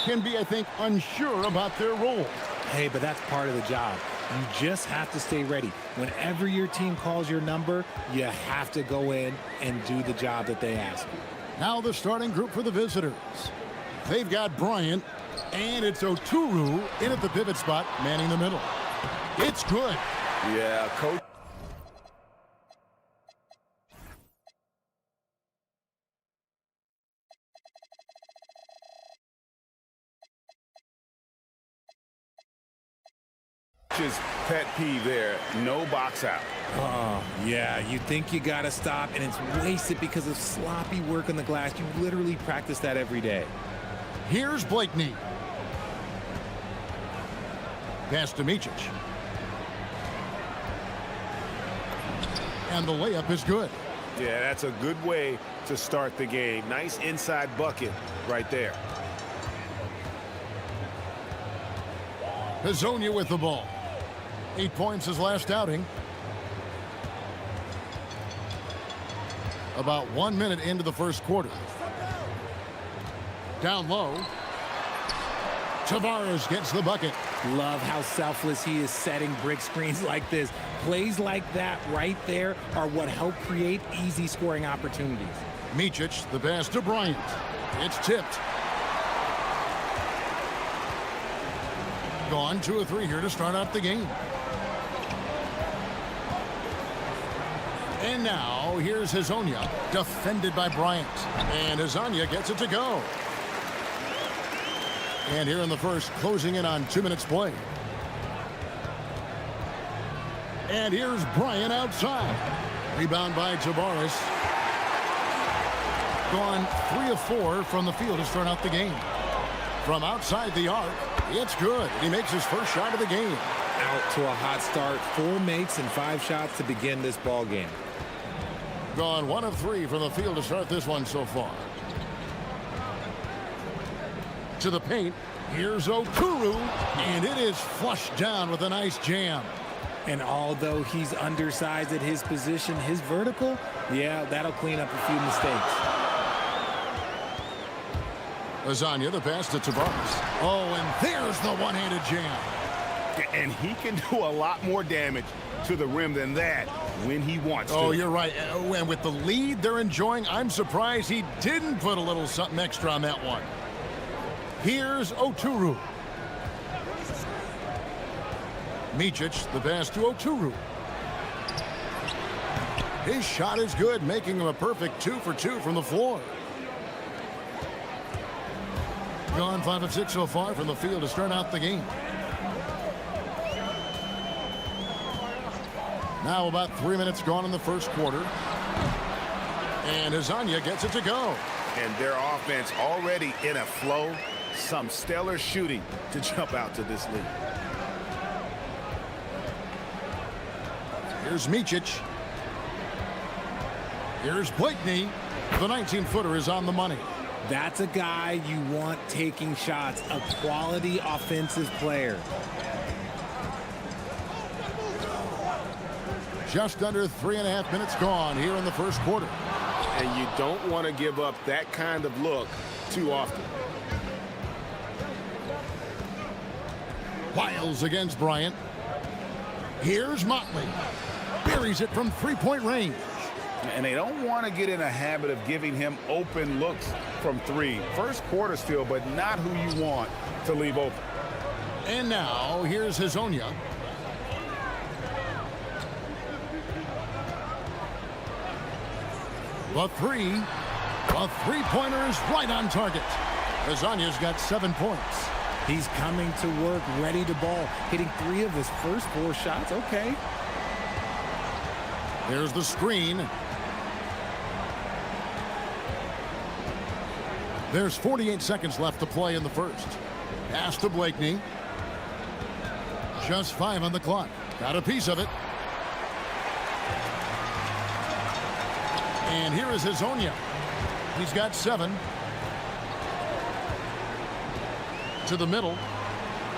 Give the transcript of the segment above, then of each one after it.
Can be, I think, unsure about their role. Hey, but that's part of the job. You just have to stay ready. Whenever your team calls your number, you have to go in and do the job that they ask you. Now the starting group for the visitors. They've got Bryant, and it's Oturu in at the pivot spot, manning the middle. It's good. Yeah, coach. Pet peeve there, no box out. Oh, yeah, you think you got to stop, and it's wasted because of sloppy work on the glass. You literally practice that every day. Here's Blakeney. Pass to Micic. And the layup is good. Yeah, that's a good way to start the game. Nice inside bucket right there. Hazonia with the ball. 8 points his last outing. About 1 minute into the first quarter. Down low. Tavares gets the bucket. Love how selfless he is setting brick screens like this. Plays like that right there are what help create easy scoring opportunities. Micic, the pass to Bryant. It's tipped. Gone 2 of 3 here to start out the game. And now here's Hazonia, defended by Bryant. And Hazonia gets it to go. And here in the first, closing in on 2 minutes play. And here's Bryant outside. Rebound by Tavares. Gone 3 of 4 from the field to start out the game. From outside the arc, it's good. He makes his first shot of the game. Out to a hot start. 4 makes and 5 shots to begin this ball game. Gone 1 of 3 from the field to start this one so far. To the paint. Here's Oturu. And it is flushed down with a nice jam. And although he's undersized at his position, his vertical, yeah, that'll clean up a few mistakes. Hazonia, the pass to Tavares. Oh, and there's the one-handed jam. And he can do a lot more damage to the rim than that when he wants to. Oh, you're right. And with the lead they're enjoying, I'm surprised he didn't put a little something extra on that one. Here's Oturu. Micic, the pass to Oturu. His shot is good, making him a perfect 2 for 2 from the floor. Gone 5 of 6 so far from the field to start out the game. Now about 3 minutes gone in the first quarter. And Hazonia gets it to go. And their offense already in a flow. Some stellar shooting to jump out to this lead. Here's Micic. Here's Blakeney. The 19-footer is on the money. That's a guy you want taking shots, a quality offensive player. Just under 3.5 minutes gone here in the first quarter. And you don't want to give up that kind of look too often. Wiles against Bryant. Here's Motley. Buries it from 3-point range. And they don't want to get in a habit of giving him open looks from 3. First quarter still, but not who you want to leave open. And now here's Hazonia. The three-pointer is right on target. Hazonia's got 7 points. He's coming to work, ready to ball, hitting 3 of his first 4 shots. Okay. There's the screen. There's 48 seconds left to play in the first. Pass to Blakeney. Just 5 on the clock. Got a piece of it. And here is Hazonia. He's got 7. To the middle.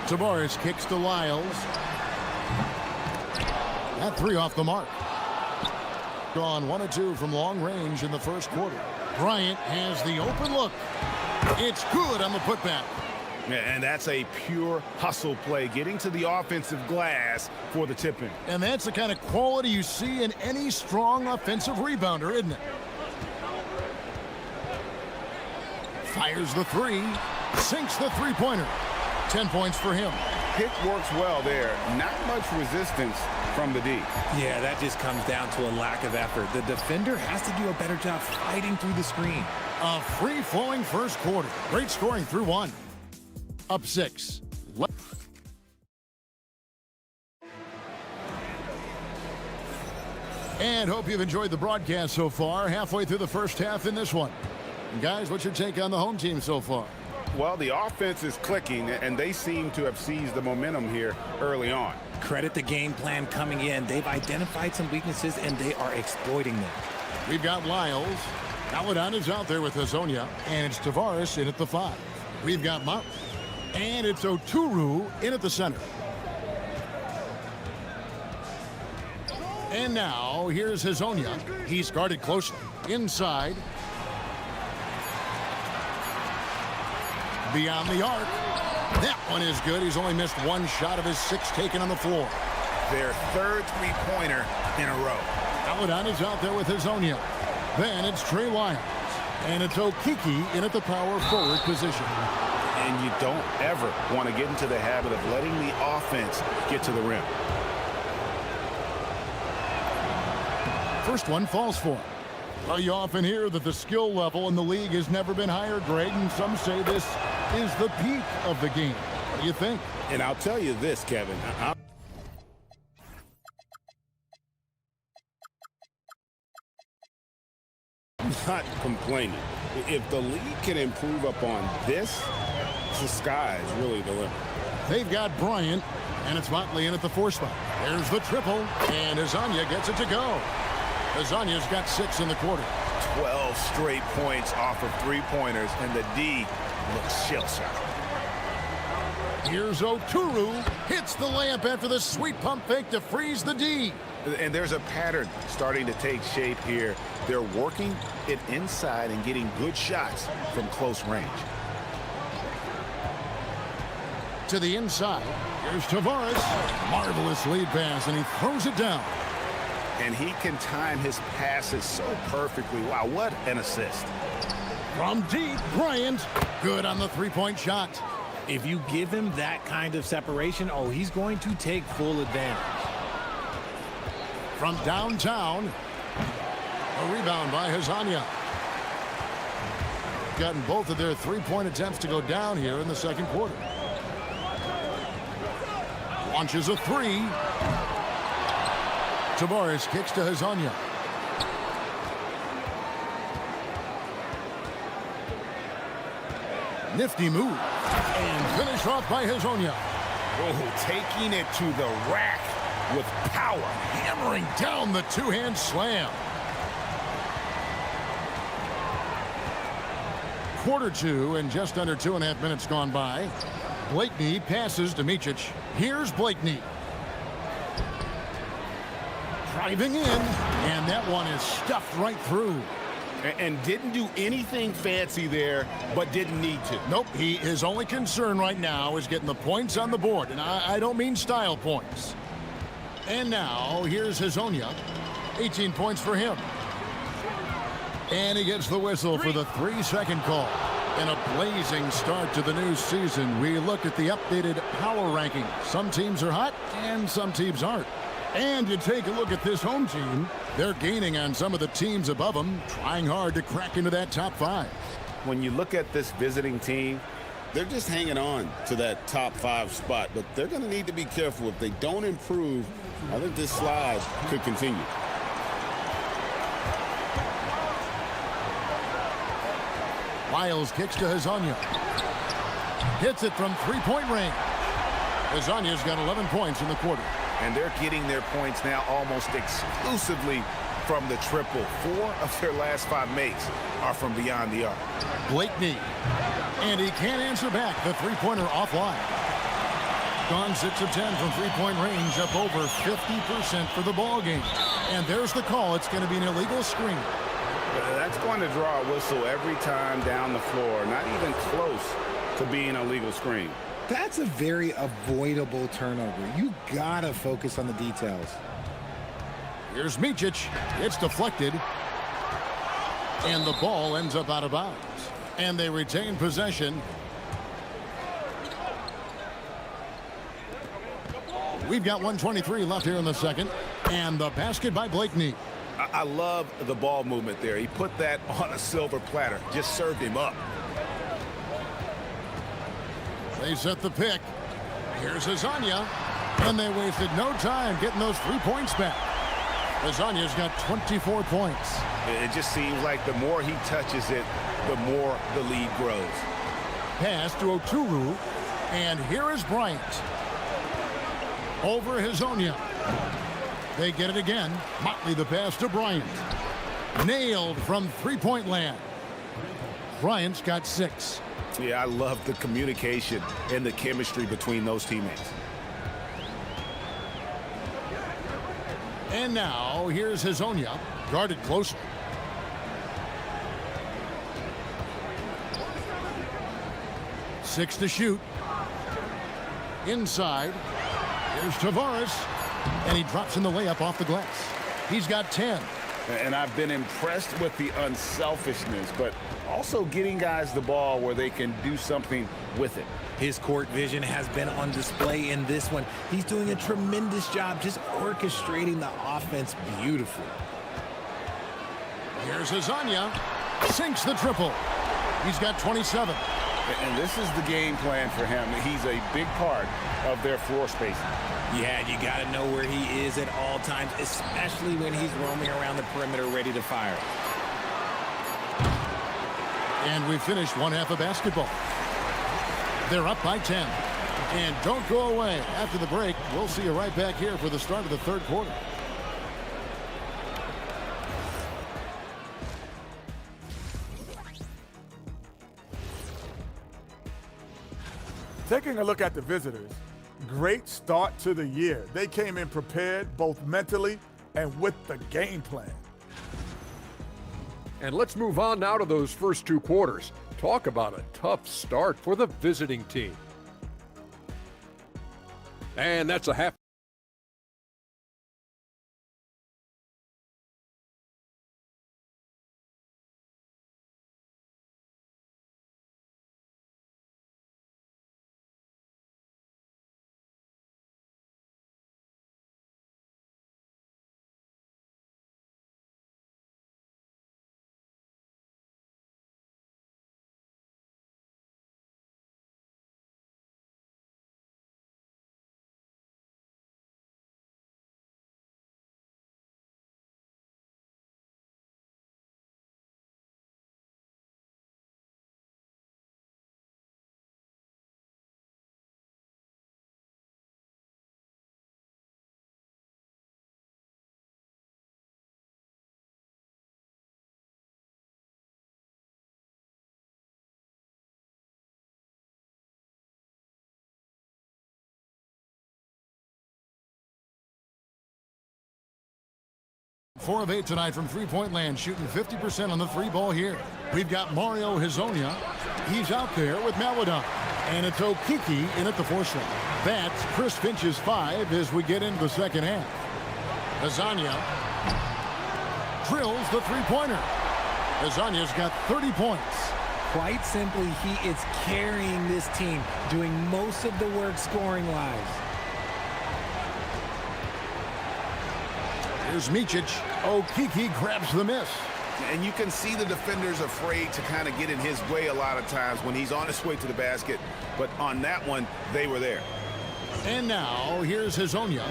Tavares kicks to Lyles. That 3 off the mark. Gone 1 of 2 from long range in the first quarter. Bryant has the open look. It's good on the putback. And that's a pure hustle play, getting to the offensive glass for the tip-in. And that's the kind of quality you see in any strong offensive rebounder, isn't it? Fires the three, sinks the three-pointer. 10 points for him. Pick works well there. Not much resistance from the D. Yeah, that just comes down to a lack of effort. The defender has to do a better job fighting through the screen. A free-flowing first quarter. Great scoring through one. Up 6. And hope you've enjoyed the broadcast so far. Halfway through the first half in this one. And guys, what's your take on the home team so far? Well, the offense is clicking, and they seem to have seized the momentum here early on. Credit the game plan coming in. They've identified some weaknesses, and they are exploiting them. We've got Lyles. Paladon is out there with Hazonia, and it's Tavares in at the 5. We've got Mount, and it's Oturu in at the center. And now, here's Hazonia. He's guarded closely. Inside. Beyond the arc. That one is good. He's only missed one shot of his 6 taken on the floor. Their third three-pointer in a row. Paladon is out there with Hazonia. Then it's Trey Lyles. And it's Okiki in at the power forward position. And you don't ever want to get into the habit of letting the offense get to the rim. First one falls for him. Well, you often hear that the skill level in the league has never been higher, Greg, and some say this is the peak of the game. What do you think? And I'll tell you this, Kevin. I'm not complaining. If the league can improve upon this, the sky is really the limit. They've got Bryant, and it's Motley in at the 4 spot. There's the triple, and Hazonia gets it to go. Hazonia's got 6 in the quarter. 12 straight points off of three-pointers, and the D looks shell-shocked. Here's Oturu. Hits the layup after the sweet pump fake to freeze the D. And there's a pattern starting to take shape here. They're working it inside and getting good shots from close range. To the inside. Here's Tavares. Marvelous lead pass, and he throws it down. And he can time his passes so perfectly. Wow, what an assist. From deep, Bryant. Good on the three-point shot. If you give him that kind of separation, oh, he's going to take full advantage. From downtown, a rebound by Hazonia. Gotten both of their three-point attempts to go down here in the second quarter. Launches a 3. Tavares kicks to Hazonia. Nifty move. And finish off by Hazonia. Oh, taking it to the rack with power. Hammering down the two-hand slam. Quarter 2 and just under 2.5 minutes gone by. Blakeney passes to Micic. Here's Blakeney. Driving in, and that one is stuffed right through. And didn't do anything fancy there, but didn't need to. Nope, his only concern right now is getting the points on the board, and I don't mean style points. And now, here's Hazonia. 18 points for him. And he gets the whistle for the 3-second call. In a blazing start to the new season, we look at the updated power ranking. Some teams are hot, and some teams aren't. And you take a look at this home team, they're gaining on some of the teams above them, trying hard to crack into that top 5. When you look at this visiting team, they're just hanging on to that top 5 spot, but they're going to need to be careful. If they don't improve, I think this slide could continue. Lyles kicks to Hazonia. Hits it from three-point range. Hazonia's got 11 points in the quarter. And they're getting their points now almost exclusively from the triple. 4 of their last 5 makes are from beyond the arc. Blakeney. And he can't answer back. The three-pointer offline. Gone 6 of 10 from three-point range, up over 50% for the ball game. And there's the call. It's going to be an illegal screen. That's going to draw a whistle every time down the floor, not even close to being a legal screen. That's a very avoidable turnover. You gotta focus on the details. Here's Micic. It's deflected. And the ball ends up out of bounds. And they retain possession. We've got 1:23 left here in the second. And the basket by Blakeney. I love the ball movement there. He put that on a silver platter. Just served him up. They set the pick. Here's Hezonja. And they wasted no time getting those 3 points back. Hezonja's got 24 points. It just seems like the more he touches it, the more the lead grows. Pass to Oturu. And here is Bryant. Over Hezonja. They get it again. Motley the pass to Bryant. Nailed from three-point land. Bryant's got 6. Yeah, I love the communication and the chemistry between those teammates. And now, here's Hezonja, guarded closer. Six to shoot. Inside. Here's Tavares. And he drops in the layup off the glass. He's got 10. And I've been impressed with the unselfishness, but also getting guys the ball where they can do something with it. His court vision has been on display in this one. He's doing a tremendous job just orchestrating the offense beautifully. Here's Hezonja. Sinks the triple. He's got 27. And this is the game plan for him. He's a big part of their floor spacing. Yeah, you got to know where he is at all times, especially when he's roaming around the perimeter ready to fire. And we finished one half of basketball. They're up by 10. And don't go away. After the break, we'll see you right back here for the start of the third quarter. Taking a look at the visitors, great start to the year. They came in prepared both mentally and with the game plan. And let's move on now to those first two quarters. Talk about a tough start for the visiting team. And that's a half. Four of 8 tonight from three-point land, shooting 50% on the three ball here. We've got Mario Hezonja. He's out there with Maladon. And it's Okiki in at the force line. That's Chris Finch's 5 as we get into the second half. Hezonja drills the three-pointer. Hezonja's got 30 points. Quite simply, he is carrying this team, doing most of the work scoring-wise. Here's Micic. Okiki grabs the miss. And you can see the defenders afraid to kind of get in his way a lot of times when he's on his way to the basket. But on that one, they were there. And now, here's Hezonja.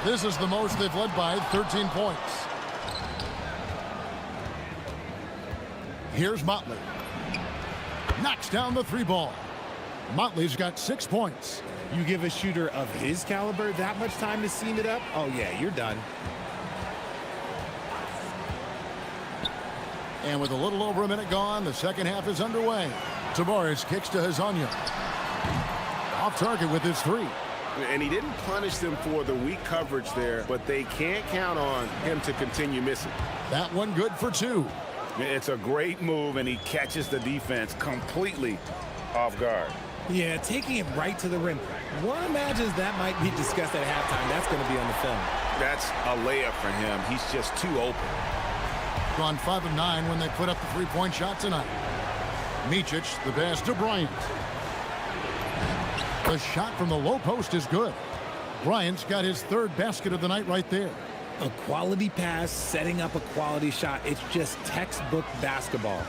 This is the most they've led by, 13 points. Here's Motley. Knocks down the three ball. Motley's got 6 points. You give a shooter of his caliber that much time to seam it up? Oh, yeah, you're done. And with a little over a minute gone, the second half is underway. Tavares kicks to Hezonja. Off target with his 3. And he didn't punish them for the weak coverage there, but they can't count on him to continue missing. That one good for 2. It's a great move, and he catches the defense completely off guard. Yeah, taking it right to the rim. One imagines that might be discussed at halftime. That's going to be on the film. That's a layup for him. He's just too open. Gone 5 of 9 when they put up the three-point shot tonight. Micic, the pass to Bryant. The shot from the low post is good. Bryant's got his third basket of the night right there. A quality pass, setting up a quality shot. It's just textbook basketball.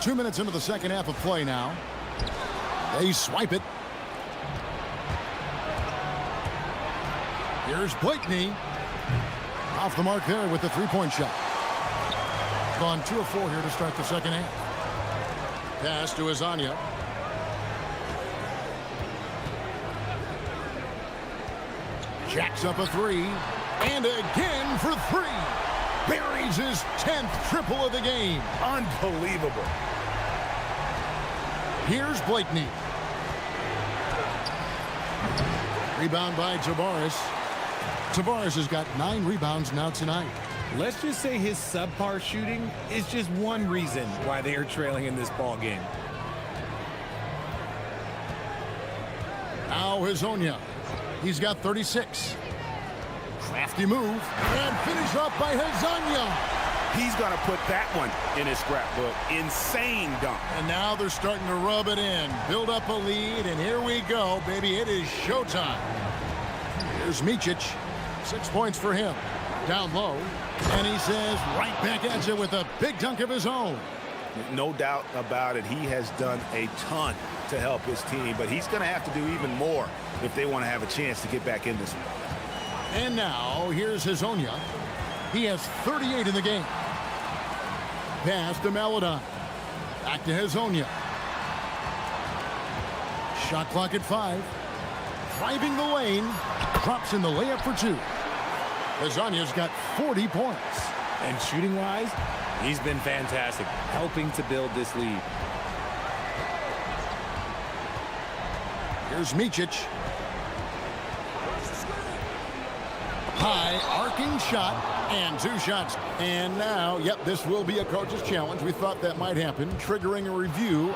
2 minutes into the second half of play now. They swipe it. Here's Blakeney. Off the mark there with the three-point shot. Gone 2 of 4 here to start the second half. Pass to Azania. Jacks up a three. And again for three. Buries his 10th triple of the game. Unbelievable. Here's Blakeney. Rebound by Tavares. Tavares has got 9 rebounds now tonight. Let's just say his subpar shooting is just one reason why they are trailing in this ball game. Now Hazonia. He's got 36. Crafty move. And finish up by Hazonia. He's going to put that one in his scrapbook. Insane dunk. And now they're starting to rub it in. Build up a lead, and here we go, baby. It is showtime. Here's Micic. 6 points for him. Down low. And he says right back at you with a big dunk of his own. No doubt about it. He has done a ton to help his team, but he's going to have to do even more if they want to have a chance to get back in this one. And now, here's Hazonia. He has 38 in the game. Pass to Maladon. Back to Hazonia. Shot clock at 5. Driving the lane. Drops in the layup for 2. Hazonia's got 40 points. And shooting-wise, he's been fantastic, helping to build this lead. Here's Micic. High arcing shot and 2 shots. And now, yep, this will be a coach's challenge. We thought that might happen, triggering a review.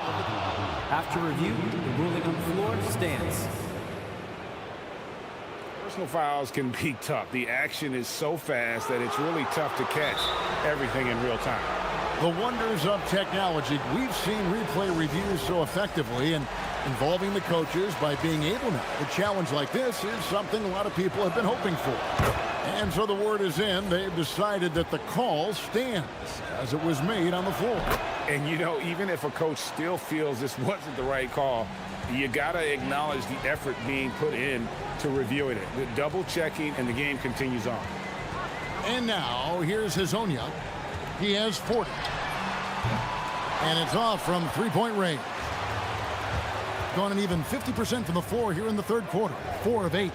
After review, the ruling on the floor stands. Personal fouls can be tough. The action is so fast that it's really tough to catch everything in real time. The wonders of technology. We've seen replay reviews so effectively and involving the coaches by being able now. A challenge like this is something a lot of people have been hoping for. And so the word is in. They've decided that the call stands as it was made on the floor. And, you know, even if a coach still feels this wasn't the right call, you got to acknowledge the effort being put in to reviewing it. The double checking, and the game continues on. And now, here's Hazonia. He has 40. And it's off from three-point range. Gone an even 50% from the floor here in the third quarter. 4 of 8.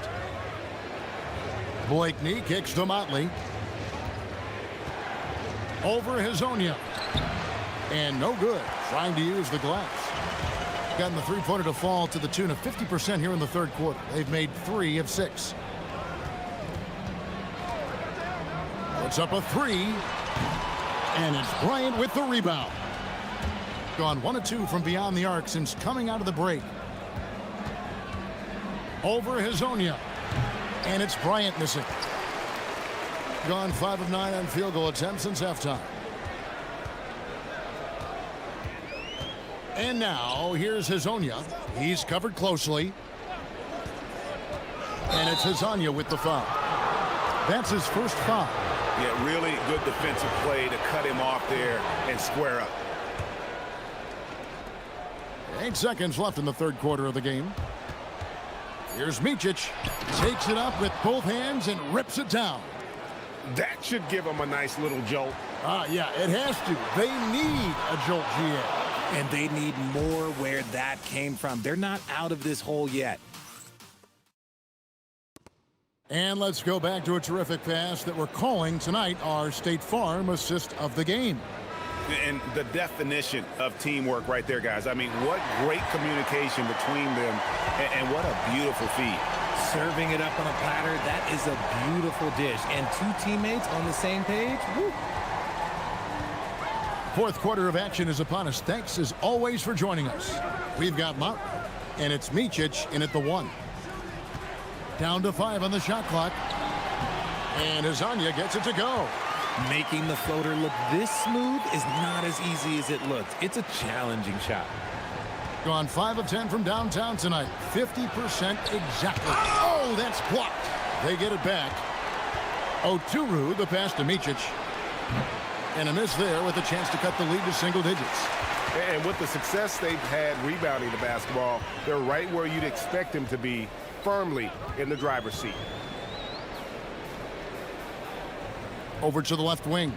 Blakeney kicks to Motley. Over Hazonia. And no good. Trying to use the glass. Gotten the three-pointer to fall to the tune of 50% here in the third quarter. They've made 3 of 6. Puts up a 3. And it's Bryant with the rebound. Gone 1 of 2 from beyond the arc since coming out of the break. Over Hazonia. And it's Bryant missing. Gone 5 of 9 on field goal attempts since halftime. And now, here's Hazonia. He's covered closely. And it's Hazonia with the foul. That's his first foul. Yeah, really good defensive play to cut him off there and square up. 8 seconds left in the third quarter of the game. Here's Micic. Takes it up with both hands and rips it down. That should give him a nice little jolt. Yeah, it has to. They need a jolt, GA. And they need more where that came from. They're not out of this hole yet. And let's go back to a terrific pass that we're calling tonight our State Farm assist of the game. And the definition of teamwork right there, guys. I mean, what great communication between them, and what a beautiful feed. serving it up on a platter. That is a beautiful dish. And two teammates on the same page. Woo. Fourth quarter of action is upon us. Thanks as always for joining us. We've got Martin, and it's Micic in at the 1. Down to 5 on the shot clock. And Hezonja gets it to go. Making the floater look this smooth is not as easy as it looks. It's a challenging shot. Gone 5 of 10 from downtown tonight. 50% exactly. Oh, that's blocked. They get it back. Oturu, the pass to Micic. And a miss there with a chance to cut the lead to single digits. And with the success they've had rebounding the basketball, they're right where you'd expect them to be, firmly in the driver's seat. Over to the left wing.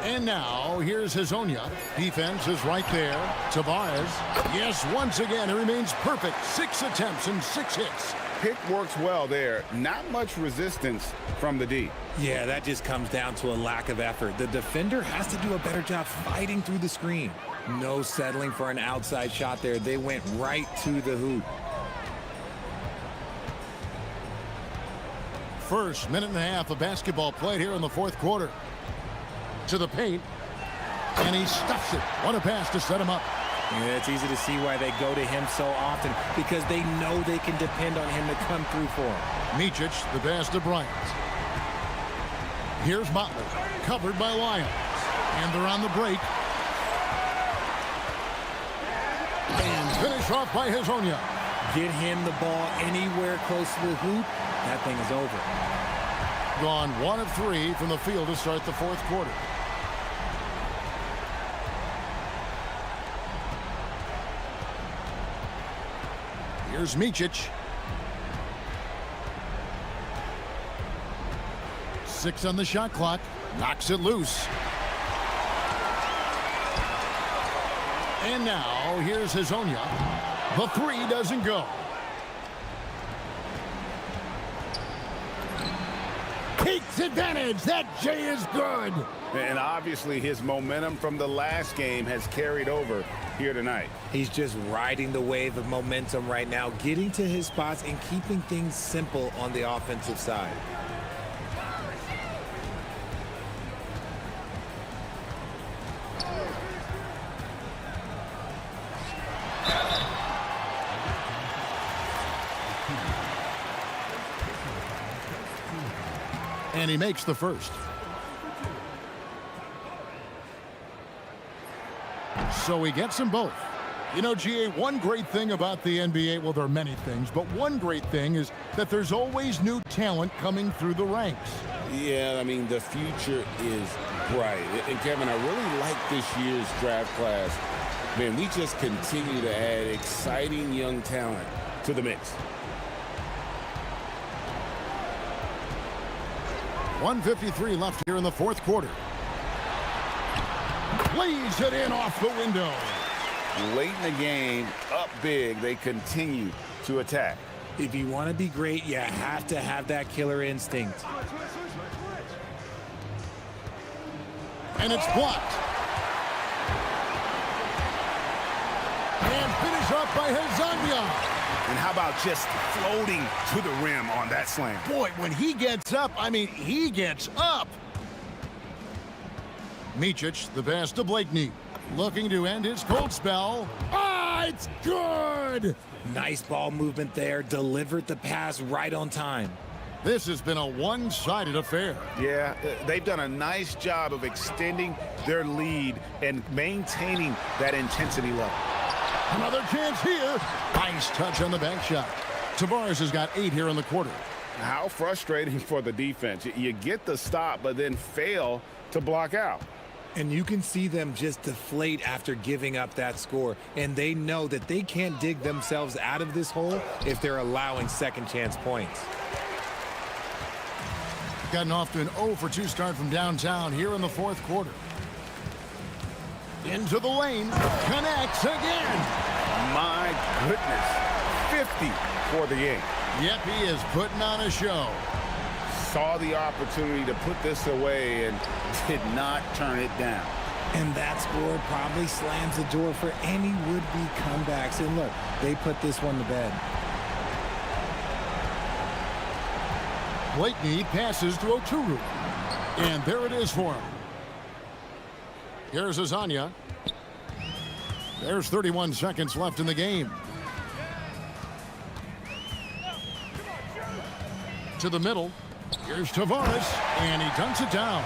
And now, here's Hezonja. Defense is right there. Tavares. Yes, once again, it remains perfect. 6 attempts and 6 hits. Pick works well there. Not much resistance from the D. Yeah, that just comes down to a lack of effort. The defender has to do a better job fighting through the screen. No settling for an outside shot there. They went right to the hoop. First minute and a half of basketball played here in the fourth quarter. To the paint, and he stuffs it. What a pass to set him up. Yeah, it's easy to see why they go to him so often, because they know they can depend on him to come through for them. Micic, the pass to Bryant. Here's Motley, covered by Lyons. And they're on the break. And finish off by Hezonja. Get him the ball anywhere close to the hoop, that thing is over. Gone 1 of 3 from the field to start the fourth quarter. Here's Micic. 6 on the shot clock. Knocks it loose. And now, here's Hezonja. The 3 doesn't go. Takes advantage. That J is good. And obviously his momentum from the last game has carried over here tonight. He's just riding the wave of momentum right now, getting to his spots and keeping things simple on the offensive side. And he makes the first. So he gets them both. You know, GA, one great thing about the NBA, well, there are many things, but one great thing is that there's always new talent coming through the ranks. Yeah, I mean, the future is bright. And Kevin, I really like this year's draft class. Man, we just continue to add exciting young talent to the mix. 1:53 left here in the fourth quarter. Lays it in off the window. Late in the game, up big, they continue to attack. If you want to be great, you have to have that killer instinct. And it's blocked. And finish off by Hezonja. And how about just floating to the rim on that slam? Boy, when he gets up, I mean, he gets up. Micic, the pass to Blakeney. Looking to end his cold spell. Ah, it's good! Nice ball movement there. Delivered the pass right on time. This has been a one-sided affair. Yeah, they've done a nice job of extending their lead and maintaining that intensity level. Another chance here. Nice touch on the bank shot. Tavares has got 8 here in the quarter. How frustrating for the defense. You get the stop, but then fail to block out. And you can see them just deflate after giving up that score. And they know that they can't dig themselves out of this hole if they're allowing second chance points. Gotten off to an 0 for 2 start from downtown here in the fourth quarter. Into the lane. Connects again. My goodness. 50 for the game. Yep, he is putting on a show. Saw the opportunity to put this away and did not turn it down. And that score probably slams the door for any would-be comebacks. And look, they put this one to bed. Blakeney passes to Oturu. And there it is for him. Here's Azania. There's 31 seconds left in the game. To the middle. Here's Tavares, and he dunks it down.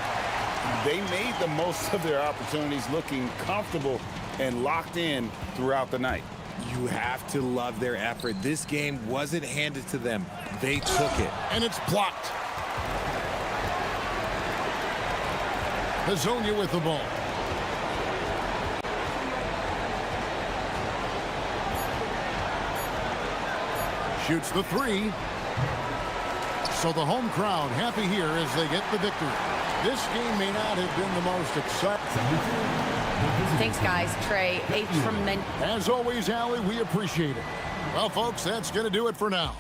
They made the most of their opportunities, looking comfortable and locked in throughout the night. You have to love their effort. This game wasn't handed to them. They took it. And it's blocked. Hazonia with the ball. Shoots the three. So the home crowd happy here as they get the victory. This game may not have been the most exciting. Thanks, guys. Trey, a tremendous... As always, Allie, we appreciate it. Well, folks, that's going to do it for now.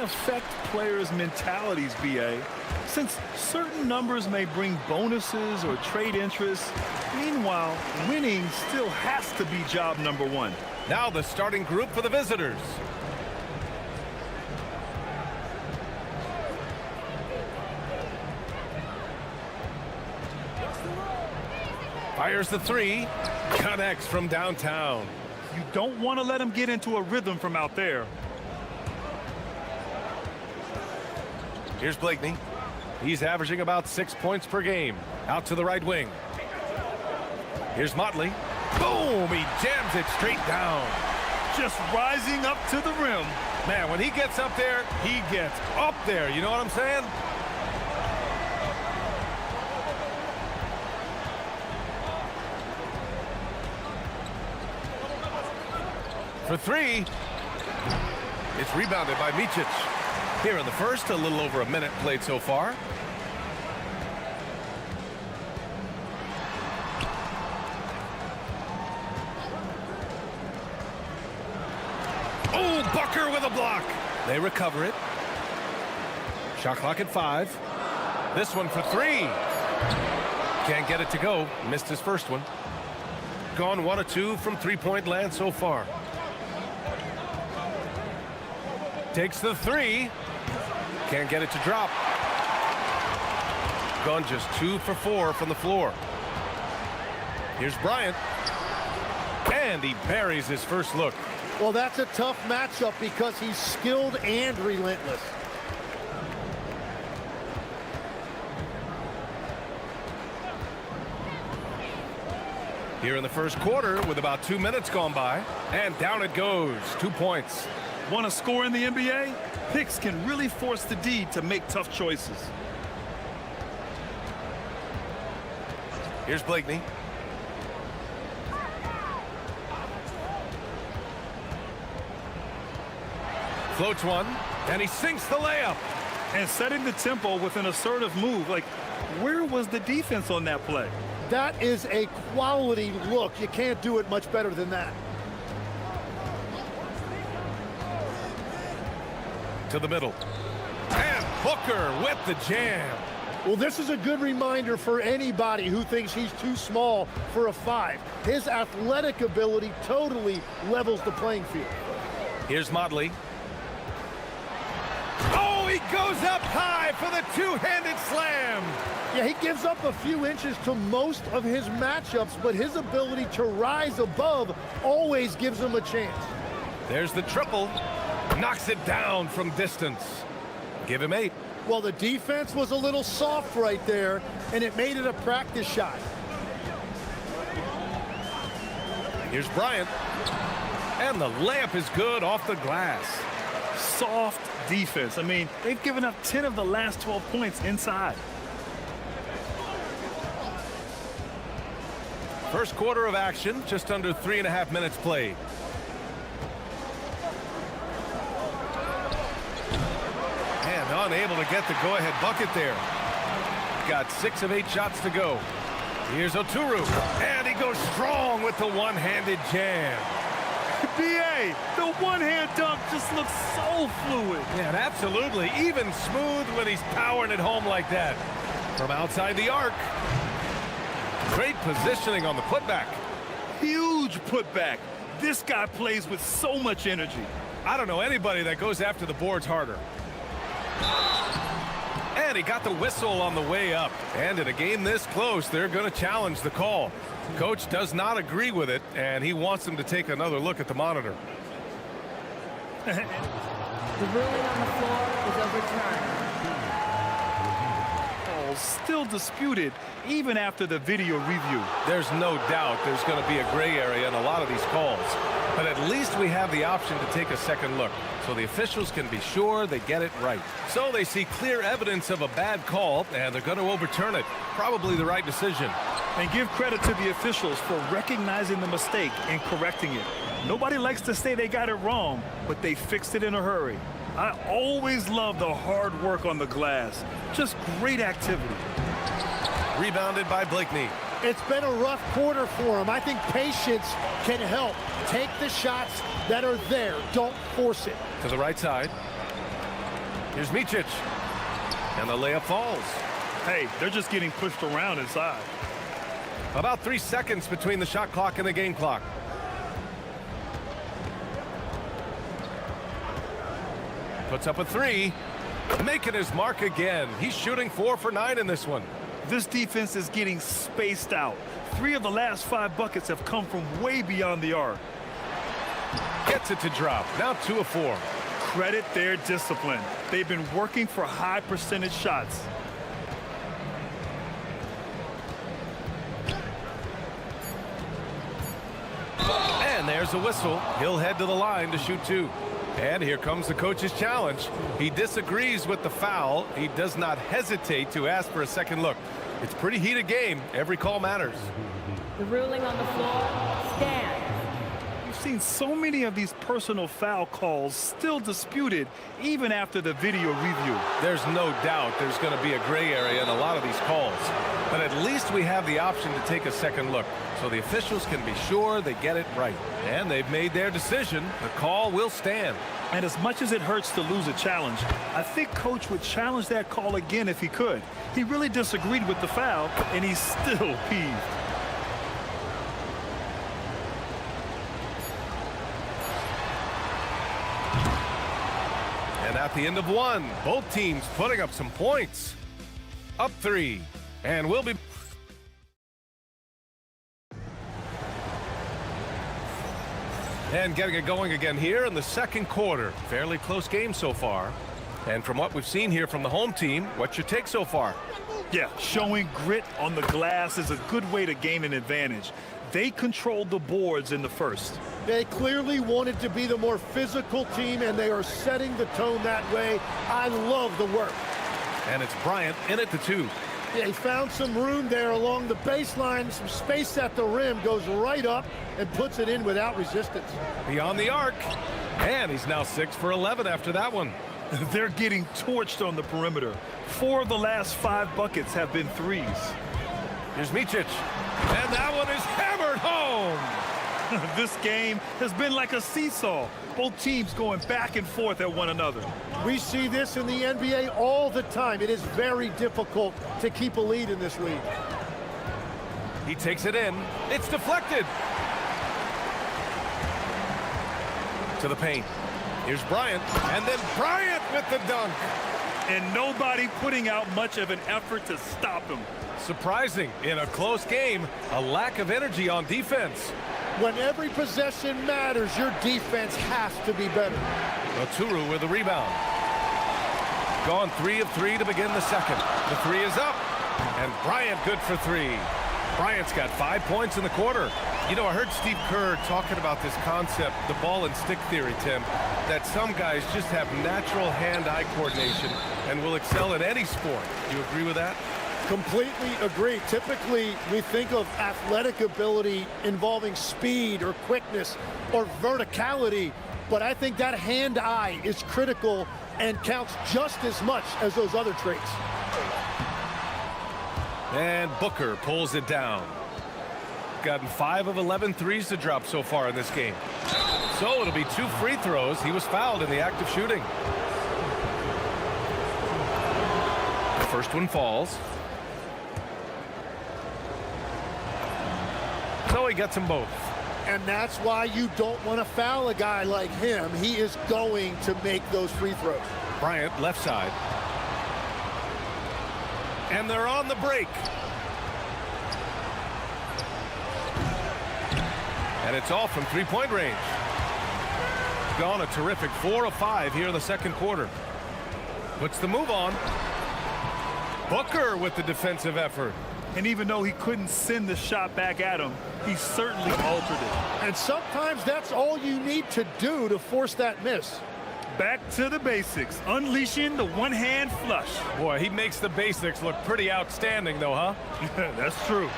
Affect players' mentalities, BA, since certain numbers may bring bonuses or trade interests. Meanwhile, winning still has to be job number one. Now the starting group for the visitors. Fires the three, connects from downtown. You don't want to let him get into a rhythm from out there. Here's Blakeney. He's averaging about 6 points per game. Out to the right wing. Here's Motley. Boom! He jams it straight down. Just rising up to the rim. Man, when he gets up there, he gets up there. You know what I'm saying? For three. It's rebounded by Micic. Here in the first, a little over a minute played so far. Oh, Bucker with a block. They recover it. Shot clock at 5. This one for three. Can't get it to go. Missed his first one. Gone 1 of 2 from three-point land so far. Takes the three. Can't get it to drop. Gone just 2 for 4 from the floor. Here's Bryant. And he buries his first look. Well, that's a tough matchup because he's skilled and relentless. Here in the first quarter with about 2 minutes gone by. And down it goes. 2 points. Want to score in the NBA? Picks can really force the D to make tough choices. Here's Blakeney. Floats one, and he sinks the layup. And setting the tempo with an assertive move. Like, where was the defense on that play? That is a quality look. You can't do it much better than that. To the middle. And Booker with the jam. Well, this is a good reminder for anybody who thinks he's too small for a 5. His athletic ability totally levels the playing field. Here's Motley. Oh, he goes up high for the two-handed slam. Yeah, he gives up a few inches to most of his matchups, but his ability to rise above always gives him a chance. There's the triple. Knocks it down from distance. Give him 8. Well, the defense was a little soft right there, and it made it a practice shot. Here's Bryant. And the layup is good off the glass. Soft defense. I mean, they've given up 10 of the last 12 points inside. First quarter of action, just under 3.5 minutes played. And unable to get the go-ahead bucket there. Got 6 of 8 shots to go. Here's Oturu. And he goes strong with the one-handed jam. BA, the one-hand dunk just looks so fluid. Yeah, absolutely. Even smooth when he's powering it home like that. From outside the arc. Great positioning on the putback. Huge putback. This guy plays with so much energy. I don't know anybody that goes after the boards harder. And he got the whistle on the way up. And in a game this close, they're going to challenge the call. Coach does not agree with it, and he wants him to take another look at the monitor. The ruling on the floor is overturned. Oh, still disputed even after the video review. There's no doubt there's going to be a gray area in a lot of these calls. But at least we have the option to take a second look, so the officials can be sure they get it right. So they see clear evidence of a bad call, and they're going to overturn it. Probably the right decision. And give credit to the officials for recognizing the mistake and correcting it. Nobody likes to say they got it wrong, but they fixed it in a hurry. I always love the hard work on the glass. Just great activity. Rebounded by Blakeney. It's been a rough quarter for him. I think patience can help. Take the shots that are there. Don't force it. To the right side. Here's Micic. And the layup falls. Hey, they're just getting pushed around inside. About 3 seconds between the shot clock and the game clock. Puts up a three. Making his mark again. He's shooting 4 for 9 in this one. This defense is getting spaced out. 3 of the last 5 buckets have come from way beyond the arc. Gets it to drop. Now 2 of 4. Credit their discipline. They've been working for high percentage shots. And there's a whistle. He'll head to the line to shoot 2. And here comes the coach's challenge. He disagrees with the foul. He does not hesitate to ask for a second look. It's a pretty heated game. Every call matters. The ruling on the floor stands. We've seen so many of these personal foul calls still disputed even after the video review. There's no doubt there's going to be a gray area in a lot of these calls. But at least we have the option to take a second look, so the officials can be sure they get it right. And they've made their decision. The call will stand. And as much as it hurts to lose a challenge, I think Coach would challenge that call again if he could. He really disagreed with the foul, and he's still peeved. And at the end of one, both teams putting up some points. Up 3. And we'll be... And getting it going again here in the second quarter. Fairly close game so far. And from what we've seen here from the home team, what's your take so far? Yeah, showing grit on the glass is a good way to gain an advantage. They controlled the boards in the first. They clearly wanted to be the more physical team, and they are setting the tone that way. I love the work. And it's Bryant in at the 2. Yeah, he found some room there along the baseline, some space at the rim, goes right up and puts it in without resistance. Beyond the arc. And he's now 6 for 11 after that one. They're getting torched on the perimeter. 4 of the last 5 buckets have been threes. Here's Micic. And that one is hammered home. This game has been like a seesaw. Both teams going back and forth at one another. We see this in the NBA all the time. It is very difficult to keep a lead in this league. He takes it in. It's deflected. To the paint. Here's Bryant. And then Bryant with the dunk. And nobody putting out much of an effort to stop him. Surprising. In a close game, a lack of energy on defense. When every possession matters, your defense has to be better. Oturu with the rebound. Gone 3 of 3 to begin the second. The 3 is up. And Bryant good for 3. Bryant's got 5 points in the quarter. You know, I heard Steve Kerr talking about this concept, the ball and stick theory, Tim, that some guys just have natural hand-eye coordination and will excel in any sport. Do you agree with that? Completely agree. Typically, we think of athletic ability involving speed or quickness or verticality, but I think that hand-eye is critical and counts just as much as those other traits. And Booker pulls it down. Gotten 5 of 11 threes to drop so far in this game. So it'll be 2 free throws. He was fouled in the act of shooting. The first one falls. So he gets them both. And that's why you don't want to foul a guy like him. He is going to make those free throws. Bryant, left side. And they're on the break. And it's all from three-point range. Gone a terrific 4 of 5 here in the second quarter. Puts the move on. Booker with the defensive effort. And even though he couldn't send the shot back at him, he certainly altered it. And sometimes that's all you need to do to force that miss. Back to the basics, unleashing the one-hand flush. Boy, he makes the basics look pretty outstanding, though, huh? That's true.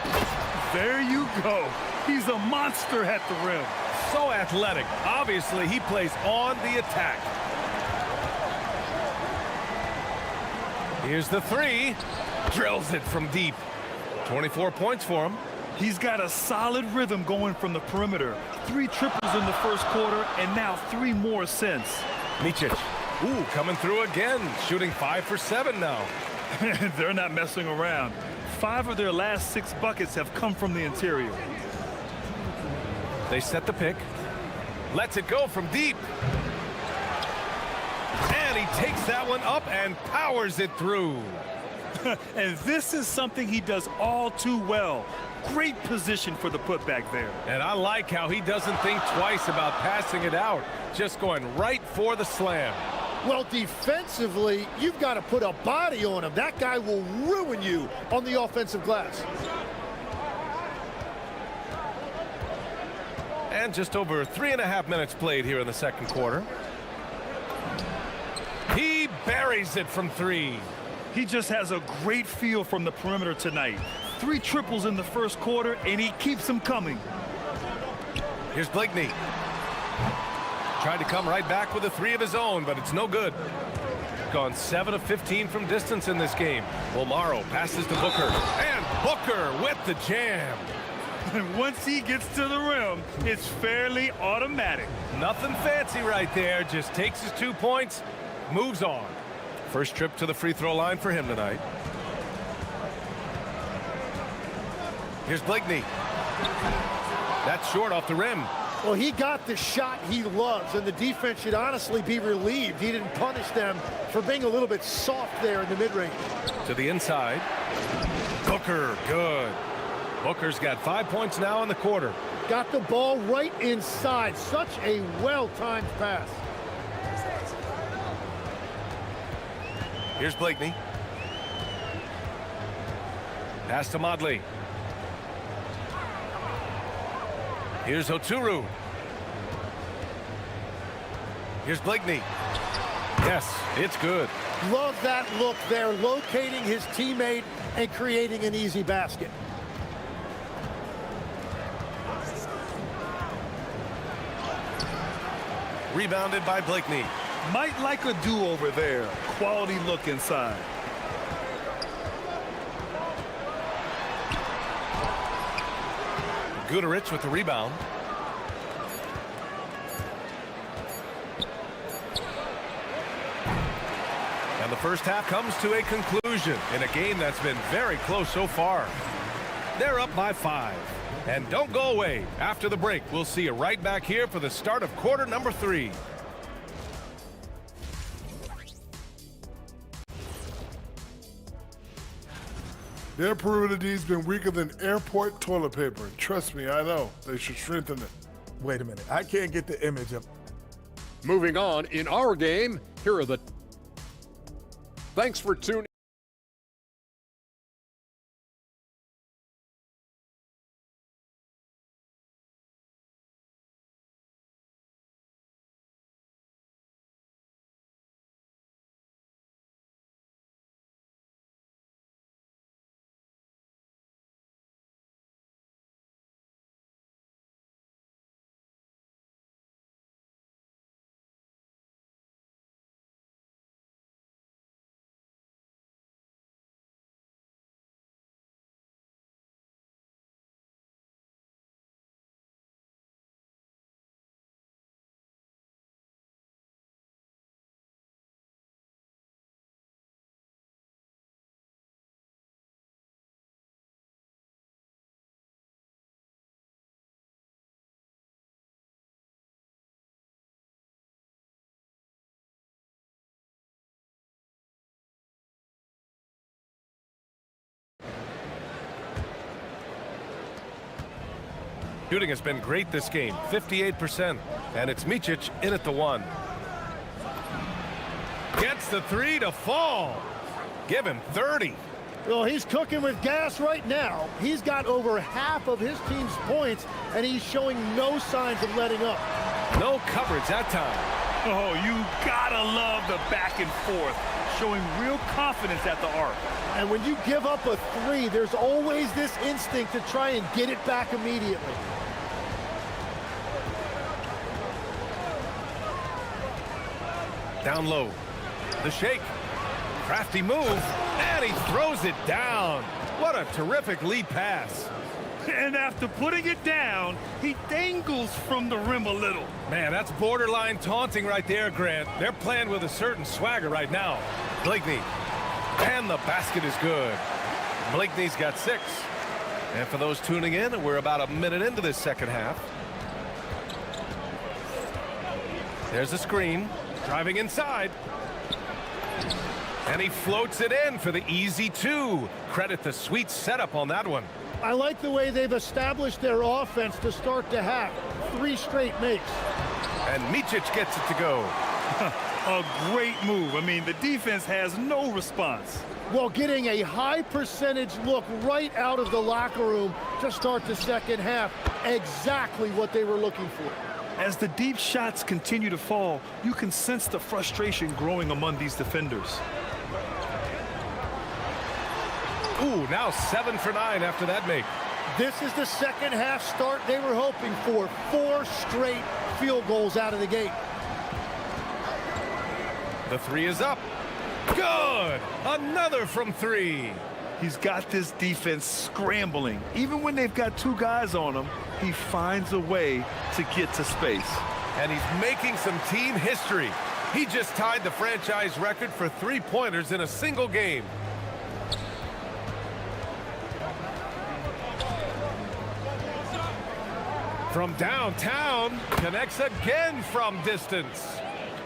There you go. He's a monster at the rim. So athletic. Obviously, he plays on the attack. Here's the 3. Drills it from deep. 24 points for him. He's got a solid rhythm going from the perimeter. 3 triples in the first quarter, and now 3 more since. Micic. Ooh, coming through again, shooting 5 for 7 now. They're not messing around. 5 of their last 6 buckets have come from the interior. They set the pick. Lets it go from deep. And he takes that one up and powers it through. And this is something he does all too well. Great position for the putback there. And I like how he doesn't think twice about passing it out. Just going right for the slam. Well, defensively, you've got to put a body on him. That guy will ruin you on the offensive glass. And just over 3.5 minutes played here in the second quarter. He buries it from 3. He just has a great feel from the perimeter tonight. 3 triples in the first quarter, and he keeps them coming. Here's Blakeney. Tried to come right back with a 3 of his own, but it's no good. Gone 7 of 15 from distance in this game. Morrow passes to Booker, and Booker with the jam. And once he gets to the rim, it's fairly automatic. Nothing fancy right there, just takes his 2 points, moves on. First trip to the free throw line for him tonight. Here's Blakeney. That's short off the rim. Well, he got the shot he loves, and the defense should honestly be relieved. He didn't punish them for being a little bit soft there in the mid-range. To the inside. Booker, good. Booker's got 5 points now in the quarter. Got the ball right inside. Such a well-timed pass. Here's Blakeney. Pass to Modley. Here's Oturu. Here's Blakeney. Yes, it's good. Love that look there, locating his teammate and creating an easy basket. Rebounded by Blakeney. Might like a do-over there. Quality look inside. Guterich with the rebound. And the first half comes to a conclusion in a game that's been very close so far. They're up by 5. And don't go away. After the break, we'll see you right back here for the start of quarter number 3. Their perimeter D's been weaker than airport toilet paper. And trust me, I know. They should strengthen it. Wait a minute. I can't get the image up. Moving on, in our game, here are the... Thanks for tuning. Shooting has been great this game, 58%. And it's Micic in at the 1. Gets the 3 to fall. Give him 30. Well, he's cooking with gas right now. He's got over half of his team's points, and he's showing no signs of letting up. No coverage that time. Oh, you gotta love the back and forth, showing real confidence at the arc. And when you give up a 3, there's always this instinct to try and get it back immediately. Down low. The shake. Crafty move. And he throws it down. What a terrific lead pass. And after putting it down, he dangles from the rim a little. Man, that's borderline taunting right there, Grant. They're playing with a certain swagger right now. Blakeney. And the basket is good. Blakeney's got 6. And for those tuning in, we're about a minute into this second half. There's a screen. Driving inside. And he floats it in for the easy 2. Credit the sweet setup on that one. I like the way they've established their offense to start the half. 3 straight makes. And Micic gets it to go. A great move. I mean, the defense has no response. Well, getting a high percentage look right out of the locker room to start the second half. Exactly what they were looking for. As the deep shots continue to fall, you can sense the frustration growing among these defenders. Ooh, now 7 for 9 after that make. This is the second half start they were hoping for. 4 straight field goals out of the gate. The 3 is up. Good! Another from 3. He's got this defense scrambling. Even when they've got 2 guys on him, he finds a way to get to space. And he's making some team history. He just tied the franchise record for 3-pointers in a single game. From downtown, connects again from distance.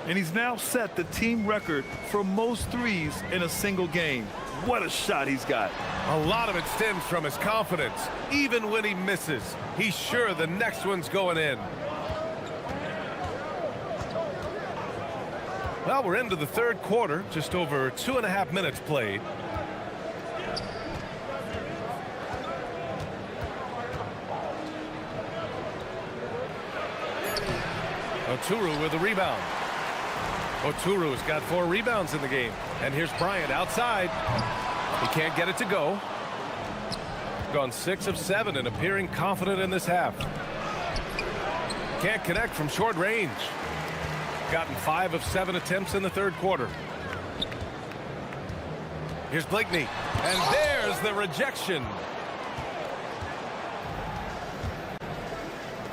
And he's now set the team record for most threes in a single game. What a shot he's got. A lot of it stems from his confidence. Even when he misses, he's sure the next one's going in. Well, we're into the third quarter, just over 2.5 minutes played. Oturu with the rebound. Oturu's got 4 rebounds in the game. And here's Bryant outside. He can't get it to go. Gone 6 of 7 and appearing confident in this half. Can't connect from short range. Gotten 5 of 7 attempts in the third quarter. Here's Blakeney. And there's the rejection.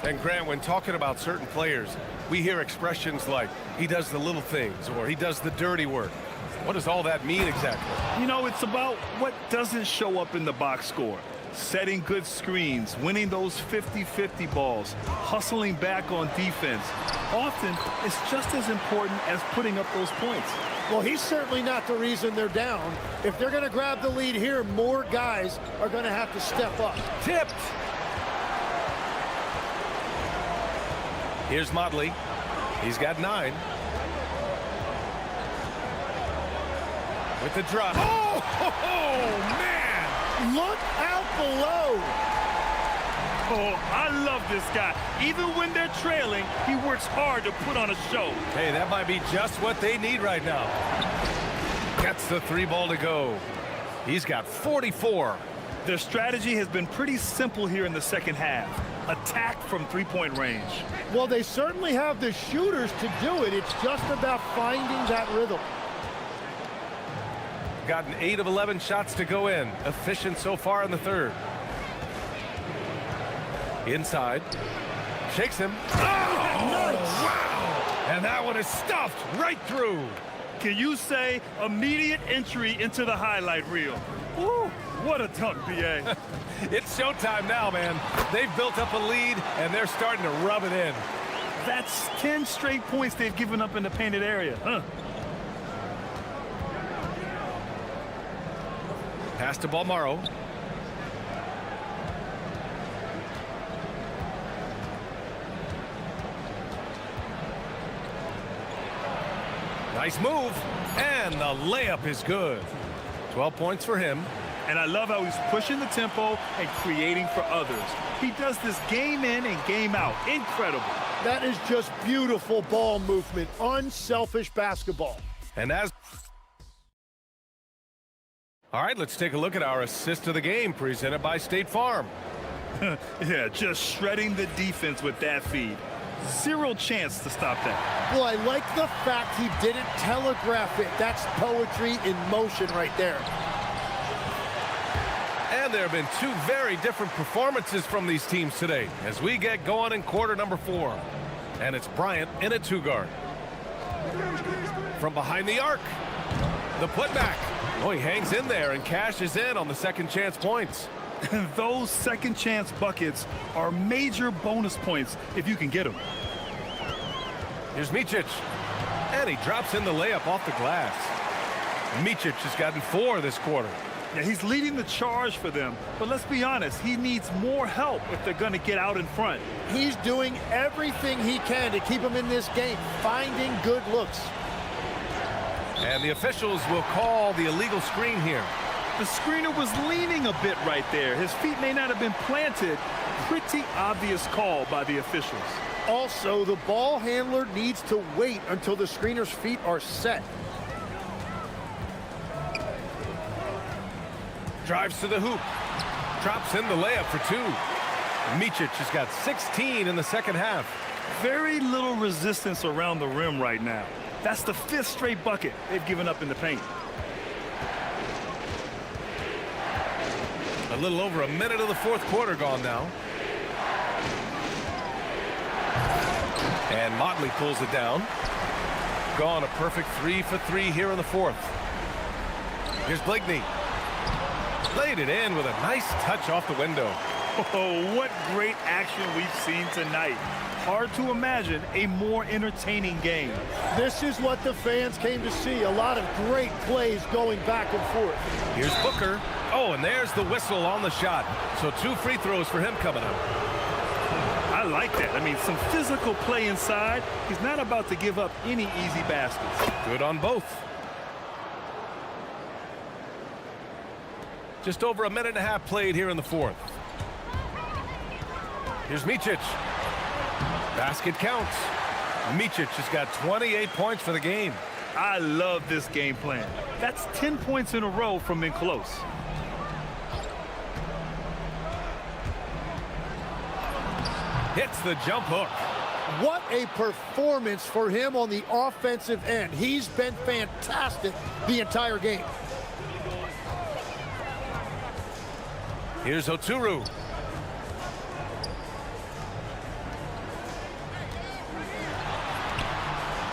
And Grant, when talking about certain players, we hear expressions like, he does the little things, or he does the dirty work. What does all that mean exactly? You know, it's about what doesn't show up in the box score. Setting good screens, winning those 50-50 balls, hustling back on defense. Often, it's just as important as putting up those points. Well, he's certainly not the reason they're down. If they're going to grab the lead here, more guys are going to have to step up. Tipped. Here's Motley. He's got 9. With the drop. Oh, man! Look out below. Oh, I love this guy. Even when they're trailing, he works hard to put on a show. Hey, that might be just what they need right now. Gets the 3 ball to go. He's got 44. Their strategy has been pretty simple here in the second half. Attack from 3-point range. Well, they certainly have the shooters to do it. It's just about finding that rhythm. Gotten 8 of 11 shots to go in. Efficient so far in the third. Inside. Shakes him. Oh, nice. Wow! And that one is stuffed right through. Can you say immediate entry into the highlight reel? Woo, what a dunk, B.A. It's showtime now, man. They've built up a lead, and they're starting to rub it in. That's 10 straight points they've given up in the painted area. Pass to Balmaro. Nice move, and the layup is good. 12 points for him. And I love how he's pushing the tempo and creating for others. He does this game in and game out. Incredible. That is just beautiful ball movement. Unselfish basketball. And as... All right, let's take a look at our assist of the game presented by State Farm. Yeah, just shredding the defense with that feed. Zero chance to stop that. Well, I like the fact he didn't telegraph it. That's poetry in motion right there. And And there have been two very different performances from these teams today as we get going in quarter number 4. And it's Bryant in a 2-guard. From behind the arc, the putback. Oh, he hangs in there and cashes in on the second chance points. And those second chance buckets are major bonus points if you can get them. Here's Micic. And he drops in the layup off the glass. Micic has gotten 4 this quarter. Yeah, he's leading the charge for them, but let's be honest, he needs more help if they're going to get out in front. He's doing everything he can to keep them in this game, finding good looks. And the officials will call the illegal screen here. The screener was leaning a bit right there. His feet may not have been planted. Pretty obvious call by the officials. Also, the ball handler needs to wait until the screener's feet are set. Drives to the hoop. Drops in the layup for 2. Micic has got 16 in the second half. Very little resistance around the rim right now. That's the 5th straight bucket they've given up in the paint. A little over a minute of the fourth quarter gone now. And Motley pulls it down. Gone a perfect 3 for 3 here in the fourth. Here's Blakeney. Laid it in with a nice touch off the window. Oh, what great action we've seen tonight. Hard to imagine a more entertaining game. This is what the fans came to see. A lot of great plays going back and forth. Here's Booker. Oh, and there's the whistle on the shot. So 2 free throws for him coming up. I like that. I mean, some physical play inside. He's not about to give up any easy baskets. Good on both. Just over a minute and a half played here in the fourth. Here's Micic. Basket counts. Micic has got 28 points for the game. I love this game plan. That's 10 points in a row from in close. Hits the jump hook. What a performance for him on the offensive end. He's been fantastic the entire game. Here's Oturu.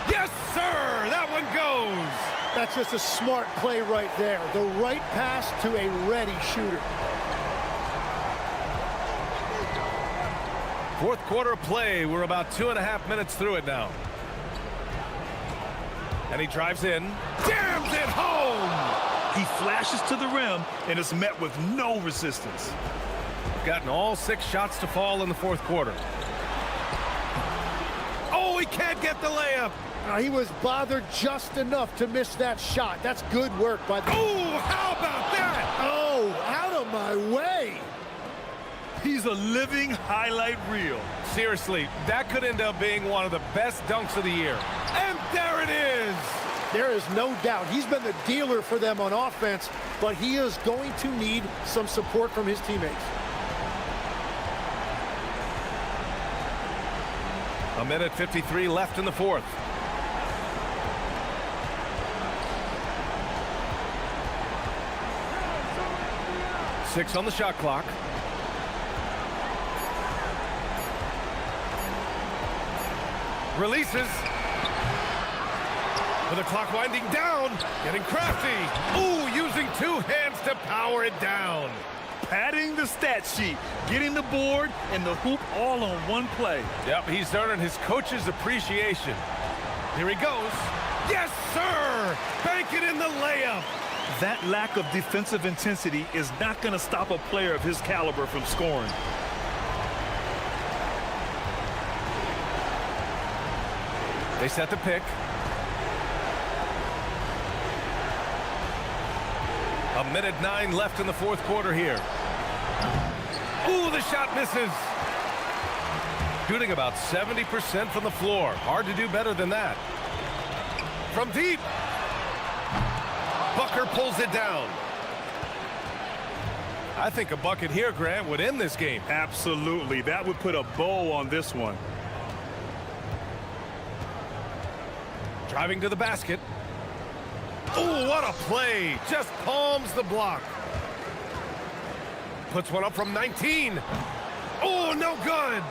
Yes, sir! That one goes! That's just a smart play right there. The right pass to a ready shooter. Fourth quarter play. We're about 2.5 minutes through it now. And he drives in. Jams it home! He flashes to the rim and is met with no resistance. Gotten all 6 shots to fall in the fourth quarter. Oh, he can't get the layup. He was bothered just enough to miss that shot. That's good work by the... Oh, how about that? Oh, out of my way. He's a living highlight reel. Seriously, that could end up being one of the best dunks of the year. And there it is. There is no doubt. He's been the dealer for them on offense, but he is going to need some support from his teammates. A minute 53 left in the fourth. Six on the shot clock. Releases. With the clock winding down, getting crafty. Ooh, using 2 hands to power it down. Padding the stat sheet, getting the board and the hoop all on one play. Yep, he's earning his coach's appreciation. Here he goes. Yes, sir! Bank it in the layup. That lack of defensive intensity is not going to stop a player of his caliber from scoring. They set the pick. A minute 9 left in the fourth quarter here. Ooh, the shot misses. Shooting about 70% from the floor. Hard to do better than that. From deep. Booker pulls it down. I think a bucket here, Grant, would end this game. Absolutely. That would put a bow on this one. Driving to the basket. Oh, what a play. Just palms the block. Puts one up from 19. Oh, no good.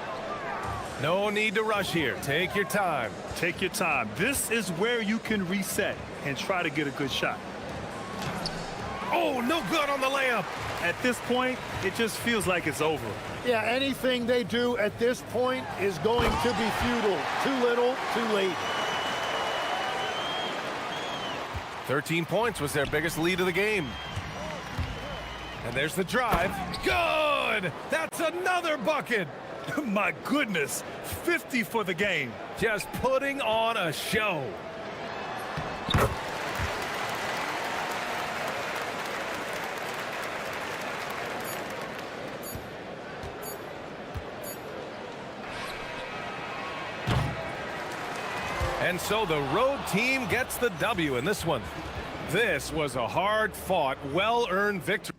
No need to rush here. Take your time. Take your time. This is where you can reset and try to get a good shot. Oh, no good on the layup. At this point, it just feels like it's over. Yeah, anything they do at this point is going to be futile. Too little, too late. 13 points was their biggest lead of the game. And there's the drive. Good! That's another bucket. My goodness, 50 for the game. Just putting on a show. And so the road team gets the W in this one. This was a hard-fought, well-earned victory.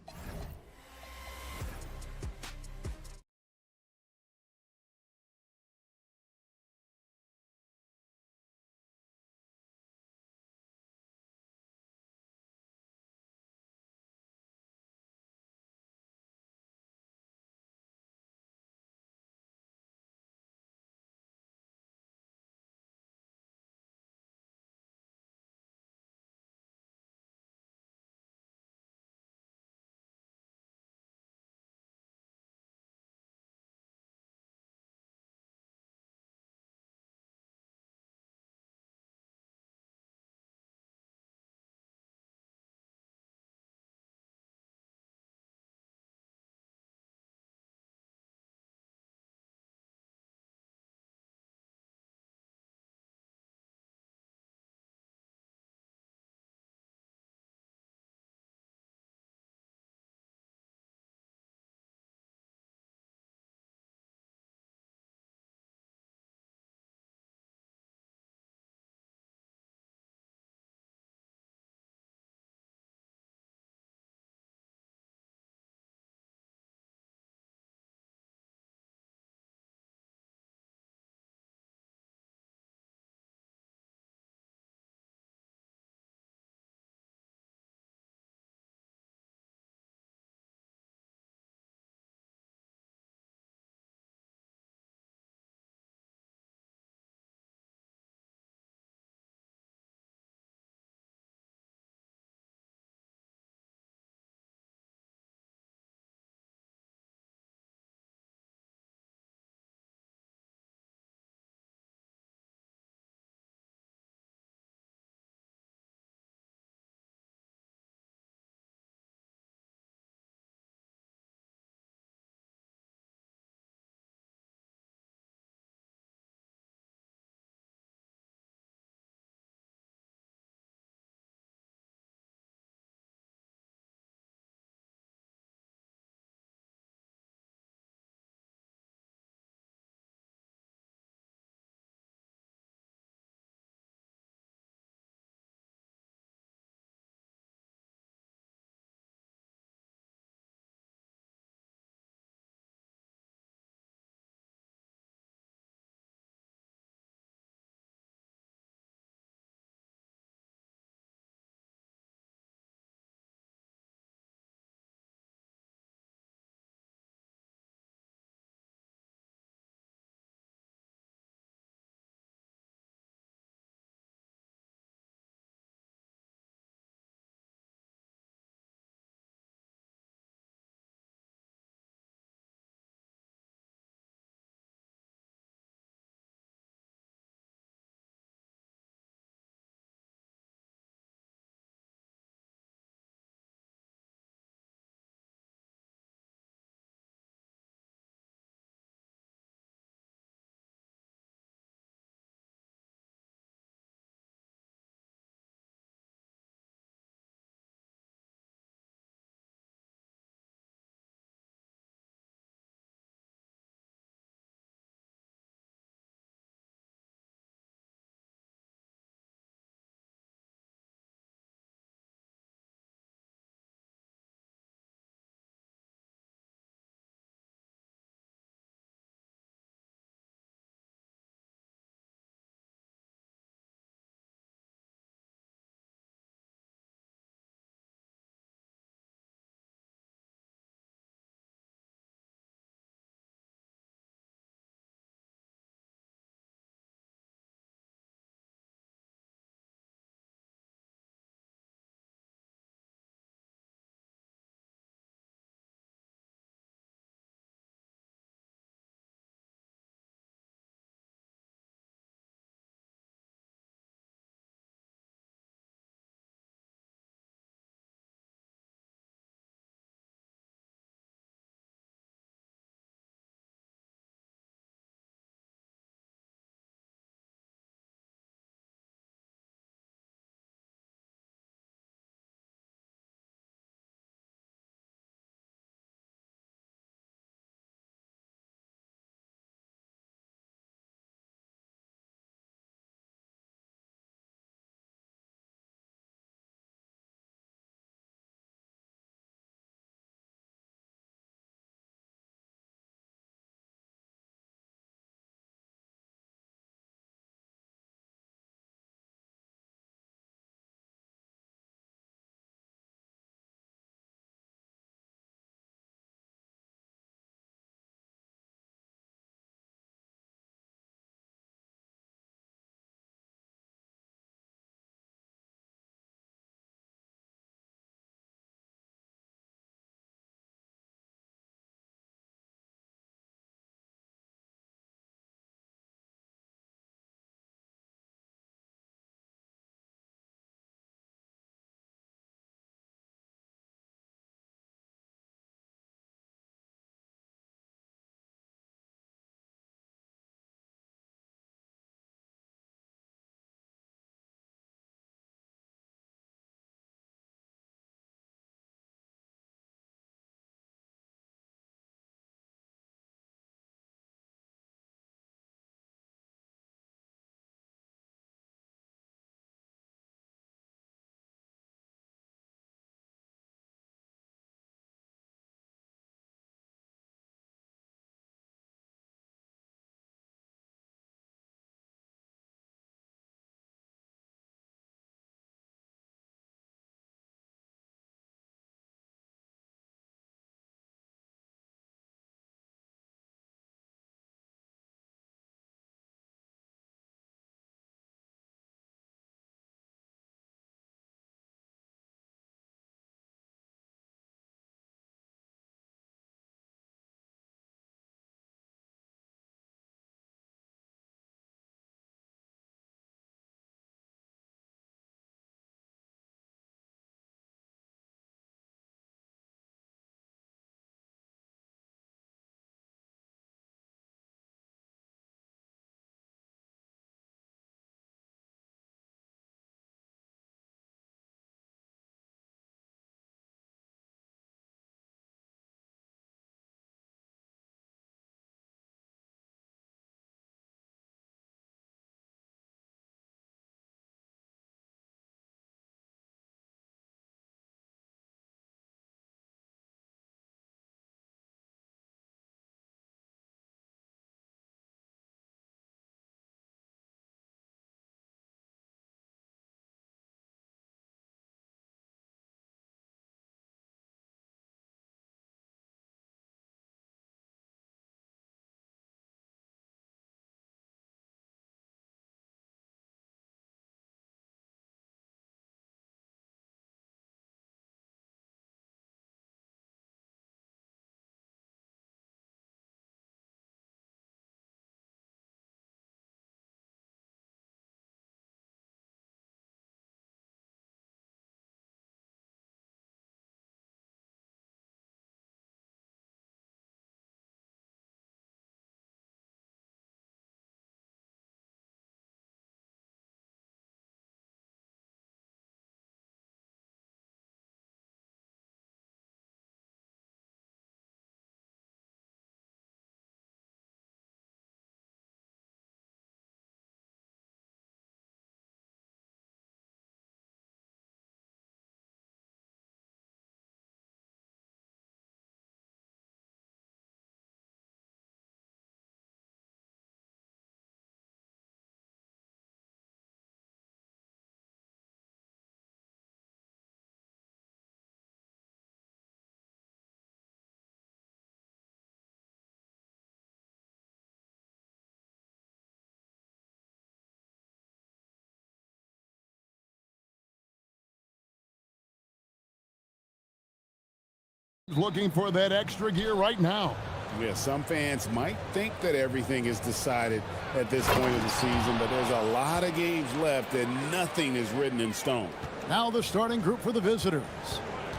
Looking for that extra gear right now. Yeah, some fans might think that everything is decided at this point of the season, but there's a lot of games left and nothing is written in stone. Now the starting group for the visitors.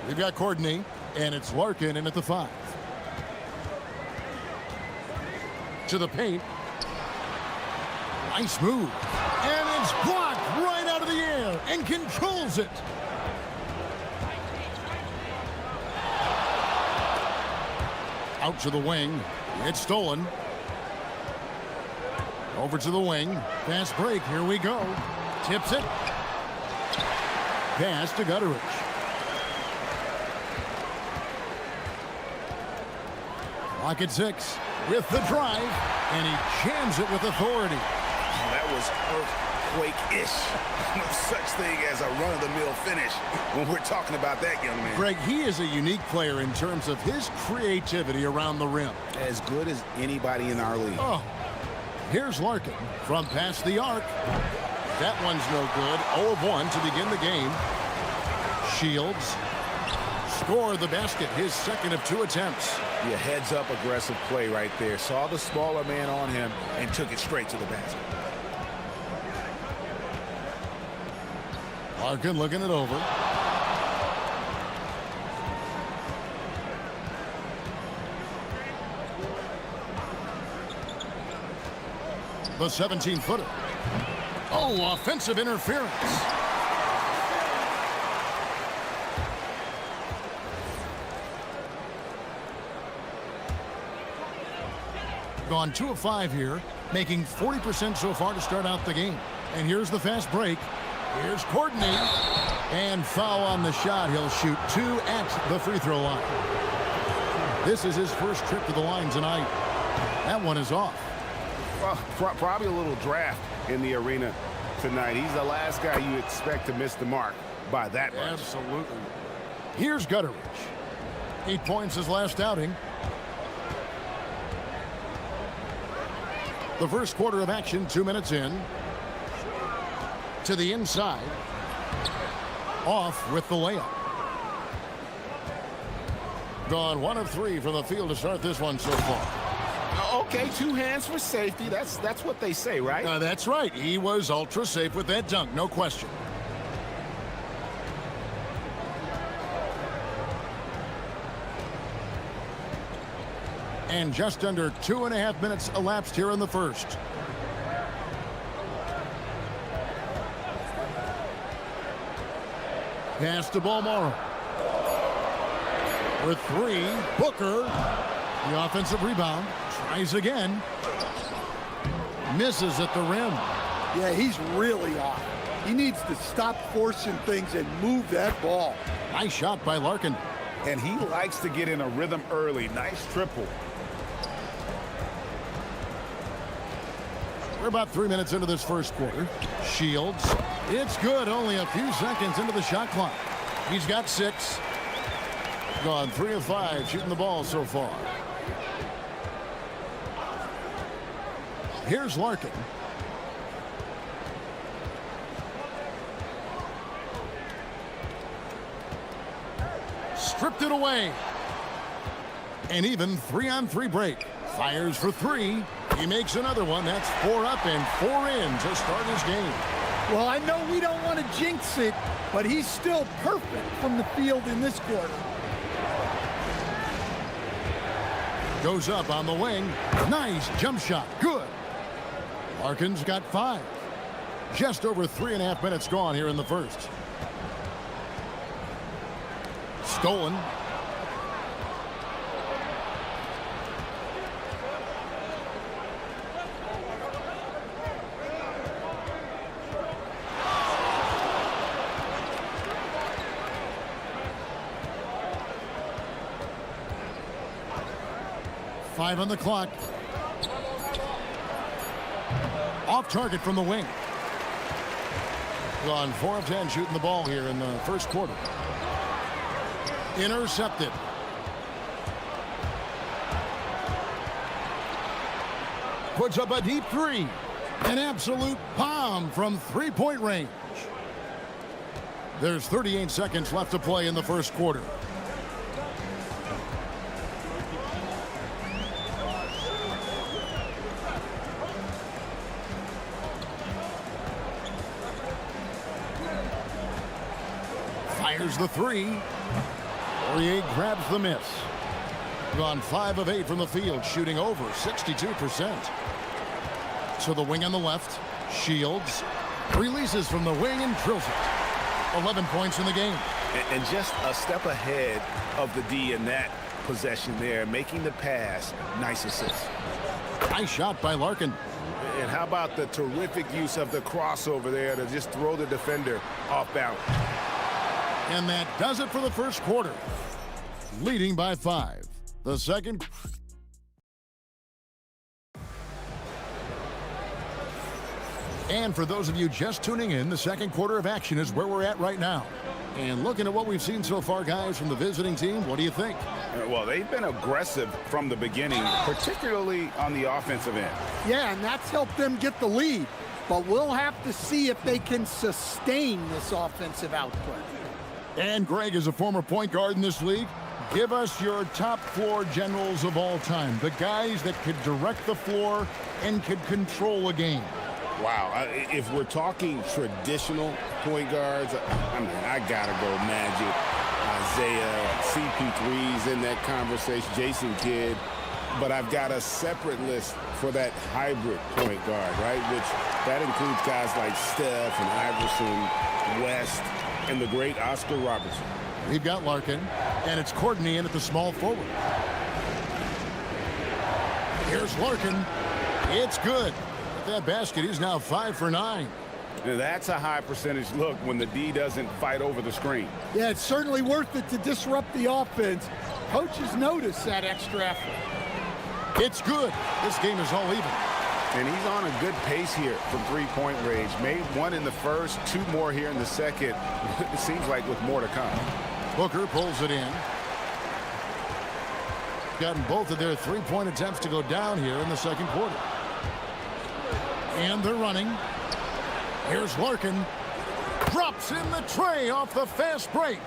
We've got Courtney, and it's Larkin in at the 5. To the paint. Nice move. And it's blocked right out of the air and controls it. Out to the wing. It's stolen. Over to the wing. Fast break. Here we go. Tips it. Pass to Gutteridge. Lock at 6 with the drive, and he jams it with authority. That was earthquake-ish. No such thing as a run-of-the-mill finish when we're talking about that young man. Greg, he is a unique player in terms of his creativity around the rim. As good as anybody in our league. Oh, here's Larkin from past the arc. That one's no good. 0 of 1 to begin the game. Shields scored the basket, his second of 2 attempts. Yeah, heads-up aggressive play right there. Saw the smaller man on him and took it straight to the basket. Larkin looking it over. The 17-footer. Oh, offensive interference. Gone 2 of 5 here, making 40% so far to start out the game. And here's the fast break. Here's Courtney. And foul on the shot. He'll shoot 2 at the free throw line. This is his first trip to the line tonight. That one is off. Well, probably a little draft in the arena tonight. He's the last guy you expect to miss the mark by that much. Absolutely. Here's Gutteridge. 8 points his last outing. The first quarter of action, 2 minutes in. To the inside. Off with the layup. Gone 1 of 3 from the field to start this one so far. Okay, 2 hands for safety. That's what they say, right? That's right. He was ultra safe with that dunk, no question. And just under 2.5 minutes elapsed here in the first. Pass to Balmora. With 3, Booker. The offensive rebound. Tries again. Misses at the rim. Yeah, he's really off. He needs to stop forcing things and move that ball. Nice shot by Larkin. And he likes to get in a rhythm early. Nice triple. We're about 3 minutes into this first quarter. Shields. It's good. Only a few seconds into the shot clock. He's got 6. Gone 3 of 5 shooting the ball so far. Here's Larkin. Stripped it away. An even 3-on-3 break. Fires for 3. He makes another one. That's 4 up and 4 in to start his game. Well, I know we don't want to jinx it, but he's still perfect from the field in this quarter. Goes up on the wing. Nice jump shot. Good. Larkin's got 5. Just over 3.5 minutes gone here in the first. Stolen. Five on the clock. Off target from the wing. Gone 4 of 10 shooting the ball here in the first quarter. Intercepted. Puts up a deep 3. An absolute bomb from 3-point range. There's 38 seconds left to play in the first quarter. Fires the three. Poirier grabs the miss. Gone 5 of 8 from the field, shooting over 62%. So the wing on the left. Shields releases from the wing and drills it. 11 points in the game. And just a step ahead of the D in that possession there, making the pass. Nice assist. Nice shot by Larkin. And how about the terrific use of the crossover there to just throw the defender off balance. And that does it for the first quarter. Leading by 5. The second. And for those of you just tuning in, the second quarter of action is where we're at right now. And looking at what we've seen so far, guys, from the visiting team, what do you think? Well, they've been aggressive from the beginning, particularly on the offensive end. Yeah, and that's helped them get the lead. But we'll have to see if they can sustain this offensive output. And Greg is a former point guard in this league. Give us your top floor generals of all time, the guys that could direct the floor and could control a game. Wow, if we're talking traditional point guards, I mean, I gotta go Magic, Isaiah, CP3's in that conversation, Jason Kidd, but I've got a separate list for that hybrid point guard, right? Which that includes guys like Steph and Iverson, West, and the great Oscar Robertson. We've got Larkin, and it's Courtney in at the small forward. Here's Larkin. It's good. With that basket, he's now 5 for 9. And that's a high percentage look when the D doesn't fight over the screen. Yeah, it's certainly worth it to disrupt the offense. Coaches notice that extra effort. It's good. This game is all even. And he's on a good pace here from three-point range. Made one in the first, 2 more here in the second. It seems like with more to come. Booker pulls it in. Gotten both of their three-point attempts to go down here in the second quarter. And they're running. Here's Larkin. Drops in the tray off the fast break.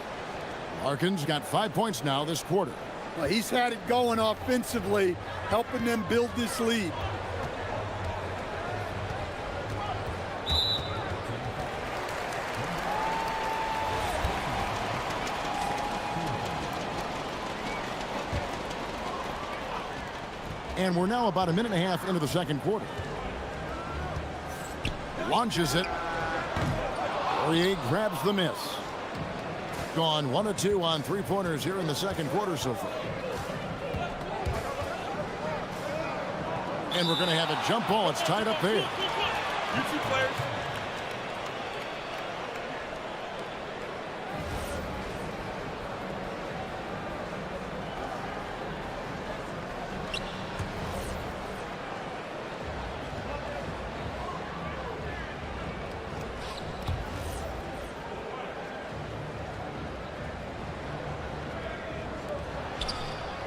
Larkin's got 5 points now this quarter. Well, he's had it going offensively, helping them build this lead. And we're now about a minute and a half into the second quarter. Launches it. Poirier grabs the miss. Gone 1 of 2 on three-pointers here in the second quarter so far. And we're going to have a jump ball. It's tied up there. You two players.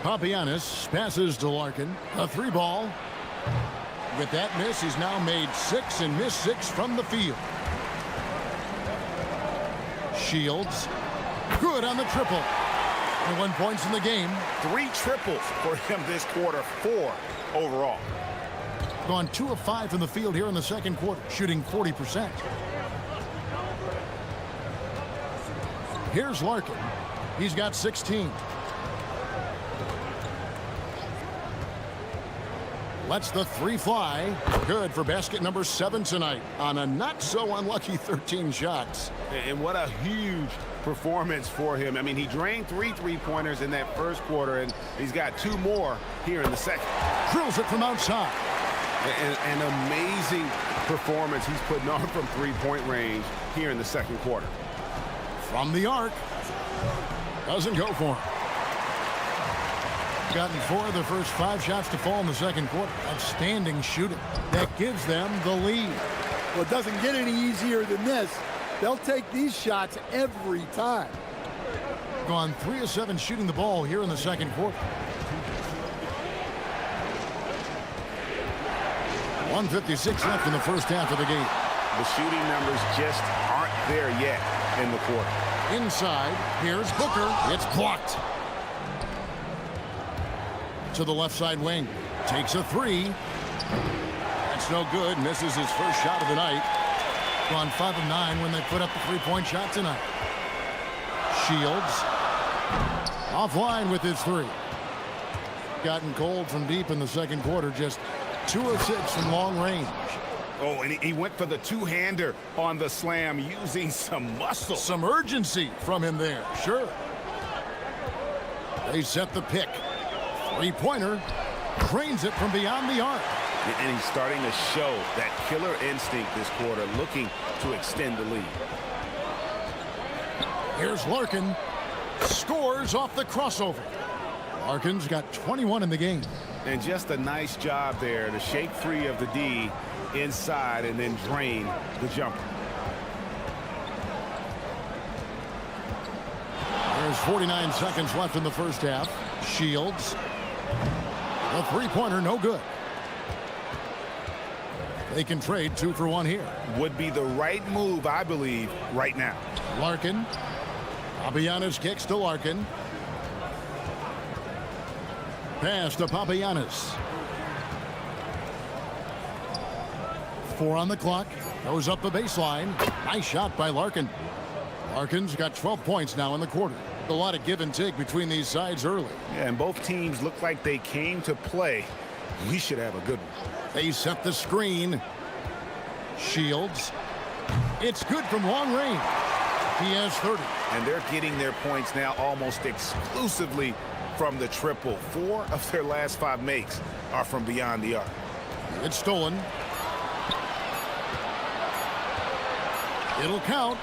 Papianis passes to Larkin. A 3-ball. With that miss, he's now made 6 and missed 6 from the field. Shields. Good on the triple. 21 points in the game. 3 triples for him this quarter, 4 overall. Gone 2 of 5 from the field here in the second quarter, shooting 40%. Here's Larkin. He's got 16. Lets the 3 fly. Good for basket number 7 tonight on a not-so-unlucky 13 shots. And what a huge performance for him. I mean, he drained 3 three-pointers in that first quarter, and he's got 2 more here in the second. Drills it from outside. An amazing performance he's putting on from three-point range here in the second quarter. From the arc. Doesn't go for him. Gotten 4 of the first 5 shots to fall in the second quarter. Outstanding shooting. That gives them the lead. Well, it doesn't get any easier than this. They'll take these shots every time. Gone 3 of 7 shooting the ball here in the second quarter. 1:56 left in the first half of the game. The shooting numbers just aren't there yet in the quarter. Inside, here's Booker. It's blocked. To the left side wing. Takes a 3. That's no good. Misses his first shot of the night. Gone 5 of 9 when they put up the 3-point shot tonight. Shields. Offline with his three. Gotten cold from deep in the second quarter. Just 2 of 6 from long range. Oh, and he went for the two-hander on the slam using some muscle. Some urgency from him there, sure. They set the pick. Three-pointer. Drains it from beyond the arc. And he's starting to show that killer instinct this quarter, looking to extend the lead. Here's Larkin. Scores off the crossover. Larkin's got 21 in the game. And just a nice job there to shake free of the D inside and then drain the jumper. There's 49 seconds left in the first half. Shields. The three-pointer, no good. They can trade 2 for 1 here. Would be the right move, I believe, right now. Larkin. Papagiannis kicks to Larkin. Pass to Papagiannis. 4 on the clock. Goes up the baseline. Nice shot by Larkin. Larkin's got 12 points now in the quarter. A lot of give and take between these sides early. Yeah, and both teams look like they came to play. We should have a good one. They set the screen. Shields. It's good from long range. He has 30. And they're getting their points now almost exclusively from the triple. 4 of their last 5 makes are from beyond the arc. It's stolen. It'll count.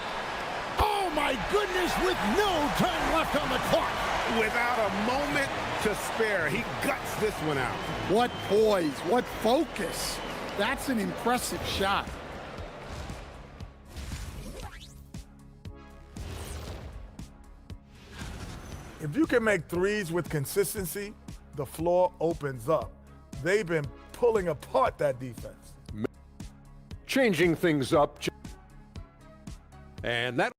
Oh, my goodness, with no time left on the clock. Without a moment to spare, he guts this one out. What poise, what focus. That's an impressive shot. If you can make threes with consistency, the floor opens up. They've been pulling apart that defense. Changing things up. And that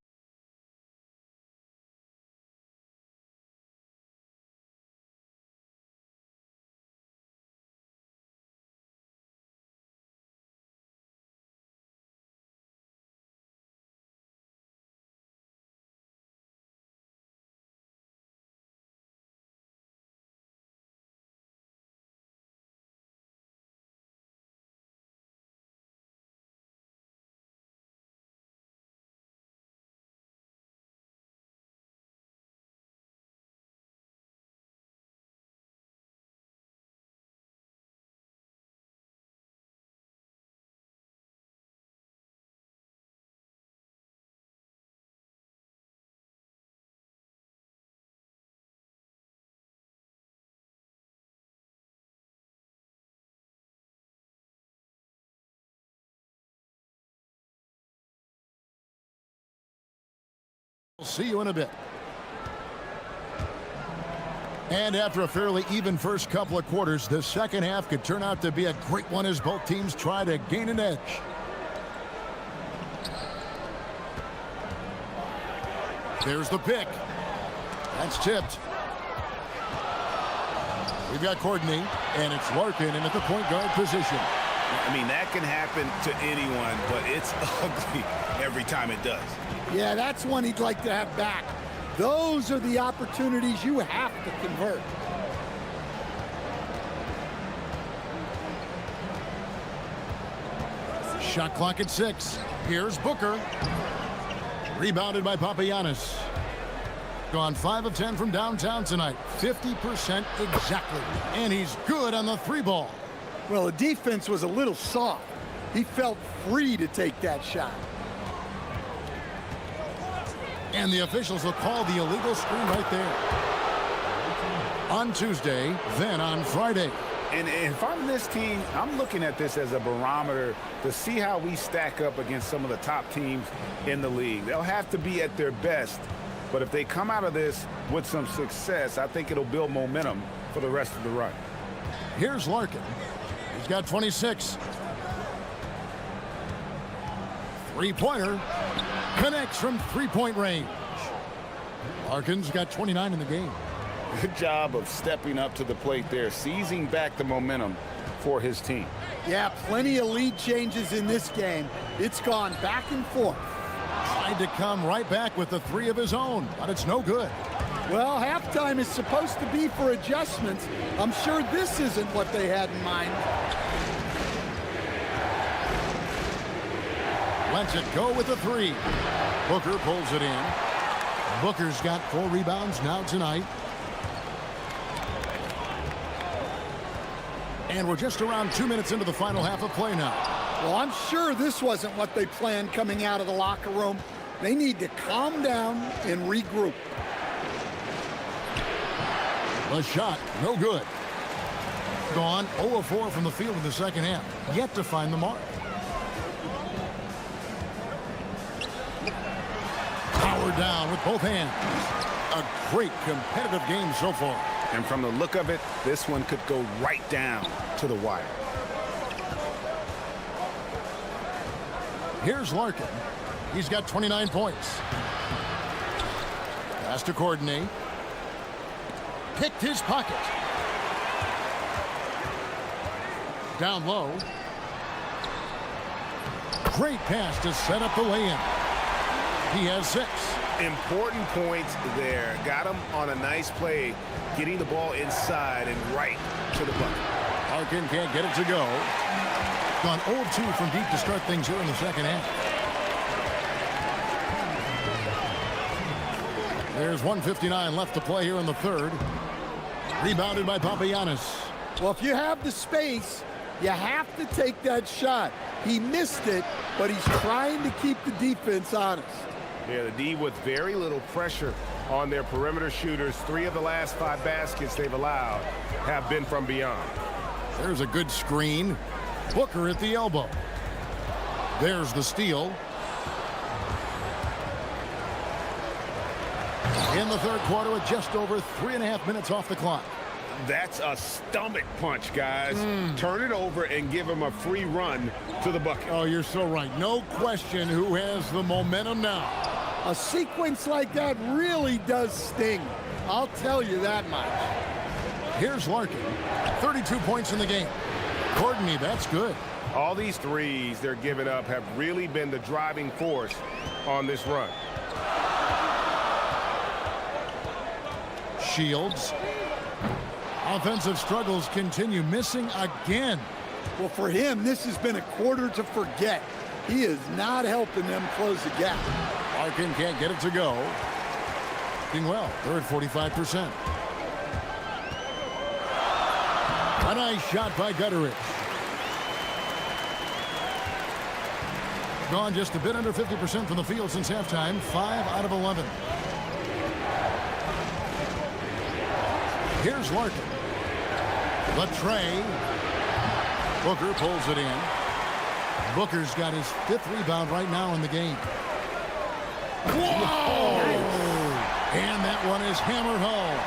We'll see you in a bit. And after a fairly even first couple of quarters, the second half could turn out to be a great one as both teams try to gain an edge. There's the pick. That's tipped. We've got Courtney, and it's Larkin in at the point guard position. I mean, that can happen to anyone, but it's ugly every time it does. Yeah, that's one he'd like to have back. Those are the opportunities you have to convert. Shot clock at 6. Here's Booker. Rebounded by Papagiannis. Gone 5 of 10 from downtown tonight. 50% exactly. And he's good on the 3-ball. Well, the defense was a little soft. He felt free to take that shot. And the officials will call the illegal screen right there. On Tuesday, then on Friday. And if I'm this team, I'm looking at this as a barometer to see how we stack up against some of the top teams in the league. They'll have to be at their best, but if they come out of this with some success, I think it'll build momentum for the rest of the run. Here's Larkin. He's got 26. Three-pointer. Connects from three-point range. Larkin's got 29 in the game. Good job of stepping up to the plate there, seizing back the momentum for his team. Yeah, plenty of lead changes in this game. It's gone back and forth. Tried to come right back with the three of his own, but it's no good. Well, halftime is supposed to be for adjustments. I'm sure this isn't what they had in mind. Lets it go with the three. Booker pulls it in. Booker's got 4 rebounds now tonight. And we're just around 2 minutes into the final half of play now. Well, I'm sure this wasn't what they planned coming out of the locker room. They need to calm down and regroup. The shot, no good. Gone 0 of 4 from the field in the second half. Yet to find the mark. Powered down with both hands. A great competitive game so far. And from the look of it, this one could go right down to the wire. Here's Larkin. He's got 29 points. Pass to coordinate. Picked his pocket. Down low. Great pass to set up the lay-in. He has 6. Important points there. Got him on a nice play, getting the ball inside and right to the bucket. Larkin can't get it to go. Gone 0-2 from deep to start things here in the second half. There's 1:59 left to play here in the third. Rebounded by Papagiannis. Well, if you have the space, you have to take that shot. He missed it, but he's trying to keep the defense honest. Yeah, the D with very little pressure on their perimeter shooters. 3 of the last 5 baskets they've allowed have been from beyond. There's a good screen. Booker at the elbow. There's the steal. In the third quarter with just over 3.5 minutes off the clock. That's a stomach punch, guys. Turn it over and give him a free run to the bucket. Oh, you're so right. No question who has the momentum now. A sequence like that really does sting. I'll tell you that much. Here's Larkin. 32 points in the game. Courtney, that's good. All these threes they're giving up have really been the driving force on this run. Shields. Offensive struggles continue, missing again. Well, for him, this has been a quarter to forget. He is not helping them close the gap. Larkin can't get it to go. Doing well. They're at 45%. A nice shot by Gutteridge. Gone just a bit under 50% from the field since halftime. 5 out of 11. Here's Larkin. The tray. Booker pulls it in. Booker's got his 5th rebound right now in the game. Whoa! And that one is hammered home.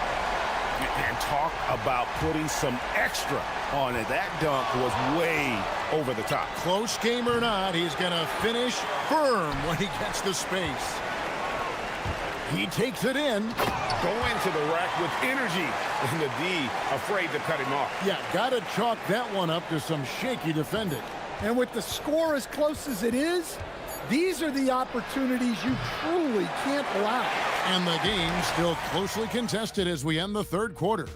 And talk about putting some extra on it. That dunk was way over the top. Close game or not, he's going to finish firm when he gets the space. He takes it in. Going to the rack with energy. And the D afraid to cut him off. Yeah, got to chalk that one up to some shaky defending. And with the score as close as it is, these are the opportunities you truly can't allow. And the game still closely contested as we end the third quarter.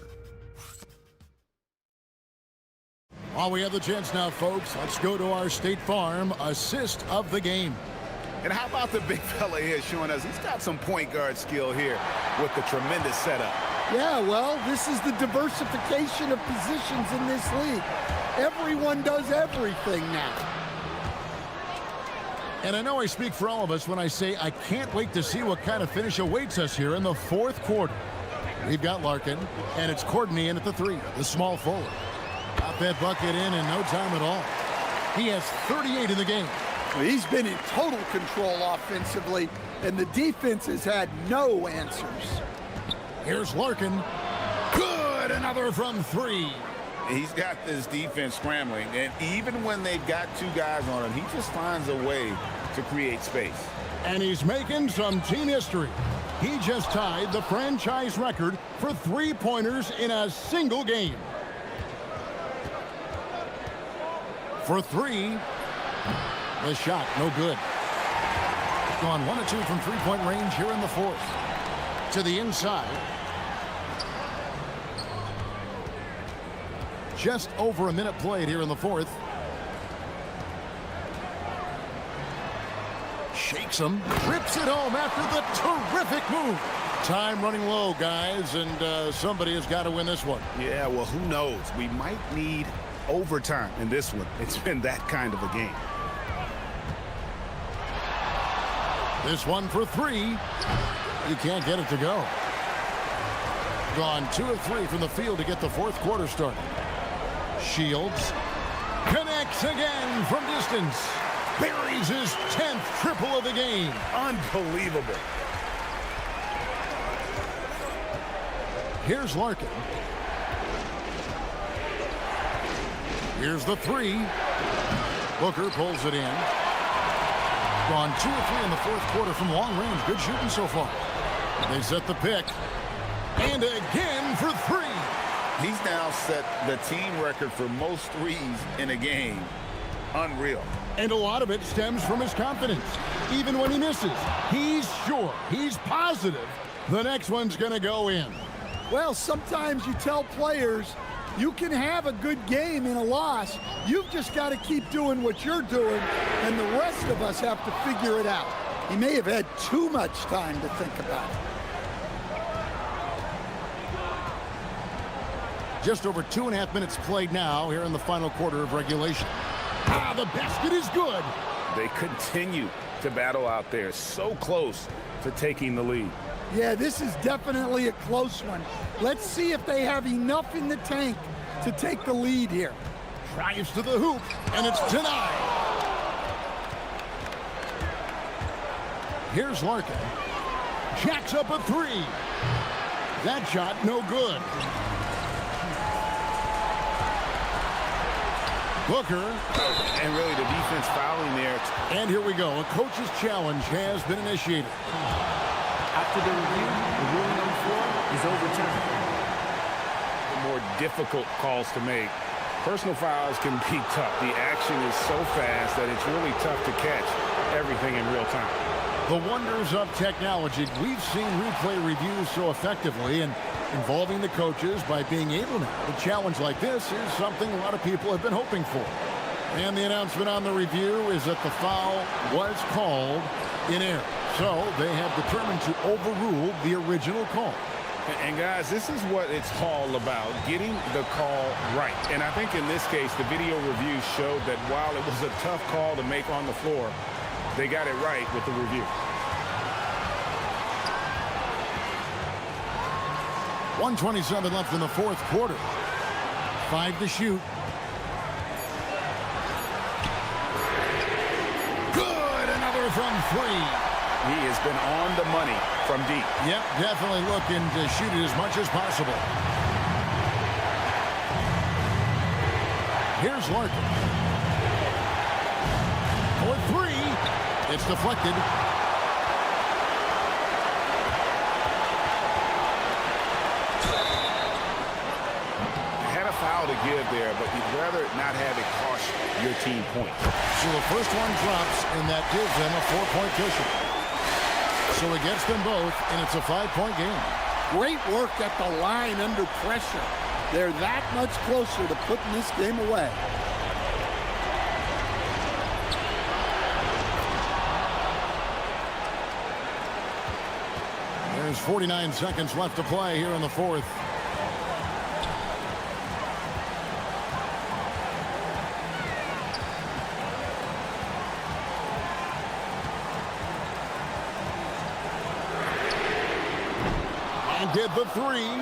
While we have the chance now, folks, let's go to our State Farm assist of the game. And how about the big fella here showing us he's got some point guard skill here with the tremendous setup. Yeah, well, this is the diversification of positions in this league. Everyone does everything now. And I know I speak for all of us when I say I can't wait to see what kind of finish awaits us here in the fourth quarter. We've got Larkin, and it's Courtney in at the 3, the small forward. Got that bucket in no time at all. He has 38 in the game. He's been in total control offensively, and the defense has had no answers. Here's Larkin. Good! Another from 3. He's got this defense scrambling, and even when they've got 2 guys on him, he just finds a way to create space. And he's making some team history. He just tied the franchise record for 3-pointers in a single game. For 3, the shot no good. Gone 1 of 2 from three-point range here in the fourth. To the inside. Just over a minute played here in the fourth. Shakes him, rips it home after the terrific move. Time running low, guys, and somebody has got to win this one. Yeah, well, who knows? We might need overtime in this one. It's been that kind of a game. This one for three. You can't get it to go. Gone 2 of 3 from the field to get the fourth quarter started. Shields connects again from distance. Buries his 10th triple of the game. Unbelievable. Here's Larkin. Here's the three. Booker pulls it in. Gone 2 of 3 in the fourth quarter from long range. Good shooting so far. They set the pick. And again for three. He's now set the team record for most threes in a game. Unreal. And a lot of it stems from his confidence. Even when he misses, he's sure, he's positive the next one's going to go in. Well, sometimes you tell players you can have a good game in a loss. You've just got to keep doing what you're doing, and the rest of us have to figure it out. He may have had too much time to think about it. Just over 2.5 minutes played now here in the final quarter of regulation. Ah, the basket is good. They continue to battle out there, so close to taking the lead. Yeah, this is definitely a close one. Let's see if they have enough in the tank to take the lead here. Drives to the hoop, and it's denied. Here's Larkin. Jacks up a three. That shot no good. Booker. And really the defense fouling there. And here we go. A coach's challenge has been initiated. After the review, the ruling on the floor is overturned. The more difficult calls to make. Personal fouls can be tough. The action is so fast that it's really tough to catch everything in real time. The wonders of technology. We've seen replay reviews so effectively, and involving the coaches by being able to. A challenge like this is something a lot of people have been hoping for. And the announcement on the review is that the foul was called in error. So they have determined to overrule the original call. And guys, this is what it's all about, getting the call right. And I think in this case, the video review showed that while it was a tough call to make on the floor, they got it right with the review. 1:27 left in the fourth quarter. 5 to shoot. Good, another from three. He has been on the money from deep. Yep, definitely looking to shoot it as much as possible. Here's Larkin. For three. It's deflected. Foul to give there, but you'd rather not have it cost your team points. So the first one drops, and that gives them a 4-point cushion. So it gets them both, and it's a 5-point game. Great work at the line under pressure. They're that much closer to putting this game away. There's 49 seconds left to play here in the fourth. Did the three.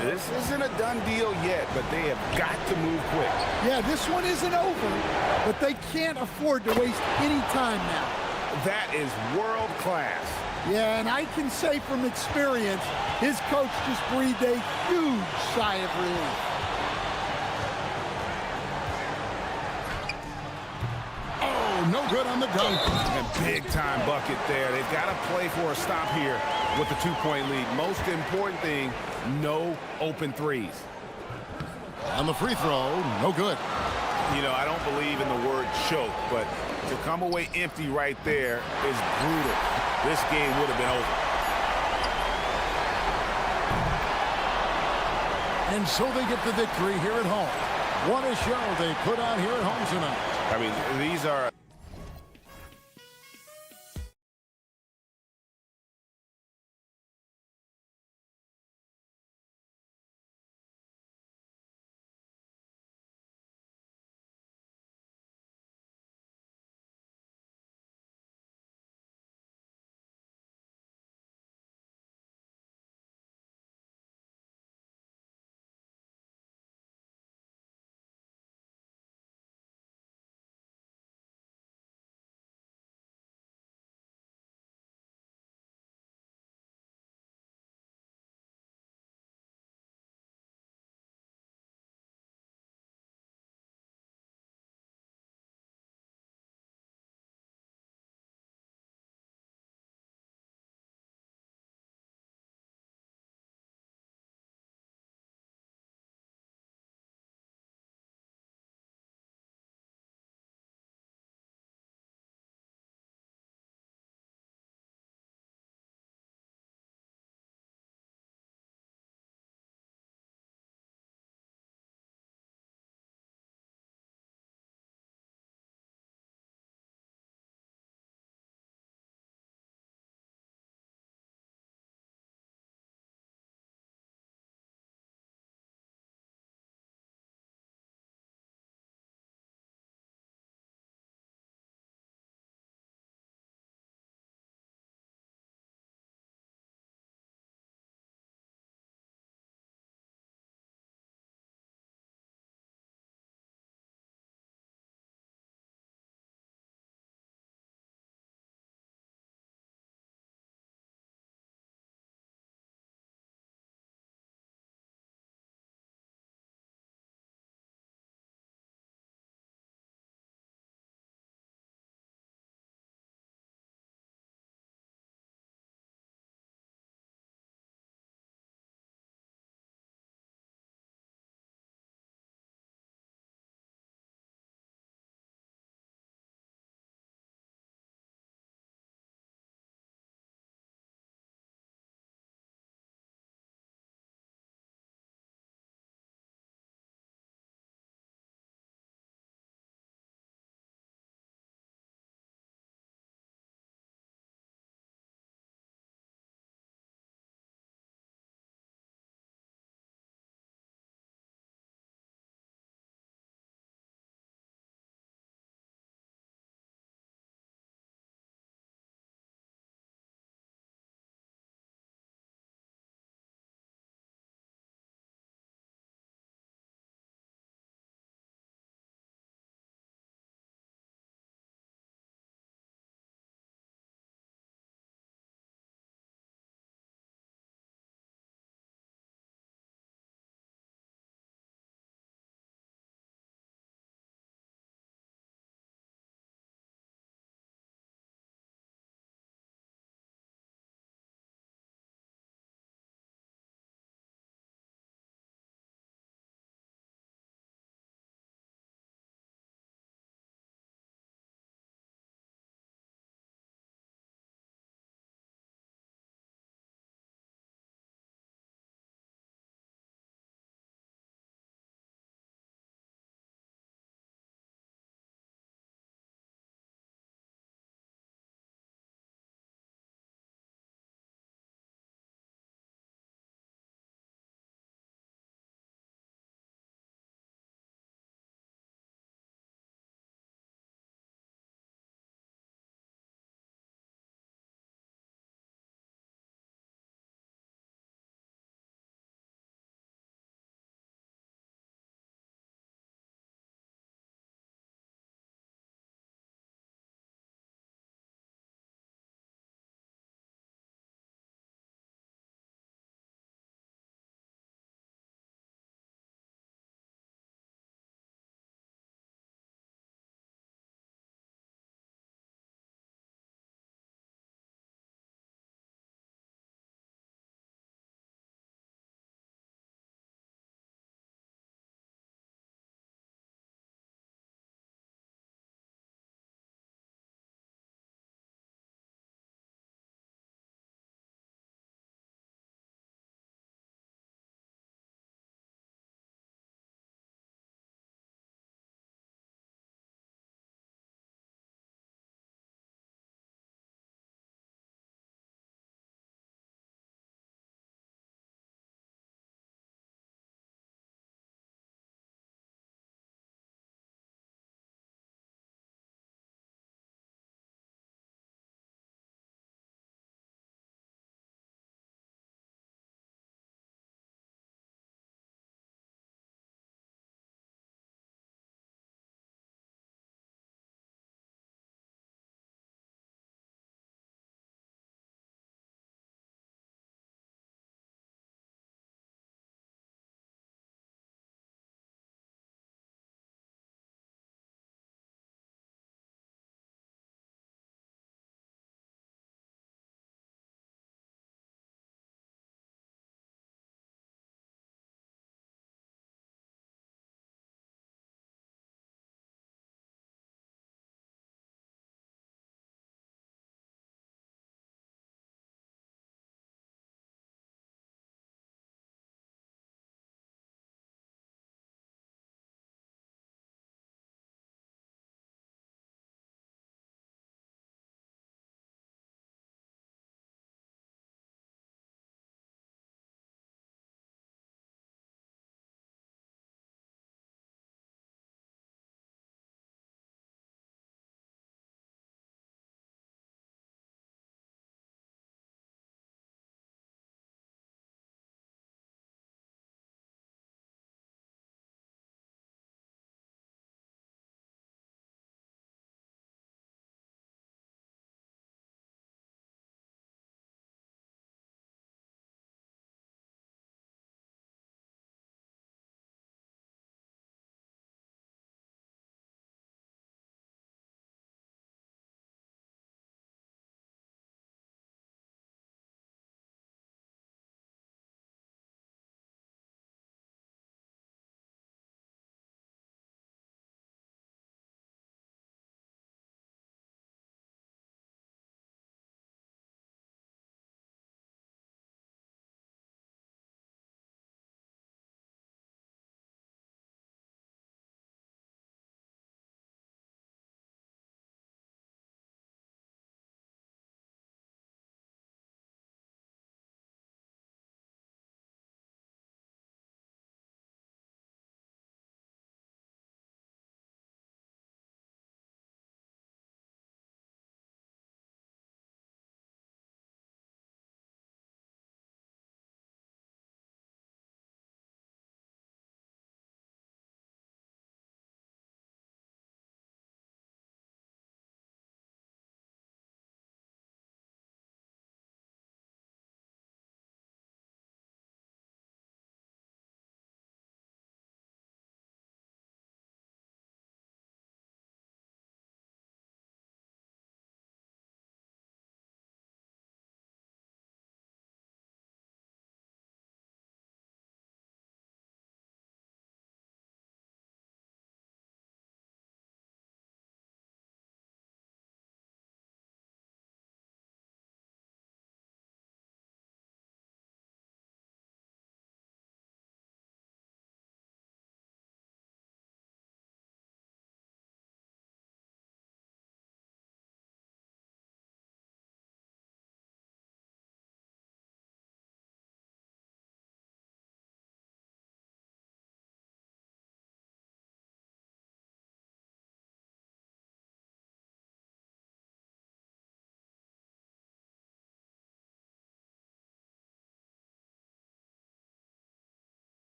This isn't a done deal yet, but they have got to move quick. Yeah, this one isn't over, but they can't afford to waste any time now. That is world class. Yeah, and I can say from experience, his coach just breathed a huge sigh of relief. No good on the dunk. And big-time bucket there. They've got to play for a stop here with the 2-point lead. Most important thing, no open threes. On the free throw, no good. You know, I don't believe in the word choke, but To come away empty right there is brutal. This game would have been over. And so they get the victory here at home. What a show they put on here at home tonight. I mean, these are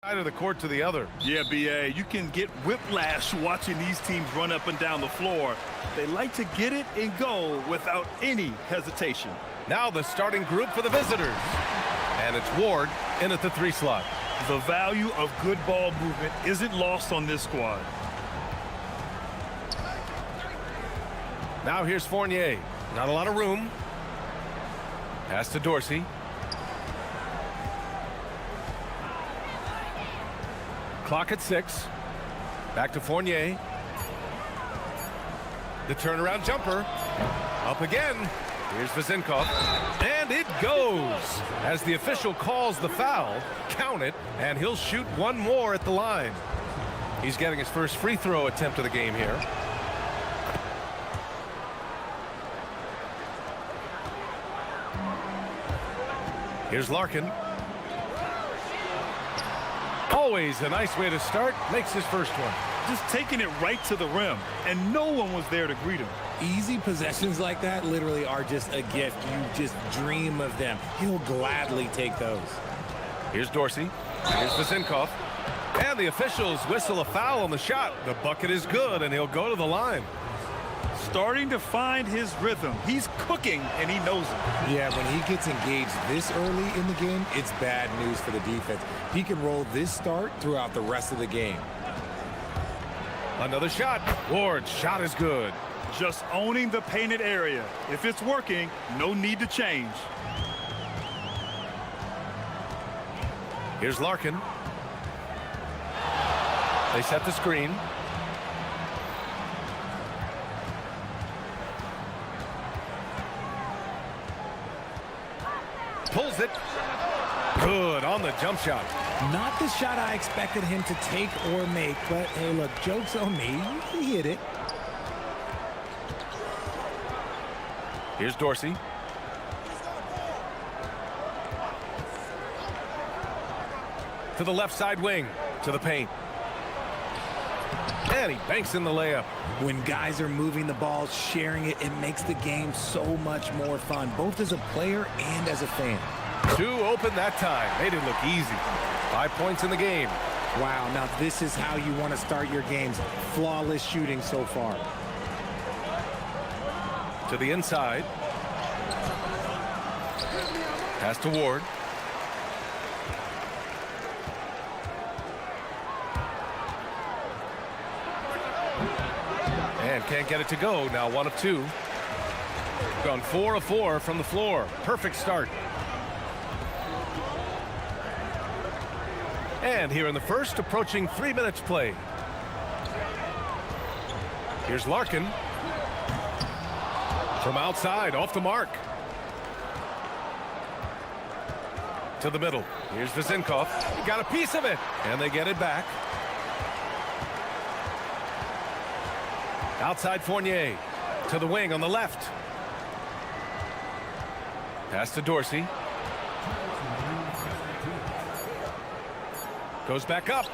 Side of the court to the other. Yeah, B.A., you can get whiplash watching these teams run up and down the floor. They like to get it and go without any hesitation. Now the starting group for the visitors. And it's Ward in at the 3 slot. The value of good ball movement isn't lost on this squad. Now here's Fournier. Not a lot of room. Pass to Dorsey. Clock at 6. Back to Fournier. The turnaround jumper. Up again. Here's Vezinkov. And it goes. As the official calls the foul, count it, and he'll shoot one more at the line. He's getting his first free throw attempt of the game here. Here's Larkin. Always a nice way to start. Makes his first one. Just taking it right to the rim, and no one was there to greet him. Easy possessions like that literally are just a gift. You just dream of them. He'll gladly take those. Here's Dorsey. Here's Vezinkov. And the officials whistle a foul on the shot. The bucket is good, and he'll go to the line. Starting to find his rhythm. He's cooking, and he knows it. Yeah, when he gets engaged this early in the game, it's bad news for the defense. He can roll this start throughout the rest of the game. Another shot. Ward's shot is good. Just owning the painted area. If it's working, no need to change. Here's Larkin. They set the screen. Pulls it. Good on the jump shot. Not the shot I expected him to take or make, but hey, look, joke's on me. He hit it. Here's Dorsey. To the left side wing. To the paint. And he banks in the layup. When guys are moving the ball, sharing it, it makes the game so much more fun, both as a player and as a fan. 2 open that time. Made it look easy. 5 points in the game. Wow, now this is how you want to start your games. Flawless shooting so far. To the inside. Pass to Ward. And can't get it to go. Now 1 of 2. Gone 4 of 4 from the floor. Perfect start. And here in the first, approaching 3 minutes play. Here's Larkin. From outside, off the mark. To the middle. Here's Vezinkov. Got a piece of it. And they get it back. Outside Fournier. To the wing on the left. Pass to Dorsey. Goes back up.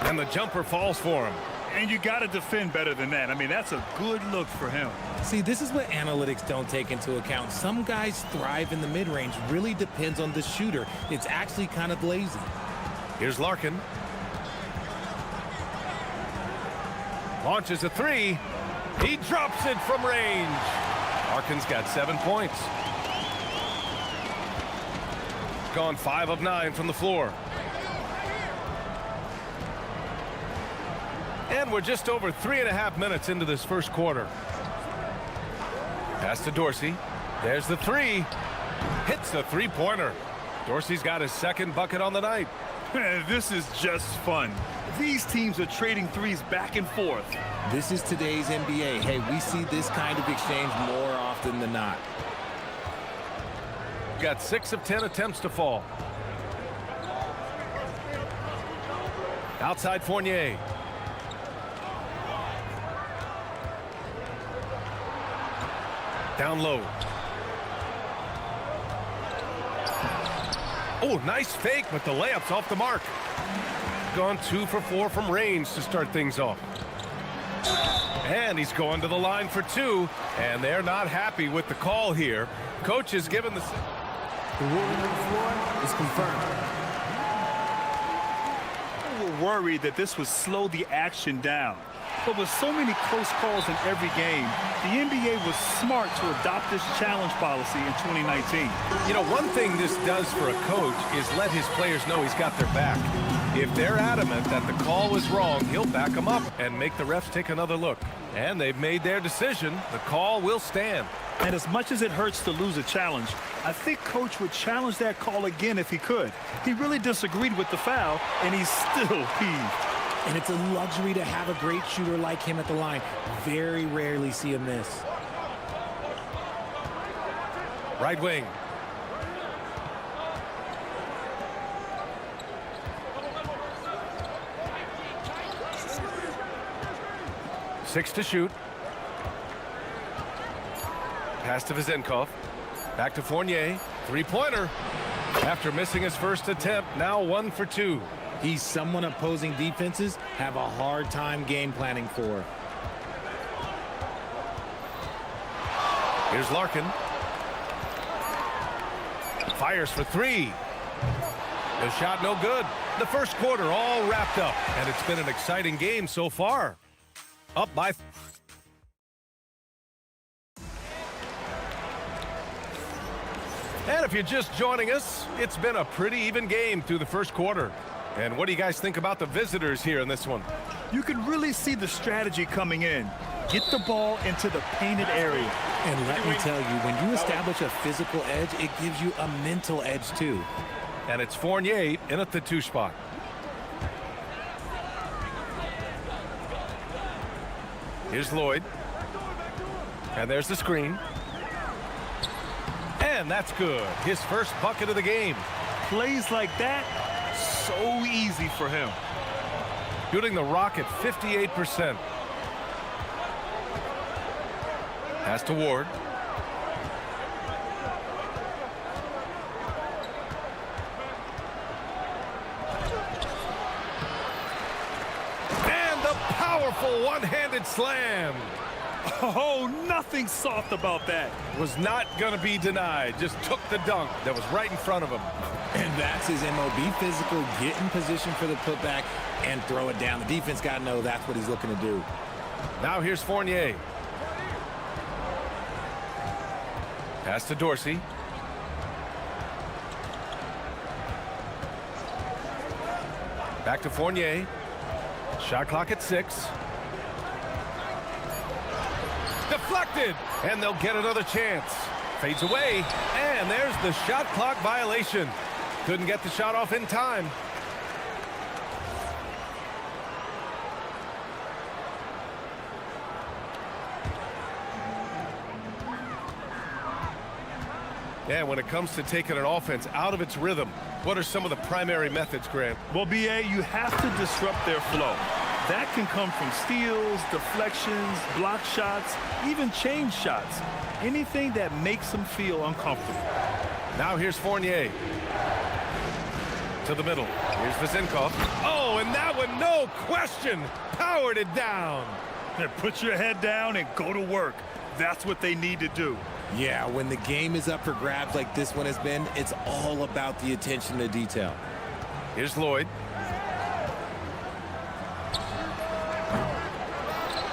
And the jumper falls for him. And you got to defend better than that. I mean, that's a good look for him. See, this is what analytics don't take into account. Some guys thrive in the mid-range. Really depends on the shooter. It's actually kind of lazy. Here's Larkin. Launches a 3. He drops it from range. Larkin's got 7 points. Gone 5 of 9 from the floor. And we're just over 3.5 minutes into this first quarter. Pass to Dorsey. There's the 3. Hits the 3-pointer. Dorsey's got his second bucket on the night. This is just fun. These teams are trading threes back and forth. This is today's NBA. Hey, we see this kind of exchange more often than not. Got 6 of 10 attempts to fall. Outside Fournier. Down low. Oh, nice fake, but the layup's off the mark. Gone 2 for 4 from range to start things off. And he's going to the line for 2, and they're not happy with the call here. Coach is given the ruling on the floor is confirmed. worried that this would slow the action down. But with so many close calls in every game, the NBA was smart to adopt this challenge policy in 2019. You know, one thing this does for a coach is let his players know he's got their back. If they're adamant that the call was wrong, he'll back them up and make the refs take another look. And they've made their decision. The call will stand. And as much as it hurts to lose a challenge, I think Coach would challenge that call again if he could. He really disagreed with the foul, and he's still peeved. And it's a luxury to have a great shooter like him at the line. Very rarely see him miss. Right wing. Six to shoot. Pass to Vezenkov. Back to Fournier. Three-pointer. After missing his first attempt, now 1 for 2. He's someone opposing defenses have a hard time game planning for. Here's Larkin. Fires for three. The shot no good. The first quarter all wrapped up, and it's been an exciting game so far. Up by... And if you're just joining us, it's been a pretty even game through the first quarter. And what do you guys think about the visitors here in this one? You can really see the strategy coming in. Get the ball into the painted area. And let me tell you, when you establish a physical edge, it gives you a mental edge too. And it's Fournier in at the 2 spot. Here's Lloyd. And there's the screen. And that's good. His first bucket of the game. Plays like that, so easy for him. Shooting the rock at 58%. Pass to Ward. And the powerful one-handed slam. Oh, nothing soft about that. Was not going to be denied. Just took the dunk that was right in front of him. And that's his MO. Be physical, get in position for the putback, and throw it down. The defense got to know that's what he's looking to do. Now here's Fournier. Pass to Dorsey. Back to Fournier. Shot clock at 6. Deflected, and they'll get another chance. Fades away, and there's the shot clock violation. Couldn't get the shot off in time. And when it comes to taking an offense out of its rhythm, what are some of the primary methods, Grant? Well, BA, you have to disrupt their flow. That can come from steals, deflections, block shots, even change shots. Anything that makes them feel uncomfortable. Now here's Fournier. To the middle. Here's Vezenkov. Oh, and that one, no question, powered it down. Put your head down and go to work. That's what they need to do. Yeah, when the game is up for grabs like this one has been, it's all about the attention to detail. Here's Lloyd.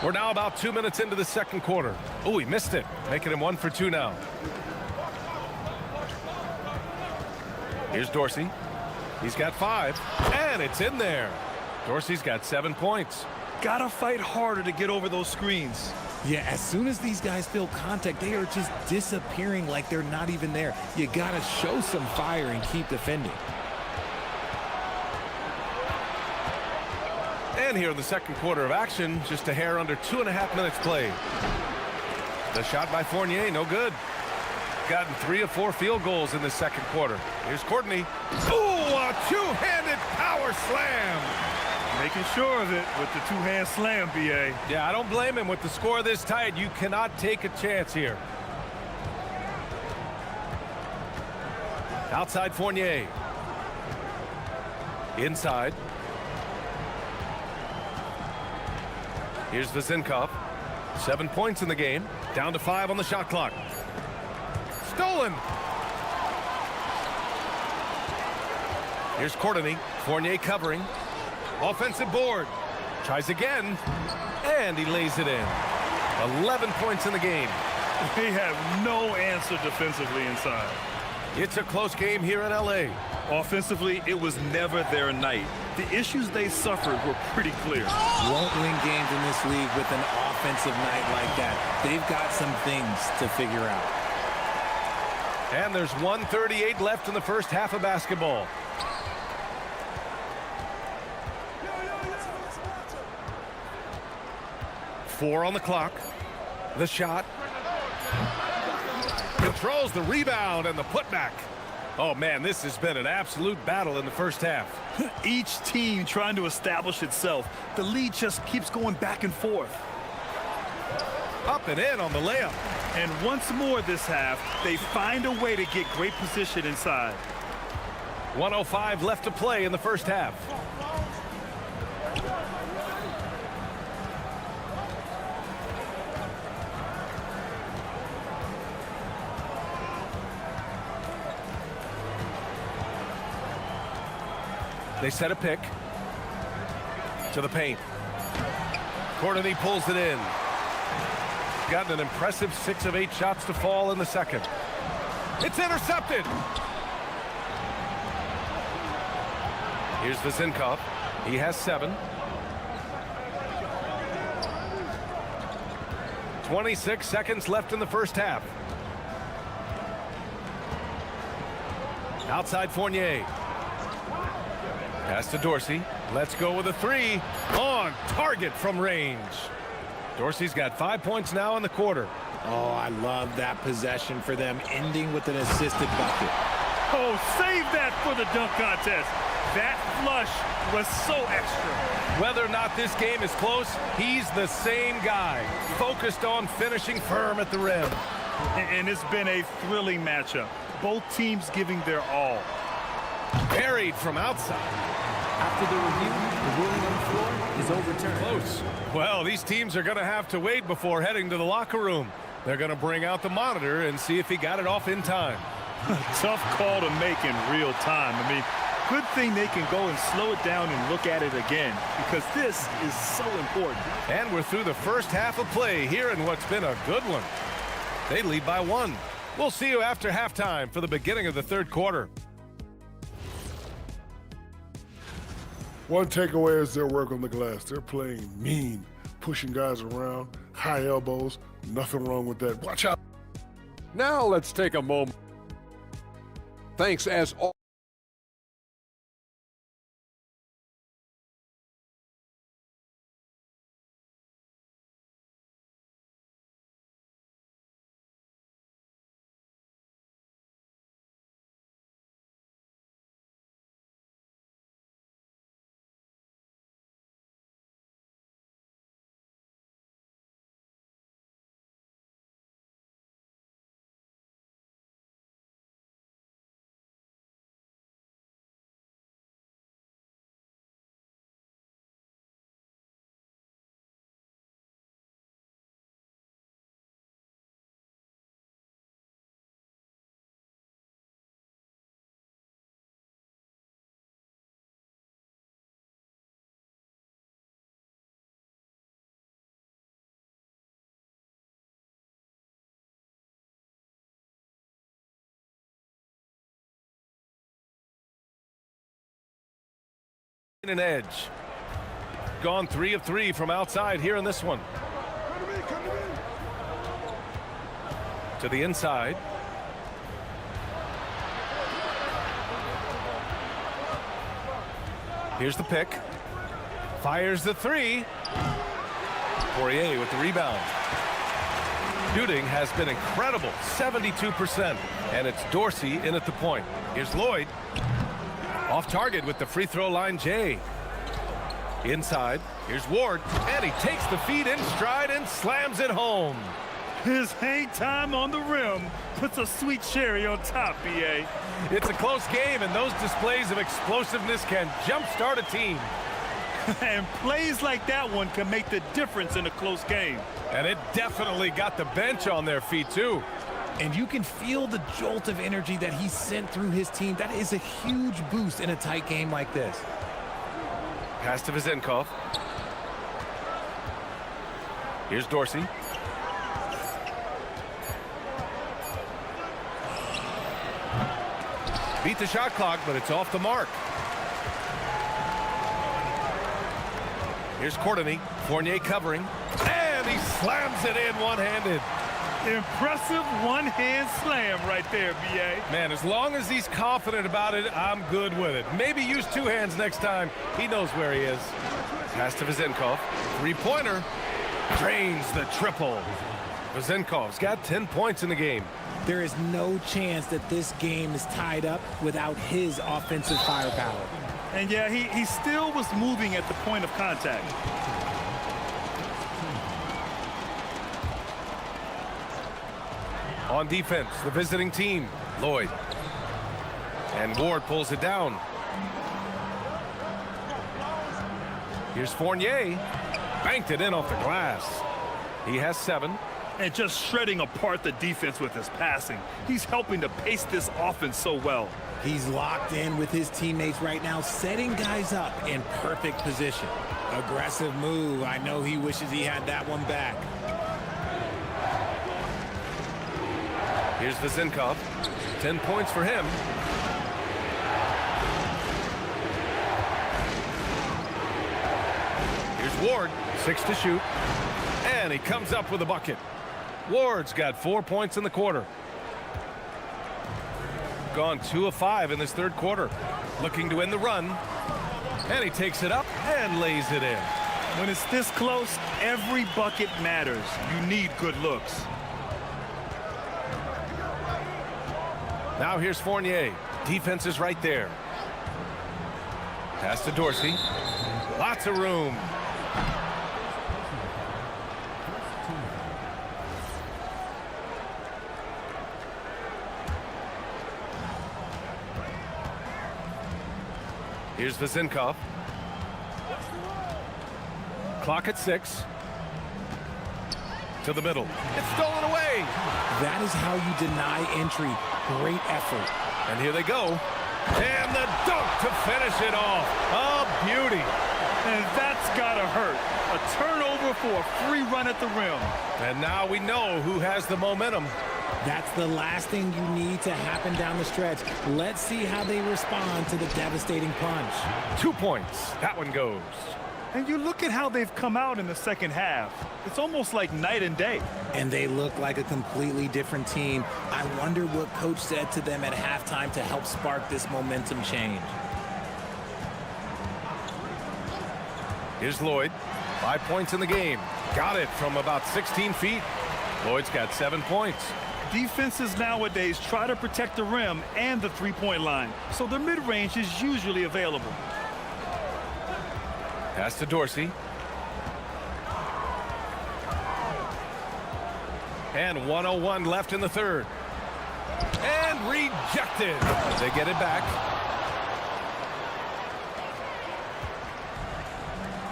We're now about 2 minutes into the second quarter. Oh, he missed it, making him 1 for 2 now. Here's Dorsey. He's got 5, and it's in there. Dorsey's got 7 points. Gotta fight harder to get over those screens. Yeah, as soon as these guys feel contact, they are just disappearing like they're not even there. You gotta show some fire and keep defending. And here in the second quarter of action, just a hair under 2.5 minutes played. The shot by Fournier, no good. Gotten 3 of 4 field goals in the second quarter. Here's Courtney. Ooh, a two-handed power slam. Making sure of it with the two-hand slam, BA. Yeah, I don't blame him. With the score this tight, you cannot take a chance here. Outside Fournier. Inside. Here's Vezenkov. 7 points in the game. Down to 5 on the shot clock. Stolen. Here's Courtney. Fournier covering. Offensive board. Tries again. And he lays it in. 11 points in the game. They have no answer defensively inside. It's a close game here in LA. Offensively, it was never their night. The issues they suffered were pretty clear. Won't win games in this league with an offensive night like that. They've got some things to figure out. And there's 1:38 left in the first half of basketball. Four on the clock. The shot. Controls the rebound and the putback. Oh, man, this has been an absolute battle in the first half. Each team trying to establish itself. The lead just keeps going back and forth. Up and in on the layup. And once more this half, they find a way to get great position inside. 1:05 left to play in the first half. They set a pick to the paint. Courtney pulls it in. Gotten an impressive 6 of 8 shots to fall in the second. It's intercepted. Here's Vizinkov. He has 7. 26 seconds left in the first half. Outside Fournier. Pass to Dorsey. Let's go with a 3. On target from range. Dorsey's got 5 points now in the quarter. Oh, I love that possession for them, ending with an assisted bucket. Oh, save that for the dunk contest. That flush was so extra. Whether or not this game is close, he's the same guy, focused on finishing firm at the rim. And it's been a thrilling matchup. Both teams giving their all. Buried from outside. After the review, the ruling on the floor is overturned. Close. Well, these teams are going to have to wait before heading to the locker room. They're going to bring out the monitor and see if he got it off in time. Tough call to make in real time. I mean, good thing they can go and slow it down and look at it again, because this is so important. And we're through the first half of play here in what's been a good one. They lead by 1. We'll see you after halftime for the beginning of the third quarter. One takeaway is their work on the glass. They're playing mean, pushing guys around, high elbows. Nothing wrong with that. Watch out. Now let's take a moment. Thanks as always. An edge. Gone 3 of 3 from outside here in this one. To the inside. Here's the pick. Fires the 3. Poirier with the rebound. Shooting has been incredible, 72%. And it's Dorsey in at the point. Here's Lloyd. Off target with the free throw line, Jay. Inside, here's Ward, and he takes the feed in stride and slams it home. His hang time on the rim puts a sweet cherry on top, BA. It's a close game, and those displays of explosiveness can jumpstart a team. And plays like that one can make the difference in a close game. And it definitely got the bench on their feet, too. And you can feel the jolt of energy that he sent through his team. That is a huge boost in a tight game like this. Pass to Vizenkov. Here's Dorsey. Beat the shot clock, but it's off the mark. Here's Courtney. Fournier covering. And he slams it in one-handed. Impressive one-hand slam right there, B.A. Man, as long as he's confident about it, I'm good with it. Maybe use two hands next time. He knows where he is. Pass to Vizenkov. Three-pointer. Drains the triple. Vizenkov's got 10 points in the game. There is no chance that this game is tied up without his offensive firepower. And yeah, he still was moving at the point of contact. On defense, the visiting team, Lloyd. And Ward pulls it down. Here's Fournier. Banked it in off the glass. He has 7. And just shredding apart the defense with his passing. He's helping to pace this offense so well. He's locked in with his teammates right now, setting guys up in perfect position. Aggressive move. I know he wishes he had that one back. Here's Vizenkov. 10 points for him. Here's Ward. 6 to shoot. And he comes up with a bucket. Ward's got 4 points in the quarter. Gone 2 of 5 in this third quarter. Looking to end the run. And he takes it up and lays it in. When it's this close, every bucket matters. You need good looks. Now here's Fournier. Defense is right there. Pass to Dorsey. Lots of room. Here's Vizenkov. Clock at 6. To the middle. It's stolen away. That is how you deny entry. Great effort. And here they go. And the dunk to finish it off. A beauty. And that's gotta hurt. A turnover for a free run at the rim. And now we know who has the momentum. That's the last thing you need to happen down the stretch. Let's see how they respond to the devastating punch. 2 points. That one goes. And you look at how they've come out in the second half. It's almost like night and day. And they look like a completely different team. I wonder what coach said to them at halftime to help spark this momentum change. Here's Lloyd. 5 points in the game. Got it from about 16 feet. Lloyd's got 7 points. Defenses nowadays try to protect the rim and the three-point line, so their mid-range is usually available. Pass to Dorsey. And 1:01 left in the third. And rejected. They get it back.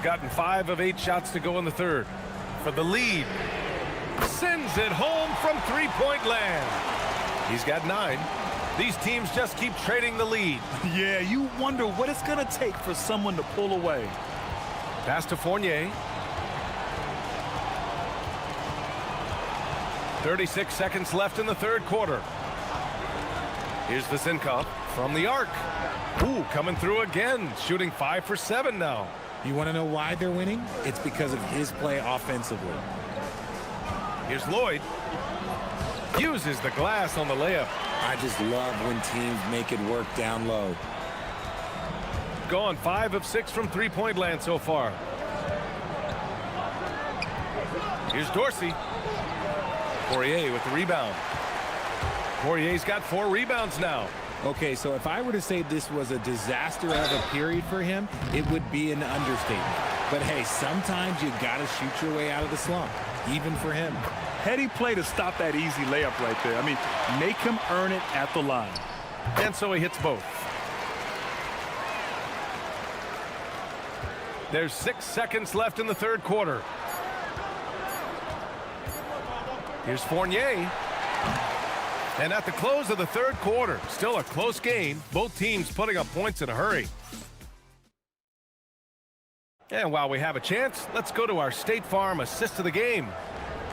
Gotten 5 of 8 shots to go in the third. For the lead. Sends it home from three-point land. He's got 9. These teams just keep trading the lead. Yeah, you wonder what it's going to take for someone to pull away. Pass to Fournier. 36 seconds left in the third quarter. Here's Vizenkov from the arc. Ooh, coming through again, shooting 5 for 7 now. You want to know why they're winning? It's because of his play offensively. Here's Lloyd. Uses the glass on the layup. I just love when teams make it work down low. Gone 5 of 6 from three-point land so far. Here's Dorsey. Poirier with the rebound. Poirier's got 4 rebounds now. Okay, so if I were to say this was a disaster of a period for him, it would be an understatement. But hey, sometimes you got to shoot your way out of the slump, even for him. Heady play to stop that easy layup right there. I mean, make him earn it at the line. And so he hits both. There's 6 seconds left in the third quarter. Here's Fournier. And at the close of the third quarter, still a close game. Both teams putting up points in a hurry. And while we have a chance, let's go to our State Farm assist of the game.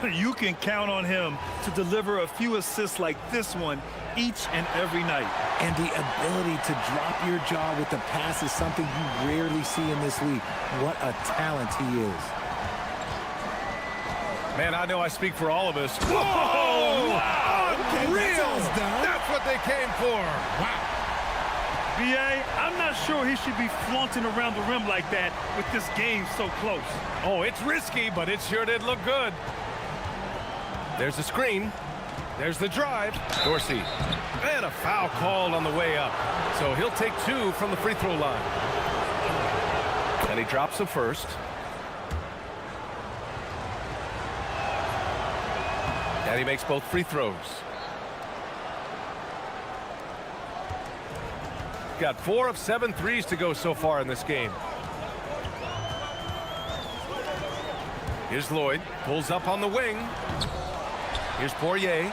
You can count on him to deliver a few assists like this one each and every night. And the ability to drop your jaw with the pass is something you rarely see in this league. What a talent he is. Man, I know I speak for all of us. Whoa! Wow. Unreal! That's what they came for. Wow. B.A., I'm not sure he should be flaunting around the rim like that with this game so close. Oh, it's risky, but it sure did look good. There's the screen. There's the drive. Dorsey. And a foul called on the way up. So he'll take 2 from the free throw line. And he drops the first. And he makes both free throws. Got 4 of 7 threes to go so far in this game. Here's Lloyd. Pulls up on the wing. Here's Poirier.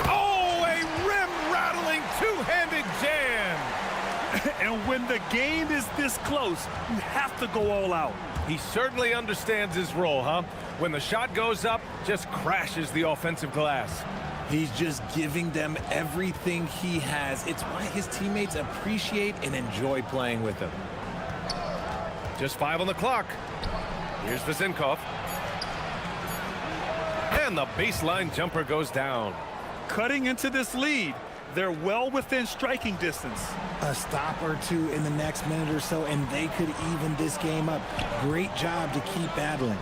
Oh, a rim-rattling two-handed jam. And when the game is this close, you have to go all out. He certainly understands his role, huh? When the shot goes up, just crashes the offensive glass. He's just giving them everything he has. It's why his teammates appreciate and enjoy playing with him. Just 5 on the clock. Here's Vezinkov. And the baseline jumper goes down. Cutting into this lead, they're well within striking distance. A stop or two in the next minute or so, and they could even this game up. Great job to keep battling.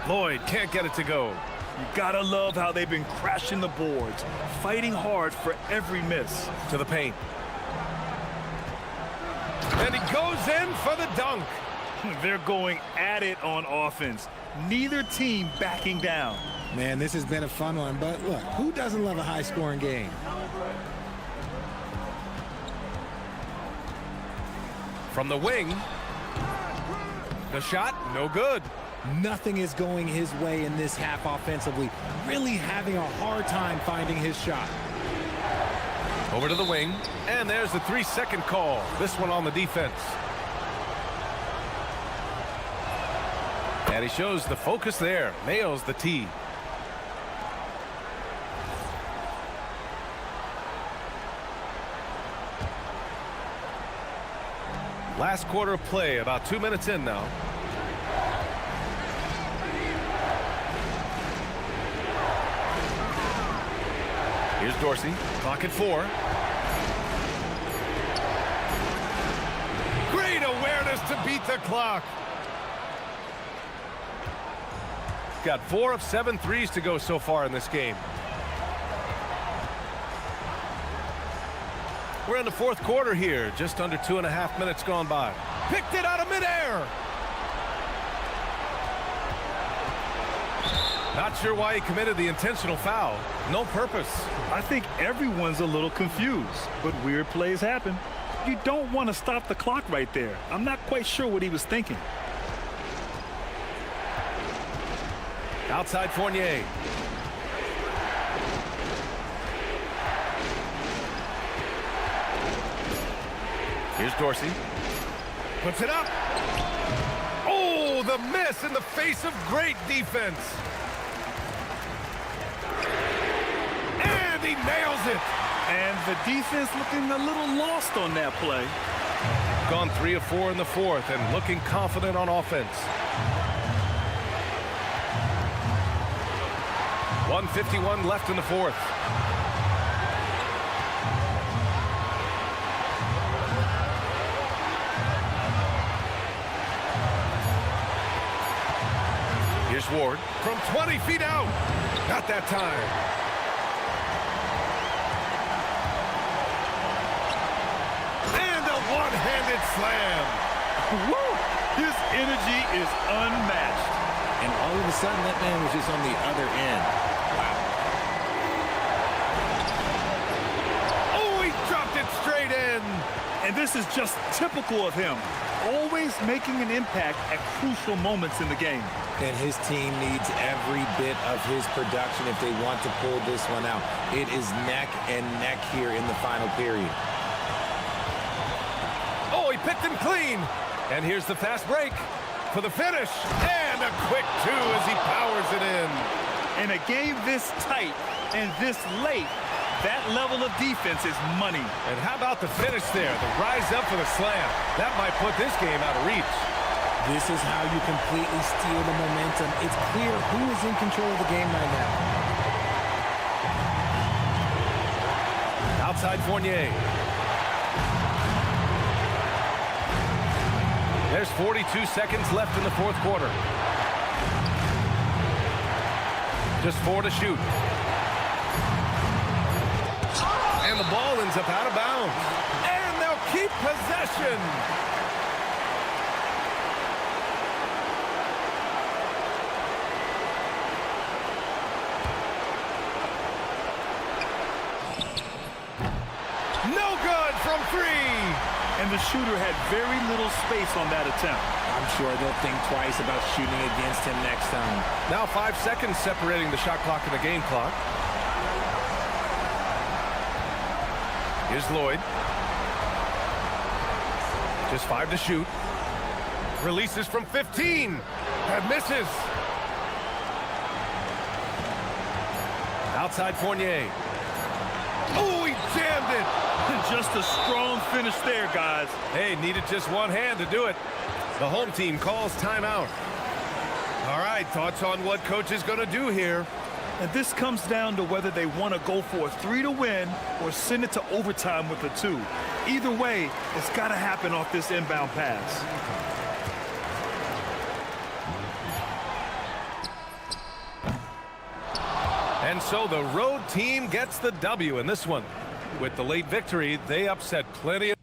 Lloyd can't get it to go. You gotta love how they've been crashing the boards, fighting hard for every miss. To the paint. And he goes in for the dunk. They're going at it on offense. Neither team backing down. Man, this has been a fun one, but look, who doesn't love a high-scoring game? From the wing. The shot, no good. Nothing is going his way in this half offensively. Really having a hard time finding his shot. Over to the wing. And there's the 3-second call. This one on the defense. And he shows the focus there. Nails the tee. Last quarter of play, about 2 minutes in now. Here's Dorsey. Clock at 4. Great awareness to beat the clock. Got 4 of 7 threes to go so far in this game. We're in the 4th quarter here. Just under 2.5 minutes gone by. Picked it out of midair. Not sure why he committed the intentional foul. No purpose. I think everyone's a little confused, but weird plays happen. You don't want to stop the clock right there. I'm not quite sure what he was thinking. Outside Fournier. Here's Dorsey. Puts it up. Oh, the miss in the face of great defense. And he nails it. And the defense looking a little lost on that play. Gone 3 of 4 in the 4th and looking confident on offense. 1:51 left in the 4th. Here's Ward from 20 feet out. Not that time. And a one-handed slam. Woo! His energy is unmatched. And all of a sudden, that man was just on the other end. Wow. Oh, he dropped it straight in. And this is just typical of him. Always making an impact at crucial moments in the game. And his team needs every bit of his production if they want to pull this one out. It is neck and neck here in the final period. Oh, he picked him clean. And here's the fast break for the finish. And a quick two as he powers it in. In a game this tight and this late, that level of defense is money. And how about the finish there? The rise up for the slam. That might put this game out of reach. This is how you completely steal the momentum. It's clear who is in control of the game right now. Outside Fournier. There's 42 seconds left in the fourth quarter. Just 4 to shoot. And the ball ends up out of bounds. And they'll keep possession. No good from 3. And the shooter had very little space on that attempt. I'm sure they'll think twice about shooting against him next time. Now 5 seconds separating the shot clock and the game clock. Here's Lloyd. Just 5 to shoot. Releases from 15. And misses. Outside Fournier. Oh, he jammed it. Just a strong finish there, guys. Hey, needed just one hand to do it. The home team calls timeout. All right, thoughts on what coach is going to do here? And this comes down to whether they want to go for a 3 to win or send it to overtime with a 2. Either way, it's got to happen off this inbound pass. And so the road team gets the W in this one. With the late victory, they upset plenty of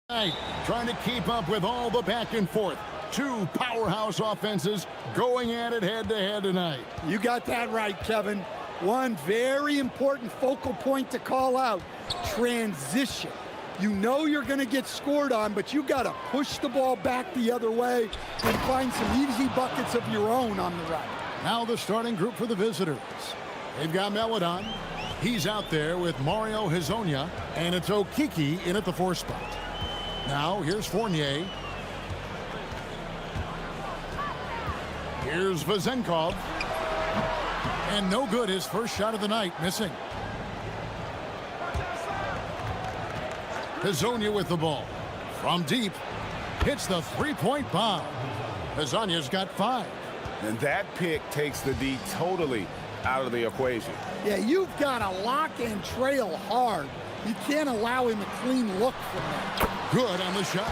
Trying to keep up with all the back and forth. Two powerhouse offenses going at it head-to-head tonight. You got that right, Kevin. One very important focal point to call out, transition. You know you're going to get scored on, but you got to push the ball back the other way and find some easy buckets of your own on the right. Now the starting group for the visitors. They've got Melodon. He's out there with Mario Hezonja, and it's Okiki in at the 4 spot. Now here's Fournier. Here's Vazenkov. And no good, his first shot of the night, missing. Hezonja with the ball. From deep, hits the three-point bomb. Hezonja's got 5. And that pick takes the D totally out of the equation. Yeah, you've got to lock and trail hard. You can't allow him a clean look from that. Good on the shot.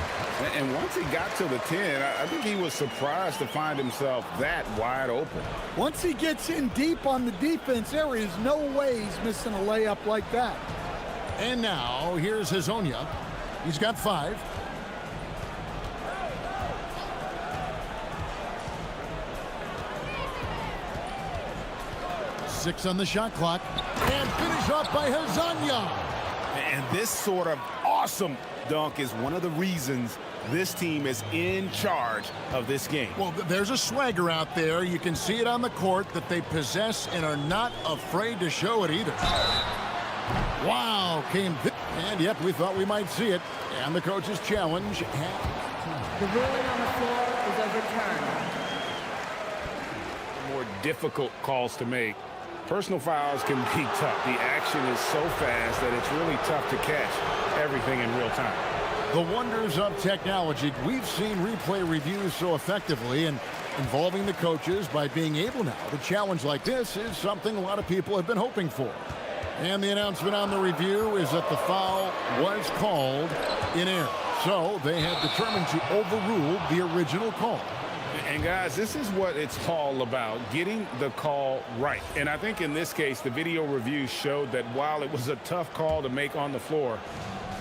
And once he got to the 10, I think he was surprised to find himself that wide open. Once he gets in deep on the defense, there is no way he's missing a layup like that. And now, here's Hezonja. He's got 5. Six on the shot clock. And finish off by Hezonja. And this sort of awesome dunk is one of the reasons this team is in charge of this game. Well, there's a swagger out there. You can see it on the court that they possess and are not afraid to show it either. Wow, and yep, we thought we might see it. And the coach's challenge. The ruling on the floor is overturned. More difficult calls to make. Personal fouls can be tough. The action is so fast that it's really tough to catch everything in real time. The wonders of technology. We've seen replay reviews so effectively, and involving the coaches by being able now to challenge like this is something a lot of people have been hoping for. And the announcement on the review is that the foul was called in error. So they have determined to overrule the original call. And guys, this is what it's all about, getting the call right. And I think in this case, the video review showed that while it was a tough call to make on the floor,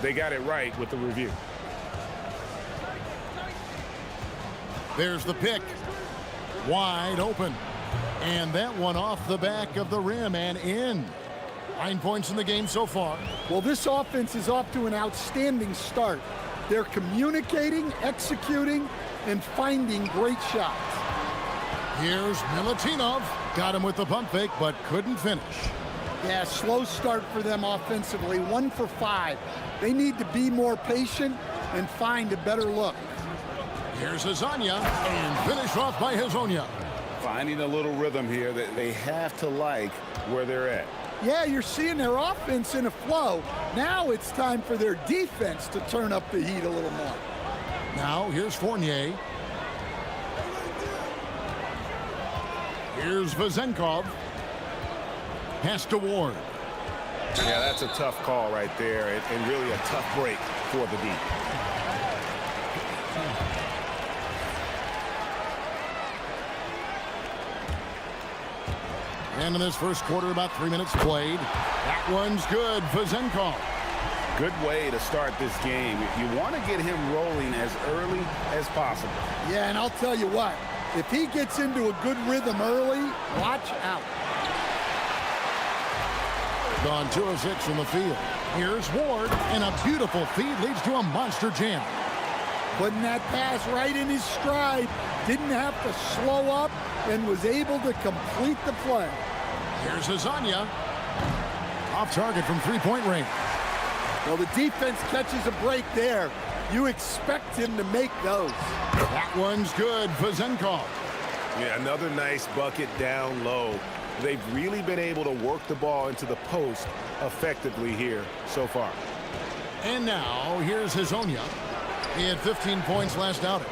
they got it right with the review. There's the pick. Wide open. And that one off the back of the rim and in. 9 points in the game so far. Well, this offense is off to an outstanding start. They're communicating, executing, and finding great shots. Here's Milutinov. Got him with the pump fake, but couldn't finish. Yeah, slow start for them offensively. 1 for 5. They need to be more patient and find a better look. Here's Hezonja, and finish off by Hezonja. Finding a little rhythm here that they have to like where they're at. Yeah, you're seeing their offense in a flow. Now it's time for their defense to turn up the heat a little more. Now, here's Fournier. Here's Vazenkov. Pass to Ward. Yeah, that's a tough call right there, and really a tough break for the D. And in this first quarter, about 3 minutes played. That one's good. Vazenkov. Good way to start this game. You want to get him rolling as early as possible. Yeah, and I'll tell you what, if he gets into a good rhythm early, watch out. Gone 2 of 6 from the field. Here's Ward, and a beautiful feed leads to a monster jam. Putting that pass right in his stride, didn't have to slow up, and was able to complete the play. Here's Hezonja. Off target from three-point range. Well, the defense catches a break there. You expect him to make those. That one's good. Vazenkov. Yeah, another nice bucket down low. They've really been able to work the ball into the post effectively here so far. And now, here's Hezonja. He had 15 points last outing.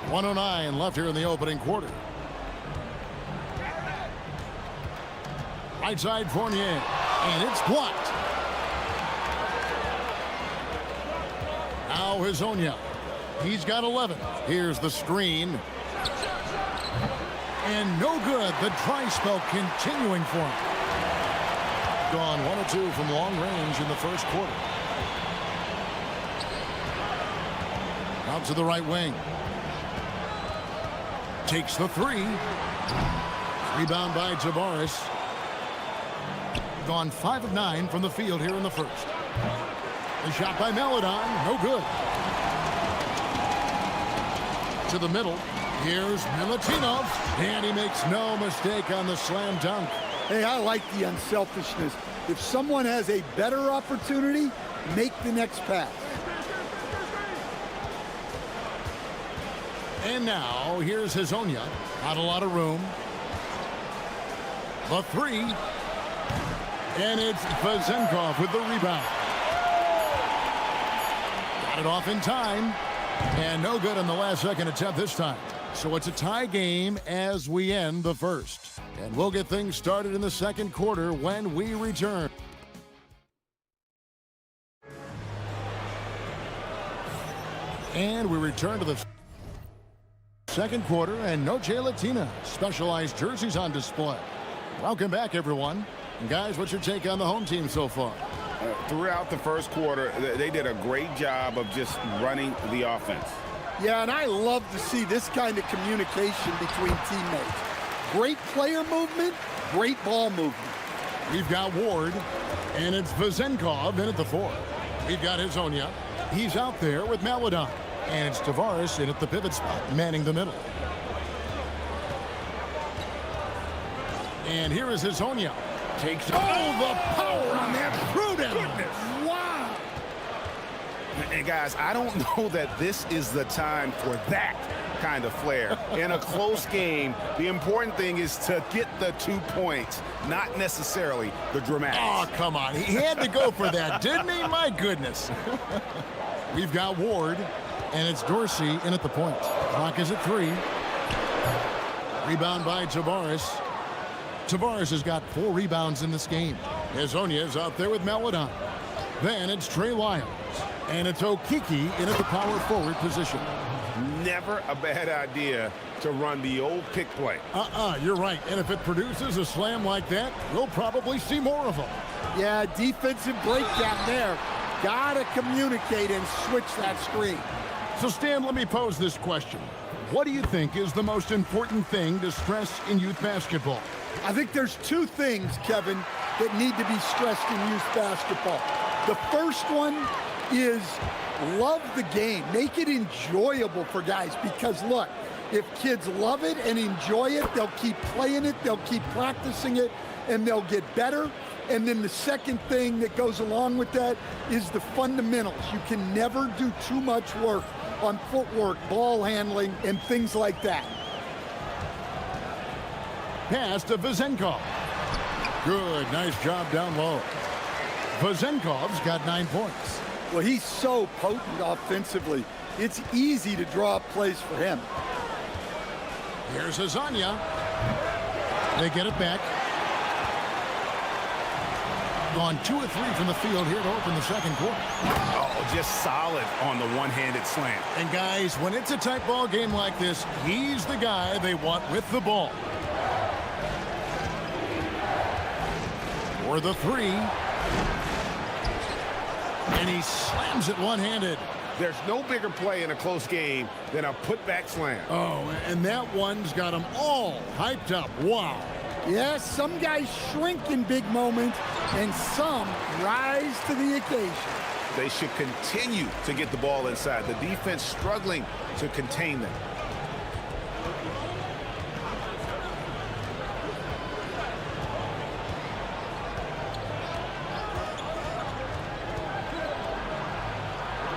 .109 left here in the opening quarter. Right side Fournier, and it's blocked. Now Hazonia. He's got 11. Here's the screen. And no good. The try spell continuing for him. Gone 1 or 2 from long range in the first quarter. Out to the right wing. Takes the 3. Rebound by Tavares. Gone 5 of 9 from the field here in the first. The shot by Melodon, no good. To the middle. Here's Milutinov, and he makes no mistake on the slam dunk. Hey, I like the unselfishness. If someone has a better opportunity, make the next pass. And now, here's Hazonia. Not a lot of room. The 3. And it's Vezenkov with the rebound. Got it off in time. And no good on the last second attempt this time. So it's a tie game as we end the first. And we'll get things started in the second quarter when we return. And we return to the second quarter, and Noche Latina specialized jerseys on display. Welcome back, everyone. And guys, what's your take on the home team so far? Throughout the first quarter, they did a great job of just running the offense. Yeah, and I love to see this kind of communication between teammates. Great player movement, great ball movement. We've got Ward, and it's Vezenkov in at the 4. We've got Hazonia. He's out there with Melodon. And it's Tavares in at the pivot spot, manning the middle. And here is Hazonia. Takes the power on that Pruden. Wow. And guys, I don't know that this is the time for that kind of flair. In a close game, the important thing is to get the 2 points, not necessarily the dramatics. Oh, come on. He had to go for that, didn't he? My goodness. We've got Ward, and it's Dorsey in at the point. Clock is at 3. Rebound by Tavares. Tavares has got 4 rebounds in this game. Hazonia is out there with Melodon. Then it's Trey Lyles. And it's Okiki in at the power forward position. Never a bad idea to run the old pick play. You're right. And if it produces a slam like that, we'll probably see more of them. Yeah, defensive breakdown there. Gotta communicate and switch that screen. So, Stan, let me pose this question. What do you think is the most important thing to stress in youth basketball? I think there's 2 things, Kevin, that need to be stressed in youth basketball. The first one is love the game. Make it enjoyable for guys, because look, if kids love it and enjoy it, they'll keep playing it, they'll keep practicing it, and they'll get better. And then the second thing that goes along with that is the fundamentals. You can never do too much work on footwork, ball handling, and things like that. Pass to Vezenkov. Good, nice job down low. Vezenkov's got 9 points. Well, he's so potent offensively. It's easy to draw up plays for him. Here's Hazonia. They get it back. Gone 2 of 3 from the field here to open the second quarter. Oh, just solid on the one-handed slam. And guys, when it's a tight ball game like this, he's the guy they want with the ball. For the 3. And he slams it one-handed. There's no bigger play in a close game than a putback slam. Oh, and that one's got them all hyped up. Wow. Yes, some guys shrink in big moments, and some rise to the occasion. They should continue to get the ball inside. The defense struggling to contain them.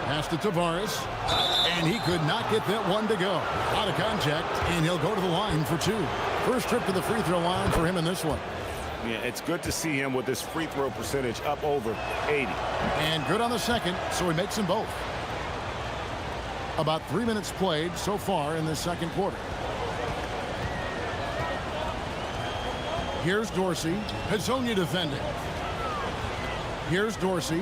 Pass to Tavares, and he could not get that one to go. Out of contact, and he'll go to the line for 2. First trip to the free throw line for him in this one. Yeah, it's good to see him with his free throw percentage up over 80. And good on the second, so he makes them both. About 3 minutes played so far in this second quarter. Here's Dorsey. Hazonia defending. Here's Dorsey.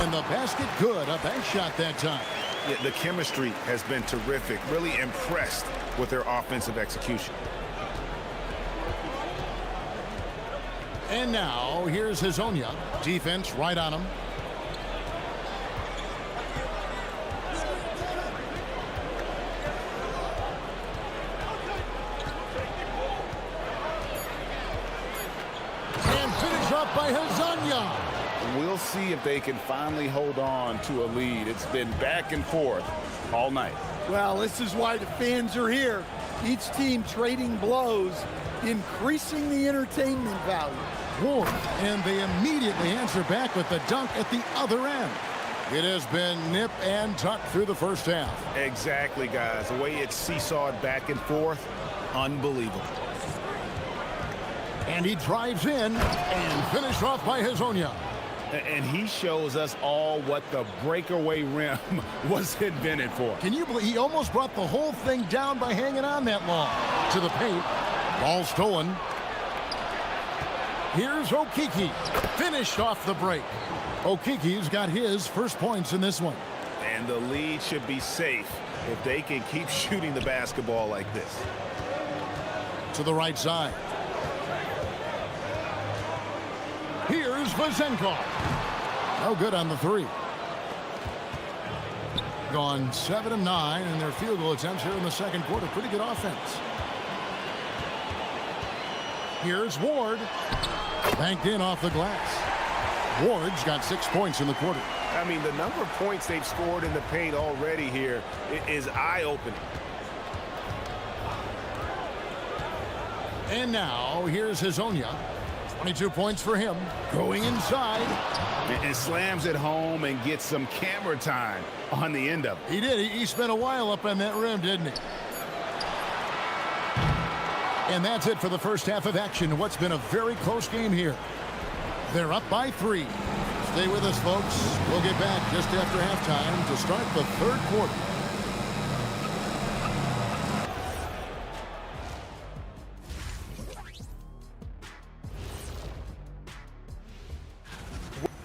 And the basket good. A bank shot that time. Yeah, the chemistry has been terrific. Really impressed with their offensive execution. And now, here's Hazonia. Defense right on him. And finish up by Hazonia. We'll see if they can finally hold on to a lead. It's been back and forth all night. Well, this is why the fans are here. Each team trading blows, increasing the entertainment value. Ward, and they immediately answer back with the dunk at the other end. It has been nip and tuck through the first half. Exactly, guys. The way it's seesawed back and forth, unbelievable. And he drives in and finished off by Hazonia. And he shows us all what the breakaway rim was invented for. Can you believe he almost brought the whole thing down by hanging on that long? To the paint. Ball stolen. Here's Okiki. Finished off the break. Okiki's got his first points in this one. And the lead should be safe if they can keep shooting the basketball like this. To the right side. Here's Vazenkov. No good on the three. Gone 7 of 9 in their field goal attempts here in the second quarter. Pretty good offense. Here's Ward. Banked in off the glass. Ward's got 6 points in the quarter. I mean, the number of points they've scored in the paint already here is eye-opening. And now, here's Hazonia. 22 points for him. Going inside. And slams it home and gets some camera time on the end of it. He did. He spent a while up on that rim, didn't he? And that's it for the first half of action. What's been a very close game here. They're up by 3. Stay with us, folks. We'll get back just after halftime to start the third quarter.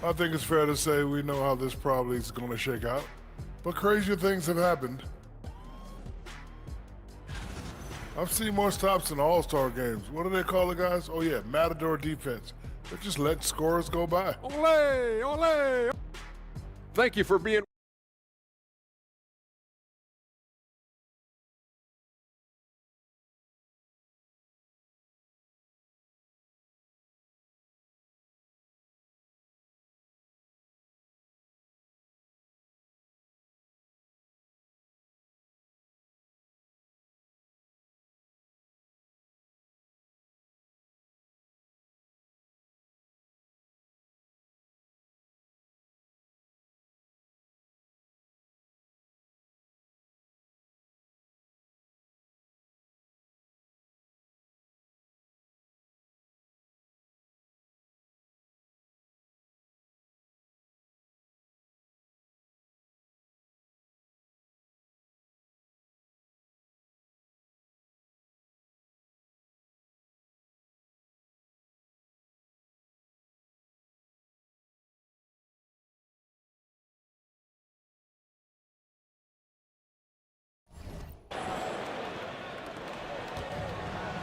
I think it's fair to say we know how this probably is going to shake out, but crazier things have happened. I've seen more stops in all-star games. What do they call it, guys? Oh yeah, Matador defense. They just let scores go by. Ole, ole. Thank you for being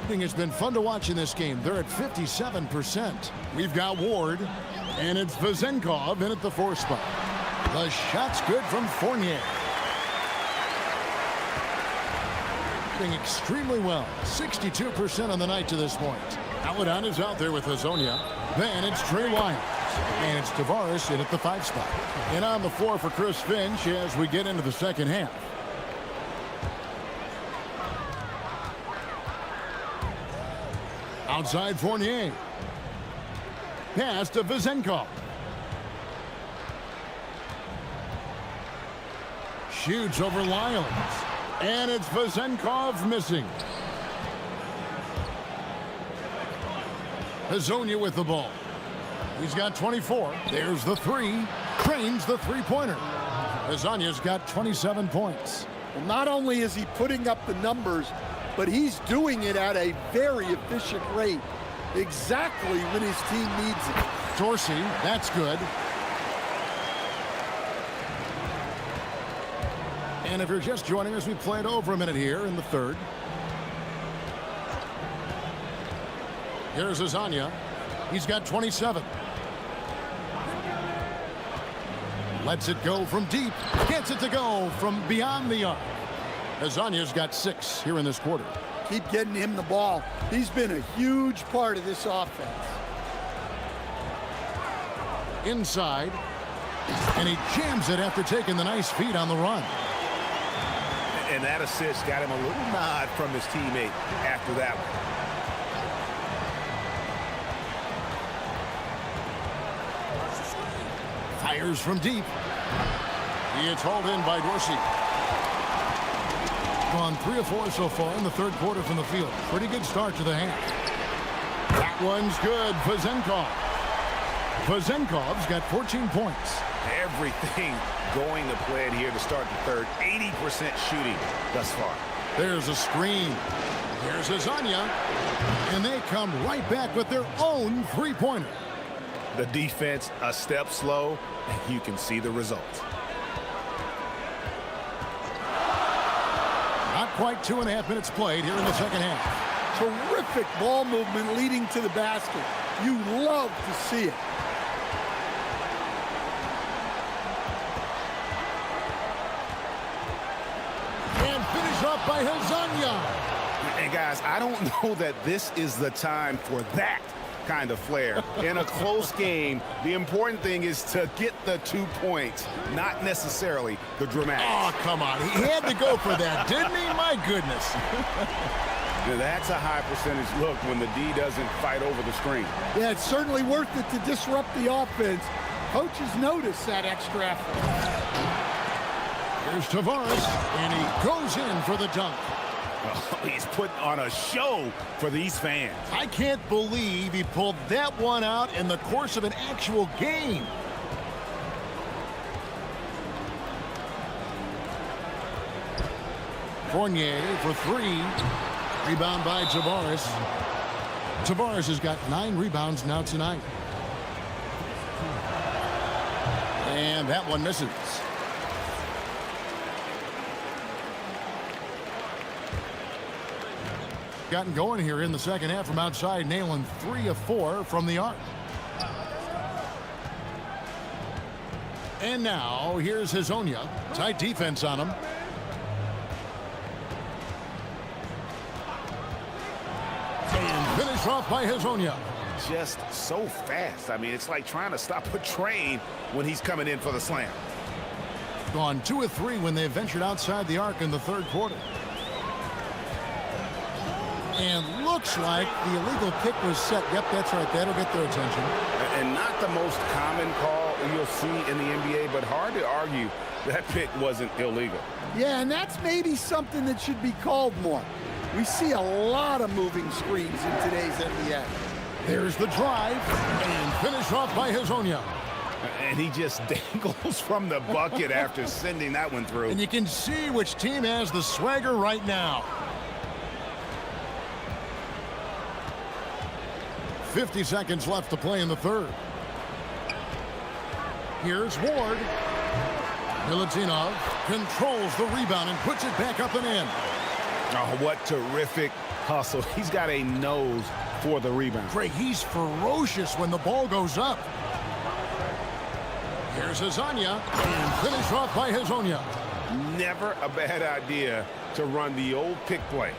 It's been fun to watch in this game. They're at 57%. We've got Ward, and it's Vazenkov in at the 4 spot. The shot's good from Fournier. Doing extremely well. 62% on the night to this point. Aladon is out there with Hazonia. Then it's Trey Lyons. And it's Tavares in at the 5 spot. And on the floor for Chris Finch as we get into the second half. Outside Fournier. Pass to Vazenkov. Shoots over Lyons. And it's Vazenkov missing. Hazonia with the ball. He's got 24. There's the 3. Cranes the 3-pointer. Hazonia's got 27 points. Well, not only is he putting up the numbers, but he's doing it at a very efficient rate. Exactly when his team needs it. Dorsey, that's good. And if you're just joining us, we played over a minute here in the third. Here's Azania. He's got 27. Lets it go from deep. Gets it to go from beyond the arc. Azania's got 6 here in this quarter. Keep getting him the ball. He's been a huge part of this offense. Inside. And he jams it after taking the nice feed on the run. And that assist got him a little nod from his teammate after that one. Fires from deep. He is hauled in by Dorsey. Gone 3 of 4 so far in the third quarter from the field. Pretty good start to the half. That one's good. Vazenkov's got 14 points. Everything going to plan here to start the third. 80% shooting thus far. There's a screen. Here's Azania. And they come right back with their own three-pointer. The defense a step slow, and you can see the results. Not quite 2.5 minutes played here in the second half. Terrific ball movement leading to the basket. You love to see it. And finish up by Azania. And guys, I don't know that this is the time for that kind of flair. In a close game, the important thing is to get the 2 points, not necessarily the dramatics. Oh, come on. He had to go for that, didn't he? My goodness. Now, that's a high percentage look when the D doesn't fight over the screen. Yeah, it's certainly worth it to disrupt the offense. Coaches notice that extra effort. Here's Tavares, and he goes in for the dunk. Oh, he's putting on a show for these fans. I can't believe he pulled that one out in the course of an actual game. Fournier for 3. Rebound by Tavares. Tavares has got 9 rebounds now tonight. And that one misses. Gotten going here in the second half from outside, nailing 3 of 4 from the arc. And now here's Hazonia. Tight defense on him. And finish off by Hazonia. Just so fast. I mean, it's like trying to stop a train when he's coming in for the slam. Gone 2 of 3 when they ventured outside the arc in the third quarter. And looks like the illegal kick was set. Yep, that's right. That'll get their attention. And not the most common call you'll see in the NBA, but hard to argue that pick wasn't illegal. Yeah, and that's maybe something that should be called more. We see a lot of moving screens in today's NBA. There's the drive, and finish off by Hazonia. And he just dangles from the bucket after sending that one through. And you can see which team has the swagger right now. 50 seconds left to play in the third. Here's Ward. Milutinov controls the rebound and puts it back up and in. Oh, what terrific hustle. He's got a nose for the rebound. Craig, he's ferocious when the ball goes up. Here's Azania, and finish off by Hazonia. Never a bad idea to run the old pick play.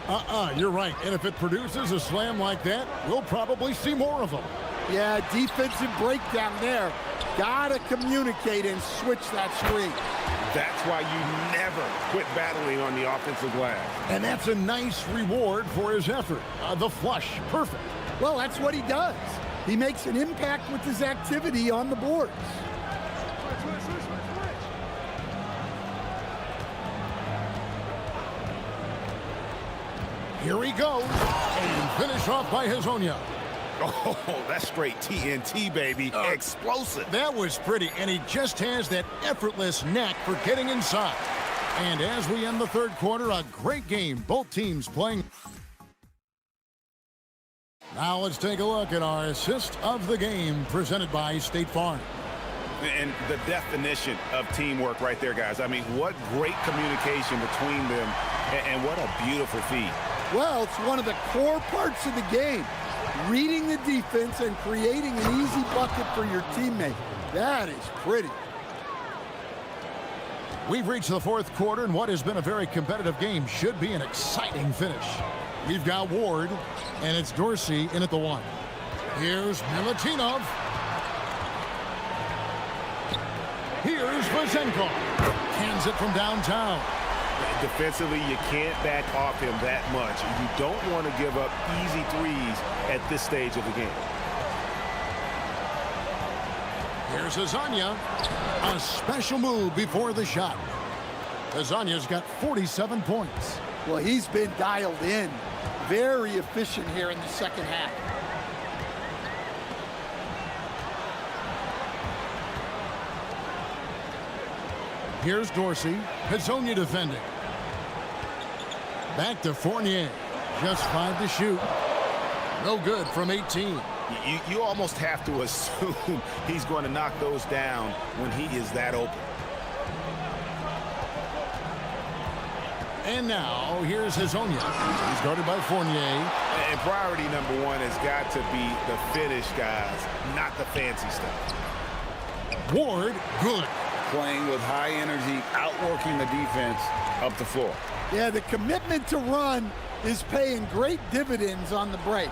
You're right. And if it produces a slam like that, we'll probably see more of them. Yeah, defensive breakdown there. Gotta communicate and switch that screen. That's why you never quit battling on the offensive glass. And that's a nice reward for his effort. The flush, perfect. Well, that's what he does. He makes an impact with his activity on the boards. Here he goes, and finish off by Hazonia. Oh, that's straight TNT, baby. Explosive. That was pretty, and he just has that effortless knack for getting inside. And as we end the third quarter, a great game. Both teams playing. Now let's take a look at our assist of the game presented by State Farm. And the definition of teamwork right there, guys. I mean, what great communication between them, and what a beautiful feed. Well, it's one of the core parts of the game. Reading the defense and creating an easy bucket for your teammate. That is pretty. We've reached the fourth quarter, and what has been a very competitive game should be an exciting finish. We've got Ward, and it's Dorsey in at the one. Here's Milutinov. Here's Vazenkov. Hands it from downtown. Defensively, you can't back off him that much. You don't want to give up easy threes at this stage of the game. Here's Azania. A special move before the shot. Azania's got 47 points. Well, he's been dialed in. Very efficient here in the second half. Here's Dorsey. Hazonia defending. Back to Fournier. Just 5 to shoot. No good from 18. You almost have to assume he's going to knock those down when he is that open. And now, here's Hazonia. He's guarded by Fournier. And priority number one has got to be the finish, guys, not the fancy stuff. Ward, good. Playing with high energy, outworking the defense up the floor. Yeah, the commitment to run is paying great dividends on the break.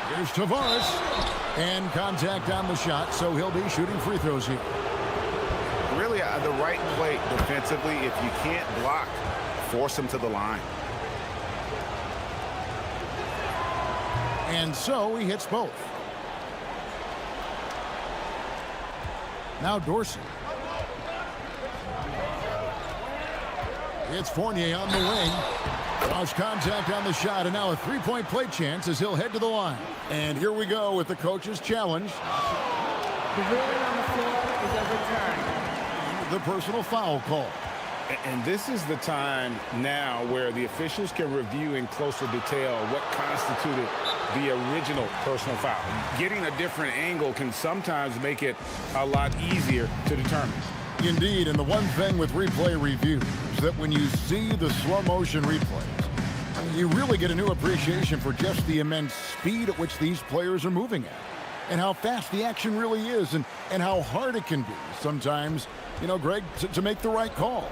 Here's Tavares. And contact on the shot, so he'll be shooting free throws here. Really, the right play defensively. If you can't block, force him to the line. And so he hits both. Now Dorsey. It's Fournier on the wing. Lost contact on the shot, and now a three-point play chance as he'll head to the line. And here we go with the coach's challenge. The ruling on the floor is overturned. The personal foul call. And this is the time now where the officials can review in closer detail what constituted the original personal foul. Getting a different angle can sometimes make it a lot easier to determine. Indeed, and the one thing with replay review is that when you see the slow motion replays, you really get a new appreciation for just the immense speed at which these players are moving at, and how fast the action really is, and how hard it can be sometimes, you know, Greg, to make the right call.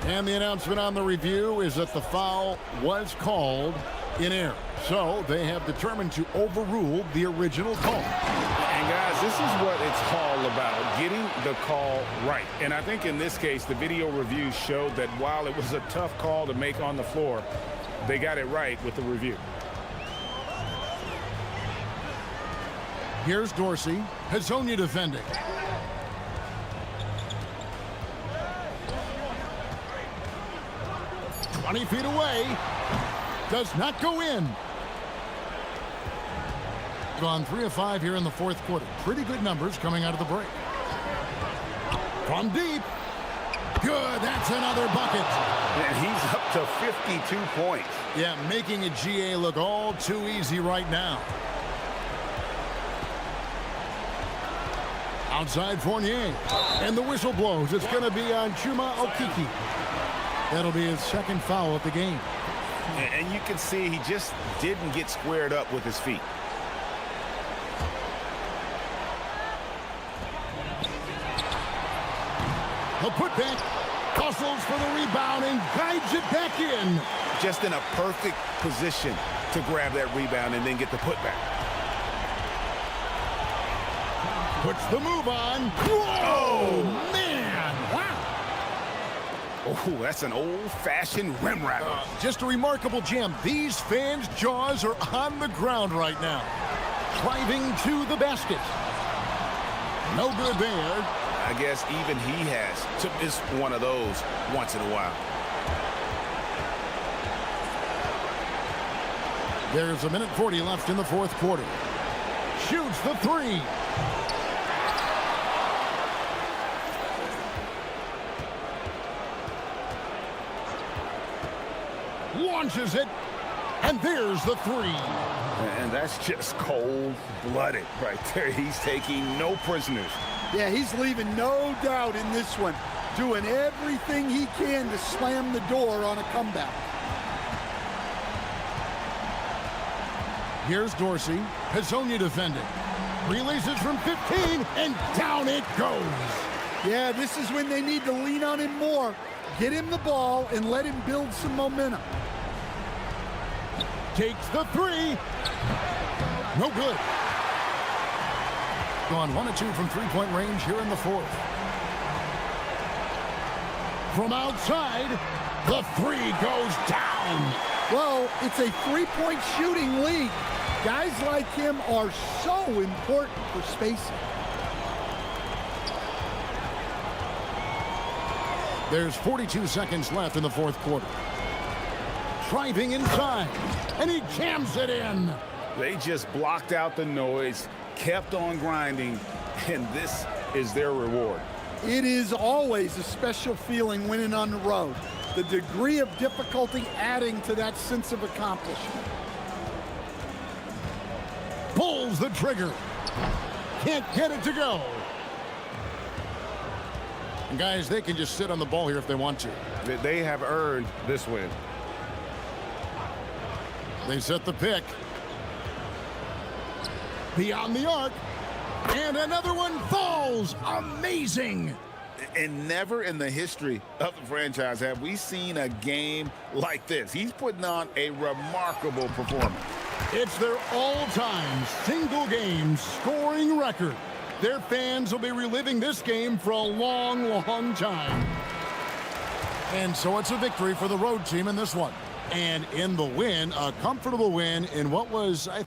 And the announcement on the review is that the foul was called in error. So they have determined to overrule the original call. And guys, this is what it's all about, getting the call right. And I think in this case, the video review showed that while it was a tough call to make on the floor, they got it right with the review. Here's Dorsey. Hazonia defending. "20 feet away." Does not go in. Gone 3 of 5 here in the fourth quarter. Pretty good numbers coming out of the break. From deep. Good. That's another bucket. And he's up to 52 points. Yeah, making a GA look all too easy right now. Outside Fournier. And the whistle blows. It's going to be on Chuma Okiki. That'll be his second foul of the game. And you can see he just didn't get squared up with his feet. The putback. Hustles for the rebound and guides it back in. Just in a perfect position to grab that rebound and then get the putback. Puts the move on. Whoa, man. Wow. Oh, that's an old-fashioned rim rattler. Just a remarkable jam. These fans' jaws are on the ground right now. Driving to the basket. No good there. I guess even he has to miss one of those once in a while. There's 1:40 left in the fourth quarter. Shoots the three. Launches it, and there's the three. And that's just cold-blooded right there. He's taking no prisoners. Yeah, he's leaving no doubt in this one, doing everything he can to slam the door on a comeback. Here's Dorsey. Hazonia defending. Releases from 15, and down it goes. Yeah, this is when they need to lean on him more. Get him the ball and let him build some momentum. Takes the three. No good. Gone 1 of 2 from three-point range here in the fourth. From outside, the three goes down. Well, it's a three-point shooting league. Guys like him are so important for spacing. There's 42 seconds left in the fourth quarter. Driving inside, and he jams it in. They just blocked out the noise, kept on grinding, and this is their reward. It is always a special feeling winning on the road. The degree of difficulty adding to that sense of accomplishment. Pulls the trigger. Can't get it to go. And guys, they can just sit on the ball here if they want to. They have earned this win. They set the pick. Beyond the arc. And another one falls. Amazing. And never in the history of the franchise have we seen a game like this. He's putting on a remarkable performance. It's their all-time single-game scoring record. Their fans will be reliving this game for a long, long time. And so it's a victory for the road team in this one. And in the win, a comfortable win in what was, I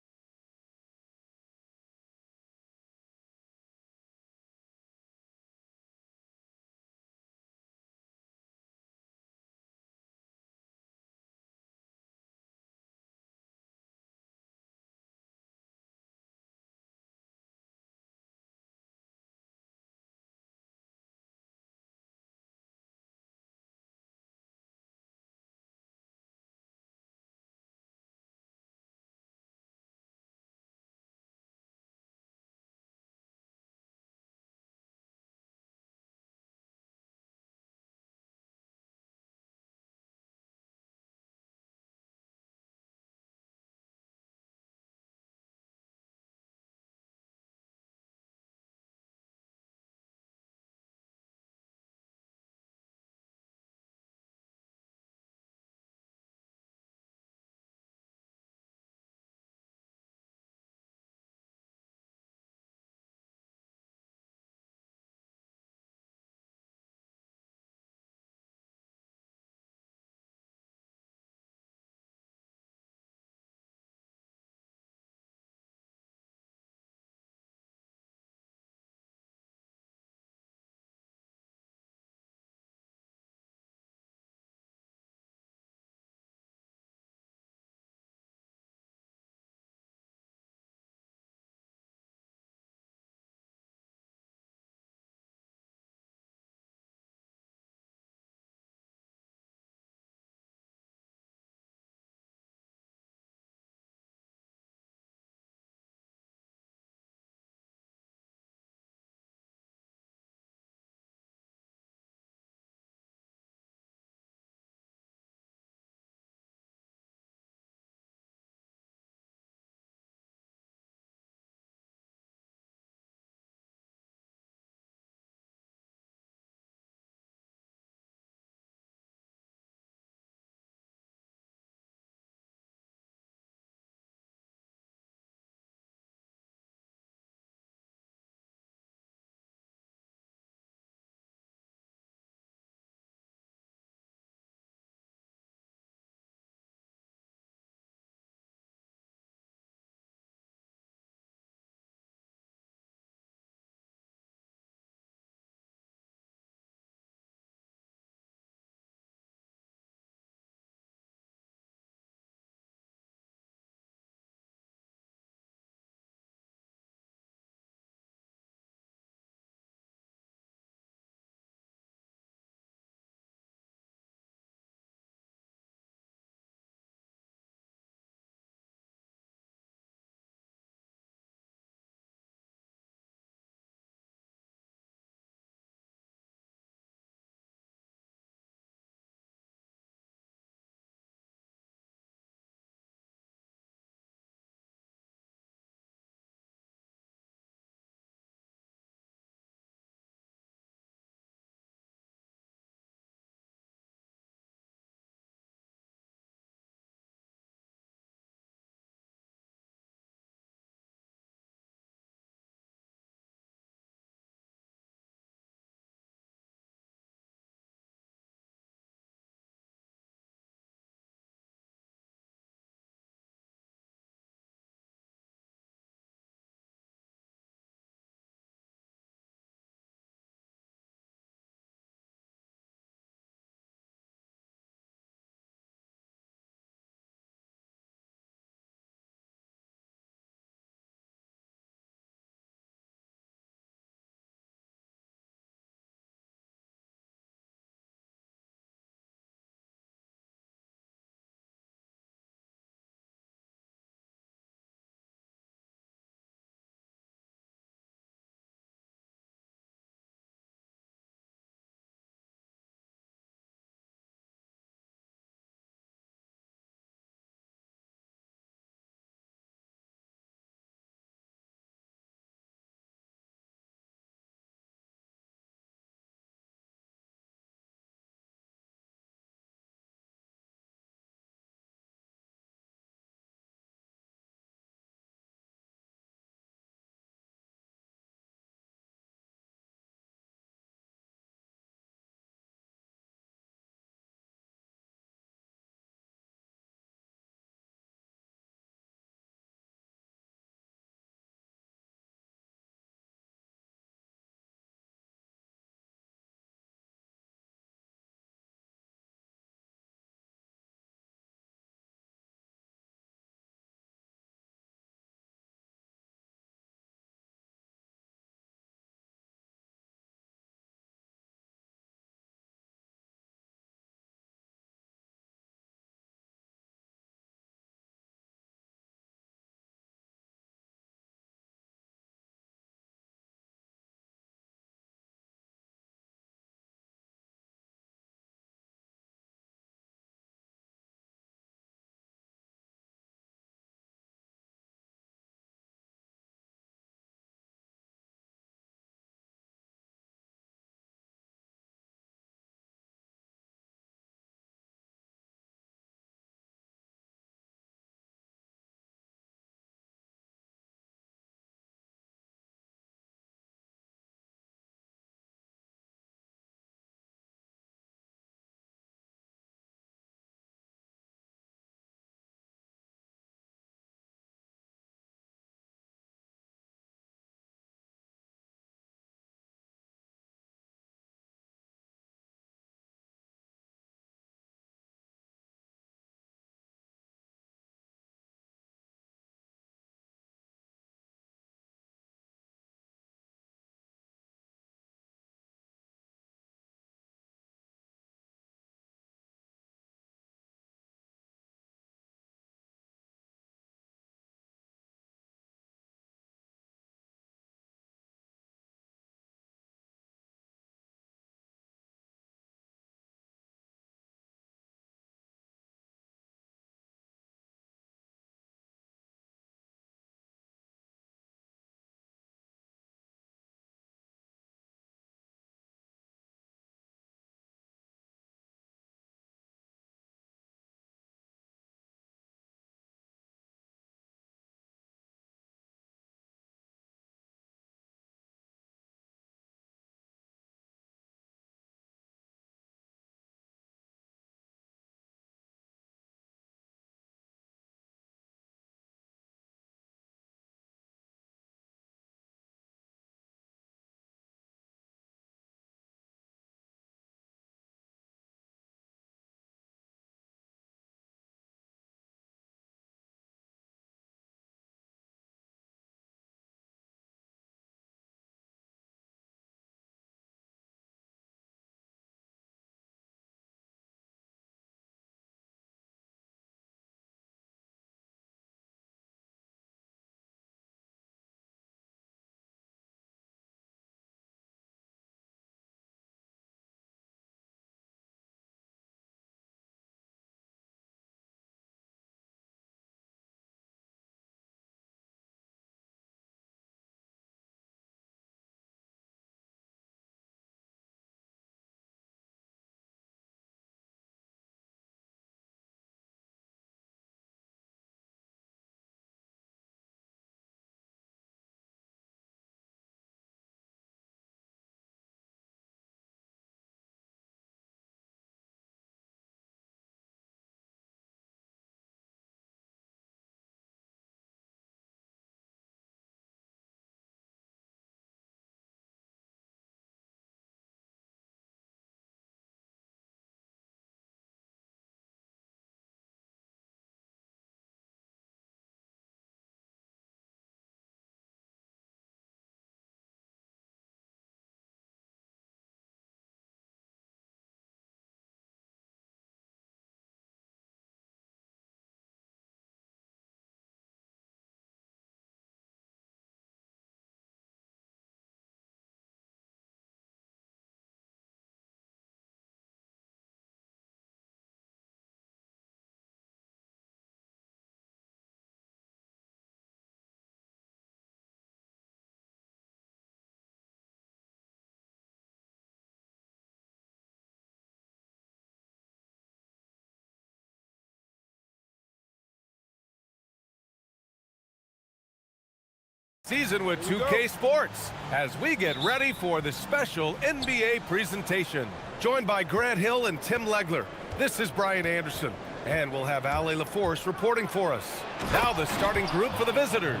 Season with 2K Sports as we get ready for the special NBA presentation. Joined by Grant Hill and Tim Legler, this is Brian Anderson, and we'll have Ale LaForce reporting for us. Now the starting group for the visitors.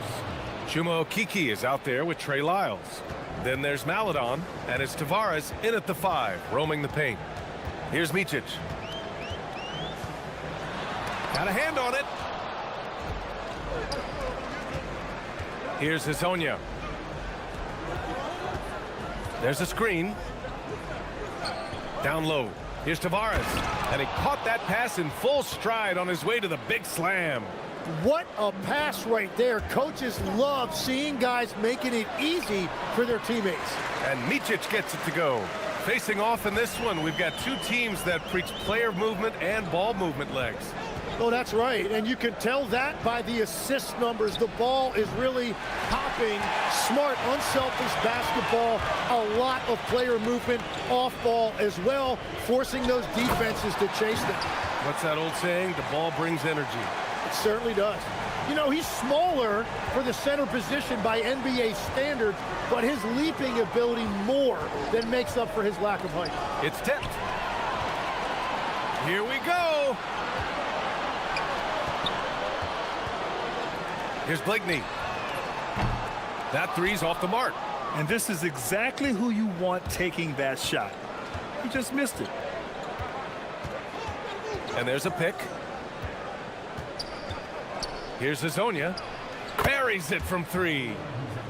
Chuma Okeke is out there with Trey Lyles. Then there's Maladon, and it's Tavares in at the 5, roaming the paint. Here's Micic. Got a hand on it. Here's Hezonja. There's a screen. Down low. Here's Tavares. And he caught that pass in full stride on his way to the big slam. What a pass right there. Coaches love seeing guys making it easy for their teammates. And Micic gets it to go. Facing off in this one, we've got two teams that preach player movement and ball movement legs. Oh, that's right. And you can tell that by the assist numbers. The ball is really popping. Smart, unselfish basketball. A lot of player movement off ball as well, forcing those defenses to chase them. What's that old saying? The ball brings energy. It certainly does. You know, he's smaller for the center position by NBA standards, but his leaping ability more than makes up for his lack of height. It's tipped. Here we go. Here's Blakeney. That three's off the mark. And this is exactly who you want taking that shot. He just missed it. And there's a pick. Here's Hezonja. Buries it from 3.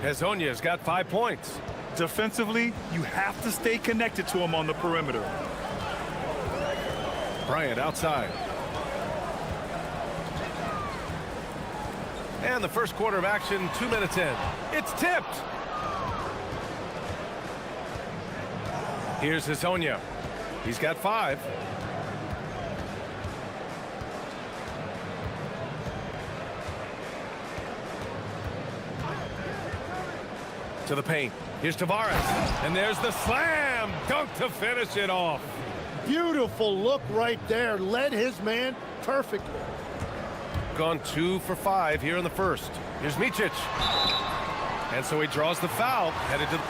Hezonja's got 5 points. Defensively, you have to stay connected to him on the perimeter. Bryant outside. And the first quarter of action, 2 minutes in. It's tipped. Here's Hezonja. He's got 5. To the paint. Here's Tavares. And there's the slam dunk to finish it off. Beautiful look right there. Led his man perfectly. Gone 2 for 5 here in the first. Here's Micic. And so he draws the foul.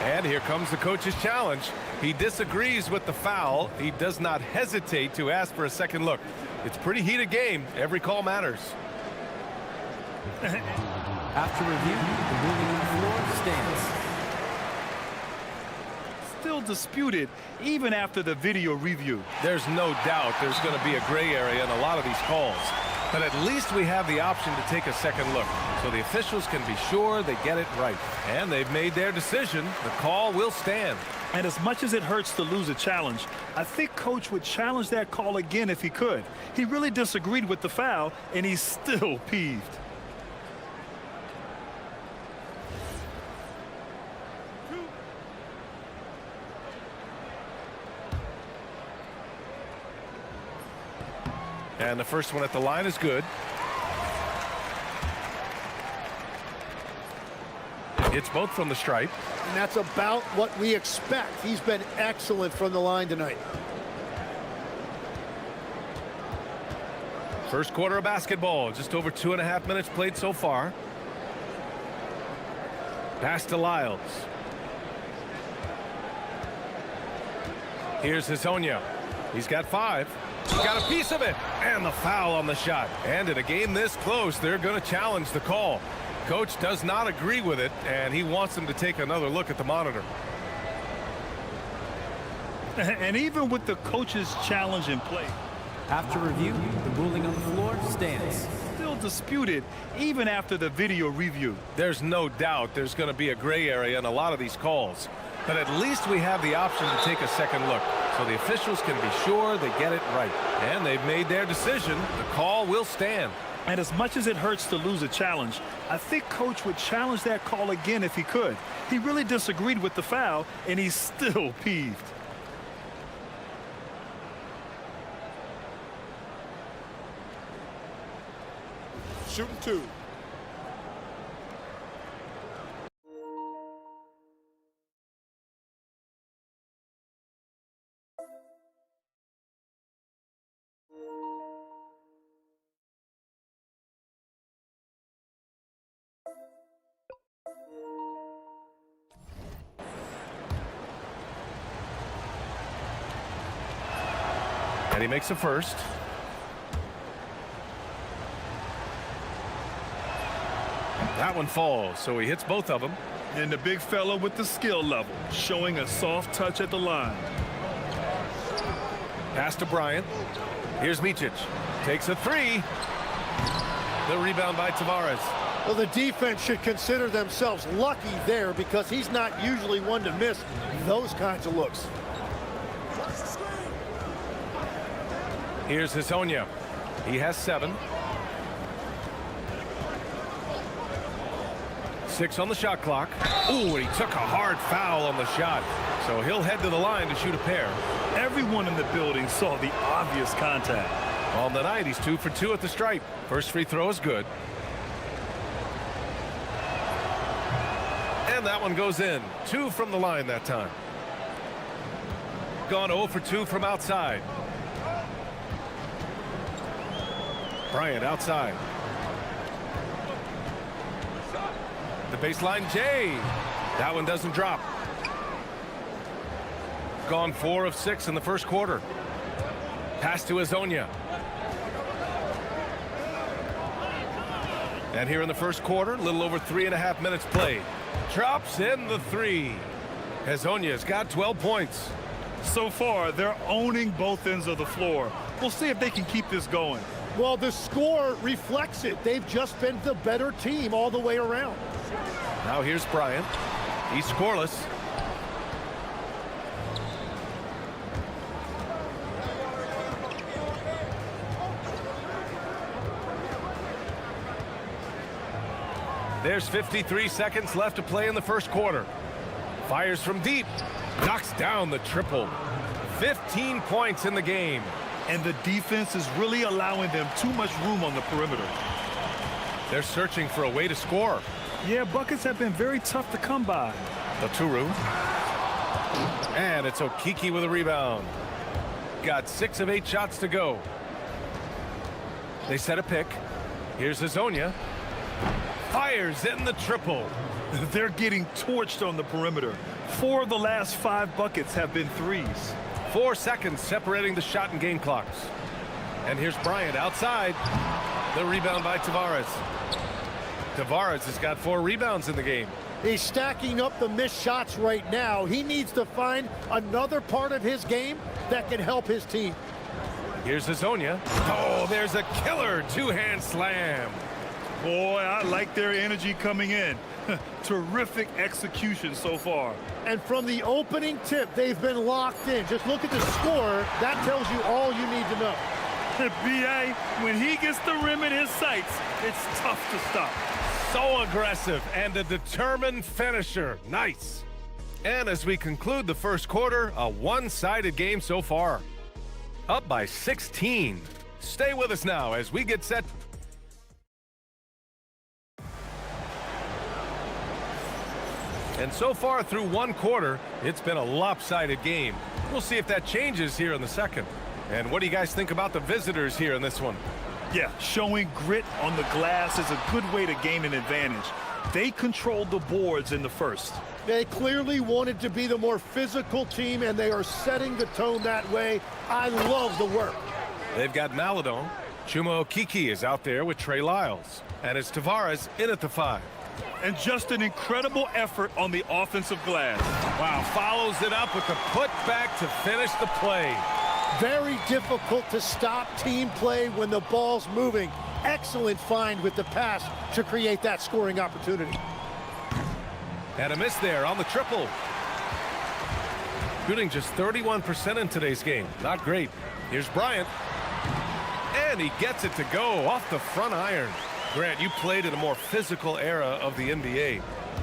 And here comes the coach's challenge. He disagrees with the foul. He does not hesitate to ask for a second look. It's a pretty heated game. Every call matters. After review, the ruling on the floor stands. Still disputed even after the video review. There's no doubt there's going to be a gray area in a lot of these calls. But at least we have the option to take a second look, so the officials can be sure they get it right. And they've made their decision. The call will stand. And as much as it hurts to lose a challenge, I think Coach would challenge that call again if he could. He really disagreed with the foul, and he's still peeved. And the first one at the line is good. It's both from the stripe. And that's about what we expect. He's been excellent from the line tonight. First quarter of basketball. Just over 2.5 minutes played so far. Pass to Lyles. Here's Hezonja. He's got 5. Got a piece of it. And the foul on the shot. And in a game this close, they're going to challenge the call. Coach does not agree with it, and he wants him to take another look at the monitor. And even with the coach's challenge in play, after review, the ruling on the floor stands. Still disputed even after the video review. There's no doubt there's going to be a gray area in a lot of these calls. But at least we have the option to take a second look, so the officials can be sure they get it right. And they've made their decision. The call will stand. And as much as it hurts to lose a challenge, I think Coach would challenge that call again if he could. He really disagreed with the foul, and he's still peeved. Shooting 2. And he makes a first. That one falls, so he hits both of them. And the big fella with the skill level, showing a soft touch at the line. Pass to Bryant. Here's Micic. Takes a three. The rebound by Tavares. Well, the defense should consider themselves lucky there because he's not usually one to miss those kinds of looks. Here's Hazonia. He has 7. 6 on the shot clock. Ooh, and he took a hard foul on the shot. So he'll head to the line to shoot a pair. Everyone in the building saw the obvious contact. On the night, he's 2 for 2 at the stripe. First free throw is good. And that one goes in. 2 from the line that time. Gone 0 for 2 from outside. Bryant outside. The baseline, Jay. That one doesn't drop. Gone 4 of 6 in the first quarter. Pass to Hazonia. And here in the first quarter, a little over 3.5 minutes played. Drops in the 3. Hazonia's got 12 points. So far, they're owning both ends of the floor. We'll see if they can keep this going. Well, the score reflects it. They've just been the better team all the way around. Now here's Bryant. He's scoreless. There's 53 seconds left to play in the first quarter. Fires from deep. Knocks down the triple. 15 points in the game. And the defense is really allowing them too much room on the perimeter. They're searching for a way to score. Yeah, buckets have been very tough to come by. Laturu. And it's Okiki with a rebound. Got 6 of 8 shots to go. They set a pick. Here's Hazonia. Fires in the triple. They're getting torched on the perimeter. 4 of the last 5 buckets have been threes. 4 seconds separating the shot and game clocks. And here's Bryant outside. The rebound by Tavares. Tavares has got 4 rebounds in the game. He's stacking up the missed shots right now. He needs to find another part of his game that can help his team. Here's Hazonia. Oh, there's a killer 2-hand slam. Boy, I like their energy coming in. Terrific execution so far. And from the opening tip, they've been locked in. Just look at the score. That tells you all you need to know. B.A., when he gets the rim in his sights, it's tough to stop. So aggressive and a determined finisher. Nice. And as we conclude the first quarter, a one-sided game so far. Up by 16. Stay with us now as we get set. And so far through one quarter, it's been a lopsided game. We'll see if that changes here in the second. And what do you guys think about the visitors here in this one? Yeah, showing grit on the glass is a good way to gain an advantage. They controlled the boards in the first. They clearly wanted to be the more physical team, and they are setting the tone that way. I love the work. They've got Maladon. Chuma Okiki is out there with Trey Lyles. And it's Tavares in at the 5. And just an incredible effort on the offensive glass. Wow, follows it up with the putback to finish the play. Very difficult to stop team play when the ball's moving. Excellent find with the pass to create that scoring opportunity. And a miss there on the triple. Shooting just 31% in today's game. Not great. Here's Bryant. And he gets it to go off the front iron. Grant, you played in a more physical era of the NBA.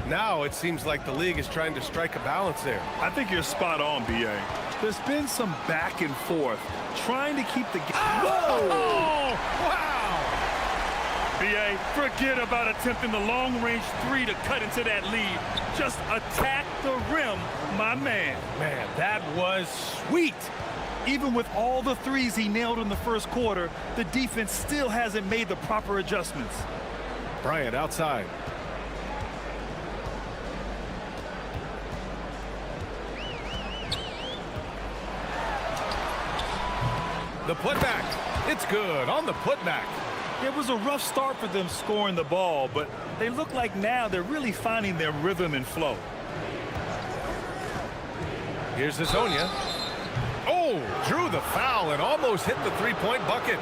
Now it seems like the league is trying to strike a balance there. I think you're spot on, B.A. There's been some back and forth, trying to keep the game. Oh, wow! B.A., forget about attempting the long-range 3 to cut into that lead. Just attack the rim, my man. Man, that was sweet. Even with all the threes he nailed in the first quarter, the defense still hasn't made the proper adjustments. Bryant outside. The putback. It's good on the putback. It was a rough start for them scoring the ball, but they look like now they're really finding their rhythm and flow. Here's Hazonia. Oh, drew the foul and almost hit the three-point bucket.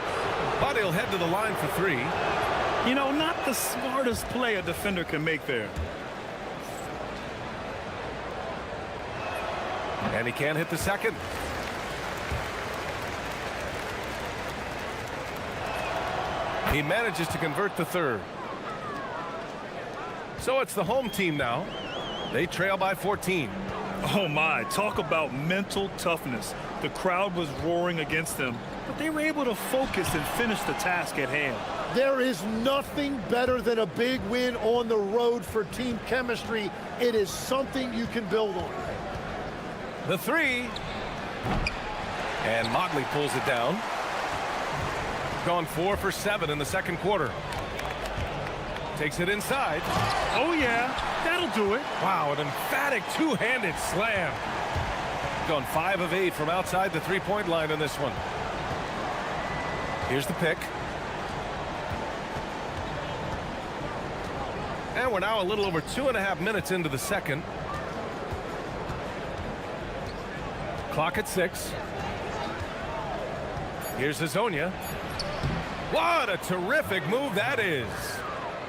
But he'll head to the line for three. You know, not the smartest play a defender can make there. And he can't hit the second. He manages to convert the third. So it's the home team now. They trail by 14. Oh my, talk about mental toughness. The crowd was roaring against them, but they were able to focus and finish the task at hand. There is nothing better than a big win on the road for team chemistry. It is something you can build on. The three. And Motley pulls it down. Gone 4 for 7 in the second quarter. Takes it inside. Oh yeah, that'll do it. Wow, an emphatic two-handed slam. Gone 5 of 8 from outside the three-point line in this one. Here's the pick. And we're now a little over 2.5 minutes into the second. Clock at 6. Here's Hazonia. What a terrific move that is.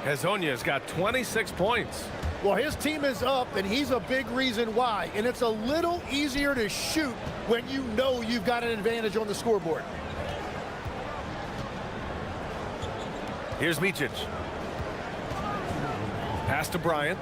Hazonia's got 26 points. Well, his team is up, and he's a big reason why. And it's a little easier to shoot when you know you've got an advantage on the scoreboard. Here's Micic. Pass to Bryant.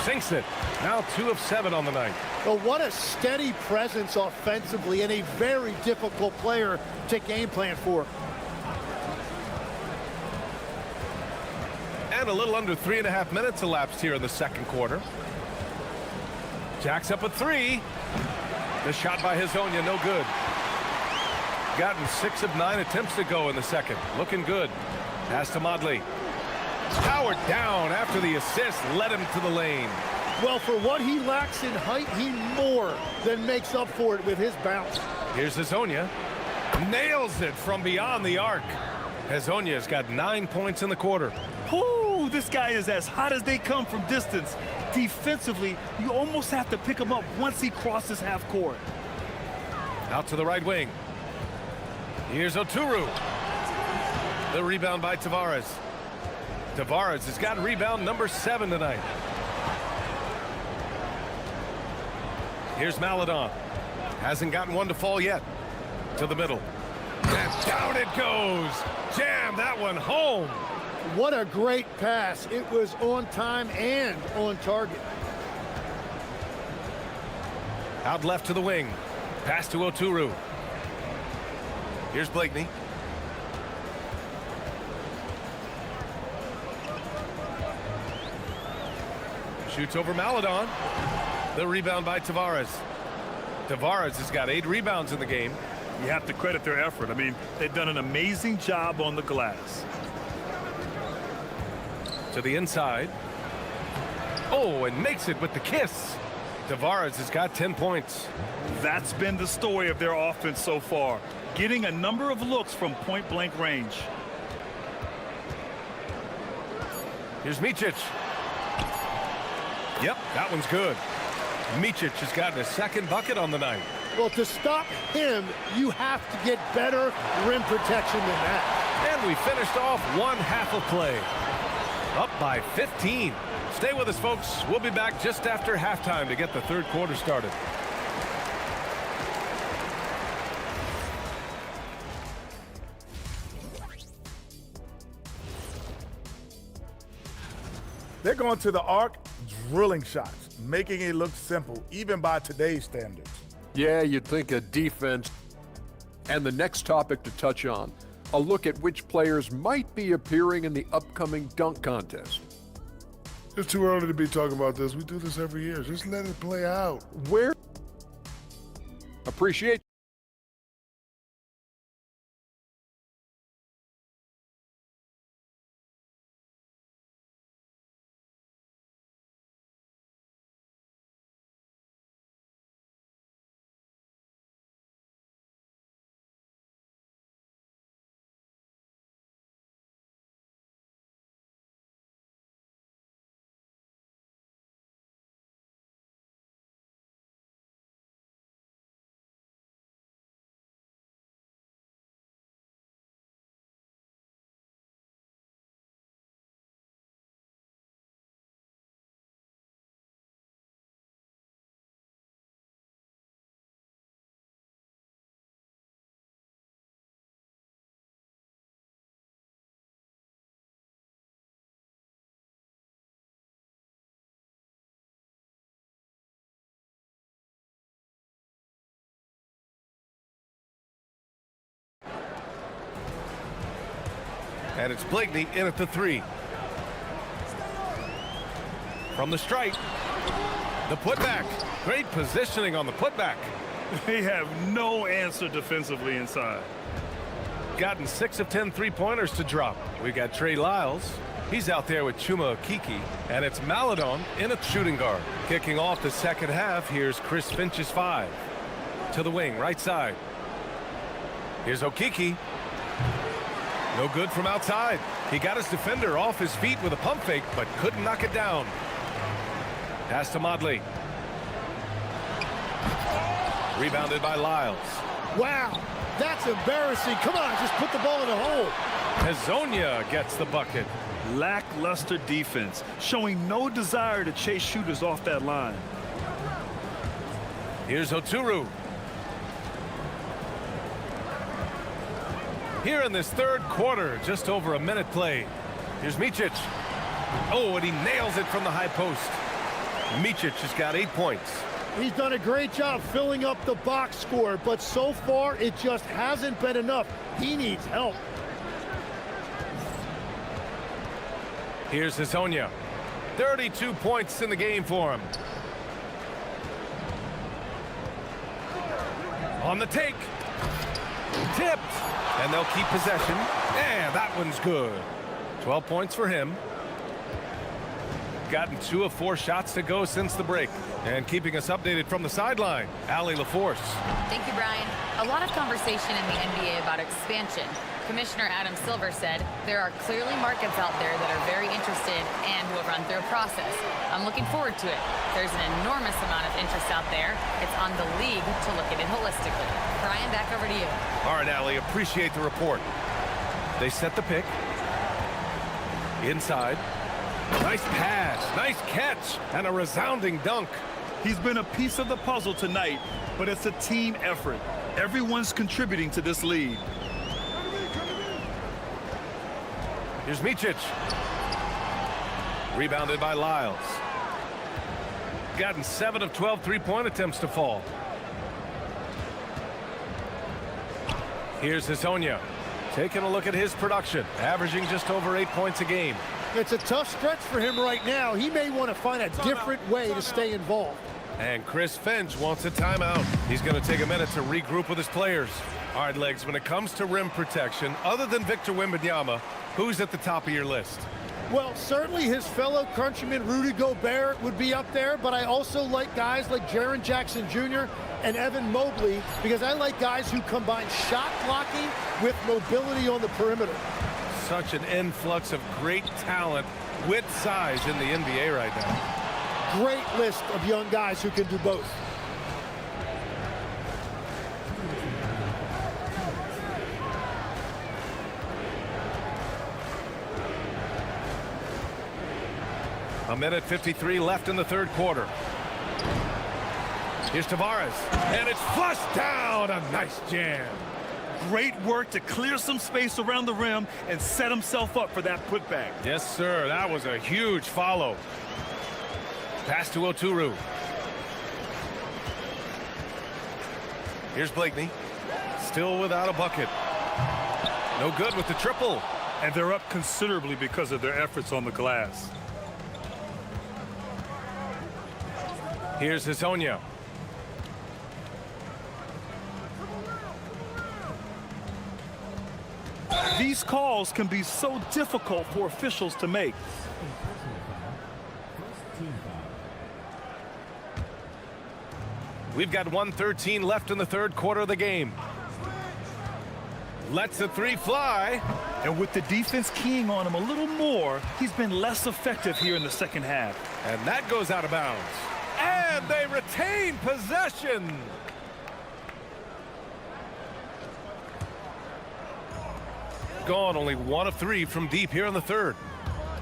Sinks it. Now 2 of 7 on the night. Well, what a steady presence offensively and a very difficult player to game plan for. And a little under 3.5 minutes elapsed here in the second quarter. Jacks up a 3. The shot by Hazonia, no good. Gotten 6 of 9 attempts to go in the second. Looking good. Pass to Motley. Powered down after the assist led him to the lane. Well, for what he lacks in height, he more than makes up for it with his bounce. Here's Hazonia. Nails it from beyond the arc. Hazonia's got 9 points in the quarter. Ooh, this guy is as hot as they come from distance. Defensively, you almost have to pick him up once he crosses half court. Out to the right wing. Here's Oturu. The rebound by Tavares. Tavares has got rebound number 7 tonight. Here's Maladon. Hasn't gotten one to fall yet. To the middle. And down it goes. Jam that one home. What a great pass. It was on time and on target. Out left to the wing. Pass to Oturu. Here's Blakeney. Shoots over Maladon. The rebound by Tavares. Tavares has got 8 rebounds in the game. You have to credit their effort. I mean, they've done an amazing job on the glass. To the inside. Oh, and makes it with the kiss. Tavares has got 10 points. That's been the story of their offense so far. Getting a number of looks from point-blank range. Here's Micic. Yep, that one's good. Micic has gotten a second bucket on the night. Well, to stop him, you have to get better rim protection than that. And we finished off one half of play. Up by 15. Stay with us, folks. We'll be back just after halftime to get the third quarter started. They're going to the arc, drilling shots, making it look simple, even by today's standards. Yeah, you'd think a defense. And the next topic to touch on, a look at which players might be appearing in the upcoming dunk contest. It's too early to be talking about this. We do this every year. Just let it play out. Where? Appreciate And it's Blakeney in at the 3. From the strike, the putback. Great positioning on the putback. They have no answer defensively inside. Gotten 6 of 10 3-pointers to drop. We got Trey Lyles. He's out there with Chuma Okeke. And it's Maladon in at shooting guard. Kicking off the second half, here's Chris Finch's 5. To the wing, right side. Here's Okeke. No good from outside. He got his defender off his feet with a pump fake, but couldn't knock it down. Pass to Modley. Rebounded by Lyles. Wow, that's embarrassing. Come on, just put the ball in the hole. Hezonja gets the bucket. Lackluster defense, showing no desire to chase shooters off that line. Here's Oturu. Here in this third quarter, just over a minute played. Here's Micic. Oh, and he nails it from the high post. Micic has got 8 points. He's done a great job filling up the box score, but so far it just hasn't been enough. He needs help. Here's Hezonja. 32 points in the game for him. On the take. Tipped. And they'll keep possession. And that one's good. 12 points for him. Gotten 2 of 4 shots to go since the break. And keeping us updated from the sideline, Allie LaForce. Thank you, Brian. A lot of conversation in the NBA about expansion. Commissioner Adam Silver said there are clearly markets out there that are very interested and will run through a process. I'm looking forward to it. There's an enormous amount of interest out there. It's on the league to look at it holistically. Brian, back over to you. All right, Allie, appreciate the report. They set the pick. Inside. Nice pass, nice catch, and a resounding dunk. He's been a piece of the puzzle tonight, but it's a team effort. Everyone's contributing to this lead. Here's Micic. Rebounded by Lyles. Gotten 7 of 12 3-point attempts to fall. Here's Hezonja. Taking a look at his production, averaging just over 8 points a game. It's a tough stretch for him right now. He may want to find a different way to stay involved. And Chris Finch wants a timeout. He's going to take a minute to regroup with his players. All right, Legs, when it comes to rim protection, other than Victor Wembanyama, who's at the top of your list? Well, certainly his fellow countryman Rudy Gobert would be up there, but I also like guys like Jaren Jackson Jr. and Evan Mobley because I like guys who combine shot blocking with mobility on the perimeter. Such an influx of great talent with size in the NBA right now. Great list of young guys who can do both. A minute 53 left in the third quarter. Here's Tavares, and it's flushed down. A nice jam. Great work to clear some space around the rim and set himself up for that putback. Yes, sir. That was a huge follow. Pass to Oturu. Here's Blakeney. Still without a bucket. No good with the triple. And they're up considerably because of their efforts on the glass. Here's Hezonja. These calls can be so difficult for officials to make. We've got 1:13 left in the third quarter of the game. Lets the 3 fly. And with the defense keying on him a little more, he's been less effective here in the second half. And that goes out of bounds. And they retain possession. Gone only 1 of 3 from deep here in the third.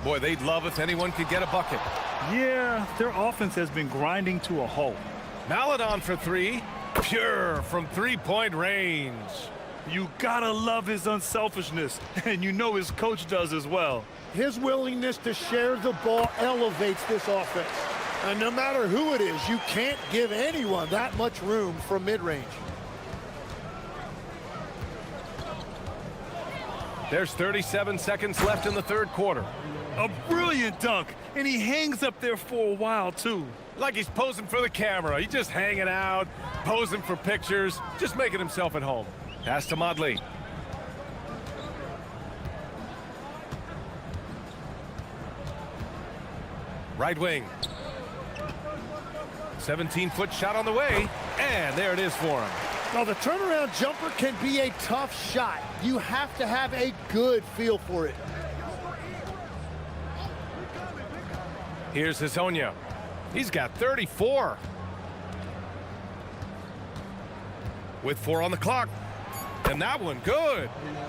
Boy, they'd love if anyone could get a bucket. Yeah, their offense has been grinding to a halt. Maladon for 3. Pure from 3-point range. You gotta love his unselfishness, and you know his coach does as well. His willingness to share the ball elevates this offense. And no matter who it is, you can't give anyone that much room from mid-range. There's 37 seconds left in the third quarter. A brilliant dunk, and he hangs up there for a while, too. Like he's posing for the camera. He's just hanging out, posing for pictures, just making himself at home. Pass to Motley. Right wing. 17-foot shot on the way, and there it is for him. Now, the turnaround jumper can be a tough shot. You have to have a good feel for it. Here's Hezonja. He's got 34. With 4 on the clock. And that one, good.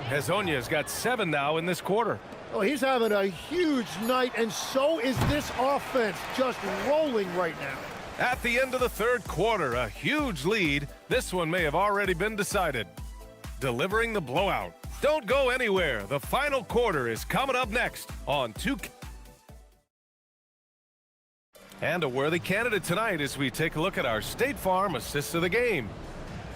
Hezonja's got 7 now in this quarter. Oh, he's having a huge night, and so is this offense, just rolling right now. At the end of the third quarter, a huge lead. This one may have already been decided. Delivering the blowout. Don't go anywhere. The final quarter is coming up next on 2K. And a worthy candidate tonight as we take a look at our State Farm assists of the game.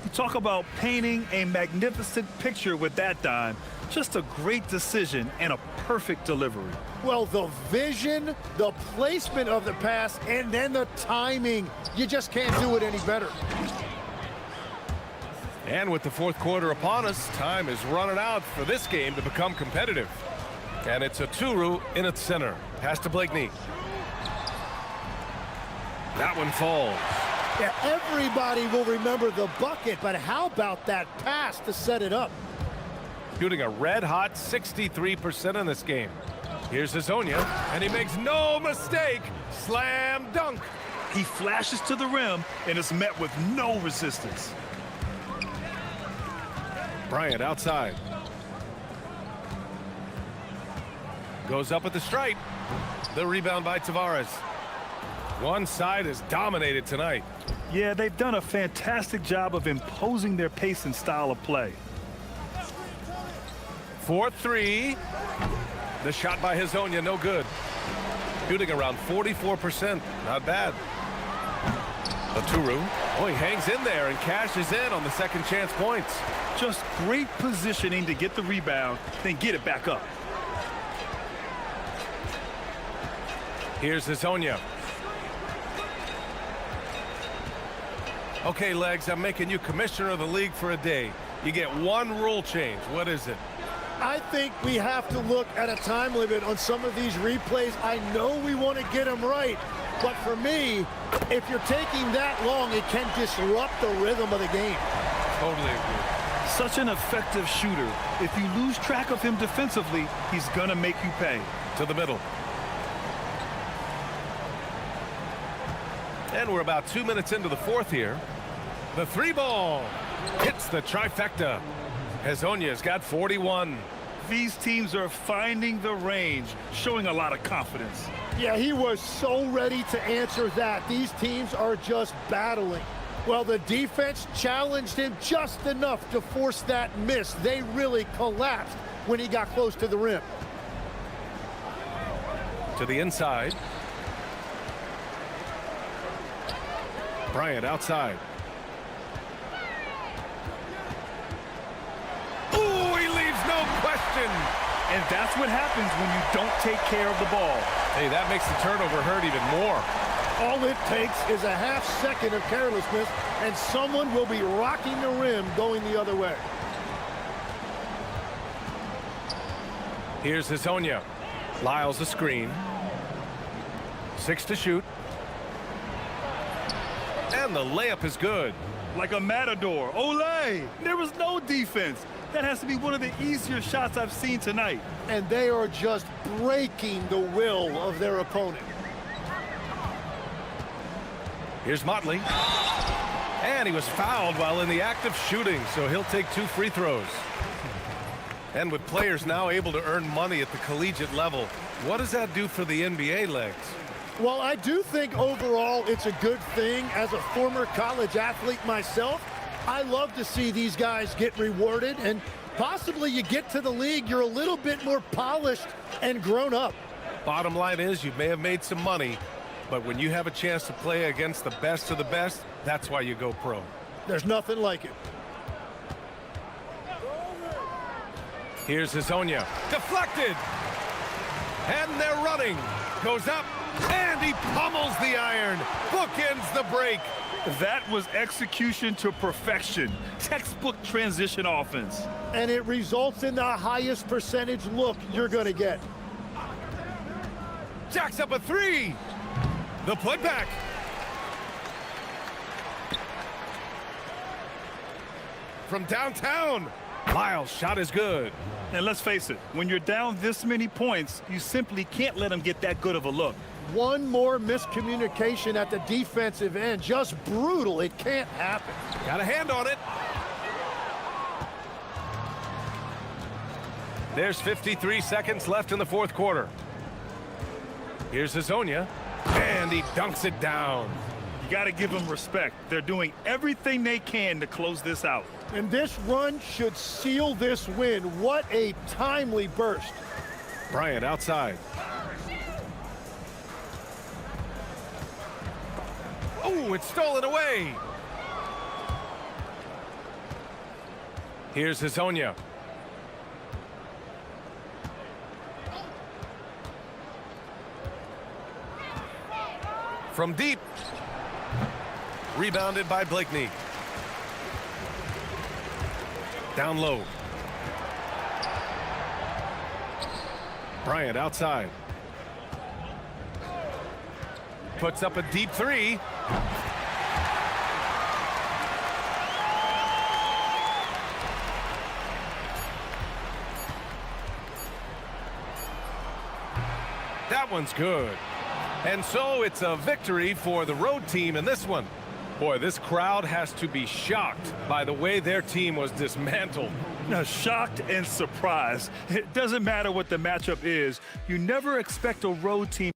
You talk about painting a magnificent picture with that dime. Just a great decision and a perfect delivery. Well, the vision, the placement of the pass, and then the timing. You just can't do it any better. And with the fourth quarter upon us, time is running out for this game to become competitive. And it's a Turu in its center. Pass to Blakeney. That one falls. Yeah, everybody will remember the bucket, but how about that pass to set it up? Shooting a red-hot 63% in this game. Here's Hezonja, and he makes no mistake. Slam dunk. He flashes to the rim, and is met with no resistance. Bryant outside. Goes up at the stripe. The rebound by Tavares. One side is dominated tonight. Yeah, they've done a fantastic job of imposing their pace and style of play. 4-3. The shot by Hezonja, no good. Shooting around 44%. Not bad. Turu. Oh, he hangs in there and cashes in on the second chance points. Just great positioning to get the rebound, then get it back up. Here's Hezonja. Okay, Legs, I'm making you commissioner of the league for a day. You get one rule change. What is it? I think we have to look at a time limit on some of these replays. I know we want to get them right, but for me, if you're taking that long, it can disrupt the rhythm of the game. Totally agree. Such an effective shooter. If you lose track of him defensively, he's going to make you pay. To the middle. And we're about 2 minutes into the fourth here. The three ball hits the trifecta. Hezonja's got 41. These teams are finding the range, showing a lot of confidence. Yeah, he was so ready to answer that. These teams are just battling. Well, the defense challenged him just enough to force that miss. They really collapsed when he got close to the rim. To the inside. Bryant outside. Ooh, he leaves no question. And that's what happens when you don't take care of the ball. Hey, that makes the turnover hurt even more. All it takes is a half second of carelessness, and someone will be rocking the rim going the other way. Here's Hezonja. Lyles the screen. 6 to shoot. And the layup is good. Like a matador. Olé! There was no defense. That has to be one of the easier shots I've seen tonight. And they are just breaking the will of their opponent. Here's Motley. And he was fouled while in the act of shooting, so he'll take 2 free throws. And with players now able to earn money at the collegiate level, what does that do for the NBA, Legs? Well, I do think overall it's a good thing. As a former college athlete myself, I love to see these guys get rewarded, and possibly you get to the league, you're a little bit more polished and grown up. Bottom line is you may have made some money, but when you have a chance to play against the best of the best, that's why you go pro. There's nothing like it. Here's Hazonia. Deflected. And they're running. Goes up. And he pummels the iron. Bookends the break. That was execution to perfection. Textbook transition offense. And it results in the highest percentage look you're going to get. Jacks up a three. The putback. From downtown. Lyle's shot is good. And let's face it, when you're down this many points, you simply can't let them get that good of a look. One more miscommunication at the defensive end. Just brutal. It can't happen. Got a hand on it. There's 53 seconds left in the fourth quarter. Here's Hazonia. And he dunks it down. You got to give them respect. They're doing everything they can to close this out. And this run should seal this win. What a timely burst. Bryant outside. Oh, it's stolen away. Here's Hazonia. From deep. Rebounded by Blakeney. Down low. Bryant outside. Puts up a deep three. That one's good. And so it's a victory for the road team in this one. Boy, this crowd has to be shocked by the way their team was dismantled. Now, shocked and surprised. It doesn't matter what the matchup is. You never expect a road team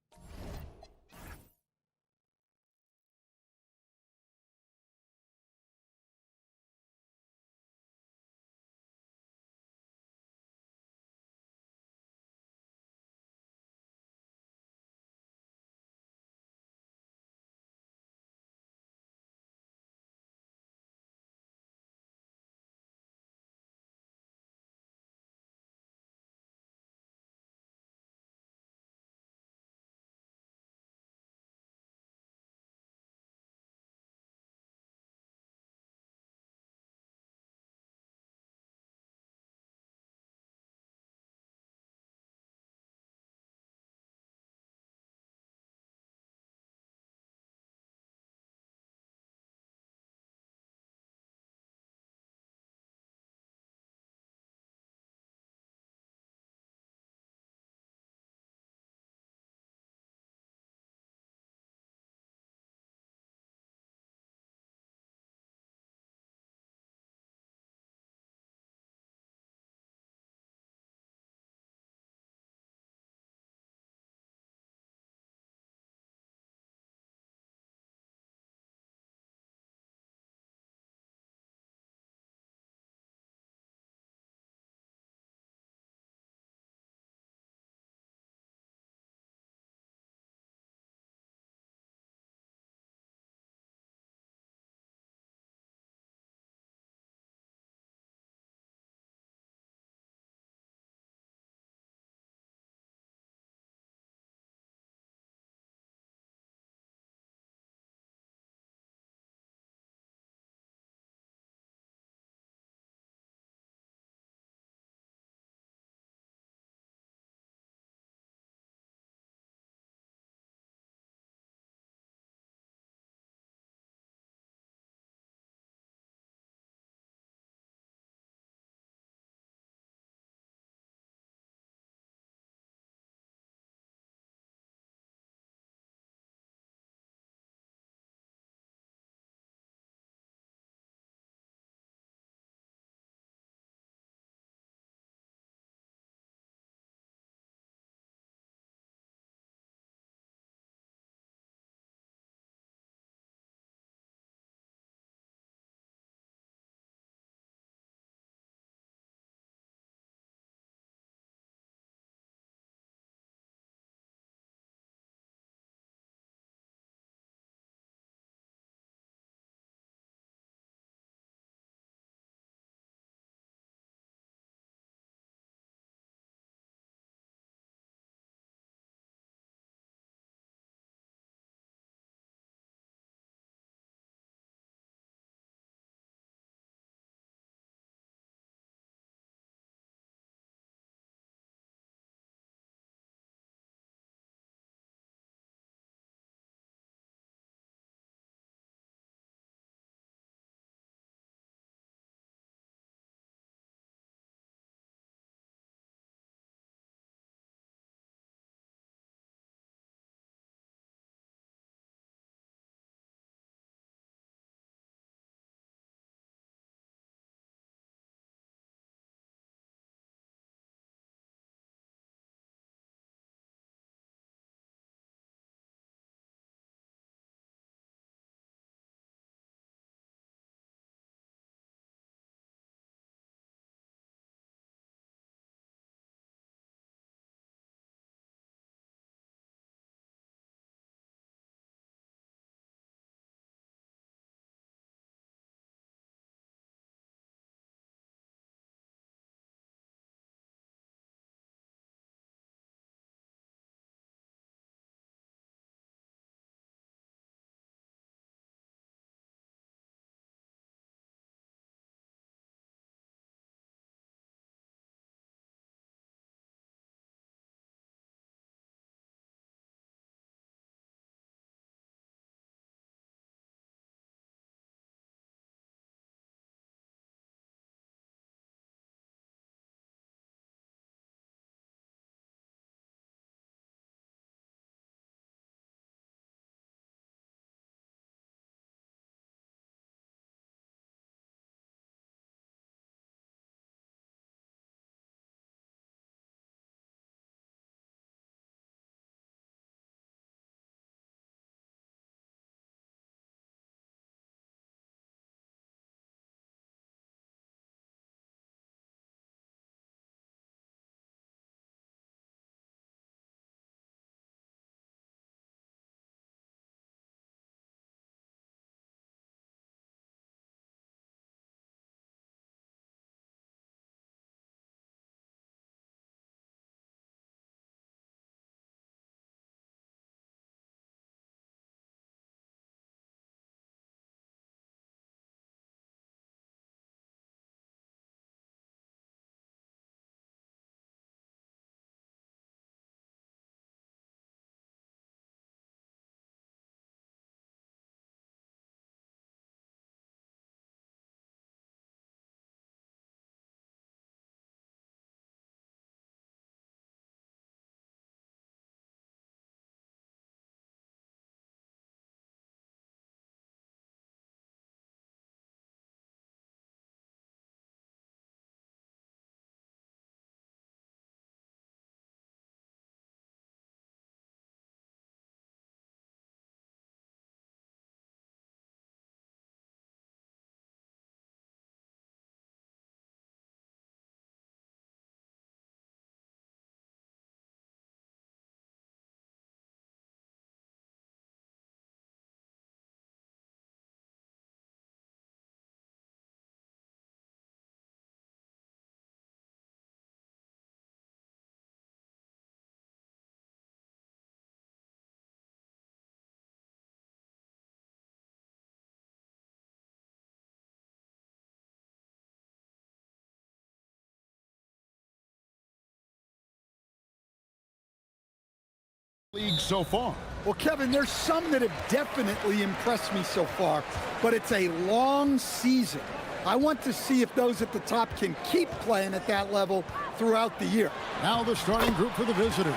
league so far. Well, Kevin, there's some that have definitely impressed me so far, but it's a long season. I want to see if those at the top can keep playing at that level throughout the year. Now the starting group for the visitors.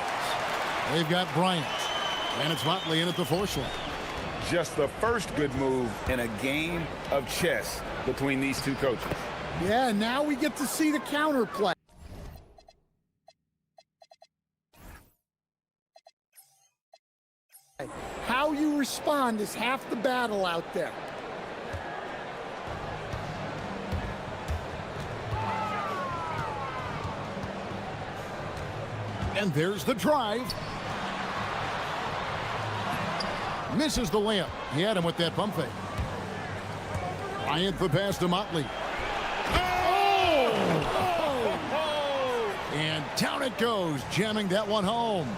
They've got Bryant, and it's Motley in at the force line. Just the first good move in a game of chess between these two coaches. Yeah, now we get to see the counterplay. How you respond is half the battle out there. And there's the drive. Misses the layup. He had him with that pump fake. Bryant the pass to Motley. And down it goes, jamming that one home.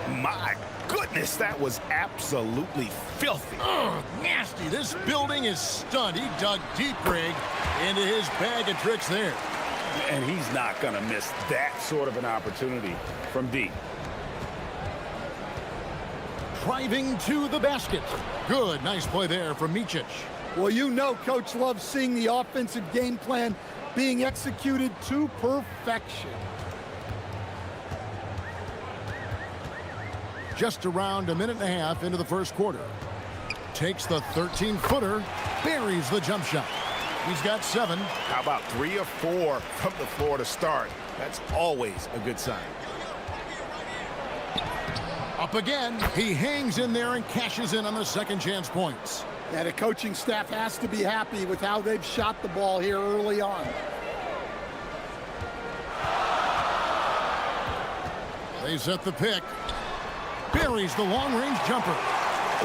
My goodness, that was absolutely filthy. Ugh, nasty. This building is stunned. He dug deep, Greg, into his bag of tricks there. And he's not going to miss that sort of an opportunity from deep. Driving to the basket. Good, nice play there from Micic. Well, you know Coach loves seeing the offensive game plan being executed to perfection. Just around a minute and a half into the first quarter. Takes the 13-footer, buries the jump shot. He's got 7. How about 3 or 4 from the floor to start? That's always a good sign. Up again. He hangs in there and cashes in on the second chance points. Yeah, the coaching staff has to be happy with how they've shot the ball here early on. They set the pick. Buries the long-range jumper.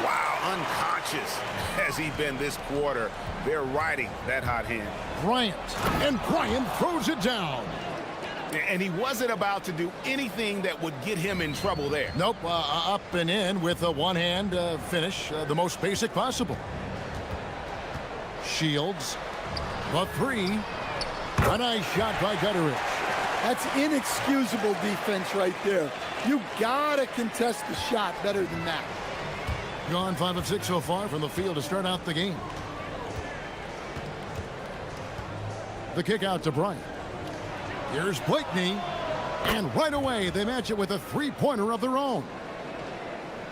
Wow, unconscious has he been this quarter. They're riding that hot hand. Bryant, and Bryant throws it down. And he wasn't about to do anything that would get him in trouble there. Nope, up and in with a one-hand finish, the most basic possible. Shields, the 3. A nice shot by Gutteridge. That's inexcusable defense right there. You gotta contest the shot better than that. Gone 5 of 6 so far from the field to start out the game. The kick out to Bryant. Here's Blakeney, and right away they match it with a 3-pointer of their own.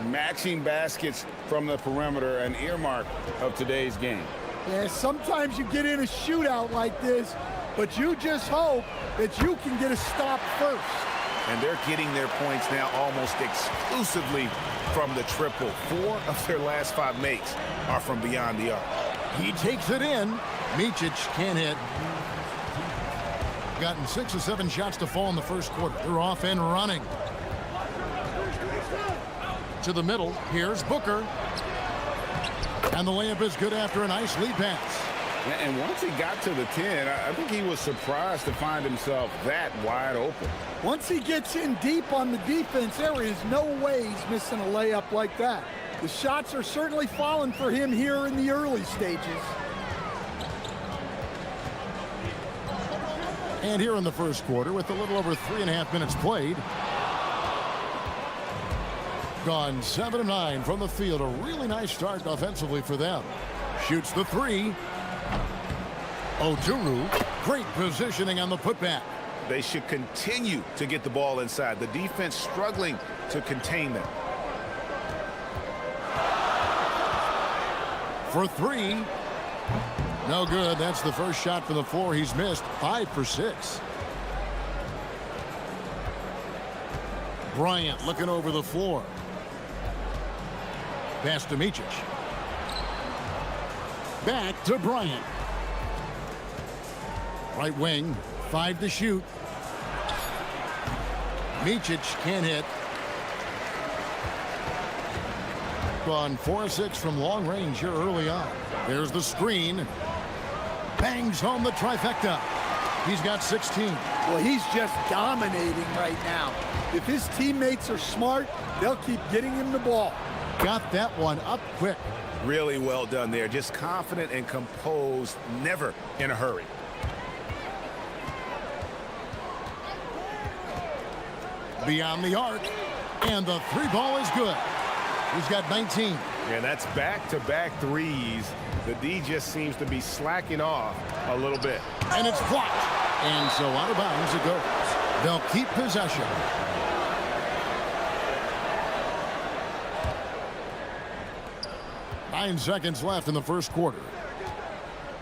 Matching baskets from the perimeter, an earmark of today's game. Yeah, sometimes you get in a shootout like this, but you just hope that you can get a stop first. And they're getting their points now almost exclusively from the triple. 4 of their last 5 makes are from beyond the arc. He takes it in. Micic can't hit. Gotten 6 or 7 shots to fall in the first quarter. They're off and running. To the middle. Here's Booker. And the layup is good after a nice lead pass. And once he got to the 10, I think he was surprised to find himself that wide open. Once he gets in deep on the defense, there is no way he's missing a layup like that. The shots are certainly falling for him here in the early stages. And here in the first quarter, with a little over 3.5 minutes played. Gone 7 of 9 from the field. A really nice start offensively for them. Shoots the 3. Oturu, great positioning on the putback. They should continue to get the ball inside. The defense struggling to contain them. For 3. No good. That's the first shot from the floor he's missed. 5 for 6. Bryant looking over the floor. Pass to Micic. Back to Bryant. Right wing, 5 to shoot. Micic can't hit. Gone 4 of 6 from long range here early on. There's the screen. Bangs home the trifecta. He's got 16. Well, he's just dominating right now. If his teammates are smart, they'll keep getting him the ball. Got that one up quick. Really well done there. Just confident and composed, never in a hurry. Beyond the arc. And the three ball is good. He's got 19. And that's back-to-back threes. The D just seems to be slacking off a little bit. And it's blocked. And so out of bounds it goes. They'll keep possession. Nine seconds left in the first quarter.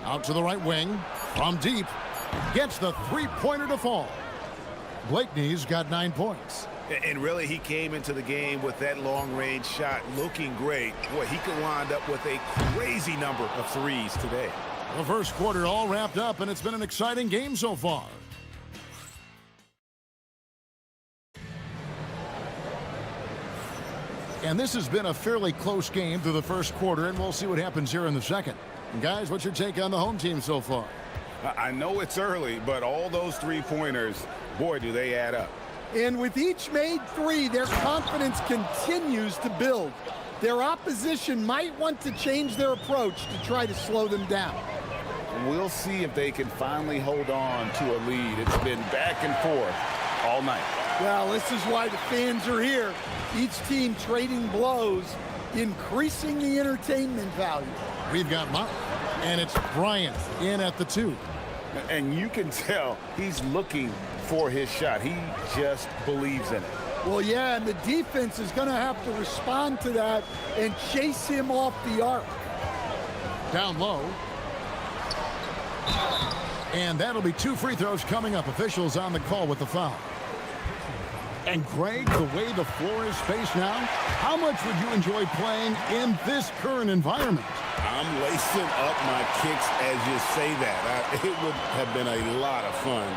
Out to the right wing. From deep. Gets the three-pointer to fall. Blakeney's got 9 points. And really, he came into the game with that long-range shot looking great. Boy, he could wind up with a crazy number of threes today. The first quarter all wrapped up, and it's been an exciting game so far. And this has been a fairly close game through the first quarter, and we'll see what happens here in the second. And guys, what's your take on the home team so far? I know it's early, but all those three-pointers, boy, do they add up. And with each made three, their confidence continues to build. Their opposition might want to change their approach to try to slow them down. We'll see if they can finally hold on to a lead. It's been back and forth all night. Well, this is why the fans are here. Each team trading blows, increasing the entertainment value. We've got Mark, and it's Bryant in at the 2. And you can tell he's looking for his shot. He just believes in it. Well, yeah, and the defense is going to have to respond to that and chase him off the arc. Down low. And that'll be 2 free throws coming up. Officials on the call with the foul. And Greg, the way the floor is spaced now, how much would you enjoy playing in this current environment? I'm lacing up my kicks as you say that. It would have been a lot of fun.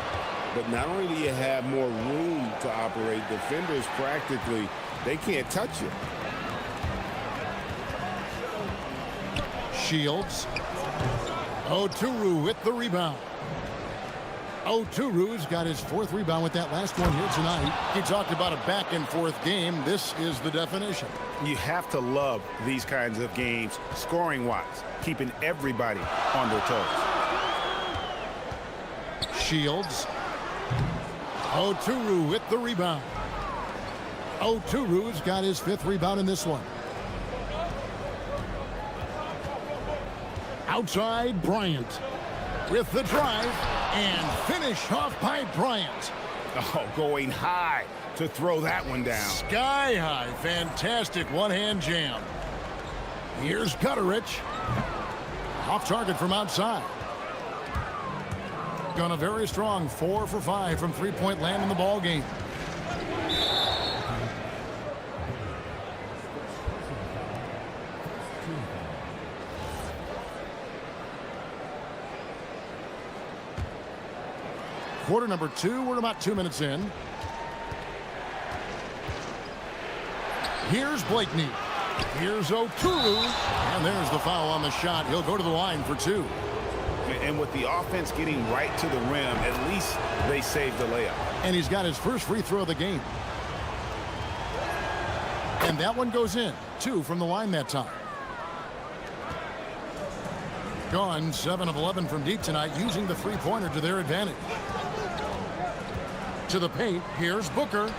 But not only do you have more room to operate, defenders practically, they can't touch you. Shields. Oturu with the rebound. Oturu's got his 4th rebound with that last one here tonight. He talked about a back-and-forth game. This is the definition. You have to love these kinds of games, scoring-wise, keeping everybody on their toes. Shields. Oturu with the rebound. Oturu's got his 5th rebound in this one. Outside, Bryant with the drive and finish off by Bryant. Oh, going high to throw that one down. Sky high. Fantastic one-hand jam. Here's Gutterich. Off target from outside. Gone a very strong 4 for 5 from three-point land in the ball game. Quarter number 2, we're about 2 minutes in. Here's Blakeney. Here's Oturu. And there's the foul on the shot. He'll go to the line for 2. And with the offense getting right to the rim, at least they saved the layup. And he's got his first free throw of the game. And that one goes in. 2 from the line that time. Gone 7 of 11 from deep tonight, using the three-pointer to their advantage. To the paint, here's Booker.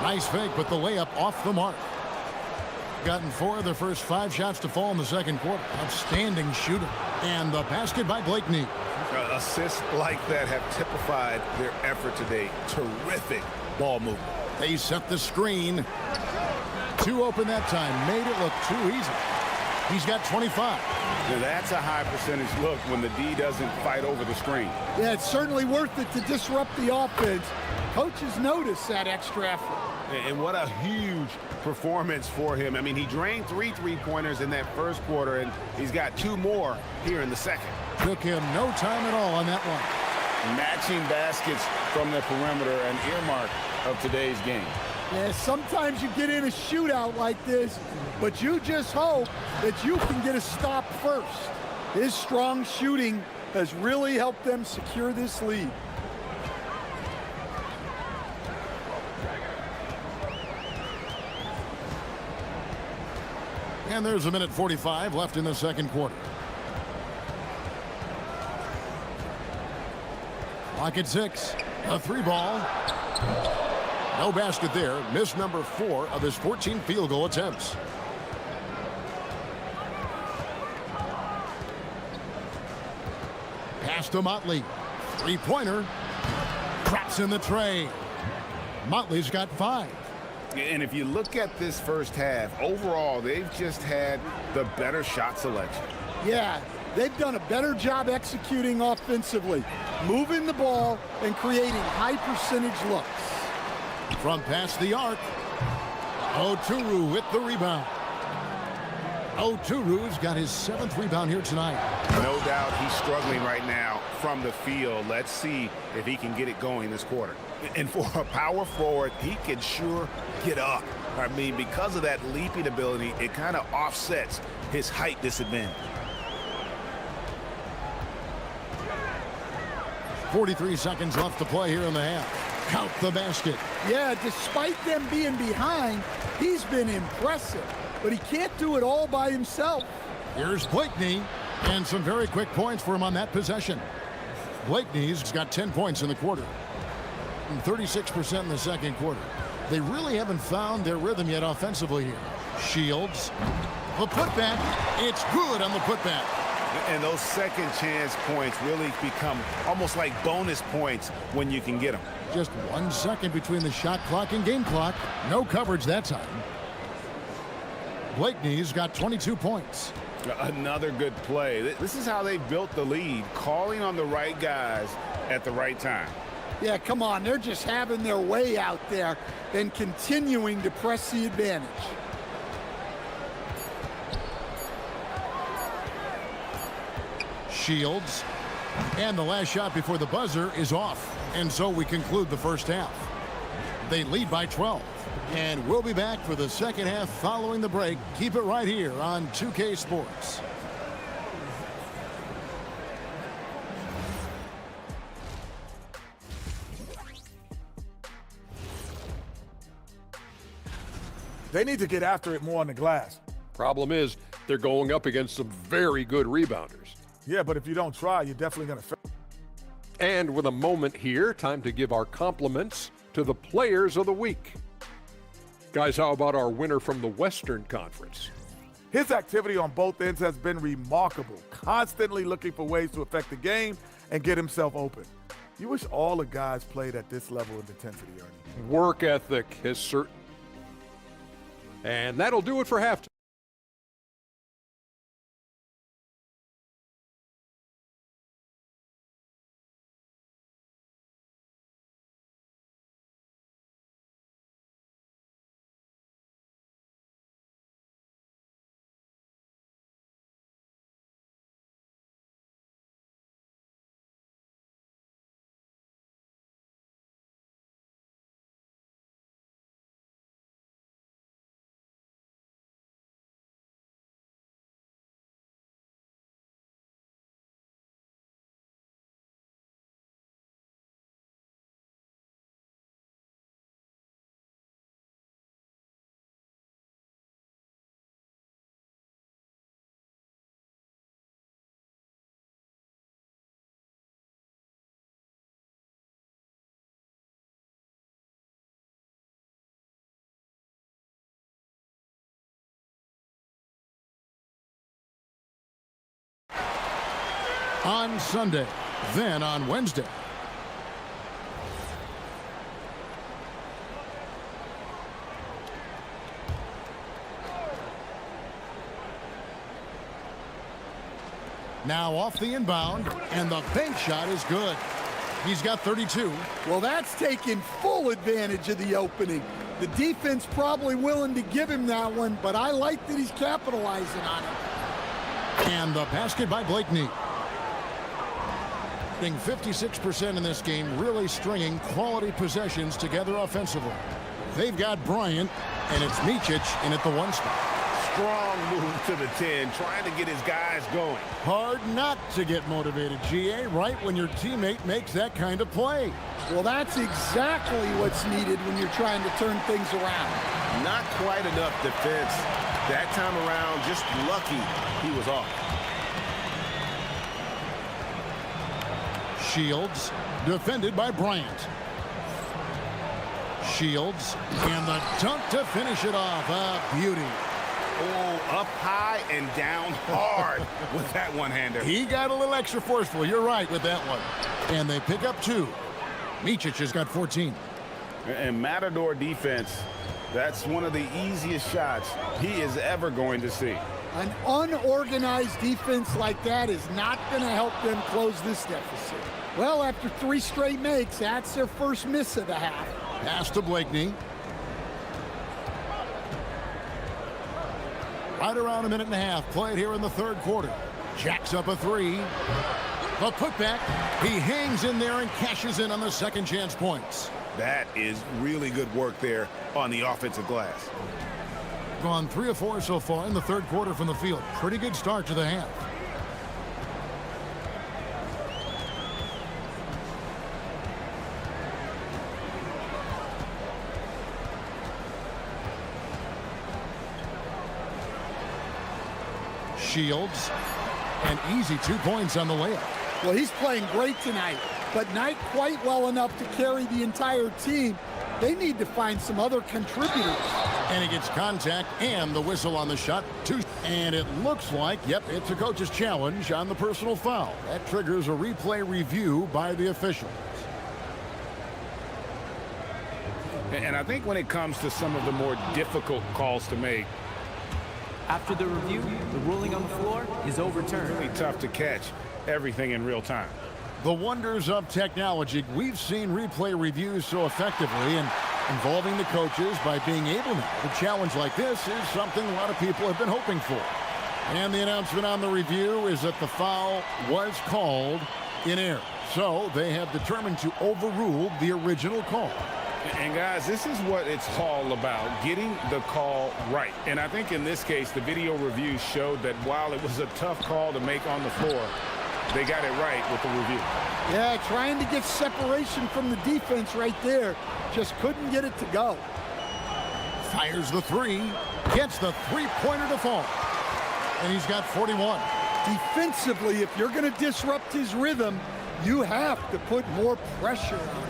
Nice fake, but the layup off the mark. Gotten 4 of their first 5 shots to fall in the second quarter. Outstanding shooter. And the basket by Blakeney. Assists like that have typified their effort today. Terrific ball movement. They set the screen. 2 open that time. Made it look too easy. He's got 25. Now that's a high percentage look when the D doesn't fight over the screen. Yeah, it's certainly worth it to disrupt the offense. Coaches notice that extra effort. And what a huge performance for him. I mean, he drained 3 three-pointers in that first quarter, and he's got 2 more here in the second. Took him no time at all on that one. Matching baskets from the perimeter, an earmark of today's game. Yeah, sometimes you get in a shootout like this, but you just hope that you can get a stop first. His strong shooting has really helped them secure this lead. And there's a minute 45 left in the second quarter. Clock at 6. A 3 ball. No basket there. Missed number 4 of his 14 field goal attempts. Pass to Motley. Three-pointer. Traps in the tray. Motley's got 5. And if you look at this first half, overall, they've just had the better shot selection. Yeah, they've done a better job executing offensively, moving the ball and creating high percentage looks. From past the arc, Oturu with the rebound. Oturu's got his 7th rebound here tonight. No doubt he's struggling right now from the field. Let's see if he can get it going this quarter. And for a power forward, he can sure get up. I mean, because of that leaping ability, it kind of offsets his height disadvantage. 43 seconds left to play here in the half. Count the basket. Yeah, despite them being behind, he's been impressive. But he can't do it all by himself. Here's Blakeney, and some very quick points for him on that possession. Blakeney's got 10 points in the quarter, and 36% in the second quarter. They really haven't found their rhythm yet offensively here. Shields, the putback, it's good on the putback. And those second chance points really become almost like bonus points when you can get them. Just 1 second between the shot clock and game clock. No coverage that time. Blakeney's got 22 points. Another good play. This is how they built the lead, calling on the right guys at the right time. Yeah, come on. They're just having their way out there and continuing to press the advantage. Shields. And the last shot before the buzzer is off. And so we conclude the first half. They lead by 12. And we'll be back for the second half following the break. Keep it right here on 2K Sports. They need to get after it more on the glass. Problem is, they're going up against some very good rebounders. Yeah, but if you don't try, you're definitely going to fail. And with a moment here, time to give our compliments to the players of the week. Guys, how about our winner from the Western Conference? His activity on both ends has been remarkable, constantly looking for ways to affect the game and get himself open. You wish all the guys played at this level of intensity, Ernie. Work ethic has certain. And that'll do it for halftime. On Sunday, then on Wednesday. Now off the inbound, and the bank shot is good. He's got 32. Well, that's taking full advantage of the opening. The defense probably willing to give him that one, but I like that he's capitalizing on it. And the basket by Blakeney. 56% in this game, really stringing quality possessions together offensively. They've got Bryant, and it's Micic in at the 1 spot. Strong move to the 10, trying to get his guys going. Hard not to get motivated, GA, right when your teammate makes that kind of play. Well, that's exactly what's needed when you're trying to turn things around. Not quite enough defense. That time around, just lucky he was off. Shields, defended by Bryant. Shields, and the dunk to finish it off. A beauty. Oh, up high and down hard with that one-hander. He got a little extra forceful. You're right with that one. And they pick up 2. Micic has got 14. And Matador defense, that's one of the easiest shots he is ever going to see. An unorganized defense like that is not going to help them close this deficit. Well, after 3 straight makes, that's their first miss of the half. Pass to Blakeney. Right around a minute and a half played here in the third quarter. Jacks up a 3. The putback. He hangs in there and cashes in on the second chance points. That is really good work there on the offensive glass. Gone 3 of 4 so far in the third quarter from the field. Pretty good start to the half. Shields, an easy 2 points on the layup. Well, he's playing great tonight, but not quite well enough to carry the entire team. They need to find some other contributors. And he gets contact and the whistle on the shot. 2. And it looks like, yep, it's a coach's challenge on the personal foul. That triggers a replay review by the officials. And I think when it comes to some of the more difficult calls to make, After the review, the ruling on the floor is overturned. really tough to catch everything in real time. The wonders of technology. We've seen replay reviews so effectively, and involving the coaches by being able to challenge like this is something a lot of people have been hoping for. And the announcement on the review is that the foul was called in error. So they have determined to overrule the original call. And guys, this is what it's all about, getting the call right. And I think in this case, the video review showed that while it was a tough call to make on the floor, they got it right with the review. Yeah, trying to get separation from the defense right there. Just couldn't get it to go. Fires the 3, gets the 3-pointer to fall. And he's got 41. Defensively, if you're going to disrupt his rhythm, you have to put more pressure on him.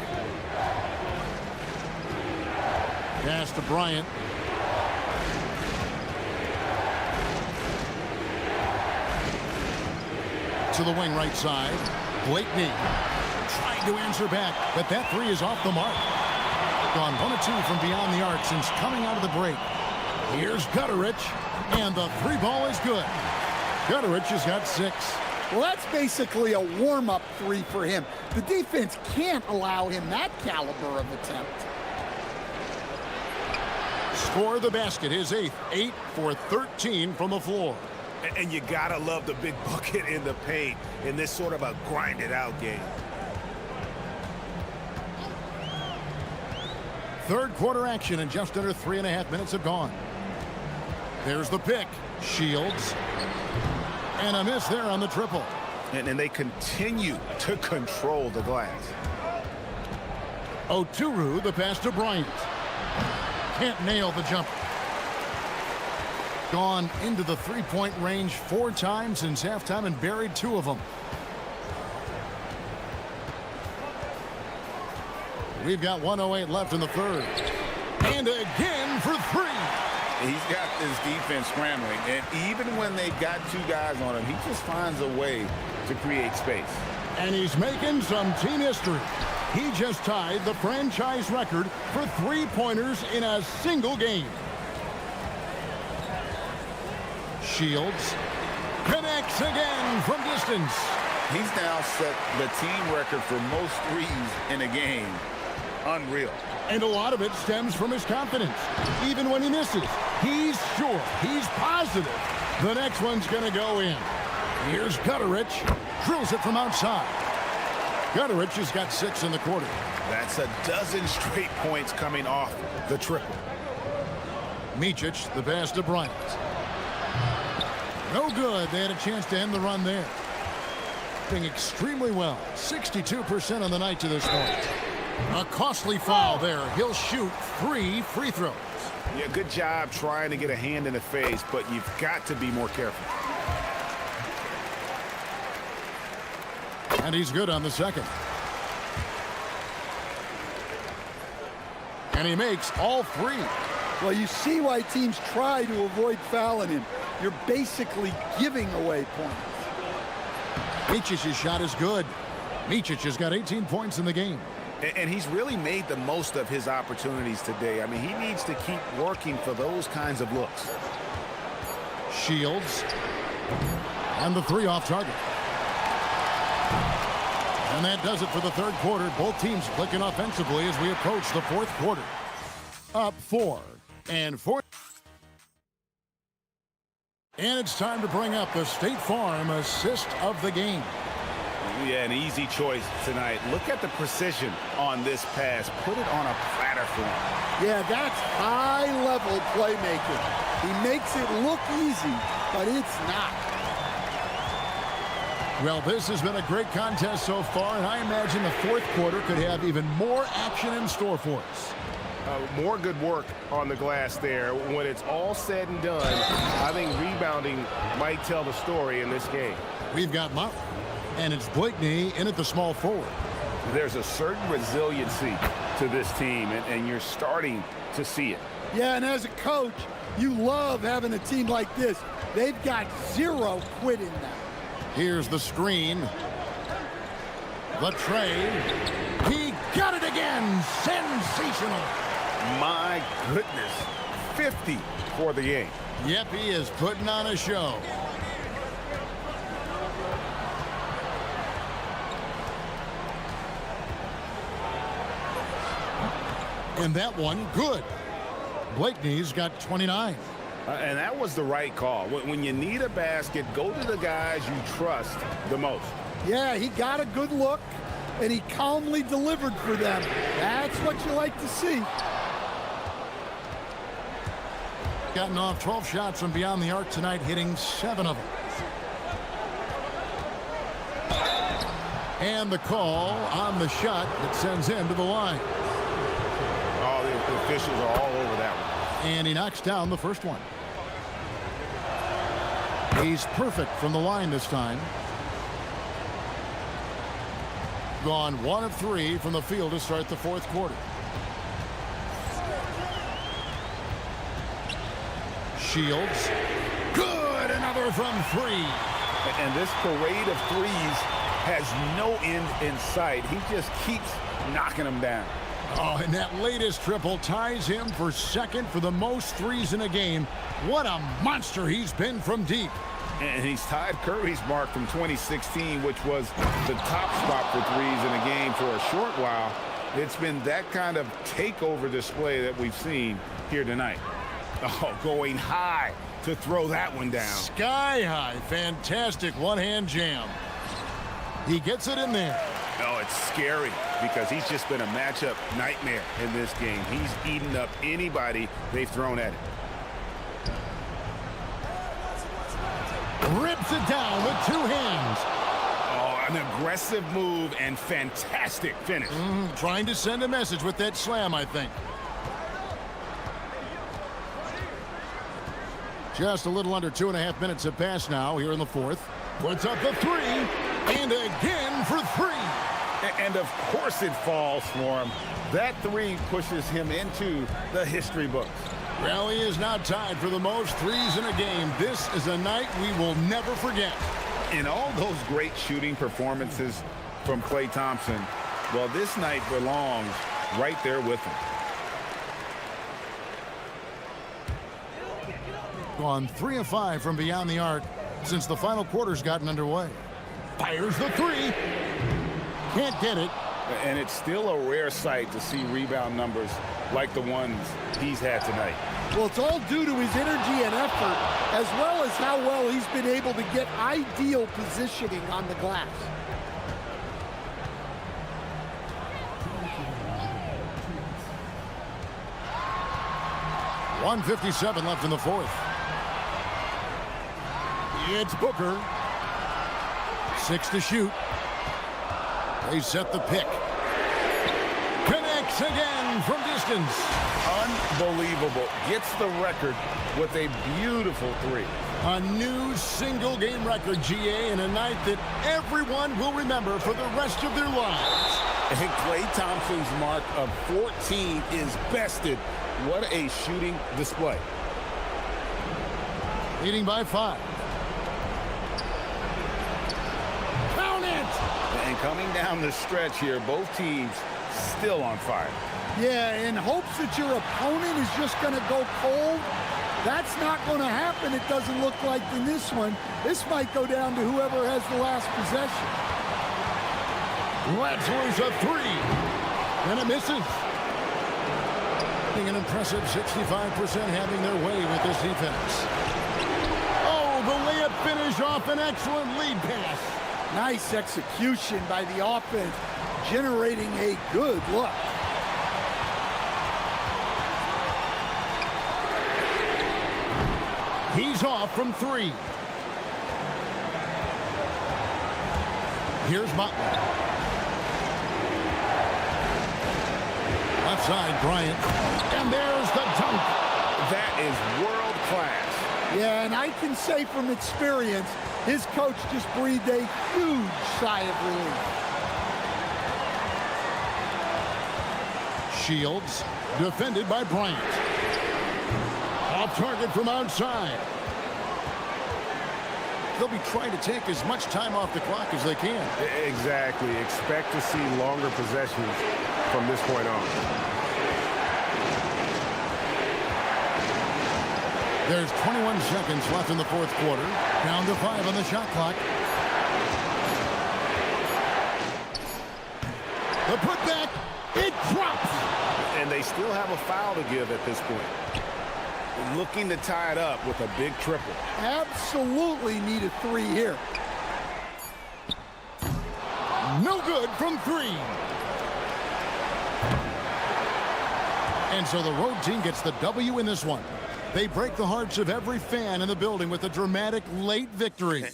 Pass to Bryant. To the wing right side. Blakeney trying to answer back, but that 3 is off the mark. Gone 1 of 2 from beyond the arc since coming out of the break. Here's Gutterich, and the 3 ball is good. Gutterich has got 6. Well, that's basically a warm-up 3 for him. The defense can't allow him that caliber of attempt. Score the basket, his 8th. 8 for 13 from the floor. And you gotta love the big bucket in the paint in this sort of a grinded-out game. Third quarter action, and just under 3.5 minutes have gone. There's the pick. Shields. And a miss there on the triple. And they continue to control the glass. Oturu, the pass to Bryant. Can't nail the jumper. Gone into the 3-point range 4 times since halftime and buried 2 of them. We've got 1:08 left in the third. And again for 3. He's got this defense scrambling, and even when they've got 2 guys on him, he just finds a way to create space. And he's making some team history. He just tied the franchise record for 3-pointers in a single game. Shields connects again from distance. He's now set the team record for most threes in a game. Unreal. And a lot of it stems from his confidence. Even when he misses, he's sure, he's positive the next one's going to go in. Here's Gutterich, drills it from outside. Gutterich has got 6 in the quarter. That's a dozen straight points coming off the triple. Micic, the pass to Bryant. No good. They had a chance to end the run there. Doing extremely well. 62% on the night to this point. A costly foul there. He'll shoot 3 free throws. Yeah, good job trying to get a hand in the face, but you've got to be more careful. And he's good on the second. And he makes all three. Well, you see why teams try to avoid fouling him. You're basically giving away points. Micic's shot is good. Micic has got 18 points in the game. And he's really made the most of his opportunities today. I mean, he needs to keep working for those kinds of looks. Shields. And the three off target. And that does it for the third quarter. Both teams clicking offensively as we approach the fourth quarter. Up 4 and 4. And it's time to bring up the State Farm assist of the game. Yeah, an easy choice tonight. Look at the precision on this pass. Put it on a platter for him. Yeah, that's high-level playmaking. He makes it look easy, but it's not. Well, this has been a great contest so far, and I imagine the fourth quarter could have even more action in store for us. More good work on the glass there. When it's all said and done, I think rebounding might tell the story in this game. We've got Motley, and it's Blakeney in at the small forward. There's a certain resiliency to this team, and you're starting to see it. Yeah, and as a coach, you love having a team like this. They've got zero quit in them. Here's the screen. The trade. He got it again. Sensational. My goodness. 50 for the game. Yep, he is putting on a show. And that one, good. Blakeney's got 29. And that was the right call. When you need a basket, go to the guys you trust the most. Yeah, he got a good look, and he calmly delivered for them. That's what you like to see. Gotten off 12 shots from beyond the arc tonight, hitting 7 of them. And the call on the shot that sends him to the line. Oh, the officials are all over that one. And he knocks down the first one. He's perfect from the line this time. Gone 1 of 3 from the field to start the fourth quarter. Shields. Good. Another from 3. And this parade of threes has no end in sight. He just keeps knocking them down. Oh, and that latest triple ties him for second for the most threes in a game. What a monster he's been from deep. And he's tied Curry's mark from 2016, which was the top spot for threes in a game for a short while. It's been that kind of takeover display that we've seen here tonight. Oh, going high to throw that one down. Sky high. Fantastic one-hand jam. He gets it in there. No, it's scary because he's just been a matchup nightmare in this game. He's eaten up anybody they've thrown at him. Rips it down with 2 hands. Oh, an aggressive move and fantastic finish. Trying to send a message with that slam, I think. Just a little under 2.5 minutes have passed now here in the fourth. Puts up the 3, and again for 3. And of course it falls for him. That 3 pushes him into the history books. Well, he is now tied for the most threes in a game. This is a night we will never forget. In all those great shooting performances from Klay Thompson, well, this night belongs right there with him. Gone 3 of 5 from beyond the arc since the final quarter's gotten underway. Fires the 3. Can't get it. And it's still a rare sight to see rebound numbers like the ones he's had tonight. Well, it's all due to his energy and effort, as well as how well he's been able to get ideal positioning on the glass. .157 left in the fourth. It's Booker. 6 to shoot. They set the pick. Connects again from distance. Unbelievable. Gets the record with a beautiful 3. A new single-game record, GA, in a night that everyone will remember for the rest of their lives. And Klay Thompson's mark of 14 is bested. What a shooting display. Leading by 5. Count it! And coming down the stretch here, both teams still on fire. Yeah, in hopes that your opponent is just going to go cold. That's not going to happen, it doesn't look like in this one. This might go down to whoever has the last possession. Ratzler's a 3. And it misses. Being an impressive 65% having their way with this defense. Oh, the layup finish off an excellent lead pass. Nice execution by the offense, generating a good look. He's off from 3. Here's Butler. Left side, Bryant. And there's the dunk. That is world class. Yeah, and I can say from experience, his coach just breathed a huge sigh of relief. Shields, defended by Bryant. Off target from outside. They'll be trying to take as much time off the clock as they can. Exactly. Expect to see longer possessions from this point on. There's 21 seconds left in the fourth quarter. Down to 5 on the shot clock. The putback, it drops. And they still have a foul to give at this point. Looking to tie it up with a big triple. Absolutely need a 3 here. No good from 3. And so the road team gets the W in this one. They break the hearts of every fan in the building with a dramatic late victory.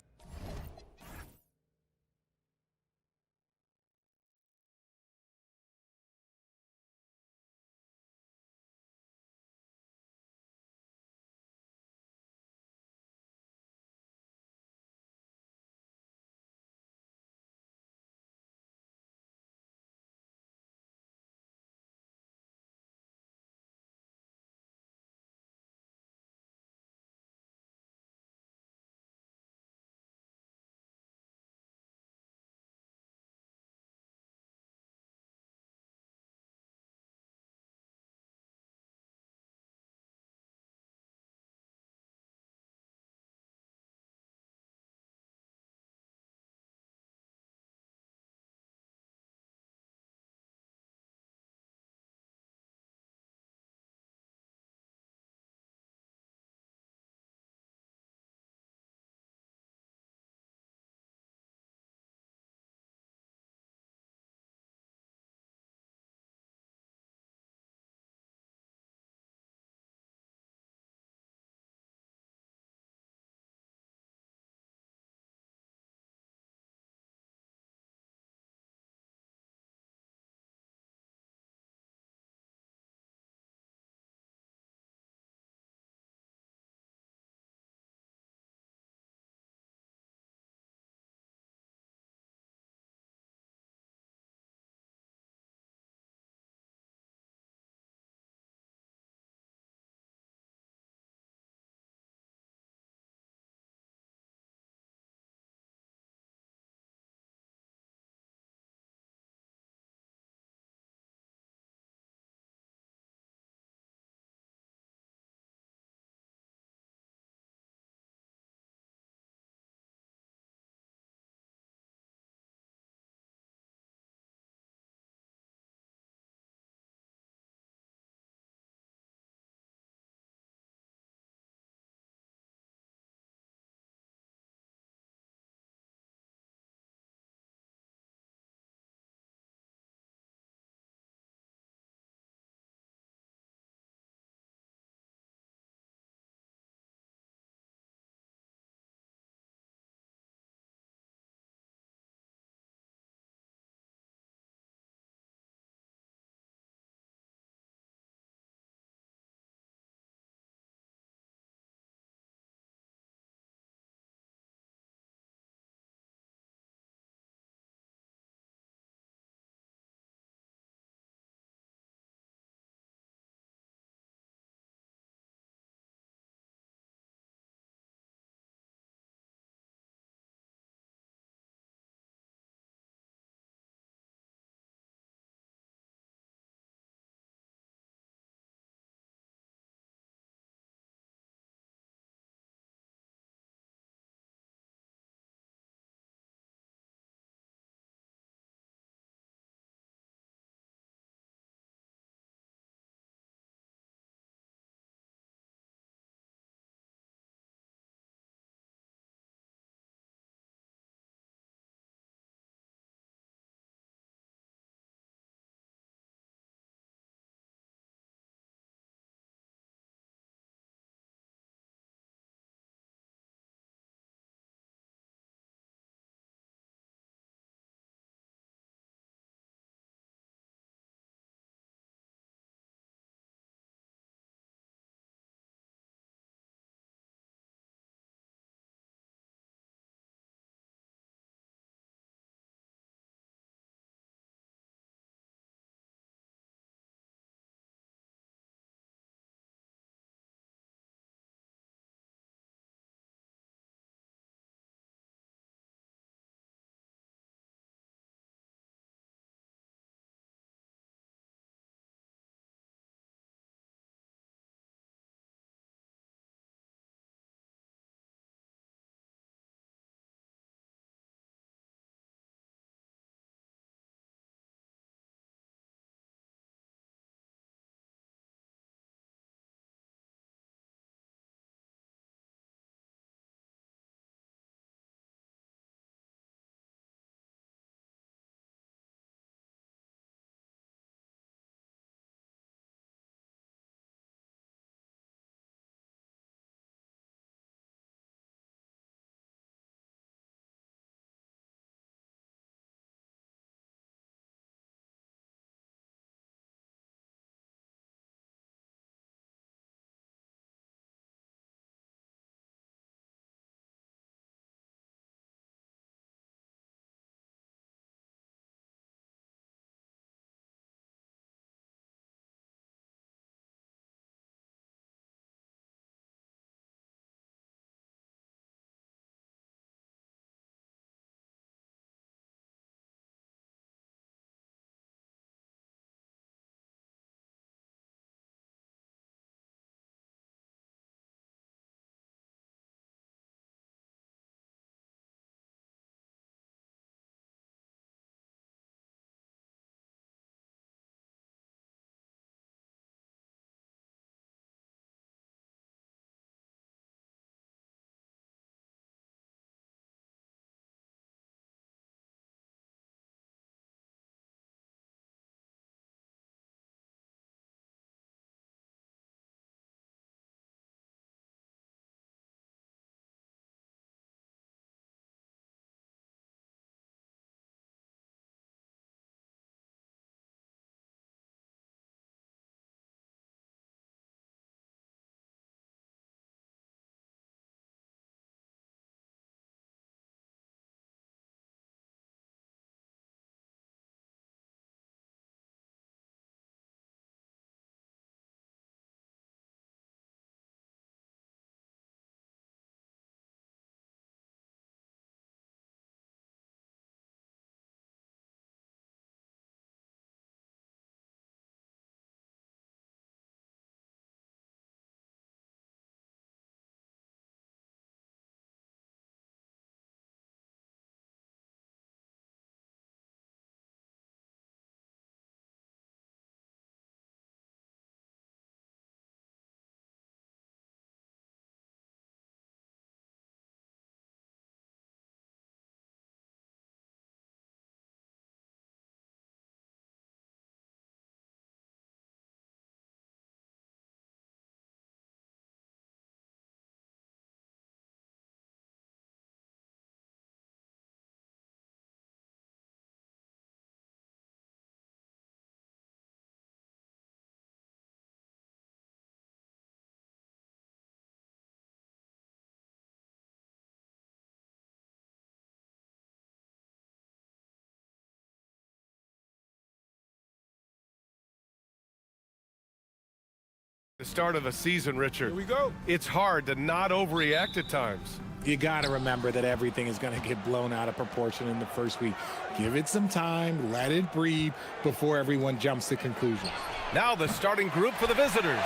The start of a season, Richard. Here we go. It's hard to not overreact at times. You got to remember that everything is going to get blown out of proportion in the first week. Give it some time, let it breathe before everyone jumps to conclusions. Now the starting group for the visitors.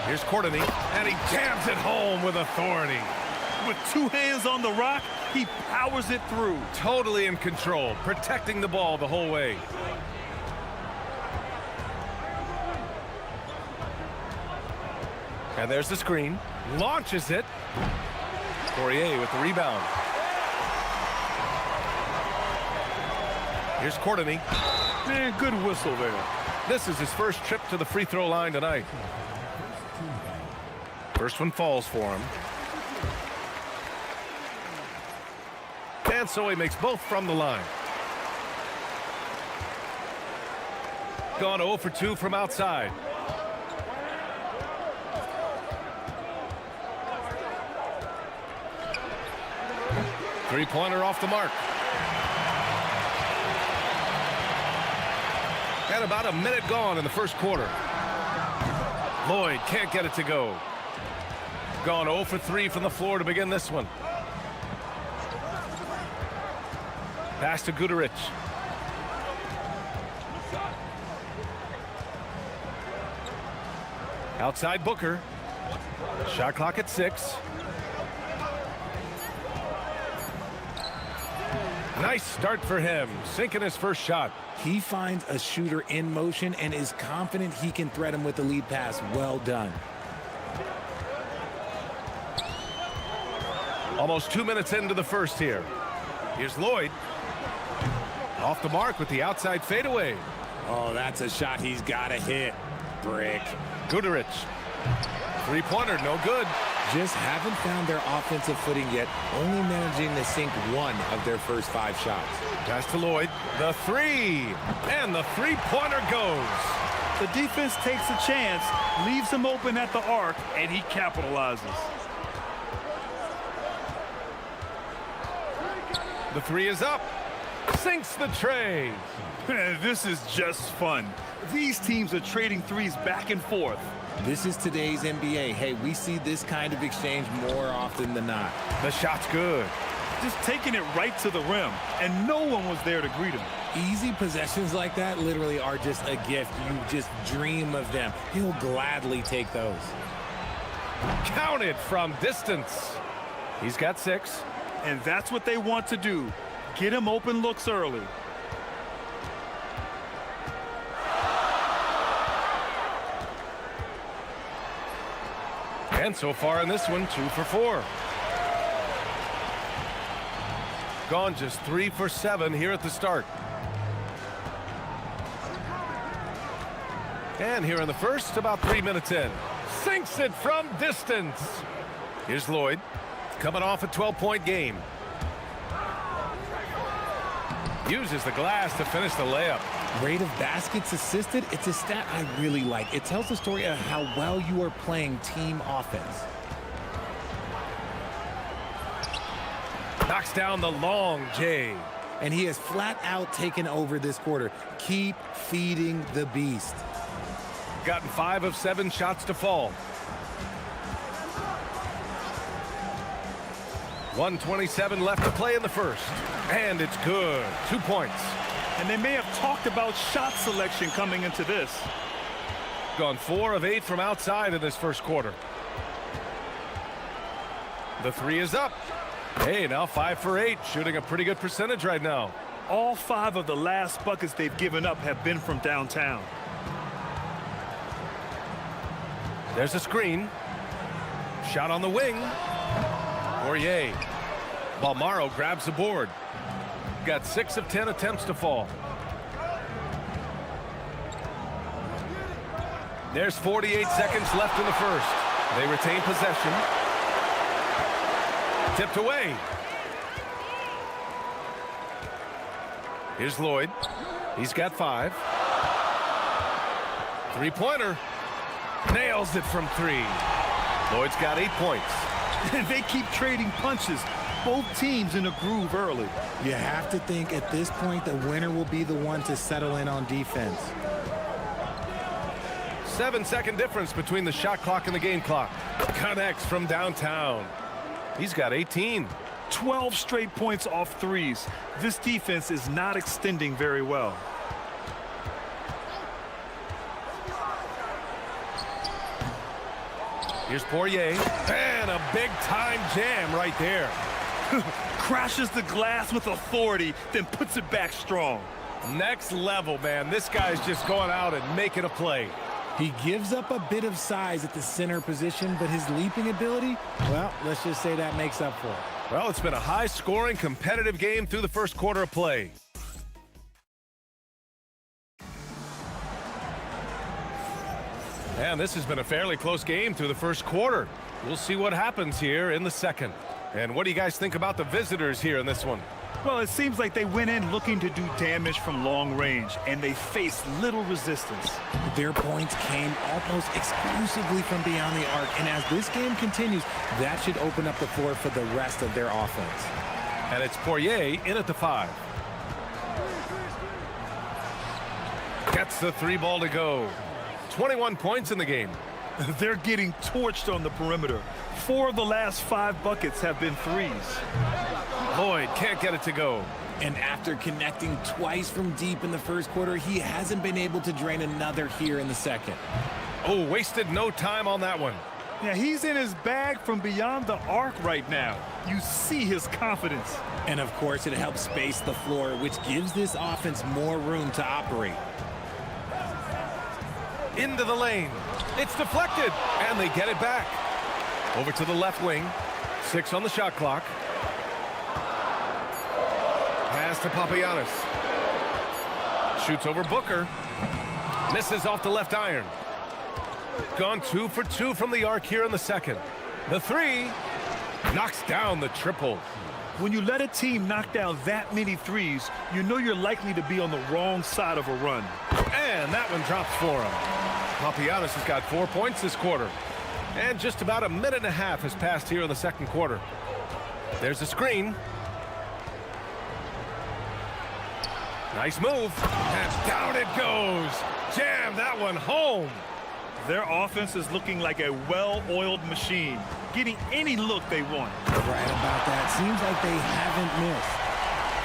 Here's Courtney, and he jams it home with authority. With two hands on the rock, he powers it through. Totally in control, protecting the ball the whole way. And there's the screen. Launches it. Poirier with the rebound. Here's Courtney. Man, good whistle there. This is his first trip to the free throw line tonight. First one falls for him. And so he makes both from the line. Gone 0 for 2 from outside. Three-pointer off the mark. And about a minute gone in the first quarter. Lloyd can't get it to go. Gone 0 for 3 from the floor to begin this one. Pass to Guduric. Outside Booker. Shot clock at 6. Nice start for him, sinking his first shot. He finds a shooter in motion and is confident he can thread him with the lead pass. Well done. Almost 2 minutes into the first here. Here's Lloyd. Off the mark with the outside fadeaway. Oh, that's a shot he's got to hit. Brick. Guduric. Three-pointer, no good. Just haven't found their offensive footing yet, only managing to sink one of their first 5 shots. Pass to Lloyd. The three. And the three-pointer goes. The defense takes a chance, leaves him open at the arc, and he capitalizes. The three is up. Sinks the tray. This is just fun. These teams are trading threes back and forth. This is today's NBA. Hey, we see this kind of exchange more often than not. The shot's good. Just taking it right to the rim, and no one was there to greet him. Easy possessions like that literally are just a gift. You just dream of them. He'll gladly take those. Counted from distance. He's got 6. And that's what they want to do. Get him open looks early. And so far in this one, 2 for 4. Gone just 3 for 7 here at the start. And here in the first, about 3 minutes in. Sinks it from distance. Here's Lloyd, coming off a 12-point game. Uses the glass to finish the layup. Rate of baskets assisted, it's a stat I really like. It tells the story of how well you are playing team offense. Knocks down the long J. And he has flat out taken over this quarter. Keep feeding the beast. Gotten 5 of 7 shots to fall. 1:27 left to play in the first. And it's good. 2 points. And they may have talked about shot selection coming into this. Gone 4 of 8 from outside in this first quarter. The three is up. Hey, now 5 for 8, shooting a pretty good percentage right now. All 5 of the last buckets they've given up have been from downtown. There's a screen. Shot on the wing. Poirier. Balmaro grabs the board. Got 6 of 10 attempts to fall. There's 48 seconds left in the first. They retain possession. Tipped away. Here's Lloyd. He's got 5. Three-pointer. Nails it from 3. Lloyd's got 8 points. They keep trading punches. Both teams in a groove early. You have to think at this point the winner will be the one to settle in on defense. 7-second difference between the shot clock and the game clock. Connects from downtown. He's got 18. 12 straight points off threes. This defense is not extending very well. Here's Poirier, and a big-time jam right there. Crashes the glass with authority, then puts it back strong. Next level, man. This guy's just going out and making a play. He gives up a bit of size at the center position, but his leaping ability, well, let's just say that makes up for it. Well, it's been a high-scoring, competitive game through the first quarter of play. And this has been a fairly close game through the first quarter. We'll see what happens here in the second. And what do you guys think about the visitors here in this one? Well, it seems like they went in looking to do damage from long range, and they faced little resistance. Their points came almost exclusively from beyond the arc, and as this game continues, that should open up the floor for the rest of their offense. And it's Poirier in at the 5. Gets the 3 ball to go. 21 points in the game. They're getting torched on the perimeter. 4 of the last 5 buckets have been threes. Lloyd can't get it to go. And after connecting twice from deep in the first quarter, he hasn't been able to drain another here in the second. Oh, wasted no time on that one. Yeah, he's in his bag from beyond the arc right now. You see his confidence. And of course, it helps space the floor, which gives this offense more room to operate. Into the lane. It's deflected, and they get it back. Over to the left wing. 6 on the shot clock. Pass to Papagiannis. Shoots over Booker. Misses off the left iron. Gone 2 for 2 from the arc here in the second. The 3 knocks down the triple. When you let a team knock down that many threes, you know you're likely to be on the wrong side of a run. And that one drops for him. Papagiannis has got 4 points this quarter. And just about a minute and a half has passed here in the second quarter. There's a screen. Nice move. And down it goes. Jam that one home. Their offense is looking like a well-oiled machine, getting any look they want. Right about that. Seems like they haven't missed.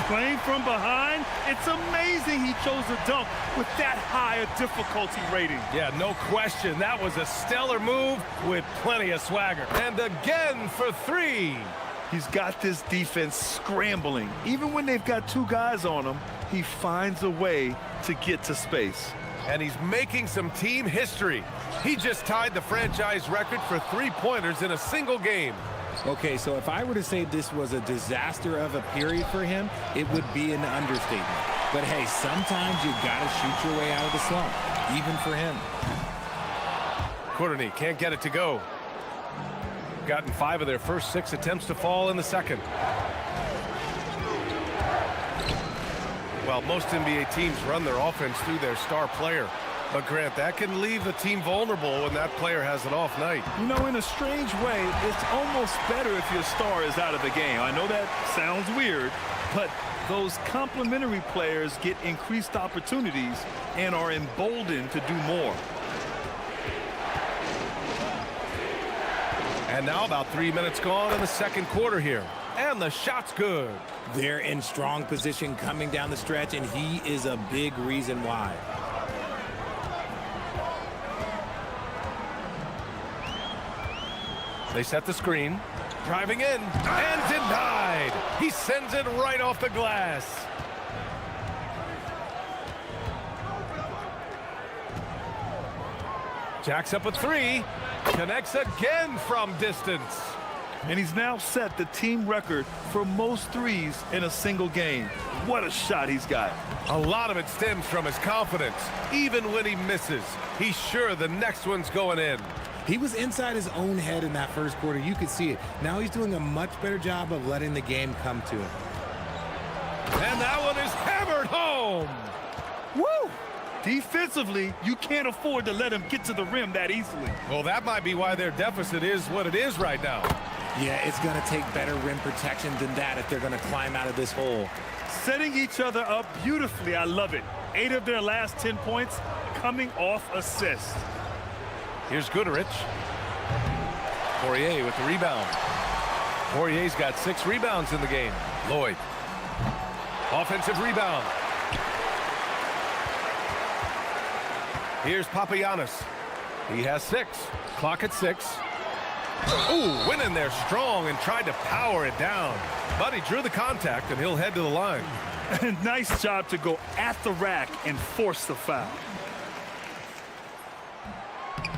Playing from behind, it's amazing he chose a dunk with that high a difficulty rating. Yeah, no question. That was a stellar move with plenty of swagger. And again for 3. He's got this defense scrambling. Even when they've got 2 guys on him, he finds a way to get to space. And he's making some team history. He just tied the franchise record for 3-pointers in a single game. Okay, so if I were to say this was a disaster of a period for him, it would be an understatement. But hey, sometimes you gotta shoot your way out of the slump, even for him. Courtney can't get it to go. Gotten 5 of their first 6 attempts to fall in the second. Well, most NBA teams run their offense through their star player. But, Grant, that can leave the team vulnerable when that player has an off night. You know, in a strange way, it's almost better if your star is out of the game. I know that sounds weird, but those complementary players get increased opportunities and are emboldened to do more. And now about 3 minutes gone in the second quarter here. And the shot's good. They're in strong position coming down the stretch, and he is a big reason why. They set the screen, driving in, and denied. He sends it right off the glass. Jacks up a 3, connects again from distance. And he's now set the team record for most threes in a single game. What a shot he's got. A lot of it stems from his confidence. Even when he misses, he's sure the next one's going in. He was inside his own head in that first quarter. You could see it. Now he's doing a much better job of letting the game come to him. And that one is hammered home. Woo! Defensively, you can't afford to let him get to the rim that easily. Well, that might be why their deficit is what it is right now. Yeah, it's going to take better rim protection than that if they're going to climb out of this hole. Setting each other up beautifully. I love it. 8 of their last 10 points coming off assists. Here's Goodrich. Poirier with the rebound. Poirier's got 6 rebounds in the game. Lloyd. Offensive rebound. Here's Papagiannis. He has 6. Clock at 6. Ooh, went in there strong and tried to power it down. But he drew the contact, and he'll head to the line. Nice job to go at the rack and force the foul.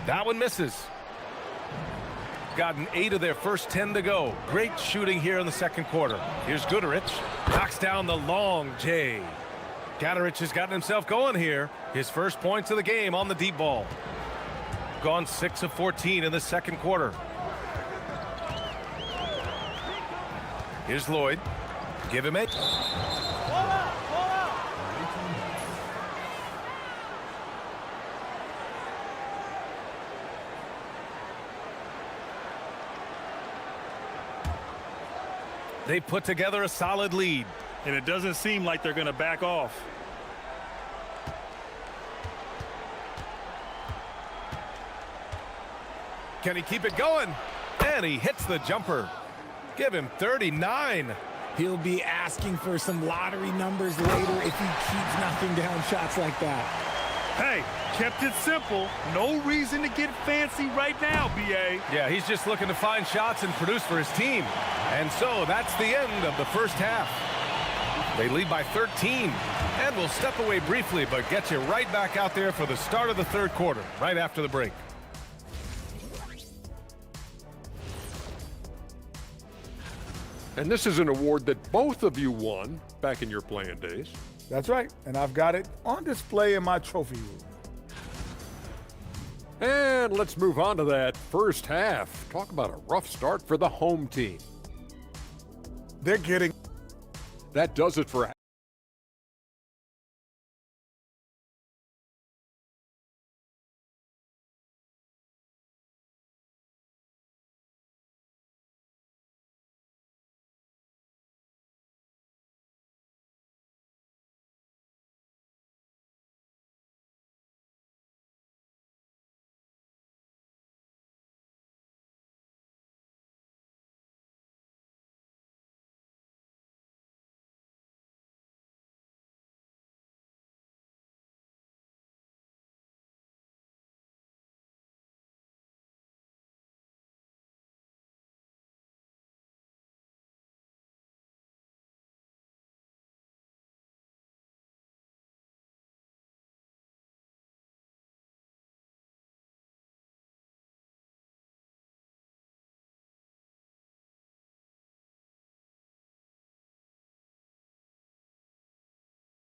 That one misses. Gotten 8 of their first 10 to go. Great shooting here in the second quarter. Here's Goodrich. Knocks down the long J. Gadarich has gotten himself going here. His first points of the game on the deep ball. Gone 6 of 14 in the second quarter. Here's Lloyd. Give him it. They put together a solid lead. And it doesn't seem like they're going to back off. Can he keep it going? And he hits the jumper. Give him 39. He'll be asking for some lottery numbers later if he keeps knocking down shots like that. Hey, kept it simple. No reason to get fancy right now, BA. Yeah, he's just looking to find shots and produce for his team. And so that's the end of the first half. They lead by 13. And we'll step away briefly, but get you right back out there for the start of the third quarter, right after the break. And this is an award that both of you won back in your playing days. That's right, and I've got it on display in my trophy room. And let's move on to that first half. Talk about a rough start for the home team. They're getting... That does it for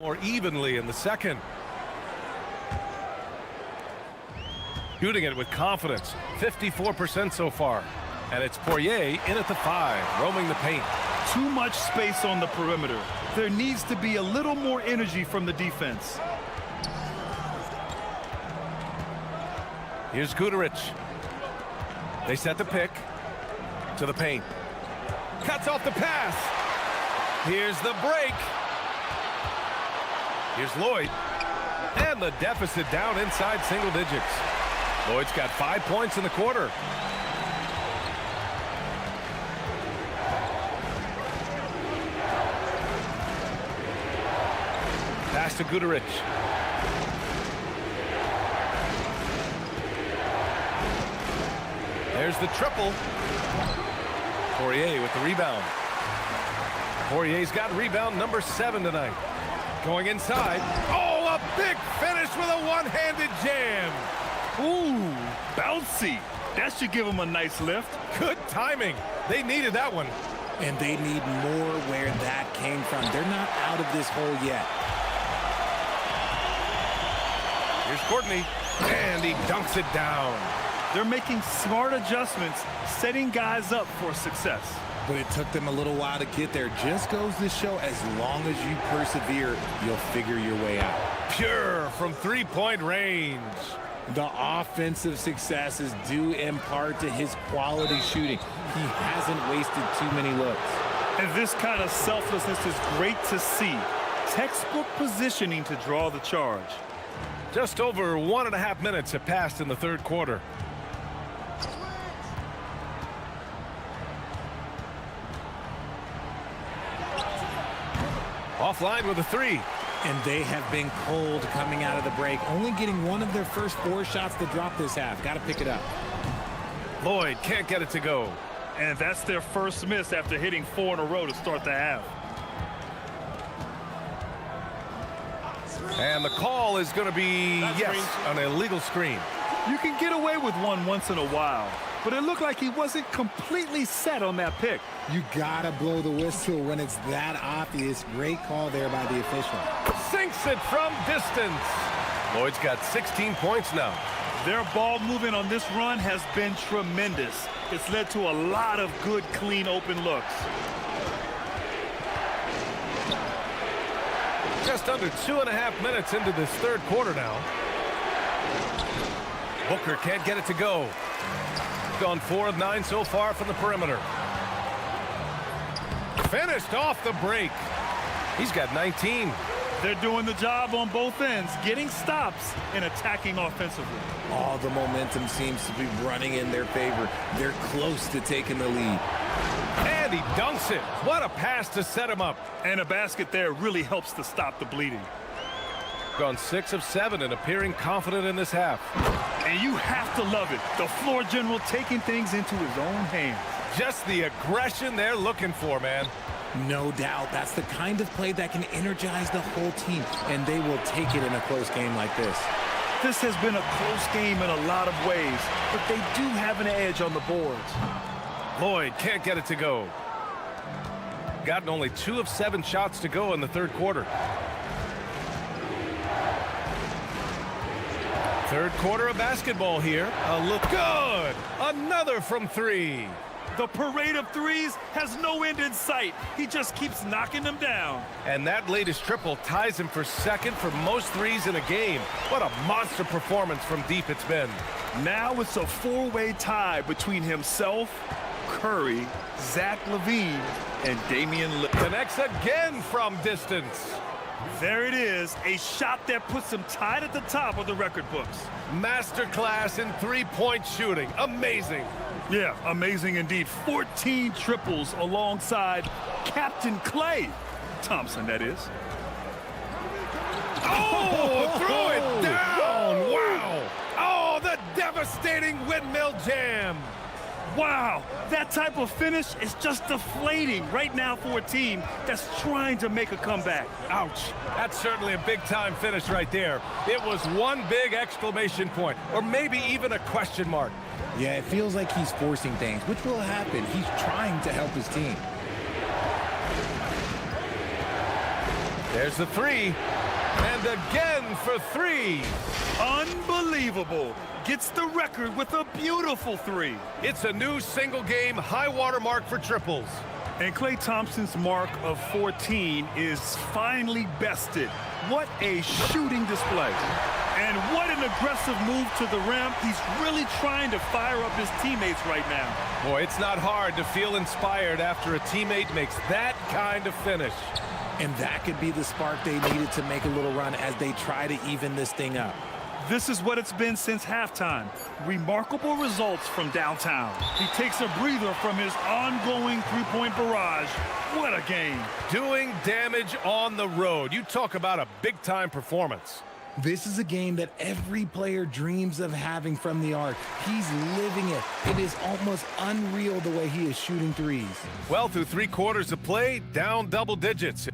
more evenly in the second. Shooting it with confidence. 54% so far. And it's Poirier in at the 5, roaming the paint. Too much space on the perimeter. There needs to be a little more energy from the defense. Here's Goodrich. They set the pick to the paint. Cuts off the pass. Here's the break. Here's Lloyd. And the deficit down inside single digits. Lloyd's got 5 points in the quarter. Pass to Goodrich. There's the triple. Poirier with the rebound. Poirier's got rebound number 7 tonight. Going inside. Oh, a big finish with a one-handed jam. Ooh, bouncy. That should give them a nice lift. Good timing. They needed that one. And they need more where that came from. They're not out of this hole yet. Here's Courtney. And he dunks it down. They're making smart adjustments, setting guys up for success. But it took them a little while to get there. Just goes to show, as long as you persevere, you'll figure your way out. Pure from three-point range. The offensive success is due in part to his quality shooting. He hasn't wasted too many looks. And this kind of selflessness is great to see. Textbook positioning to draw the charge. Just over 1.5 minutes have passed in the third quarter. flying with a three. And they have been cold coming out of the break, only getting one of their first 4 shots to drop this half. Got to pick it up. Lloyd can't get it to go. And that's their first miss after hitting 4 in a row to start the half. And the call is going to be, yes, an illegal screen. You can get away with one once in a while, but it looked like he wasn't completely set on that pick. You got to blow the whistle when it's that obvious. Great call there by the official. Sinks it from distance. Lloyd's got 16 points now. Their ball movement on this run has been tremendous. It's led to a lot of good, clean, open looks. Just under 2.5 minutes into this third quarter now. Booker can't get it to go. Gone 4 of 9 so far from the perimeter. Finished off the break. He's got 19. They're doing the job on both ends, getting stops and attacking offensively. All the momentum seems to be running in their favor. They're close to taking the lead. And he dunks it. What a pass to set him up. And a basket there really helps to stop the bleeding. Gone 6 of 7 and appearing confident in this half. And you have to love it. The floor general taking things into his own hands. Just the aggression they're looking for, man. No doubt. That's the kind of play that can energize the whole team, and they will take it in a close game like this. This has been a close game in a lot of ways, but they do have an edge on the boards. Lloyd can't get it to go. Gotten only 2 of 7 shots to go in the third quarter. Third quarter of basketball here. A look good. Another from 3. The parade of threes has no end in sight. He just keeps knocking them down. And that latest triple ties him for second for most threes in a game. What a monster performance from deep it's been. Now it's a 4-way tie between himself, Curry, Zach LaVine, and Damian Lillard. Connects again from distance. There it is, a shot that puts him tied at the top of the record books. Masterclass in three-point shooting. Amazing. Yeah, amazing indeed. 14 triples alongside Captain Klay Thompson, that is. Oh, threw it down. Wow. Oh, the devastating windmill jam. Wow, that type of finish is just deflating right now for a team that's trying to make a comeback. Ouch. That's certainly a big-time finish right there. It was one big exclamation point, or maybe even a question mark. Yeah, it feels like he's forcing things, which will happen. He's trying to help his team. There's the 3. And again for 3. Unbelievable. Gets the record with a beautiful 3. It's a new single-game high-water mark for triples. And Klay Thompson's mark of 14 is finally bested. What a shooting display. And what an aggressive move to the rim. He's really trying to fire up his teammates right now. Boy, it's not hard to feel inspired after a teammate makes that kind of finish. And that could be the spark they needed to make a little run as they try to even this thing up. This is what it's been since halftime. Remarkable results from downtown. He takes a breather from his ongoing three-point barrage. What a game. Doing damage on the road. You talk about a big-time performance. This is a game that every player dreams of having from the arc. He's living it. It is almost unreal the way he is shooting threes. Well, through 3 quarters of play, down double digits.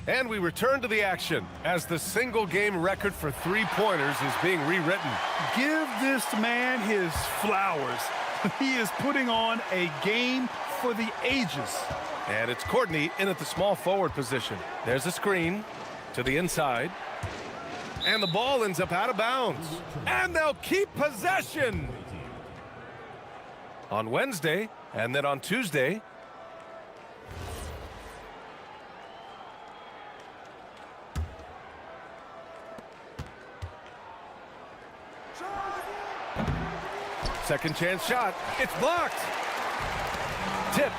And we return to the action as the single-game record for three-pointers is being rewritten. Give this man his flowers. He is putting on a game for the ages. And it's Courtney in at the small forward position. There's a screen to the inside. And the ball ends up out of bounds. And they'll keep possession. On Wednesday, and then on Tuesday, second chance shot. It's blocked. Tipped.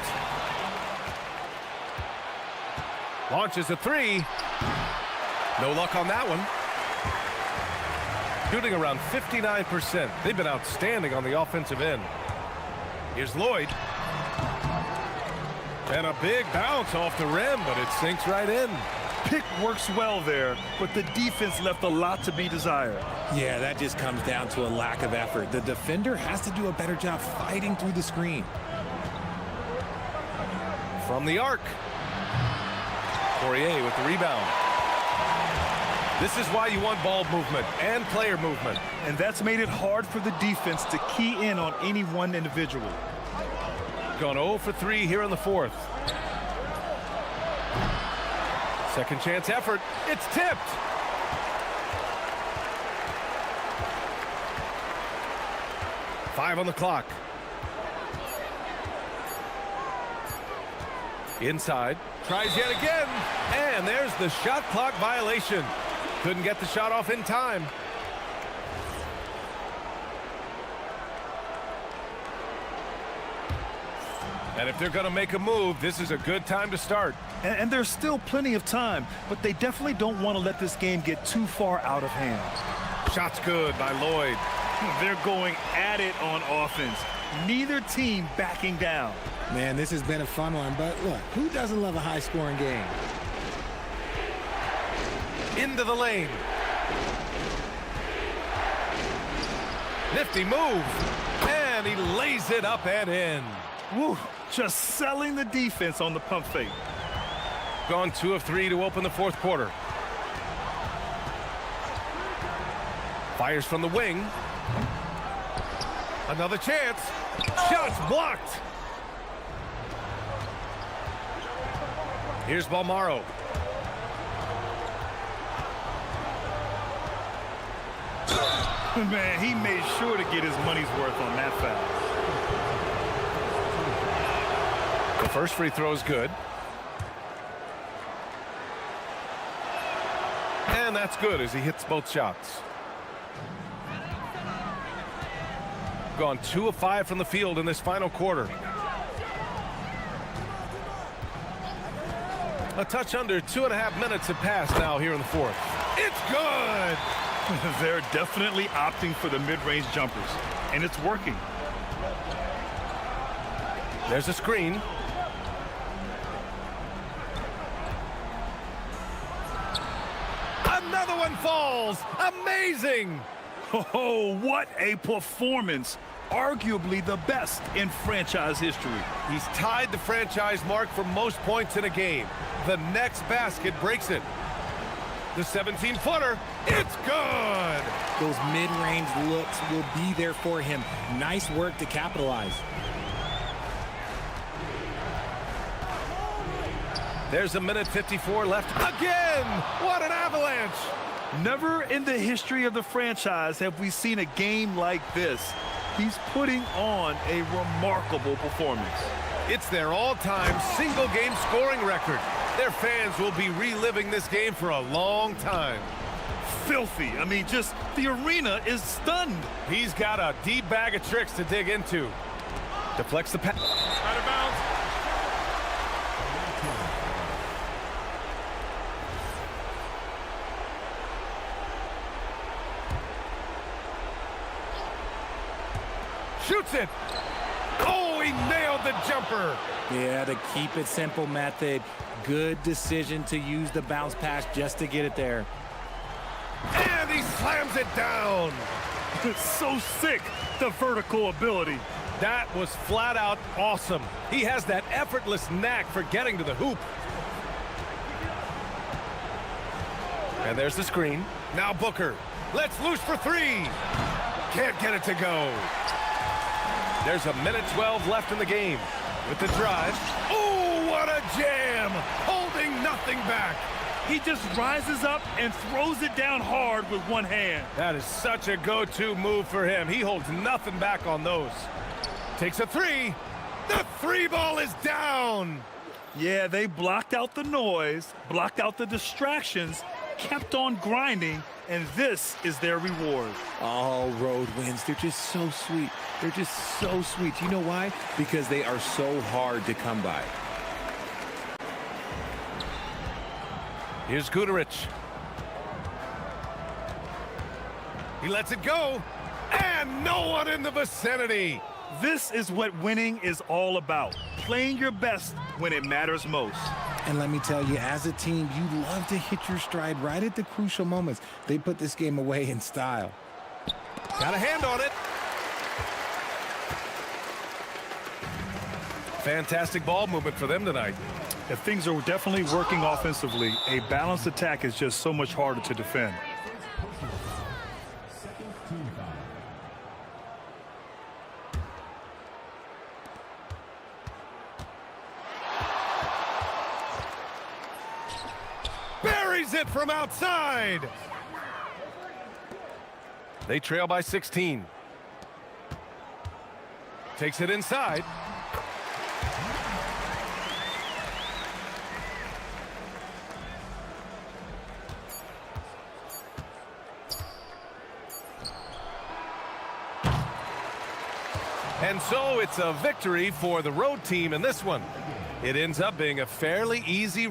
Launches a 3. No luck on that one. Shooting around 59%. They've been outstanding on the offensive end. Here's Lloyd. And a big bounce off the rim, but it sinks right in. Pick works well there, but the defense left a lot to be desired. Yeah, that just comes down to a lack of effort. The defender has to do a better job fighting through the screen. From the arc. Poirier with the rebound. This is why you want ball movement and player movement. And that's made it hard for the defense to key in on any one individual. Gone 0 for 3 here in the fourth. Second chance effort. It's tipped. Five on the clock. Inside. Tries yet again. And there's the shot clock violation. Couldn't get the shot off in time. And if they're going to make a move, this is a good time to start. And there's still plenty of time, but they definitely don't want to let this game get too far out of hand. Shot's good by Lloyd. They're going at it on offense. Neither team backing down. Man, this has been a fun one, but look, who doesn't love a high-scoring game? Into the lane. Nifty move. And he lays it up and in. Woo, just selling the defense on the pump fake. Gone 2 of 3 to open the fourth quarter. Fires from the wing. Another chance. Shots blocked. Here's Balmaro. Man, he made sure to get his money's worth on that foul. The first free throw is good. And that's good as he hits both shots. Gone 2 of 5 from the field in this final quarter. A touch under 2.5 minutes have passed now here in the fourth. It's good! They're definitely opting for the mid-range jumpers, and it's working. There's a screen. Another one falls! Amazing! Oh, what a performance! Arguably the best in franchise history. He's tied the franchise mark for most points in a game. The next basket breaks it. The 17-footer, it's good! Those mid-range looks will be there for him. Nice work to capitalize. There's a minute 54 left. Again! What an avalanche! Never in the history of the franchise have we seen a game like this. He's putting on a remarkable performance. It's their all-time single-game scoring record. Their fans will be reliving this game for a long time. Filthy. I mean, just the arena is stunned. He's got a deep bag of tricks to dig into. Deflects the pass. Out of bounds. Shoots it. Oh, he nailed the jumper. Yeah, the keep it simple method. Good decision to use the bounce pass just to get it there. And he slams it down. It's so sick, the vertical ability. That was flat out awesome. He has that effortless knack for getting to the hoop. And there's the screen. Now Booker. Let's loose for three. Can't get it to go. There's a minute 12 left in the game. With the drive. Oh, what a jam! Holding nothing back. He just rises up and throws it down hard with one hand. That is such a go-to move for him. He holds nothing back on those. Takes a three. The three ball is down. Yeah, they blocked out the noise, blocked out the distractions, kept on grinding, and this is their reward. Oh, road wins. They're just so sweet. They're just so sweet. You know why? Because they are so hard to come by. Here's Guterich. He lets it go, and no one in the vicinity. This is what winning is all about. Playing your best when it matters most. And let me tell you, as a team, you love to hit your stride right at the crucial moments. They put this game away in style. Got a hand on it. Fantastic ball movement for them tonight. If things are definitely working offensively, a balanced attack is just so much harder to defend. Buries it from outside. They trail by 16. Takes it inside. And so it's a victory for the road team in this one. It ends up being a fairly easy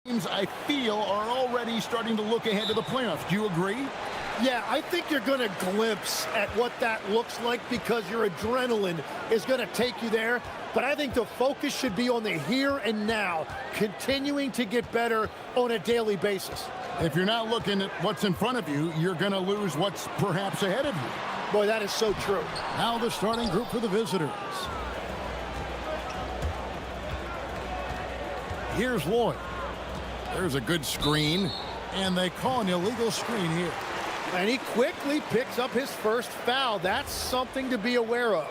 Teams, I feel, are already starting to look ahead to the playoffs. Do you agree? Yeah, I think you're going to glimpse at what that looks like because your adrenaline is going to take you there. But I think the focus should be on the here and now, continuing to get better on a daily basis. If you're not looking at what's in front of you, you're going to lose what's perhaps ahead of you. Boy, that is so true. Now the starting group for the visitors. Here's Lloyd. There's a good screen, and they call an illegal screen here. And he quickly picks up his first foul. That's something to be aware of.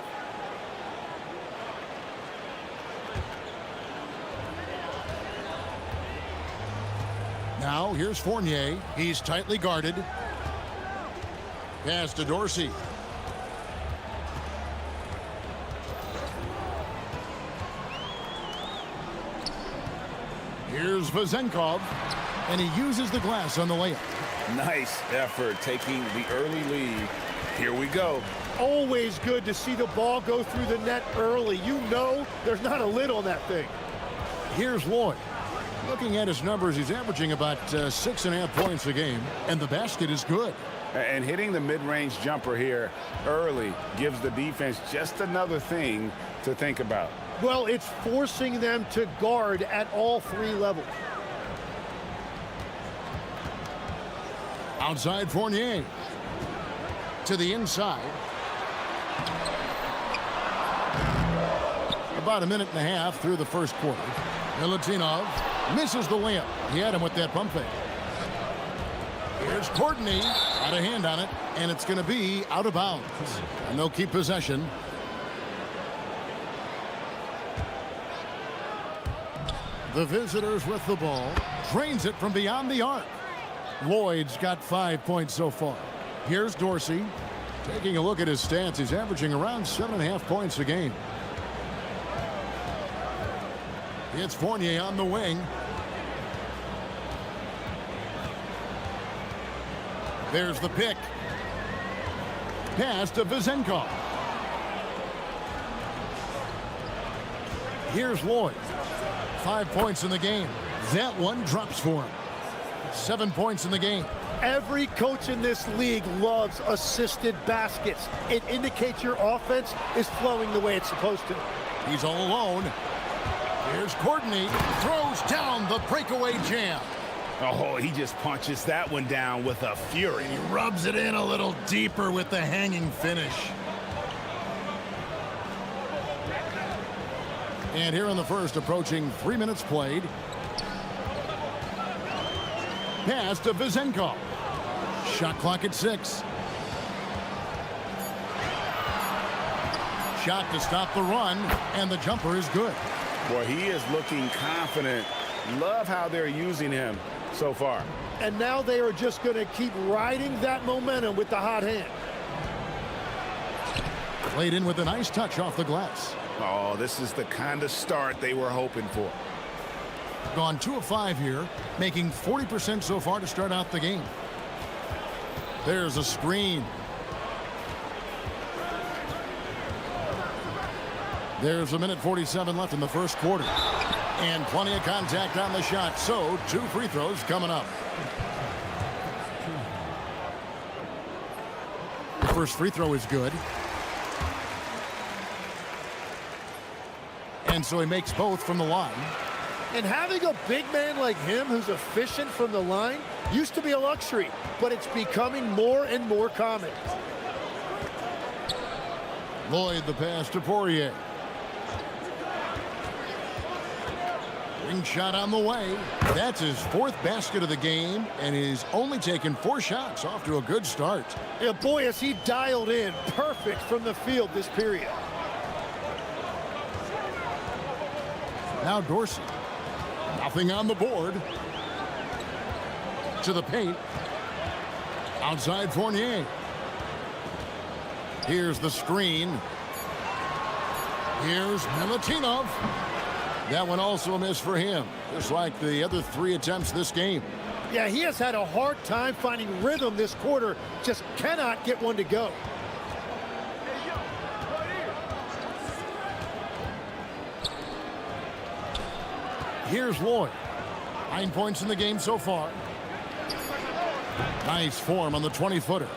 Now here's Fournier. He's tightly guarded. Pass to Dorsey. Here's Vazenkov, and he uses the glass on the layup. Nice effort taking the early lead. Here we go. Always good to see the ball go through the net early. You know there's not a lid on that thing. Here's Lloyd. Looking at his numbers, he's averaging about 6.5 points a game, and the basket is good. And hitting the mid-range jumper here early gives the defense just another thing to think about. Well, it's forcing them to guard at all three levels. Outside Fournier. To the inside. About a minute and a half through the first quarter. Milutinov misses the layup. He had him with that pump fake. Here's Courtney. Got a hand on it, and it's going to be out of bounds. And they'll keep possession. The visitors with the ball. Drains it from beyond the arc. Lloyd's got 5 points so far. Here's Dorsey. Taking a look at his stats, he's averaging around 7.5 points a game. It's Fournier on the wing. There's the pick. Pass to Vazenkov. Here's Lloyd. 5 points in the game. That one drops for him. 7 points in the game. Every coach in this league loves assisted baskets. It indicates your offense is flowing the way it's supposed to. He's all alone. Here's Courtney. Throws down the breakaway jam. Oh, he just punches that one down with a fury. He rubs it in a little deeper with the hanging finish. And here in the first, approaching 3 minutes played. Pass to Vazenkov. Shot clock at 6. Shot to stop the run, and the jumper is good. Boy, he is looking confident. Love how they're using him so far. And now they are just going to keep riding that momentum with the hot hand. Played in with a nice touch off the glass. Oh, this is the kind of start they were hoping for. Gone 2 of 5 here, making 40% so far to start out the game. There's a screen. There's a minute 47 left in the first quarter. And plenty of contact on the shot, so 2 free throws coming up. The first free throw is good. And so he makes both from the line. And having a big man like him who's efficient from the line used to be a luxury, but it's becoming more and more common. Lloyd the pass to Poirier. Ring shot on the way. That's his 4th basket of the game, and he's only taken 4 shots. Off to a good start. Yeah, boy, is he dialed in. Perfect from the field this period. Now Dorsey. Nothing on the board. To the paint. Outside Fournier. Here's the screen. Here's Milutinov. That one also a miss for him, just like the other 3 attempts this game. Yeah, he has had a hard time finding rhythm this quarter. Just cannot get one to go. Here's Lloyd. 9 points in the game so far. Nice form on the 20-footer.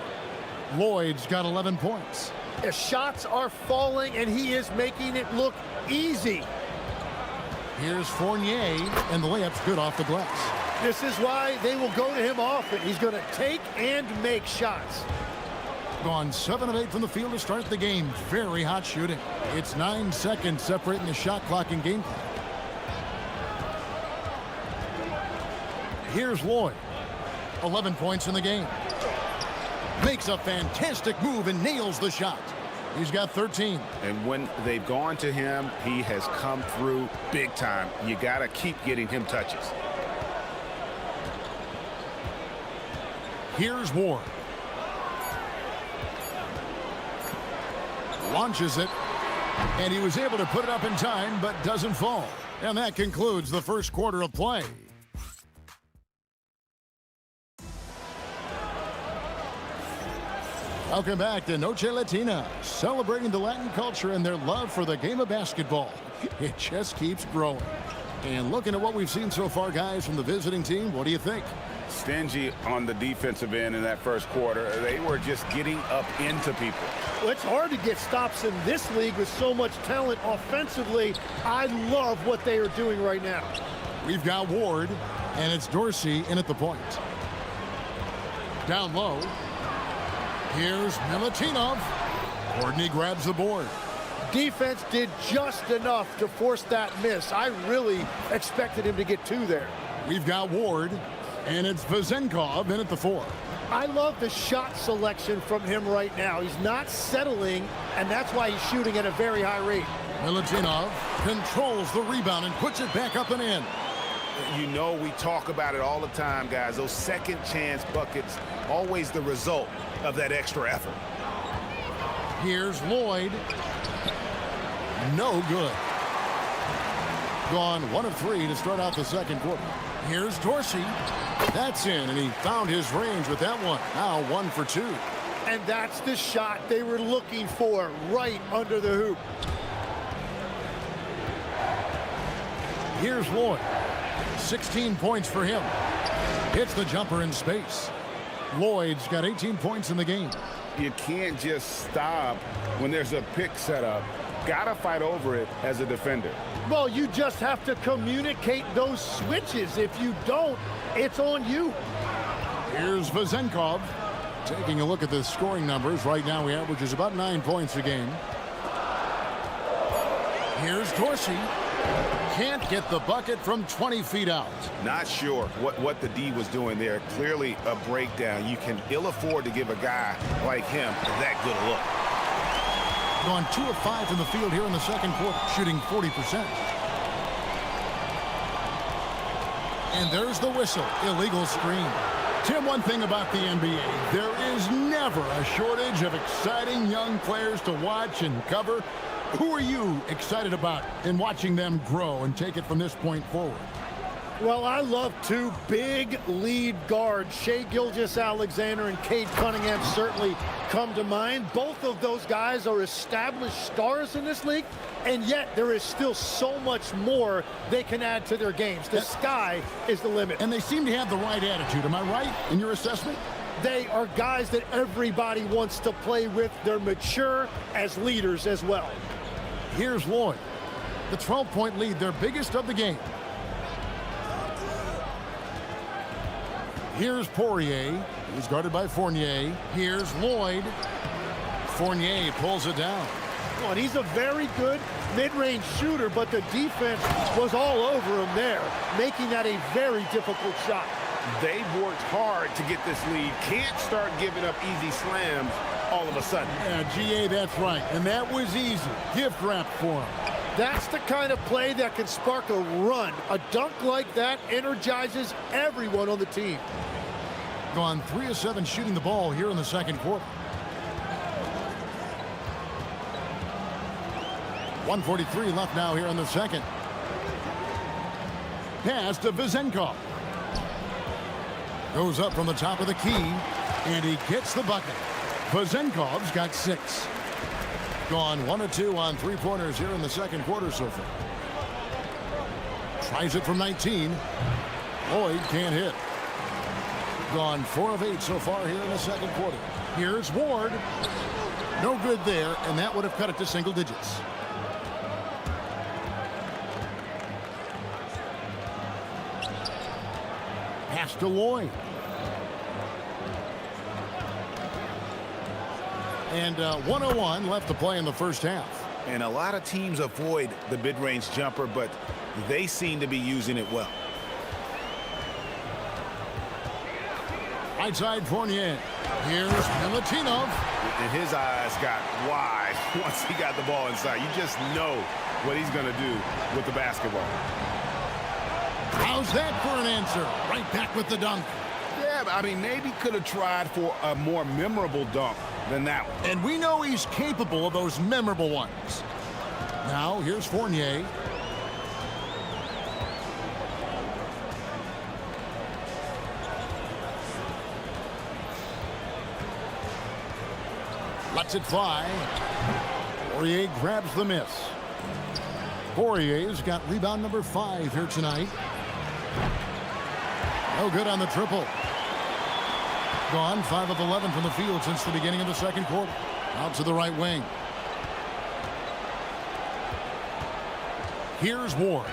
Lloyd's got 11 points. The shots are falling, and he is making it look easy. Here's Fournier, and the layup's good off the glass. This is why they will go to him often. He's going to take and make shots. Gone 7 of 8 from the field to start the game. Very hot shooting. It's 9 seconds separating the shot clock and game clock. Here's Lloyd. 11 points in the game. Makes a fantastic move and nails the shot. He's got 13. And when they've gone to him, he has come through big time. You got to keep getting him touches. Here's Ward. Launches it, and he was able to put it up in time, but doesn't fall. And that concludes the first quarter of play. Welcome back to Noche Latina, celebrating the Latin culture and their love for the game of basketball. It just keeps growing. And looking at what we've seen so far, guys, from the visiting team, what do you think? Stingy on the defensive end in that first quarter. They were just getting up into people. Well, it's hard to get stops in this league with so much talent offensively. I love what they are doing right now. We've got Ward, and it's Dorsey in at the point. Down low. Here's Milutinov. Courtney grabs the board. Defense did just enough to force that miss. I really expected him to get 2 there. We've got Ward, and it's Vezenkov in at the 4. I love the shot selection from him right now. He's not settling, and that's why he's shooting at a very high rate. Milutinov controls the rebound and puts it back up and in. You know, we talk about it all the time, guys. Those second chance buckets, always the result of that extra effort. Here's Lloyd. No good. Gone 1 of 3 to start out the second quarter. Here's Dorsey. That's in, and he found his range with that one. Now 1 for 2. And that's the shot they were looking for, right under the hoop. Here's Lloyd. 16 points for him. Hits the jumper in space. Lloyd's got 18 points in the game. You can't just stop when there's a pick set up. Gotta fight over it as a defender. Well, you just have to communicate those switches. If you don't, it's on you. Here's Vezenkov. Taking a look at the scoring numbers. Right now he averages about 9 points a game. Here's Dorsey. Can't get the bucket from 20 feet out. Not sure what the D was doing there. Clearly a breakdown. You can ill afford to give a guy like him that good a look. Gone 2 of 5 from the field here in the second quarter, shooting 40%. And there's the whistle. Illegal screen. Tim, one thing about the NBA, there is never a shortage of exciting young players to watch and cover. Who are you excited about in watching them grow and take it from this point forward? Well, I love 2 big lead guards. Shai Gilgeous-Alexander and Cade Cunningham certainly come to mind. Both of those guys are established stars in this league, and yet there is still so much more they can add to their games. The sky is the limit. And they seem to have the right attitude. Am I right in your assessment? They are guys that everybody wants to play with. They're mature as leaders as well. Here's Lloyd. The 12-point lead, their biggest of the game. Here's Poirier. He's guarded by Fournier. Here's Lloyd. Fournier pulls it down. Oh, and he's a very good mid-range shooter, but the defense was all over him there, making that a very difficult shot. They've worked hard to get this lead. Can't start giving up easy slams all of a sudden. Yeah, GA, that's right. And that was easy. Gift wrap for him. That's the kind of play that can spark a run. A dunk like that energizes everyone on the team. Gone 3 of 7 shooting the ball here in the second quarter. 1:43 left now here in the second. Pass to Vezenkov. Goes up from the top of the key, and he gets the bucket. Vezenkov's got 6. Gone 1 of 2 on 3-pointers here in the second quarter so far. Tries it from 19. Lloyd can't hit. Gone 4 of 8 so far here in the second quarter. Here's Ward. No good there, and that would have cut it to single digits. Pass to Lloyd. And 1:01 left to play in the first half. And a lot of teams avoid the mid-range jumper, but they seem to be using it well. Right side Fournier. Here's Milutinov. And his eyes got wide once he got the ball inside. You just know what he's going to do with the basketball. How's that for an answer? Right back with the dunk. Yeah, I mean, maybe could have tried for a more memorable dunk than that one. And we know he's capable of those memorable ones. Now, here's Fournier. Lets it fly. Poirier grabs the miss. Poirier's got rebound number 5 here tonight. No good on the triple. Gone 5 of 11 from the field since the beginning of the second quarter. Out to the right wing. Here's Ward.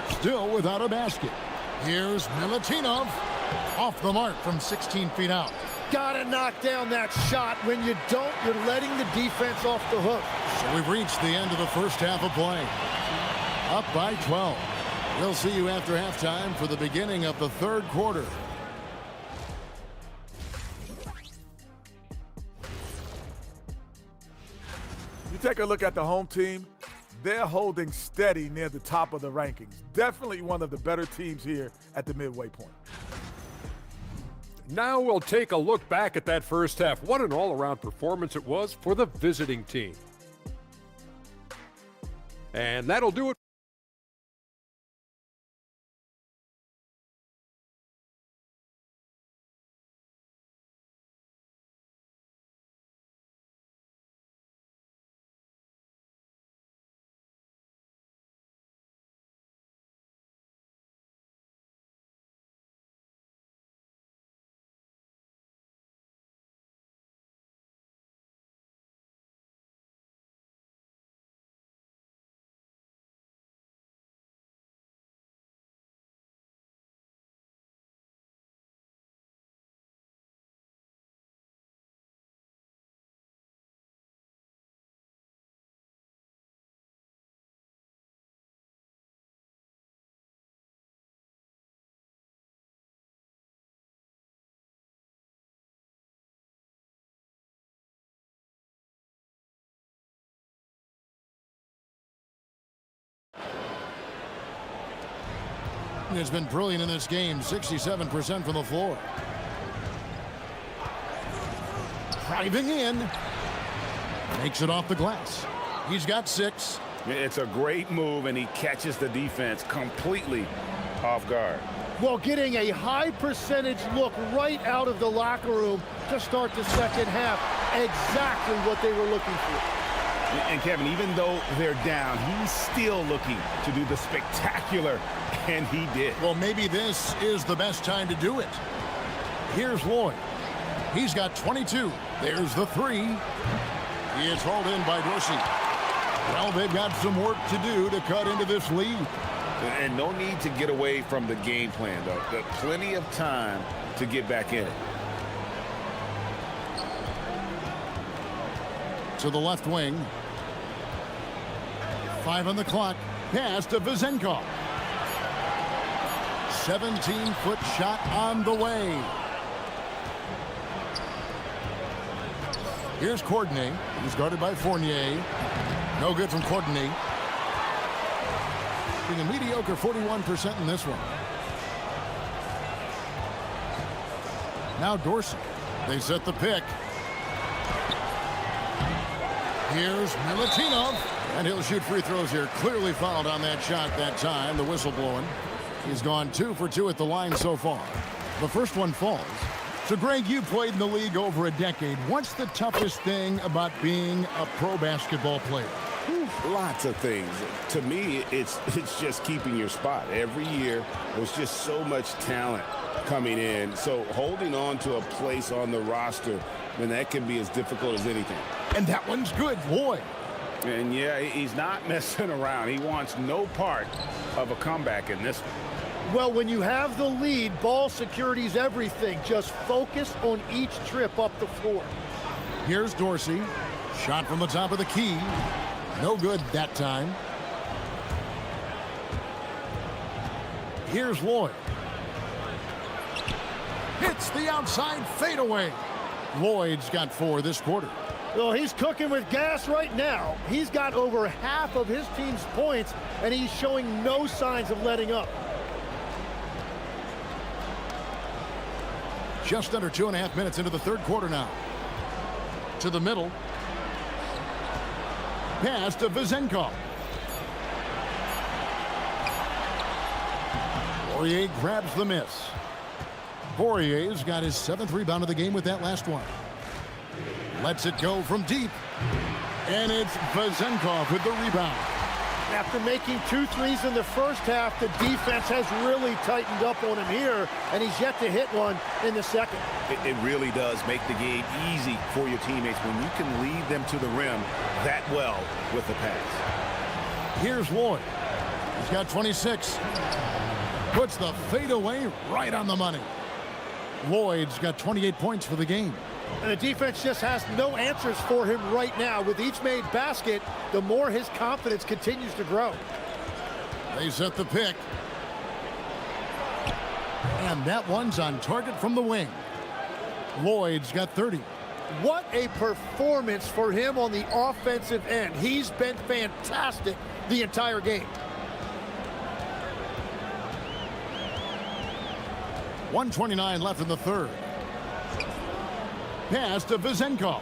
Still without a basket. Here's Milutinov. Off the mark from 16 feet out. Gotta knock down that shot. When you don't, you're letting the defense off the hook. So we've reached the end of the first half of play. Up by 12. We'll see you after halftime for the beginning of the third quarter. You take a look at the home team, they're holding steady near the top of the rankings. Definitely one of the better teams here at the midway point. Now we'll take a look back at that first half. What an all-around performance it was for the visiting team. And that'll do it. Has been brilliant in this game, 67% from the floor. Driving in, makes it off the glass. He's got 6. It's a great move, and he catches the defense completely off guard. Well, getting a high percentage look right out of the locker room to start the second half. Exactly what they were looking for. And Kevin, even though they're down, he's still looking to do the spectacular, and he did. Well, maybe this is the best time to do it. Here's Lloyd. He's got 22. There's the 3. He is hauled in by Dorsey. Well, they've got some work to do to cut into this lead. And no need to get away from the game plan, though. Got plenty of time to get back in it. To the left wing. 5 on the clock. Pass to Vezenkov. 17-foot shot on the way. Here's Courtney. He's guarded by Fournier. No good from Courtney. Being a mediocre 41% in this one. Now Dorsey. They set the pick. Here's Milutinov. And he'll shoot free throws here. Clearly fouled on that shot that time. The whistle blowing. He's gone 2 for 2 at the line so far. The first one falls. So, Greg, you played in the league over a decade. What's the toughest thing about being a pro basketball player? Lots of things. To me, it's just keeping your spot. Every year, there's just so much talent coming in. So holding on to a place on the roster, then that can be as difficult as anything. And that one's good, Lloyd. And yeah, he's not messing around. He wants no part of a comeback in this one. Well, when you have the lead, ball security's everything. Just focus on each trip up the floor. Here's Dorsey. Shot from the top of the key. No good that time. Here's Lloyd. Hits the outside fadeaway. Lloyd's got 4 this quarter. Well, he's cooking with gas right now. He's got over half of his team's points, and he's showing no signs of letting up. Just under 2.5 minutes into the third quarter now. To the middle. Pass to Vezenkov. Poirier grabs the miss. Poirier's got his 7th rebound of the game with that last one. Lets it go from deep. And it's Vezenkov with the rebound. After making 2 threes in the first half, the defense has really tightened up on him here, and he's yet to hit one in the second. It really does make the game easy for your teammates when you can lead them to the rim that well with the pass. Here's Lloyd. He's got 26. Puts the fadeaway right on the money. Lloyd's got 28 points for the game. And the defense just has no answers for him right now. With each made basket, the more his confidence continues to grow. They set the pick. And that one's on target from the wing. Lloyd's got 30. What a performance for him on the offensive end. He's been fantastic the entire game. 1:29 left in the third. Pass to Vezenkov.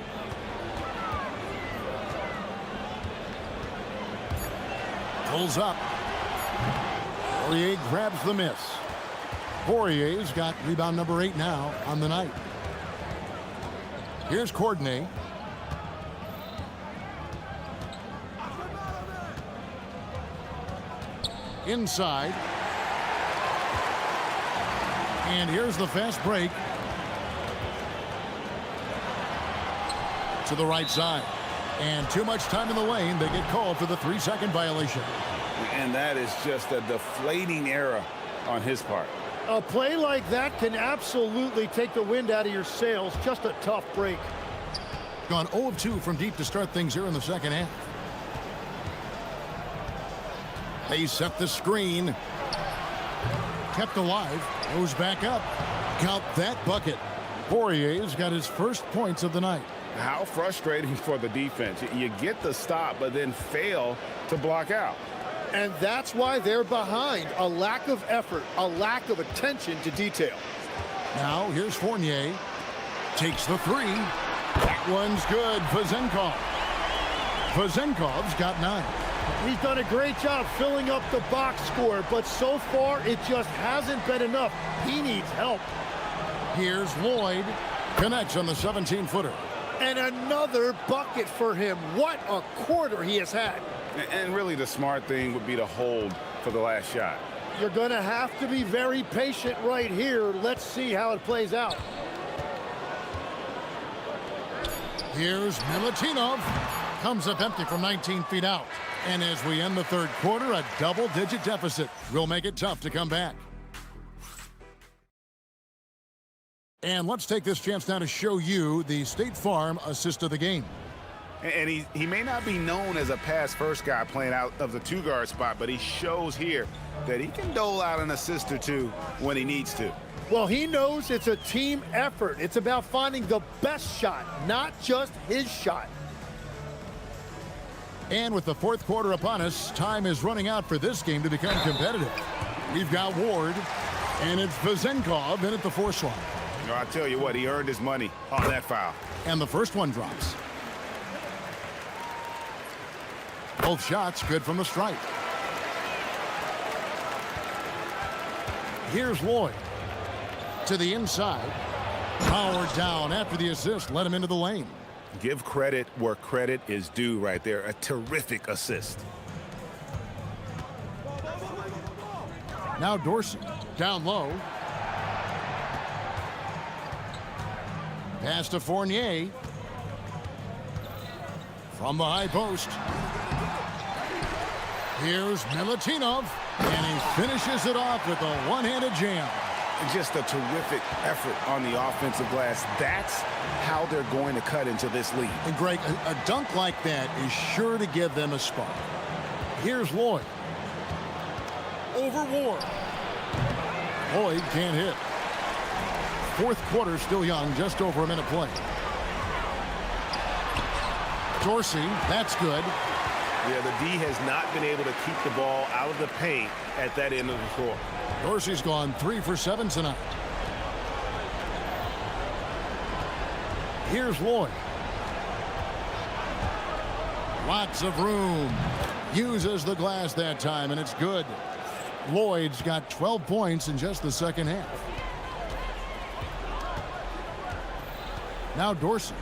Pulls up. Poirier grabs the miss. Poirier's got rebound number 8 now on the night. Here's Courtney. Inside. And here's the fast break. To the right side. And too much time in the lane. They get called for the 3-second violation. And that is just a deflating error on his part. A play like that can absolutely take the wind out of your sails. Just a tough break. Gone 0 of 2 from deep to start things here in the second half. They set the screen. Kept alive. Goes back up. Count that bucket. Poirier's got his first points of the night. How frustrating for the defense. You get the stop, but then fail to block out. And that's why they're behind. A lack of effort, a lack of attention to detail. Now here's Fournier. Takes the 3. That one's good. Vezenkov. Vezenkov's got 9. He's done a great job filling up the box score, but so far it just hasn't been enough. He needs help. Here's Lloyd. Connects on the 17-footer. And another bucket for him. What a quarter he has had. And really the smart thing would be to hold for the last shot. You're going to have to be very patient right here. Let's see how it plays out. Here's Milutinov. Comes up empty from 19 feet out. And as we end the third quarter, a double-digit deficit will make it tough to come back. And let's take this chance now to show you the State Farm assist of the game. And he may not be known as a pass-first guy playing out of the 2-guard spot, but he shows here that he can dole out an assist or 2 when he needs to. Well, he knows it's a team effort. It's about finding the best shot, not just his shot. And with the fourth quarter upon us, time is running out for this game to become competitive. We've got Ward, and it's Vezenkov in at the force line. No, I tell you what, he earned his money on that foul. And the first one drops. Both shots good from the stripe. Here's Lloyd. To the inside. Powered down after the assist. Let him into the lane. Give credit where credit is due right there. A terrific assist. Now Dorsey, down low. Pass to Fournier. From the high post. Here's Milutinov, and he finishes it off with a one-handed jam. Just a terrific effort on the offensive glass. That's how they're going to cut into this lead. And Greg, a dunk like that is sure to give them a spark. Here's Lloyd. Over Ward. Lloyd can't hit. Fourth quarter still young, just over a minute play. Dorsey, that's good. Yeah, the D has not been able to keep the ball out of the paint at that end of the floor. Dorsey's gone 3 for 7 tonight. Here's Lloyd. Lots of room. Uses the glass that time, and it's good. Lloyd's got 12 points in just the second half. Now Dorsey.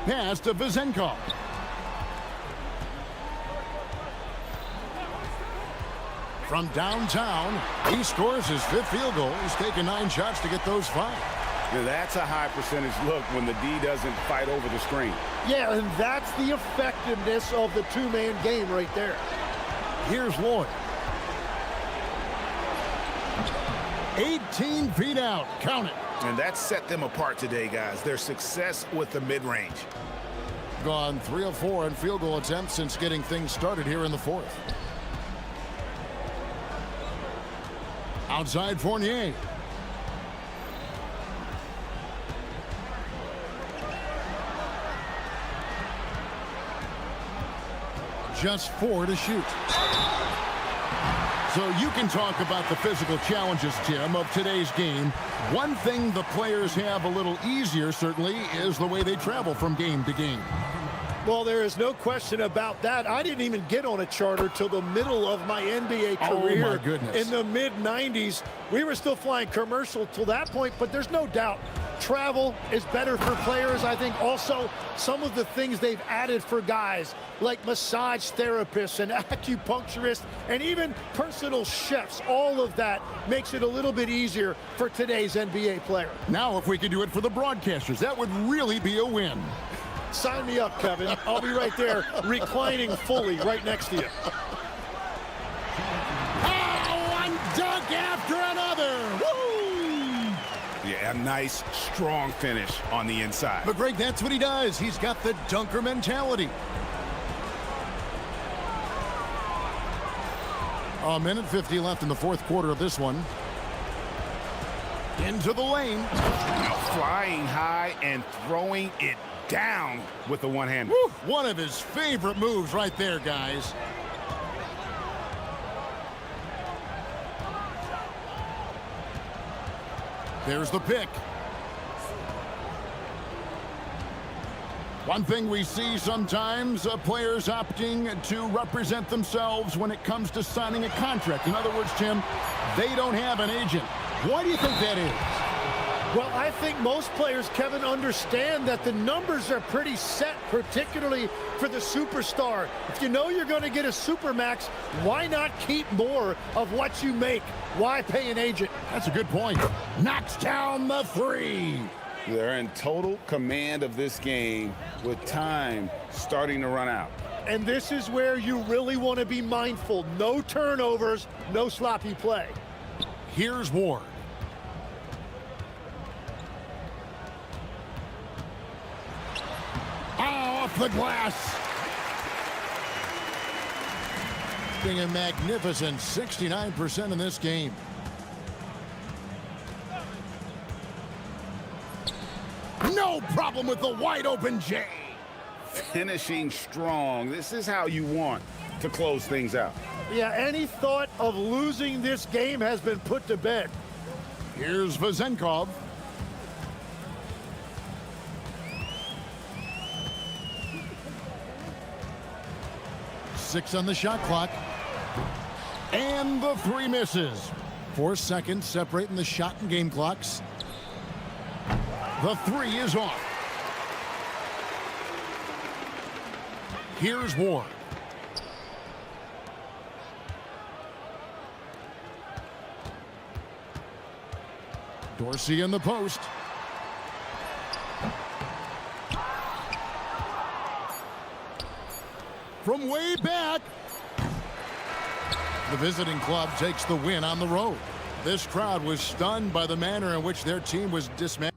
Pass to Vezenkov. From downtown, he scores his 5th field goal. He's taken 9 shots to get those 5. Yeah, that's a high percentage look when the D doesn't fight over the screen. Yeah, and that's the effectiveness of the two-man game right there. Here's Lloyd. 18 feet out. Count it. And that set them apart today, guys. Their success with the mid-range. Gone 3 of 4 in field goal attempts since getting things started here in the 4th. Outside Fournier. Just 4 to shoot. So you can talk about the physical challenges, Tim, of today's game. One thing the players have a little easier, certainly, is the way they travel from game to game. Well, there is no question about that. I didn't even get on a charter till the middle of my NBA career. Oh, my goodness. In the mid-90s. We were still flying commercial till that point, but there's no doubt travel is better for players. I think also some of the things they've added for guys like massage therapists and acupuncturists and even personal chefs, all of that makes it a little bit easier for today's NBA player. Now, if we could do it for the broadcasters, that would really be a win. Sign me up, Kevin. I'll be right there reclining fully right next to you. Oh, one dunk after another. Woo! Yeah, a nice, strong finish on the inside. But, Greg, that's what he does. He's got the dunker mentality. A minute 50 left in the 4th quarter of this one. Into the lane. Flying high and throwing it down with the one-hand. One of his favorite moves right there, guys. There's the pick. One thing we see sometimes, players opting to represent themselves when it comes to signing a contract. In other words, Tim, they don't have an agent. Why do you think that is? Well, I think most players, Kevin, understand that the numbers are pretty set, particularly for the superstar. If you know you're going to get a supermax, why not keep more of what you make? Why pay an agent? That's a good point. Knocks down the 3. They're in total command of this game with time starting to run out. And this is where you really want to be mindful. No turnovers, no sloppy play. Here's Ward. Off the glass. Being a magnificent 69% in this game. No problem with the wide open J. Finishing strong. This is how you want to close things out. Yeah, any thought of losing this game has been put to bed. Here's Vezenkov. Six on the shot clock. And the 3 misses. 4 seconds separating the shot and game clocks. The three is off. Here's Ward. Dorsey in the post. From way back. The visiting club takes the win on the road. This crowd was stunned by the manner in which their team was dismantled.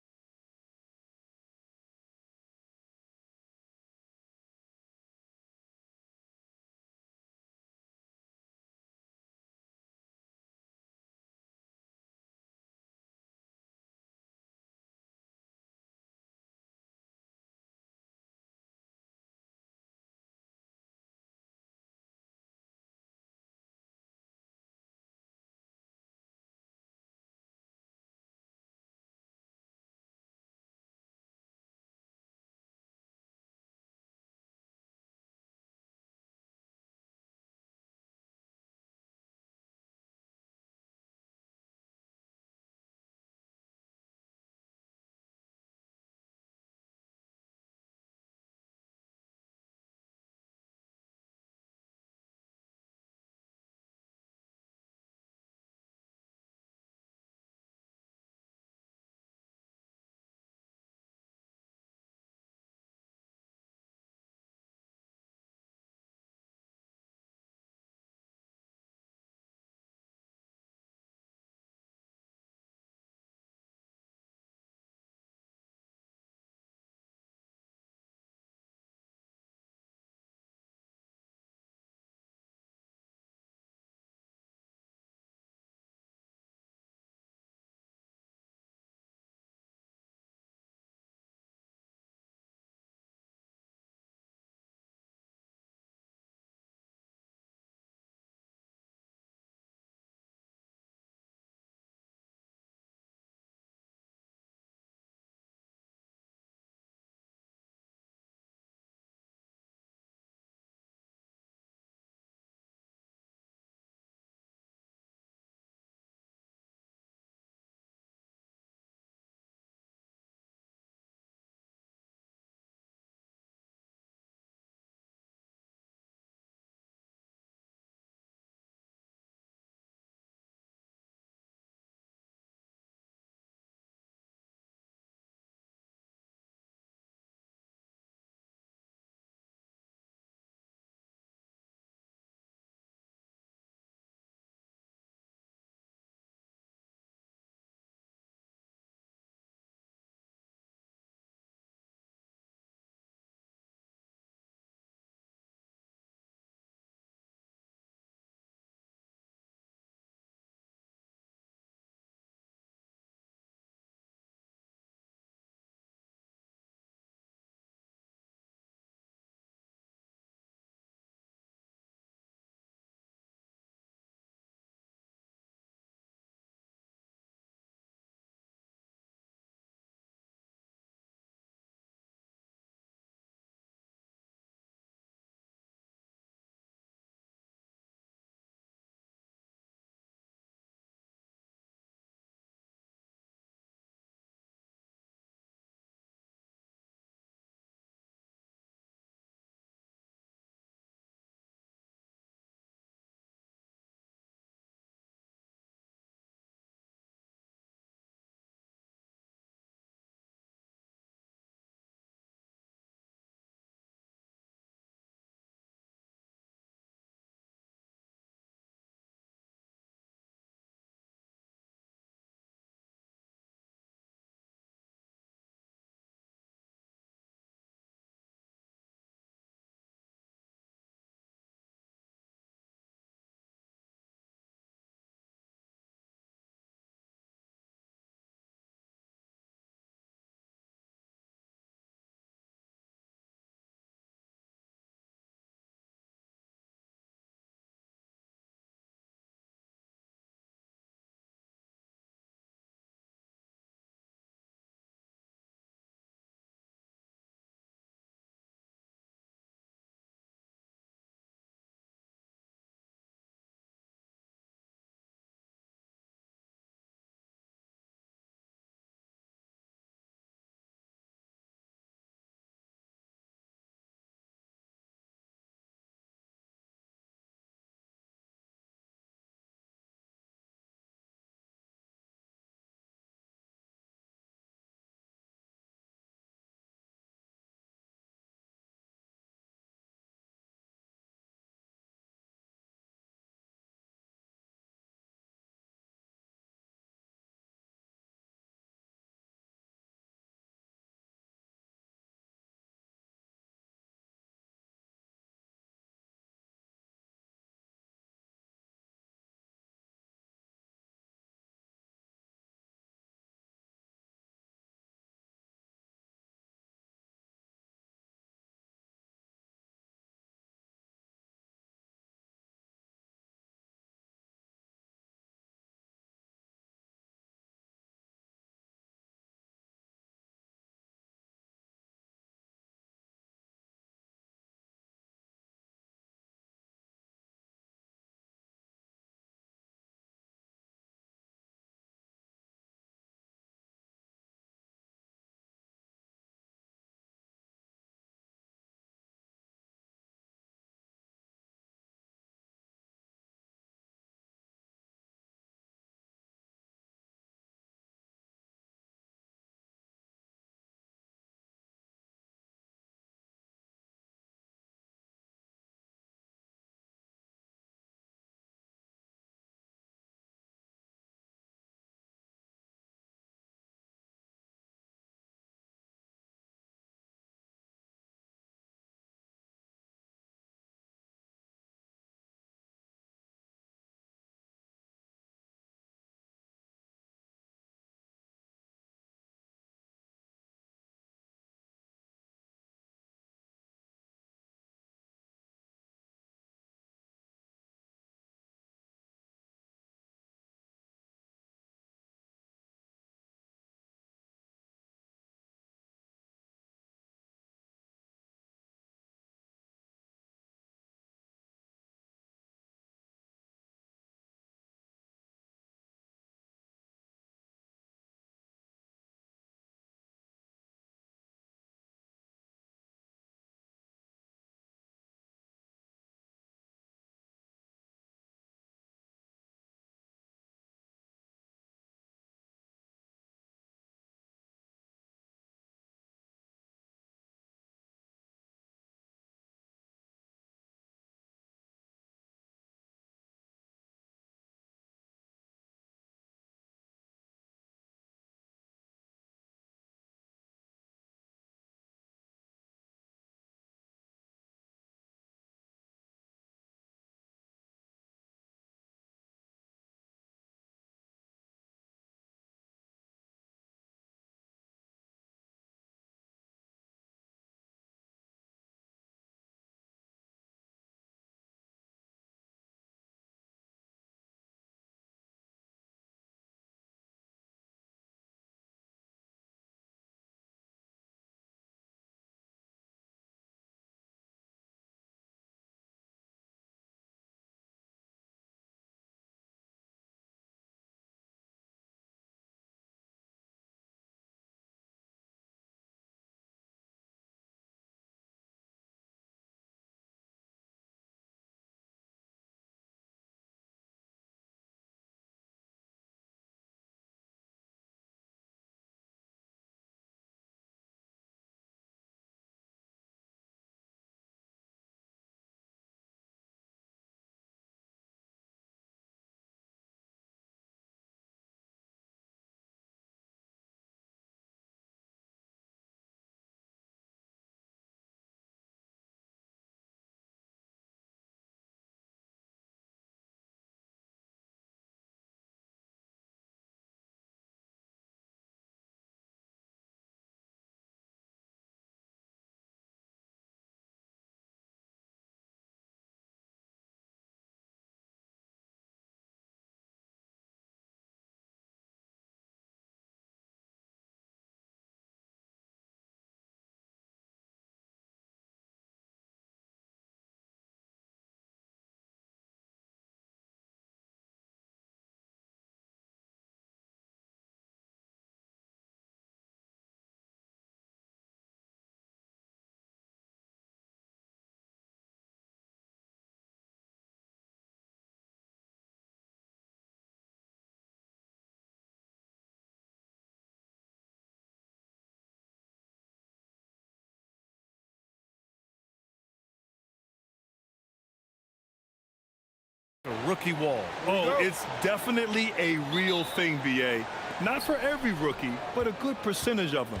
A rookie wall. Oh, it's definitely a real thing, BA. Not for every rookie, but a good percentage of them.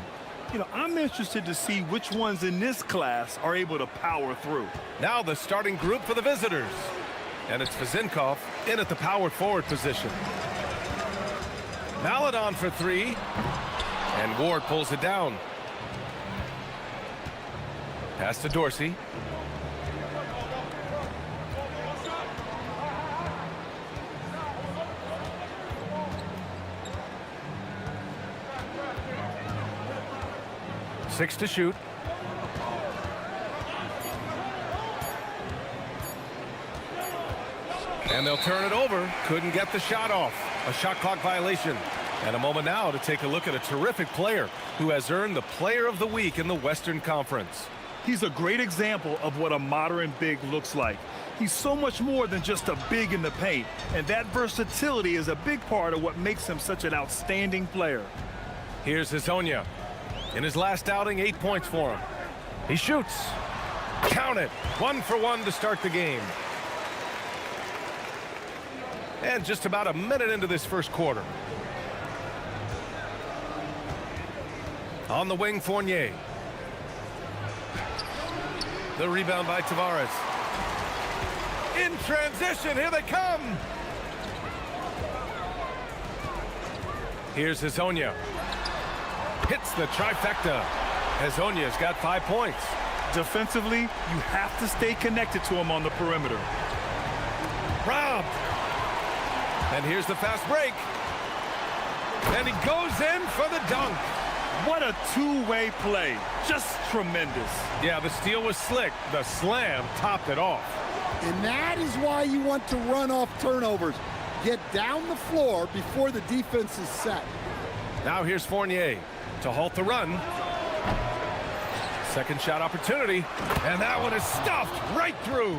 You know, I'm interested to see which ones in this class are able to power through. Now the starting group for the visitors. And it's Vezinkov in at the power forward position. Mallet on for three. And Ward pulls it down. Pass to Dorsey. Six to shoot. And they'll turn it over. Couldn't get the shot off. A shot clock violation. And a moment now to take a look at a terrific player who has earned the Player of the Week in the Western Conference. He's a great example of what a modern big looks like. He's so much more than just a big in the paint. And that versatility is a big part of what makes him such an outstanding player. Here's Hazonia. In his last outing, 8 points for him. He shoots. Count it. 1 for 1 to start the game. And just about a minute into this first quarter. On the wing, Fournier. The rebound by Tavares. In transition, here they come. Here's Hazonia. Hits the trifecta. Hazonia's got 5 points. Defensively, you have to stay connected to him on the perimeter. Robbed. And here's the fast break. And he goes in for the dunk. What a two-way play. Just tremendous. Yeah, the steal was slick. The slam topped it off. And that is why you want to run off turnovers. Get down the floor before the defense is set. Now here's Fournier to halt the run. Second shot opportunity. And that one is stuffed right through.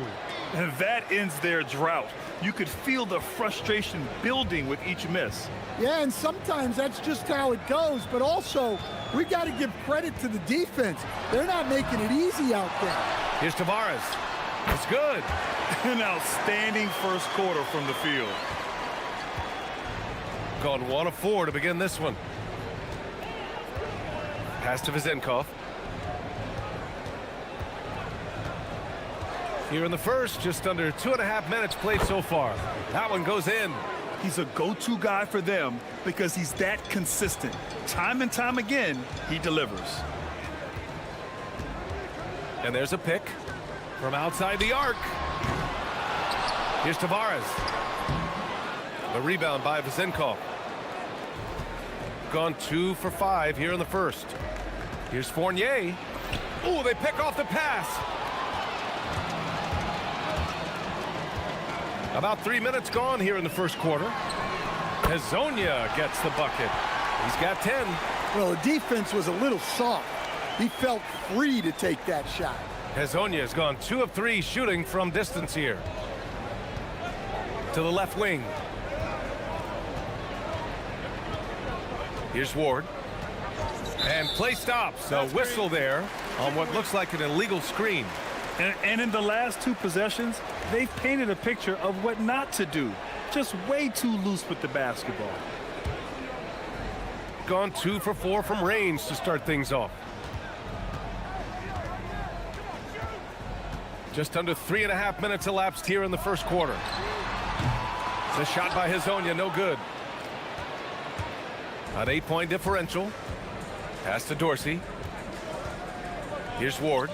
And that ends their drought. You could feel the frustration building with each miss. Yeah, and sometimes that's just how it goes, but also we got to give credit to the defense. They're not making it easy out there. Here's Tavares. It's good. An outstanding first quarter from the field. Gone 1 of 4 to begin this one. Pass to Vezinkov. Here in the first, just under 2.5 minutes played so far. That one goes in. He's a go-to guy for them because he's that consistent. Time and time again, he delivers. And there's a pick from outside the arc. Here's Tavares. The rebound by Vezinkov. Gone 2 for 5 here in the first. Here's Fournier. Ooh, they pick off the pass. About 3 minutes gone here in the first quarter. Hazonia gets the bucket. He's got 10. Well, the defense was a little soft. He felt free to take that shot. Hazonia has gone 2 of 3 shooting from distance here. To the left wing. Here's Ward. And play stops. A whistle there on what looks like an illegal screen. And in the last 2 possessions, they've painted a picture of what not to do. Just way too loose with the basketball. Gone 2 for 4 from range to start things off. Just under 3.5 minutes elapsed here in the first quarter. The shot by Hazonia, no good. An 8-point differential. Pass to Dorsey. Here's Ward.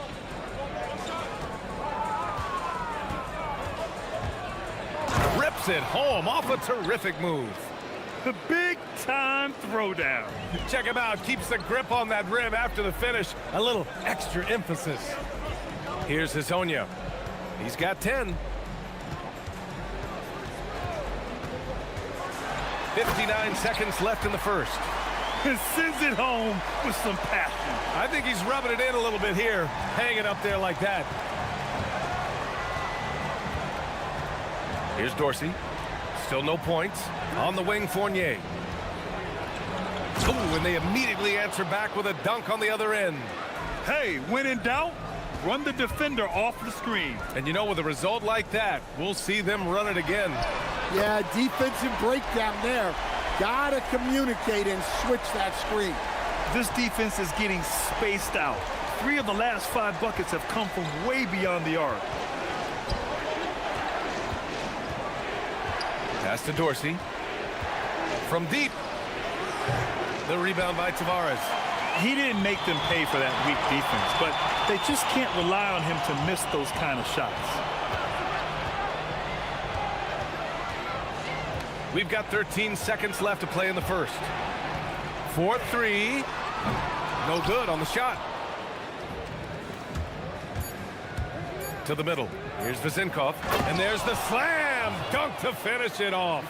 Rips it home off a terrific move. The big-time throwdown. Check him out. Keeps the grip on that rim after the finish. A little extra emphasis. Here's Hazonia. He's got 10. 59 seconds left in the first. And sends it home with some passion. I think he's rubbing it in a little bit here, hanging up there like that. Here's Dorsey. Still no points. On the wing, Fournier. Ooh, and they immediately answer back with a dunk on the other end. Hey, when in doubt, Run the defender off the screen. And you know, with a result like that, we'll see them run it again. Yeah, defensive breakdown there. Gotta communicate and switch that screen. This defense is getting spaced out. 3 of the last 5 buckets have come from way beyond the arc. Pass to Dorsey. From deep. The rebound by Tavares. He didn't make them pay for that weak defense, but they just can't rely on him to miss those kind of shots. We've got 13 seconds left to play in the first. 4-3. No good on the shot. To the middle. Here's Vezinkov. And there's the slam dunk to finish it off.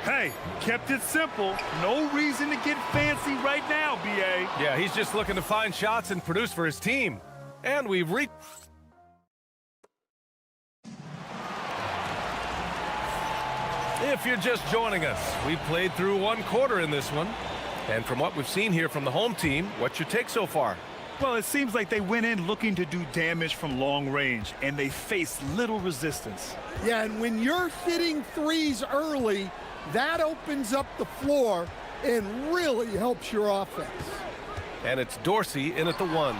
Hey, kept it simple. No reason to get fancy right now, B.A. Yeah, he's just looking to find shots and produce for his team. And we've reached... If you're just joining us, we've played through 1 quarter in this one. And from what we've seen here from the home team, what's your take so far? Well, it seems like they went in looking to do damage from long range, and they faced little resistance. Yeah, and when you're hitting threes early, that opens up the floor and really helps your offense. And it's Dorsey in at the 1.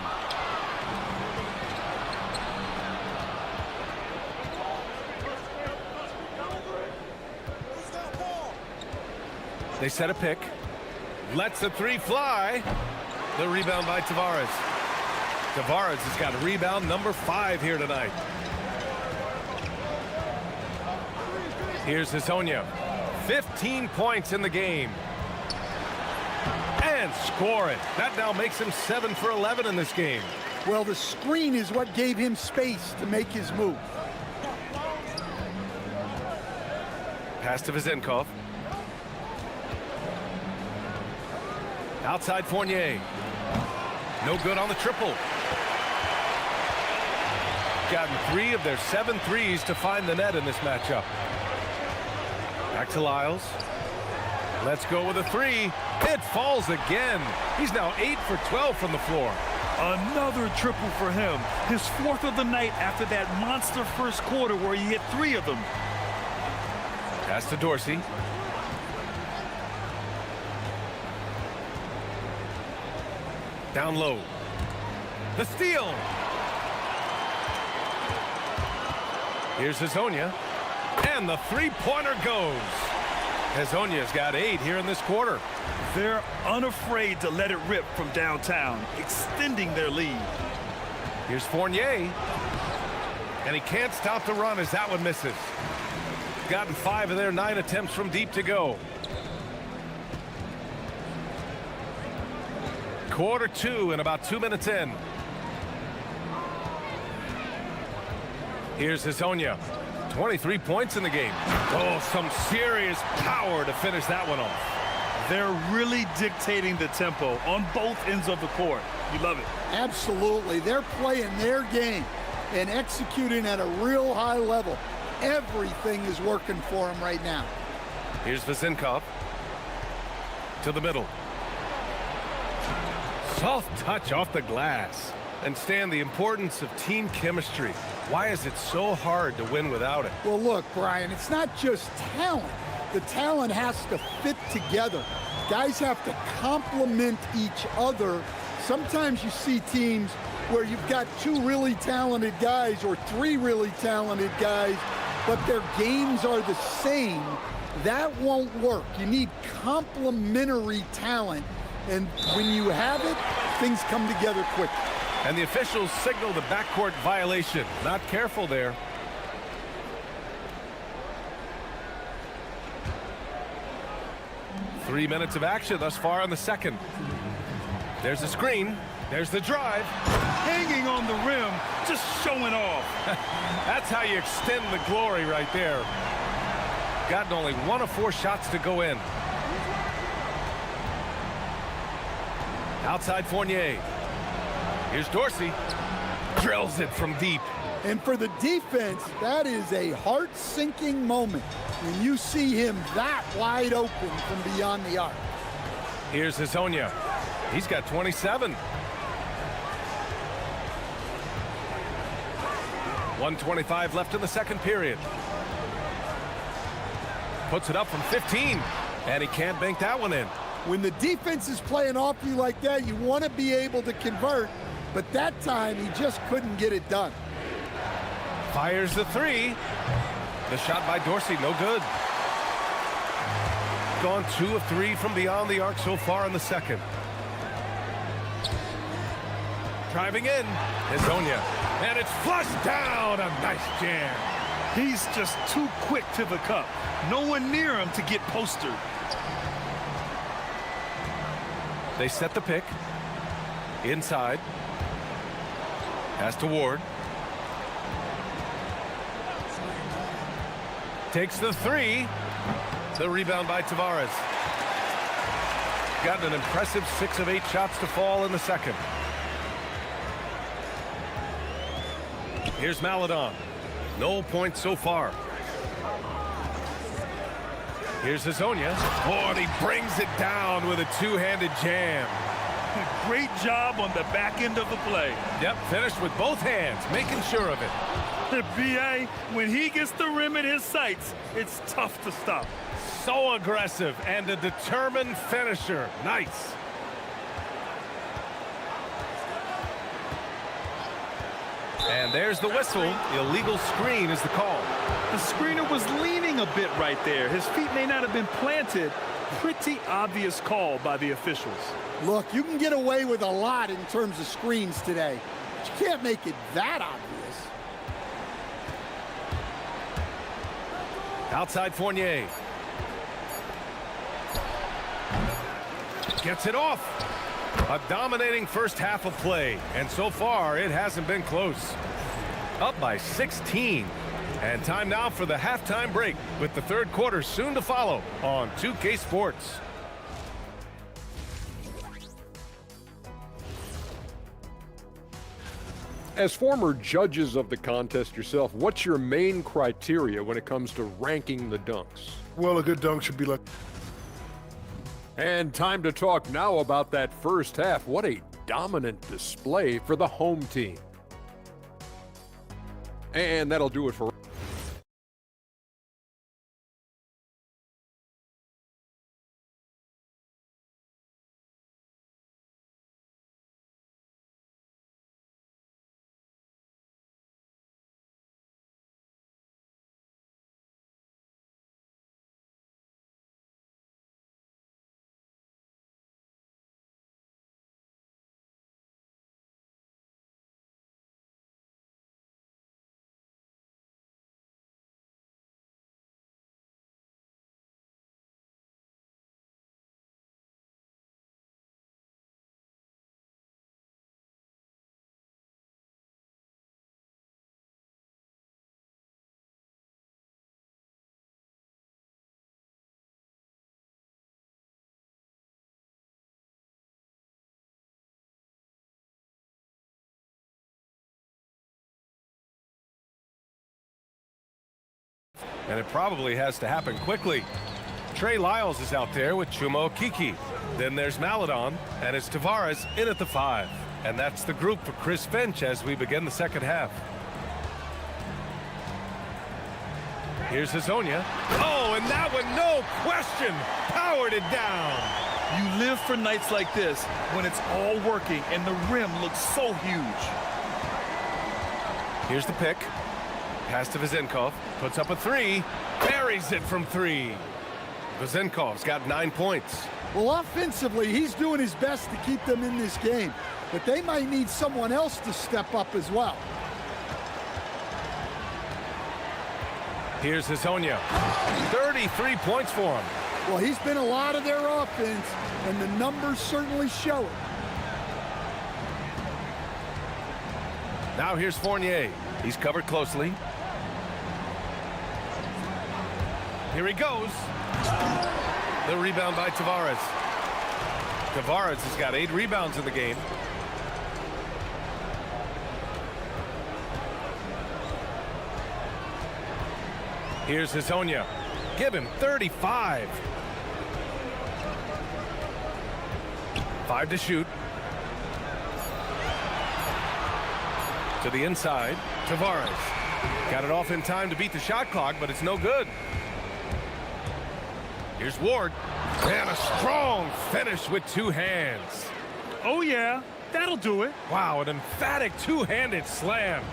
They set a pick. Lets the 3 fly. The rebound by Tavares. Tavares has got rebound number 5 here tonight. Here's Hezonja. 15 points in the game. And score it. That now makes him 7 for 11 in this game. Well, the screen is what gave him space to make his move. Pass to Vezinkov. Outside Fournier. No good on the triple. Gotten 3 of their 7 threes to find the net in this matchup. Back to Lyles. Let's go with a 3. It falls again. He's now 8 for 12 from the floor. Another triple for him. His 4th of the night after that monster first quarter where he hit 3 of them. Pass to Dorsey. Down low. The steal. Here's Hezonja. And the 3-pointer goes. Hezonja's got 8 here in this quarter. They're unafraid to let it rip from downtown, extending their lead. Here's Fournier. And he can't stop the run as that one misses. Gotten 5 of their 9 attempts from deep to go. Quarter 2 and about 2 minutes in. Here's Hezonja. 23 points in the game. Oh, some serious power to finish that one off. They're really dictating the tempo on both ends of the court. You love it. Absolutely. They're playing their game and executing at a real high level. Everything is working for them right now. Here's Vezinkov. To the middle. Soft touch off the glass. And Stan, the importance of team chemistry. Why is it so hard to win without it? Well, look, Brian, it's not just talent. The talent has to fit together. Guys have to complement each other. Sometimes you see teams where you've got 2 really talented guys or 3 really talented guys, but their games are the same. That won't work. You need complementary talent. And when you have it, things come together quickly. And the officials signal the backcourt violation. Not careful there. Three minutes of action thus far in the second. There's the screen. There's the drive. Hanging on the rim, just showing off. That's how you extend the glory right there. Gotten only 1 of 4 shots to go in. Outside Fournier. Here's Dorsey. Drills it from deep. And for the defense, that is a heart-sinking moment when you see him that wide open from beyond the arc. Here's Hezonja. He's got 27. 1:25 left in the second period. Puts it up from 15, and he can't bank that one in. When the defense is playing off you like that, you want to be able to convert, but that time he just couldn't get it done. Fires the three. The shot by Dorsey, no good. Gone 2 of 3 from beyond the arc so far in the second. Driving in, Hezonja, and it's flushed down. A nice jam. He's just too quick to the cup. No one near him to get postered. They set the pick. Inside. Pass to Ward. Takes the three. The rebound by Tavares. Got an impressive 6 of 8 shots to fall in the second. Here's Maledon. No points so far. Here's Hezonja. Oh, and he brings it down with a two-handed jam. Great job on the back end of the play. Yep, finished with both hands, making sure of it. The BA, when he gets the rim in his sights, it's tough to stop. So aggressive and a determined finisher. Nice. And there's the whistle. Illegal screen is the call. The screener was leaning a bit right there. His feet may not have been planted. Pretty obvious call by the officials. Look, you can get away with a lot in terms of screens today, but you can't make it that obvious. Outside Fournier. Gets it off. A dominating first half of play, and so far it hasn't been close. Up by 16. And time now for the halftime break, with the third quarter soon to follow on 2K Sports. As former judges of the contest yourself, what's your main criteria when it comes to ranking the dunks? Well, a good dunk should be like... And time to talk now about that first half. What a dominant display for the home team. And that'll do it for... And it probably has to happen quickly. Trey Lyles is out there with Chuma Okeke. Then there's Maledon, and it's Tavares in at the 5. And that's the group for Chris Finch as we begin the second half. Here's Hezonja. Oh, and that one, no question, powered it down. You live for nights like this when it's all working and the rim looks so huge. Here's the pick. Pass to Vezenkov, puts up a 3, buries it from 3. Vezenkov's got 9 points. Well, offensively, he's doing his best to keep them in this game, but they might need someone else to step up as well. Here's Hezonja. 33 points for him. Well, he's been a lot of their offense, and the numbers certainly show it. Now here's Fournier. He's covered closely. Here he goes. The rebound by Tavares. Tavares has got 8 rebounds in the game. Here's Hezonja. Give him 35. 5 to shoot. To the inside, Tavares. Got it off in time to beat the shot clock, but it's no good. Here's Ward. And a strong finish with two hands. Oh, yeah. That'll do it. Wow, an emphatic two-handed slam.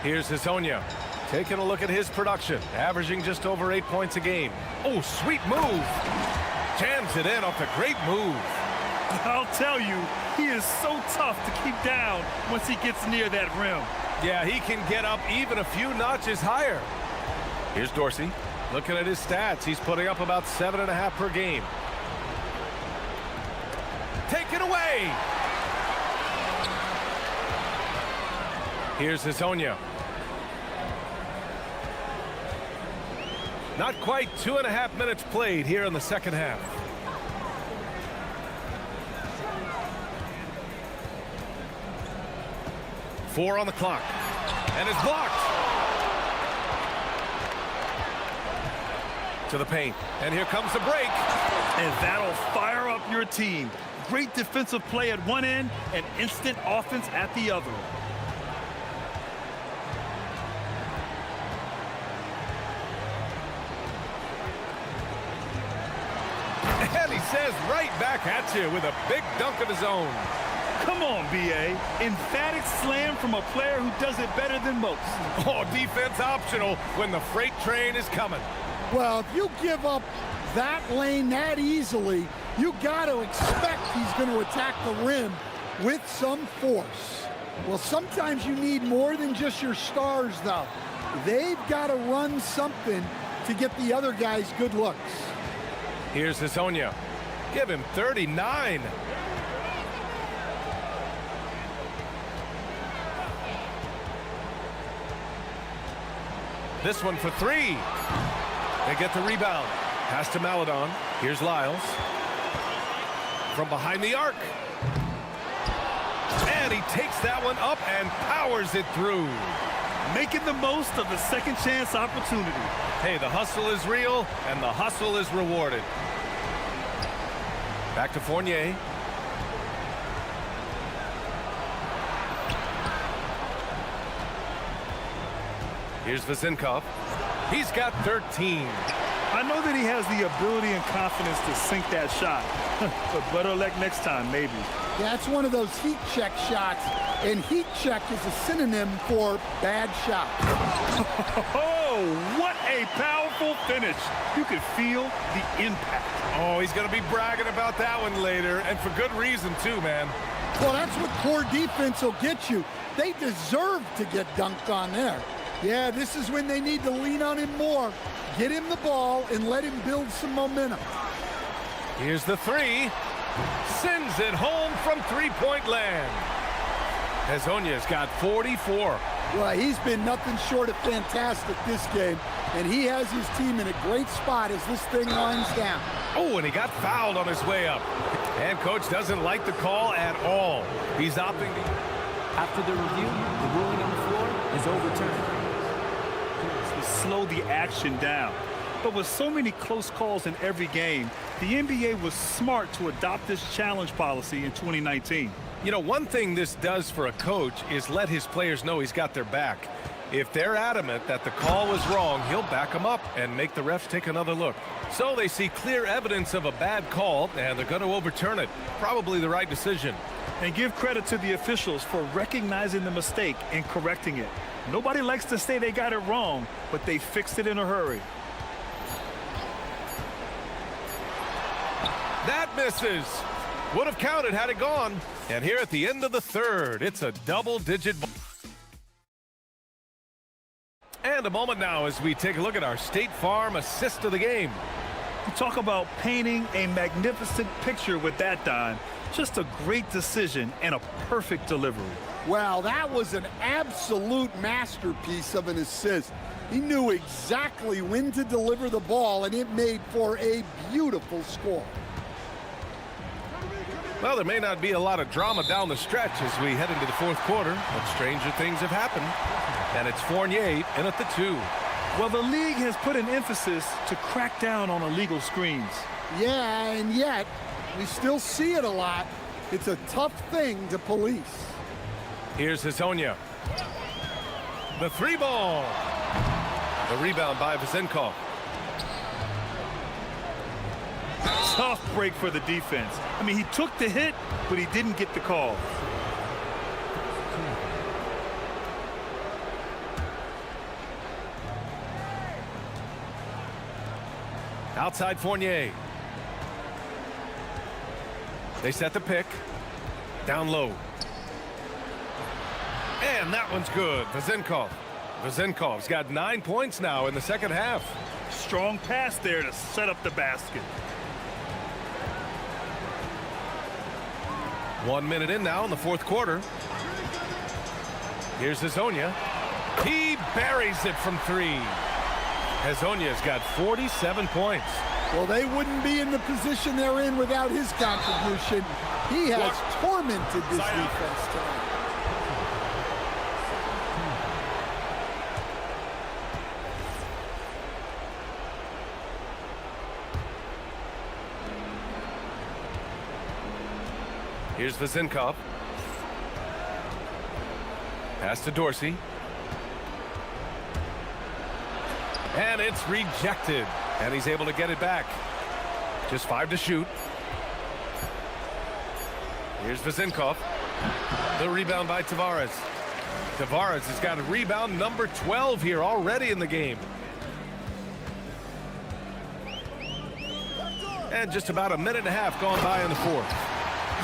Here's Hazonia. Taking a look at his production, averaging just over 8 points a game. Oh, sweet move. Jams it in off a great move. I'll tell you, he is so tough to keep down once he gets near that rim. Yeah, he can get up even a few notches higher. Here's Dorsey. Looking at his stats, he's putting up about 7.5 per game. Take it away. Here's Hazonia. Not quite 2.5 minutes played here in the second half. Four on the clock. And it's blocked. To the paint. And here comes the break. And that'll fire up your team. Great defensive play at one end and instant offense at the other. And he says right back at you with a big dunk of his own. Come on, B.A. Emphatic slam from a player who does it better than most. Oh, defense optional when the freight train is coming. Well, if you give up that lane that easily, you got to expect he's going to attack the rim with some force. Well, sometimes you need more than just your stars, though. They've got to run something to get the other guys good looks. Here's Hazonia. Give him 39. This one for three. They get the rebound. Pass to Maladon. Here's Lyles. From behind the arc. And he takes that one up and powers it through. Making the most of the second chance opportunity. Hey, the hustle is real, and the hustle is rewarded. Back to Fournier. Here's Vezinkov. He's got 13. I know that he has the ability and confidence to sink that shot. But better luck next time, maybe. That's one of those heat check shots, and heat check is a synonym for bad shot. Oh, what a powerful finish. You could feel the impact. Oh, he's going to be bragging about that one later, and for good reason, too, man. Well, that's what core defense will get you. They deserve to get dunked on there. Yeah, this is when they need to lean on him more. Get him the ball and let him build some momentum. Here's the three. Sends it home from three-point land. Hazonia's got 44. Well, he's been nothing short of fantastic this game, and he has his team in a great spot as this thing winds down. Oh, and he got fouled on his way up. And coach doesn't like the call at all. He's opting to... After the review, the ruling on the floor is overturned. Slow the action down. But with so many close calls in every game, the NBA was smart to adopt this challenge policy in 2019. You know, one thing this does for a coach is let his players know he's got their back. If they're adamant that the call was wrong, he'll back them up and make the refs take another look. So they see clear evidence of a bad call, and they're going to overturn it. Probably the right decision. And give credit to the officials for recognizing the mistake and correcting it. Nobody likes to say they got it wrong, but they fixed it in a hurry. That misses. Would have counted had it gone. And here at the end of the third, it's a double-digit. And a moment now as we take a look at our State Farm assist of the game. You talk about painting a magnificent picture with that, Don. Just a great decision and a perfect delivery. Well, that was an absolute masterpiece of an assist. He knew exactly when to deliver the ball, and it made for a beautiful score. Well, there may not be a lot of drama down the stretch as we head into the fourth quarter, but stranger things have happened. And it's Fournier in at the 2. Well, the league has put an emphasis to crack down on illegal screens. Yeah, and yet we still see it a lot. It's a tough thing to police. Here's Hazonia. The three ball. The rebound by Vezenkov. Tough break for the defense. I mean, he took the hit, but he didn't get the call. Outside Fournier. They set the pick. Down low. And that one's good. Vezenkov. Vezenkov's got 9 points now in the second half. Strong pass there to set up the basket. 1 minute in now in the fourth quarter. Here's Hazonia. He buries it from three. Hazonia's got 47 points. Well, they wouldn't be in the position they're in without his contribution. He has tormented this defense tonight. Here's Vezenkov. Pass to Dorsey. And it's rejected. And he's able to get it back. Just 5 to shoot. Here's Vezenkov. The rebound by Tavares. Tavares has got a rebound number 12 here already in the game. And just about a minute and a half gone by in the fourth.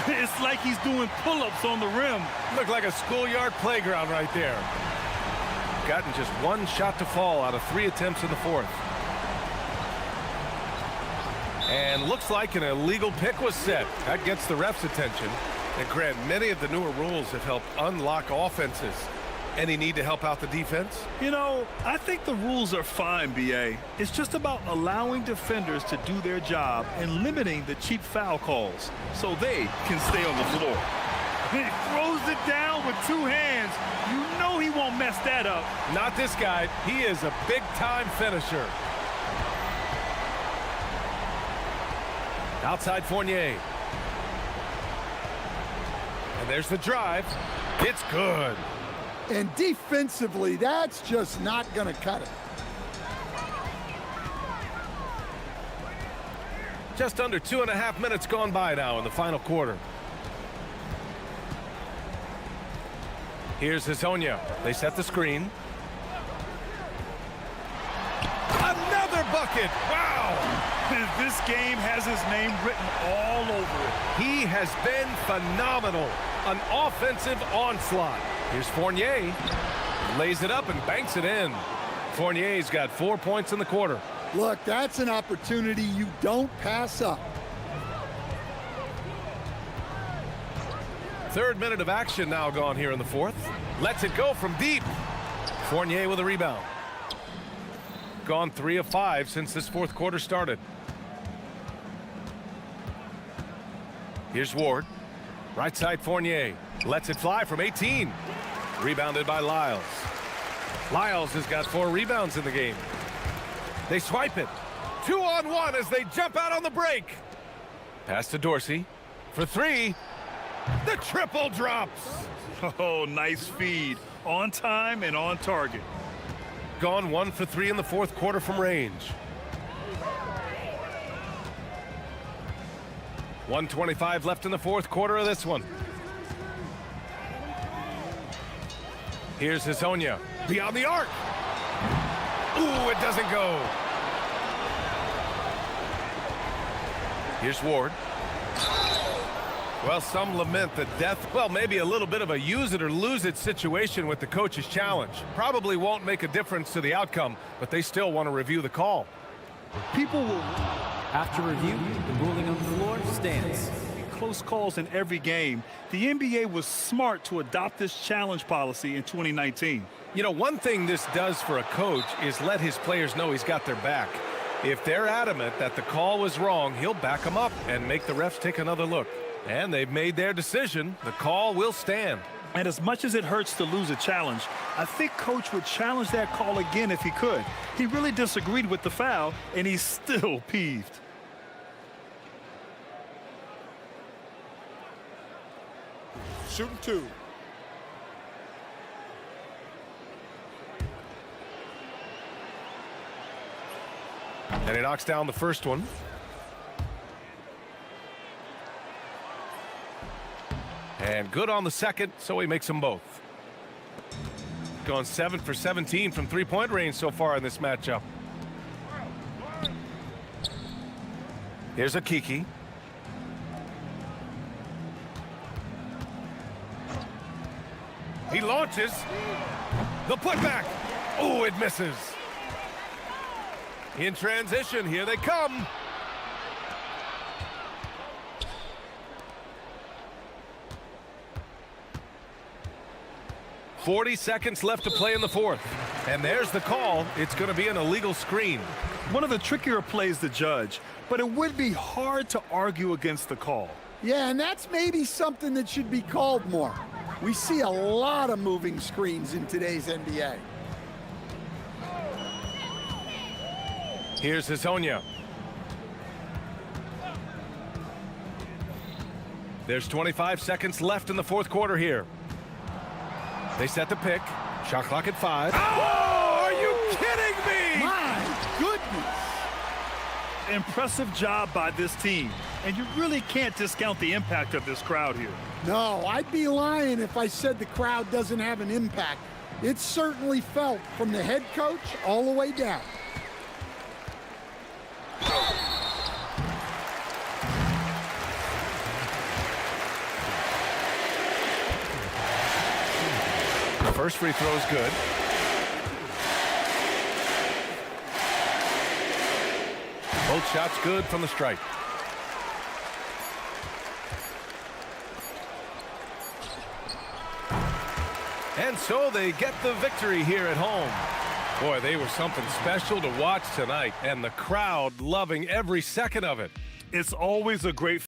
It's like he's doing pull-ups on the rim. Looked like a schoolyard playground right there. Gotten just one shot to fall out of 3 attempts in the fourth. And looks like an illegal pick was set. That gets the ref's attention. And Grant, many of the newer rules have helped unlock offenses. Any need to help out the defense? You know, I think the rules are fine, B.A. It's just about allowing defenders to do their job and limiting the cheap foul calls so they can stay on the floor. He throws it down with 2 hands. You know he won't mess that up. Not this guy. He is a big-time finisher. Outside Fournier. And there's the drive. It's good. And defensively, that's just not going to cut it. Just under 2.5 minutes gone by now in the final quarter. Here's Hazonia. They set the screen. Another bucket. Wow. This game has his name written all over it. He has been phenomenal. An offensive onslaught. Here's Fournier. Lays it up and banks it in. Fournier's got 4 points in the quarter. Look, that's an opportunity you don't pass up. 3rd minute of action now gone here in the fourth. Lets it go from deep. Fournier with a rebound. Gone 3 of 5 since this fourth quarter started. Here's Ward. Right side Fournier. Lets it fly from 18. Rebounded by Lyles. Lyles has got 4 rebounds in the game. They swipe it. 2-on-1 as they jump out on the break. Pass to Dorsey. For 3. The triple drops. Oh, nice feed. On time and on target. Gone 1 for 3 in the fourth quarter from range. 1:25 left in the fourth quarter of this one. Here's Hazonia. Beyond the arc. Ooh, it doesn't go. Here's Ward. Well, some lament the death, well, maybe a little bit of a use it or lose it situation with the coach's challenge. Probably won't make a difference to the outcome, but they still want to review the call. People will... After review, the ruling on the floor stands. Close calls in every game. The NBA was smart to adopt this challenge policy in 2019. You know, one thing this does for a coach is let his players know he's got their back. If they're adamant that the call was wrong, he'll back them up and make the refs take another look. And they've made their decision. The call will stand. And as much as it hurts to lose a challenge, I think Coach would challenge that call again if he could. He really disagreed with the foul, and he's still peeved. Shooting 2. And he knocks down the first one. And good on the second, so he makes them both. Gone 7 for 17 from three-point range so far in this matchup. Here's a Kiki. He launches. The putback. Oh, it misses. In transition, here they come. .40 left to play in the fourth. And there's the call. It's going to be an illegal screen. One of the trickier plays to judge, but it would be hard to argue against the call. Yeah, and that's maybe something that should be called more. We see a lot of moving screens in today's NBA. Here's Hazonia. There's 25 seconds left in the fourth quarter here. They set the pick. Shot clock at 5. Oh, are you kidding me? My goodness. Impressive job by this team. And you really can't discount the impact of this crowd here. No, I'd be lying if I said the crowd doesn't have an impact. It's certainly felt from the head coach all the way down. The first free throw is good. Both shots good from the stripe. And so they get the victory here at home. Boy, they were something special to watch tonight, and the crowd loving every second of it. It's always a great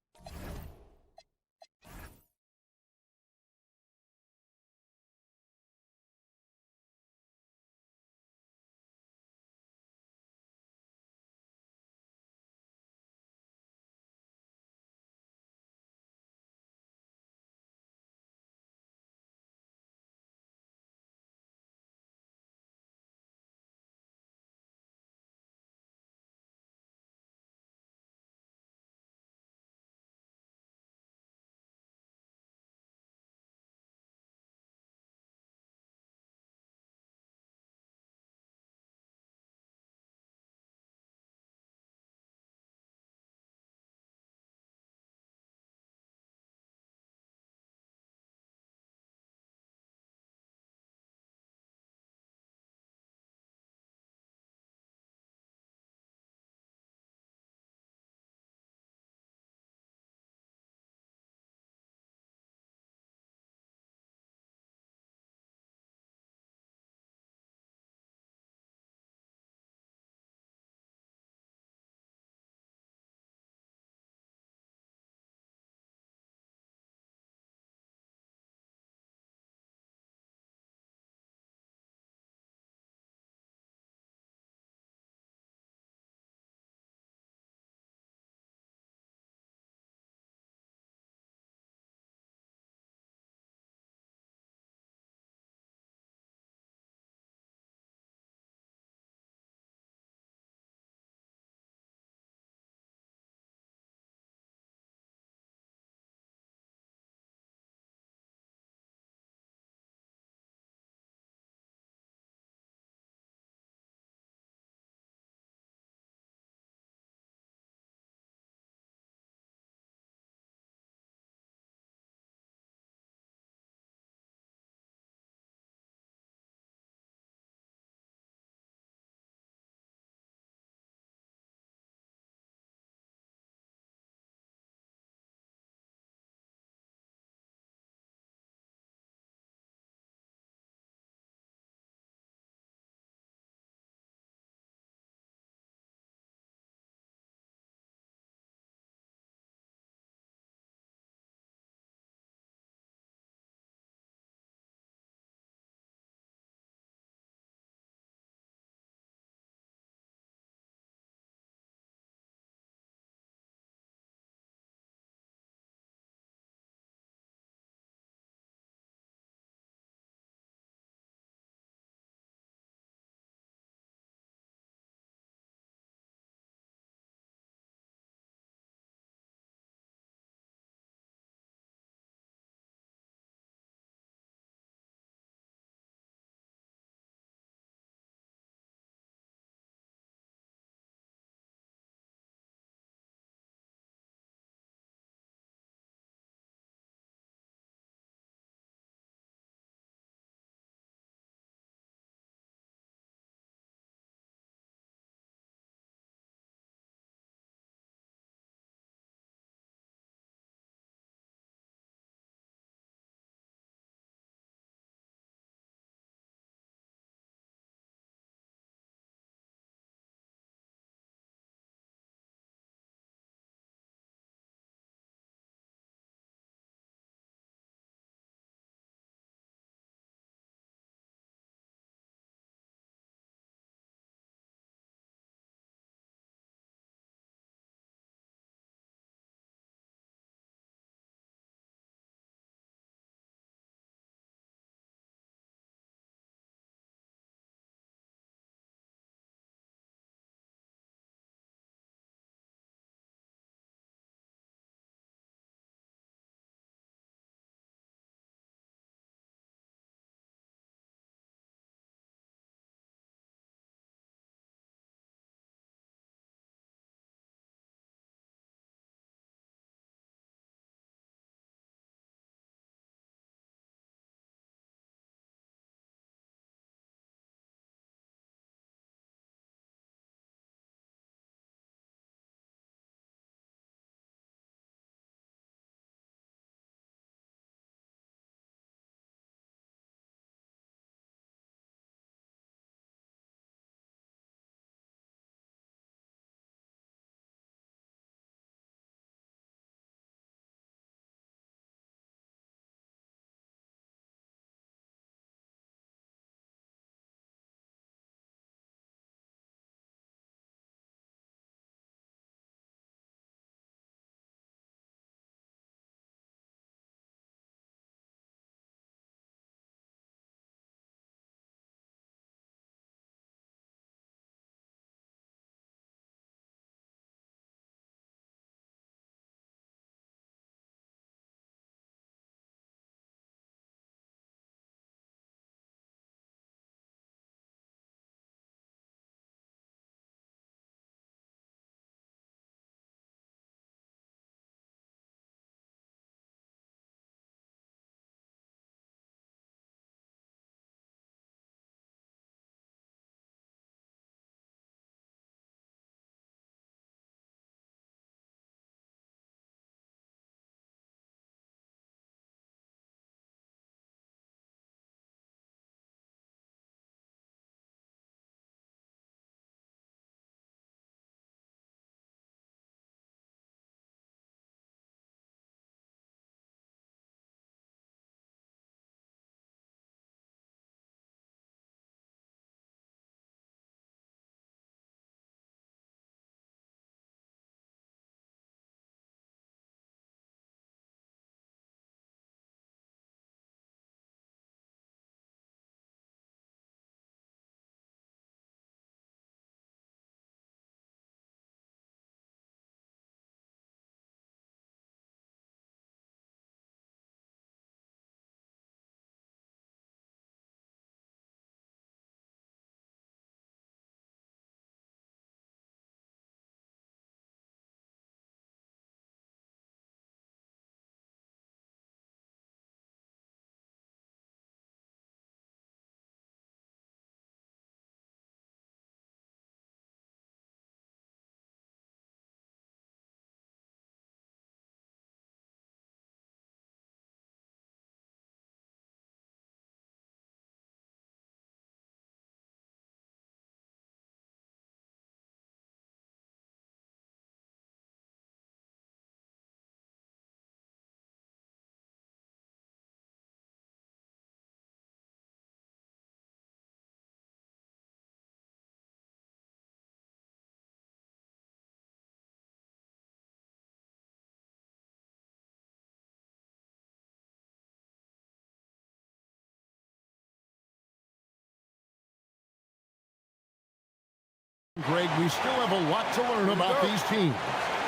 Greg, we still have a lot to learn about these teams.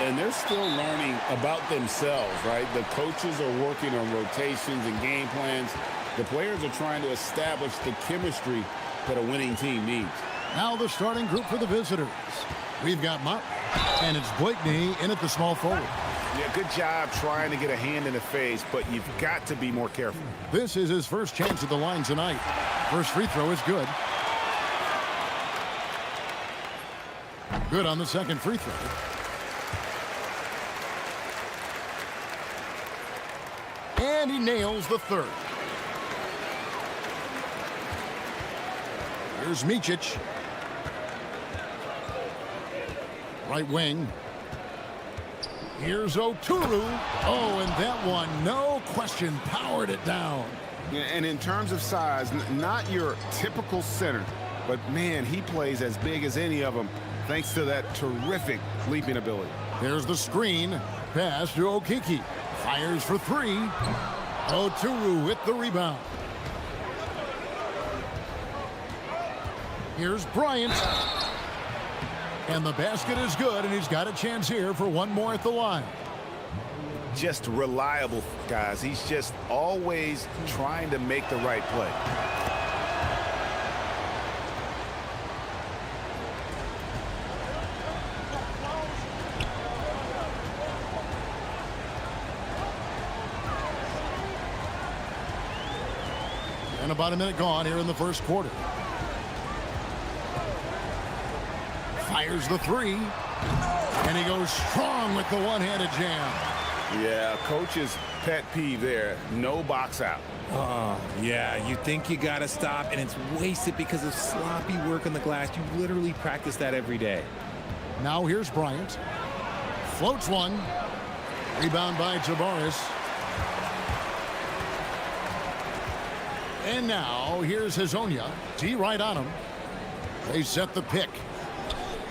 And they're still learning about themselves, right? The coaches are working on rotations and game plans. The players are trying to establish the chemistry that a winning team needs. Now the starting group for the visitors. We've got Mott, and it's Blakeney in at the small forward. Yeah, good job trying to get a hand in the face, but you've got to be more careful. This is his first chance at the line tonight. First free throw is good. Good on the second free throw. And he nails the third. Here's Micic. Right wing. Here's Oturu. Oh, and that one, no question, powered it down. Yeah, and in terms of size, not your typical center, but man, he plays as big as any of them thanks to that terrific leaping ability. There's the screen. Pass to Okiki. Fires for three. Oturu with the rebound. Here's Bryant. And the basket is good, and he's got a chance here for one more at the line. Just reliable, guys. He's just always trying to make the right play. And about a minute gone here in the first quarter. Fires the three. And he goes strong with the one-handed jam. Yeah, coach's pet peeve there. No box out. Oh, yeah, you think you got to stop, and it's wasted because of sloppy work on the glass. You literally practice that every day. Now here's Bryant. Floats one. Rebound by Tavares. And now here's Hazonia. T right on him. They set the pick.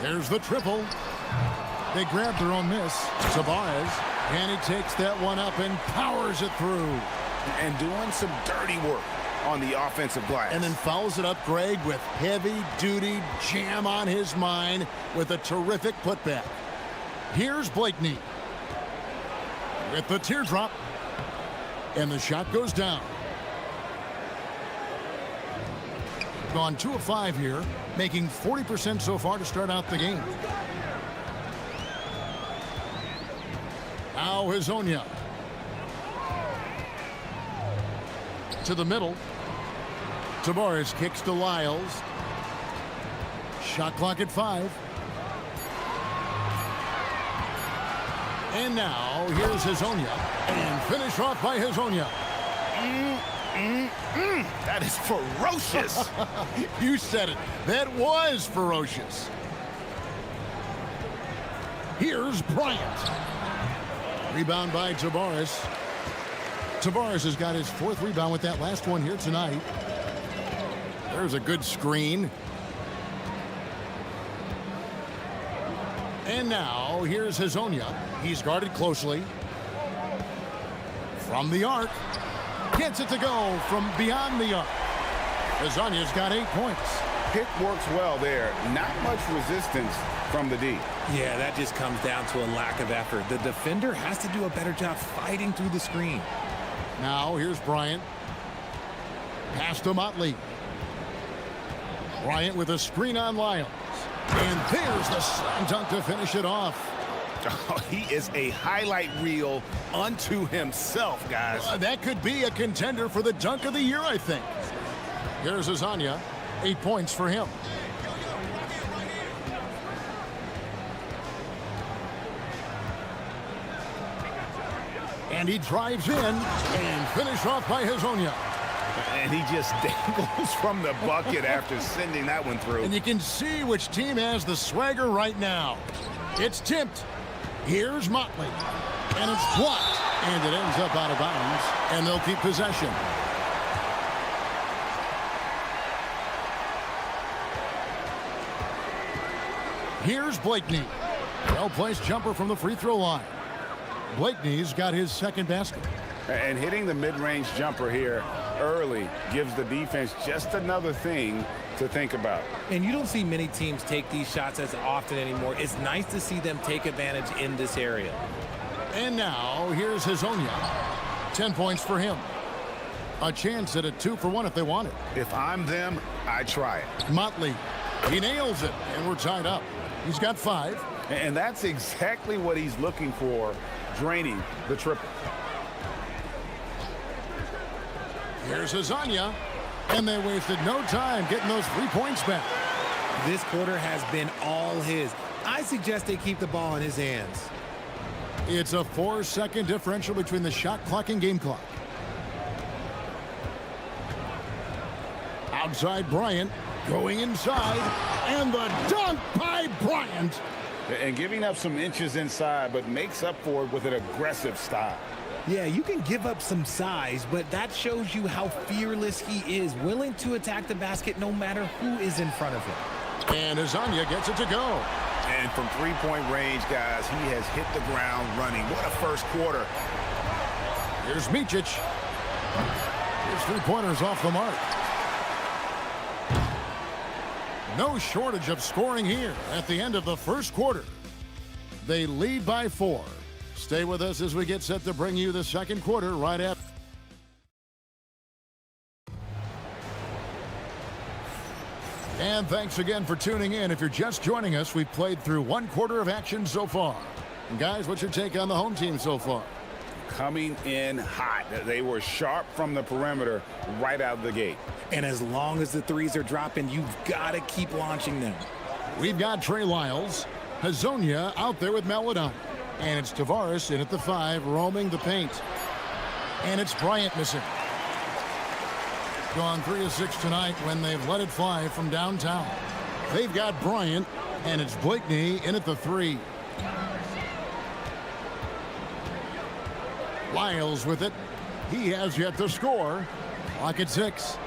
There's the triple. They grab their own miss. Tavares. And he takes that one up and powers it through. And doing some dirty work on the offensive glass. And then fouls it up, Greg, with heavy-duty jam on his mind with a terrific putback. Here's Blakeney with the teardrop. And the shot goes down. Gone 2 of 5 here, making 40% so far to start out the game. Now Hazonia. To the middle. Tavares kicks to Lyles. Shot clock at 5. And now here's Hazonia. And finish off by Hazonia. That is ferocious. You said it. That was ferocious. Here's Bryant. Rebound by Tavares. Tavares has got his 4th rebound with that last one here tonight. There's a good screen. And now here's Hazonia. He's guarded closely. From the arc. Gets it to go from beyond the arc. Hazonia's got 8 points. Pick works well there. Not much resistance from the D. Yeah, that just comes down to a lack of effort. The defender has to do a better job fighting through the screen. Now here's Bryant. Pass to Motley. Bryant with a screen on Lyles. And there's the slam dunk to finish it off. Oh, he is a highlight reel unto himself, guys. That could be a contender for the dunk of the year, I think. Here's Hazonia. 8 points for him. And he drives in and finish off by Hazonia. And he just dangles from the bucket after sending that one through. And you can see which team has the swagger right now. It's tipped. Here's Motley. And it's blocked. And it ends up out of bounds. And they'll keep possession. Here's Blakeney. Well-placed jumper from the free throw line. Blakeney's got his 2nd basket. And hitting the mid-range jumper here early gives the defense just another thing to think about. And you don't see many teams take these shots as often anymore. It's nice to see them take advantage in this area. And now, here's Hazonia. 10 points for him. A chance at a 2-for-1 if they want it. If I'm them, I try it. Motley, he nails it, and we're tied up. He's got 5. And that's exactly what he's looking for, draining the triple. Here's Hazonia, and they wasted no time getting those 3 points back. This quarter has been all his. I suggest they keep the ball in his hands. It's a 4-second differential between the shot clock and game clock. Outside Bryant, going inside, and the dunk by Bryant. And giving up some inches inside, but makes up for it with an aggressive style. Yeah, you can give up some size, but that shows you how fearless he is, willing to attack the basket no matter who is in front of him. And Hazonia gets it to go. And from three-point range, guys, he has hit the ground running. What a first quarter. Here's Micic. His 3-pointers off the mark. No shortage of scoring here at the end of the first quarter. They lead by 4. Stay with us as we get set to bring you the second quarter right after. And thanks again for tuning in. If you're just joining us, we've played through 1 quarter of action so far. And guys, what's your take on the home team so far? Coming in hot. They were sharp from the perimeter right out of the gate. And as long as the threes are dropping, you've got to keep launching them. We've got Trey Lyles, Hazonia out there with Maladon. And it's Tavares in at the 5, roaming the paint. And it's Bryant missing. Gone 3 of 6 tonight when they've let it fly from downtown. They've got Bryant, and it's Blakeney in at the 3. Lyles with it. He has yet to score. Clock at 6.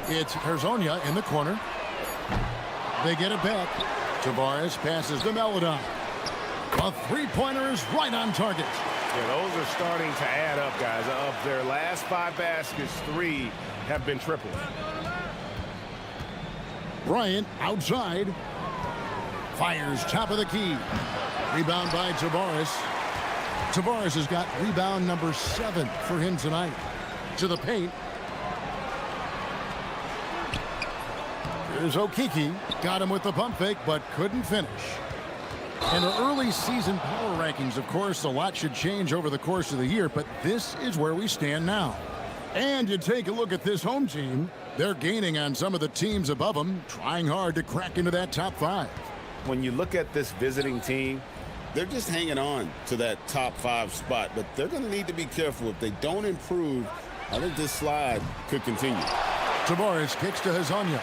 It's Hazonia in the corner. They get it back. Tavares passes to Maladon. A 3-pointer is right on target. Yeah, those are starting to add up, guys. Of their last 5 baskets, 3 have been tripled. Bryant outside. Fires top of the key. Rebound by Tavares. Tavares has got rebound number 7 for him tonight. To the paint. Here's Okiki. Got him with the pump fake, but couldn't finish. In the early season power rankings, of course, a lot should change over the course of the year, but this is where we stand now. And you take a look at this home team, they're gaining on some of the teams above them, trying hard to crack into that top 5. When you look at this visiting team, they're just hanging on to that top 5 spot, but they're going to need to be careful. If they don't improve, I think this slide could continue. Tavares kicks to Hazonia.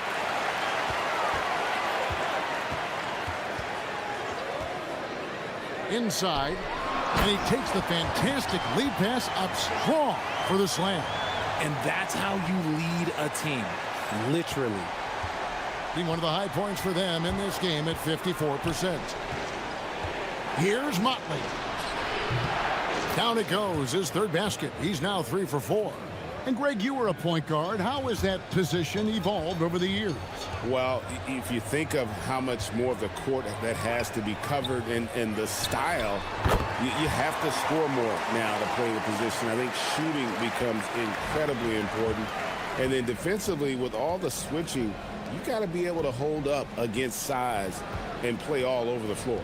Inside, and he takes the fantastic lead pass up strong for the slam. And that's how you lead a team, literally. Being one of the high points for them in this game at 54%. Here's Motley. Down it goes, his 3rd basket. He's now 3 for 4. And Greg, you were a point guard. How has that position evolved over the years? Well, if you think of how much more of the court that has to be covered in the style, you have to score more now to play the position. I think shooting becomes incredibly important. And then defensively, with all the switching, you got to be able to hold up against size and play all over the floor.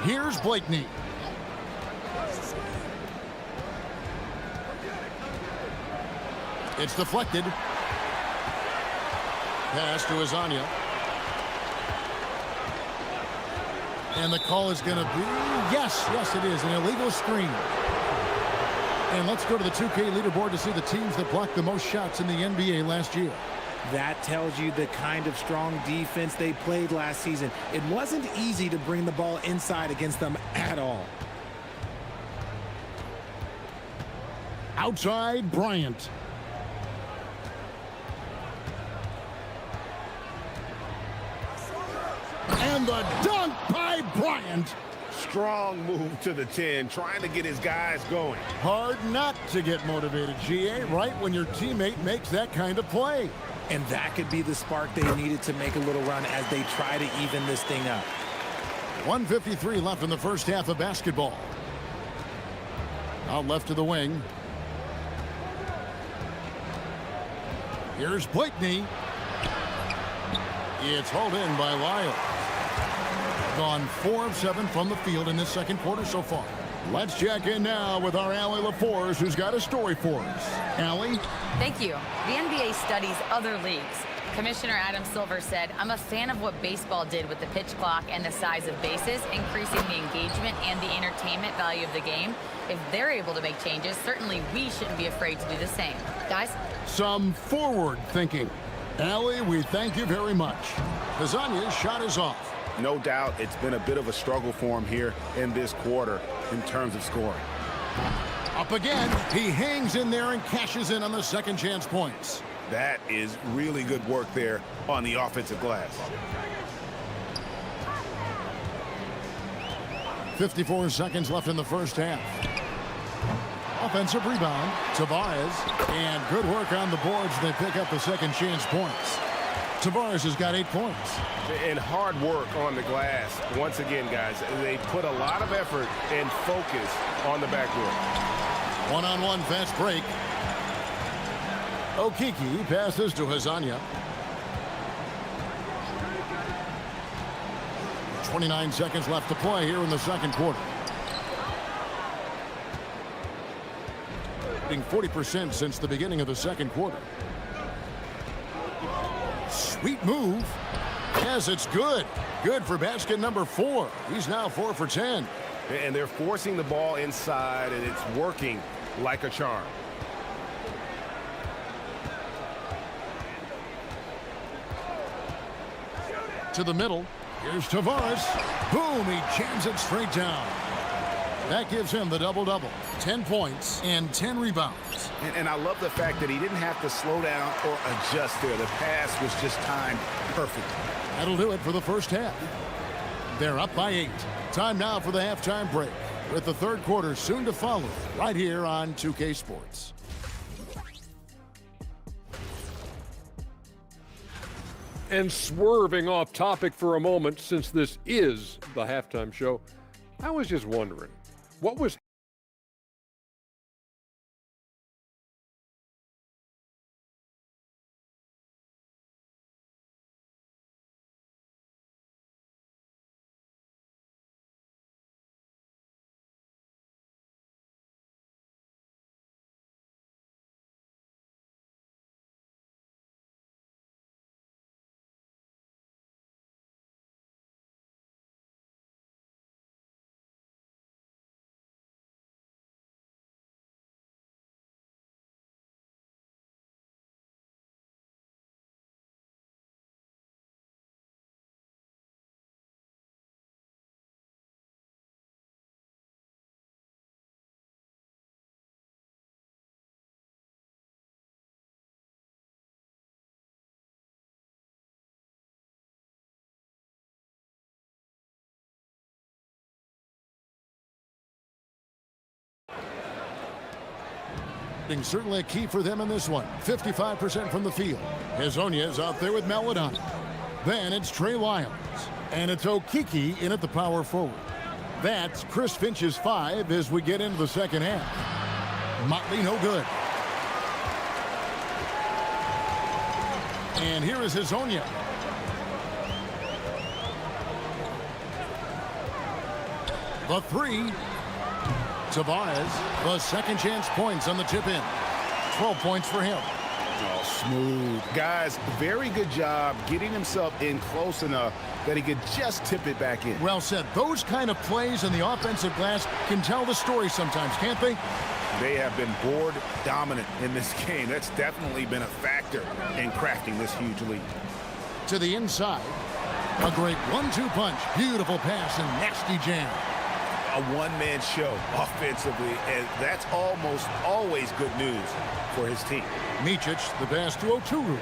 Here's Blakeney. It's deflected. Pass to Hazonia. And the call is going to be, yes, it is, an illegal screen. And let's go to the 2K leaderboard to see the teams that blocked the most shots in the NBA last year. That tells you the kind of strong defense they played last season. It wasn't easy to bring the ball inside against them at all. Outside, Bryant. And the dunk by Bryant. Strong move to the 10, trying to get his guys going. Hard not to get motivated, GA, right when your teammate makes that kind of play. And that could be the spark they needed to make a little run as they try to even this thing up. 1:53 left in the first half of basketball. Out left to the wing. Here's Blakeney. It's hauled in by Lyle. Gone 4 of 7 from the field in this second quarter so far. Let's check in now with our Allie LaForce, who's got a story for us. Allie? Thank you. The NBA studies other leagues. Commissioner Adam Silver said, I'm a fan of what baseball did with the pitch clock and the size of bases, increasing the engagement and the entertainment value of the game. If they're able to make changes, certainly we shouldn't be afraid to do the same. Guys? Some forward thinking. Allie, we thank you very much. Kazanya's shot is off. No doubt it's been a bit of a struggle for him here in this quarter in terms of scoring. Up again. He hangs in there and cashes in on the second chance points. That is really good work there on the offensive glass. 54 seconds left in the first half. Offensive rebound. Tavares. And good work on the boards. They pick up the second chance points. Tavares has got 8 points. And hard work on the glass. Once again, guys, they put a lot of effort and focus on the backboard. One-on-one fast break. Okiki passes to Hazanya. 29 seconds left to play here in the second quarter. Hitting 40% since the beginning of the second quarter. Sweet move. Yes, it's good. Good for basket number 4. He's now 4 for 10. And they're forcing the ball inside, and it's working like a charm. To the middle. Here's Tavares. Boom, he jams it straight down. That gives him the double-double. 10 points and 10 rebounds. And I love the fact that he didn't have to slow down or adjust there. The pass was just timed perfectly. That'll do it for the first half. They're up by 8. Time now for the halftime break, with the third quarter soon to follow, right here on 2K Sports. And swerving off topic for a moment, since this is the halftime show, I was just wondering, what was Certainly a key for them in this one. 55% from the field. Hazonia is out there with Maladon. Then it's Trey Lyles. And it's Okiki in at the power forward. That's Chris Finch's 5 as we get into the second half. Motley no good. And here is Hazonia. The 3. Tavares, the second chance points on the tip in. 12 points for him. Oh, smooth. Guys, very good job getting himself in close enough that he could just tip it back in. Well said. Those kind of plays in the offensive glass can tell the story sometimes, can't they? They have been board dominant in this game. That's definitely been a factor in crafting this huge lead. To the inside. A great 1-2 punch. Beautiful pass and nasty jam. A one-man show offensively, and that's almost always good news for his team. Micic, the pass to Oturu.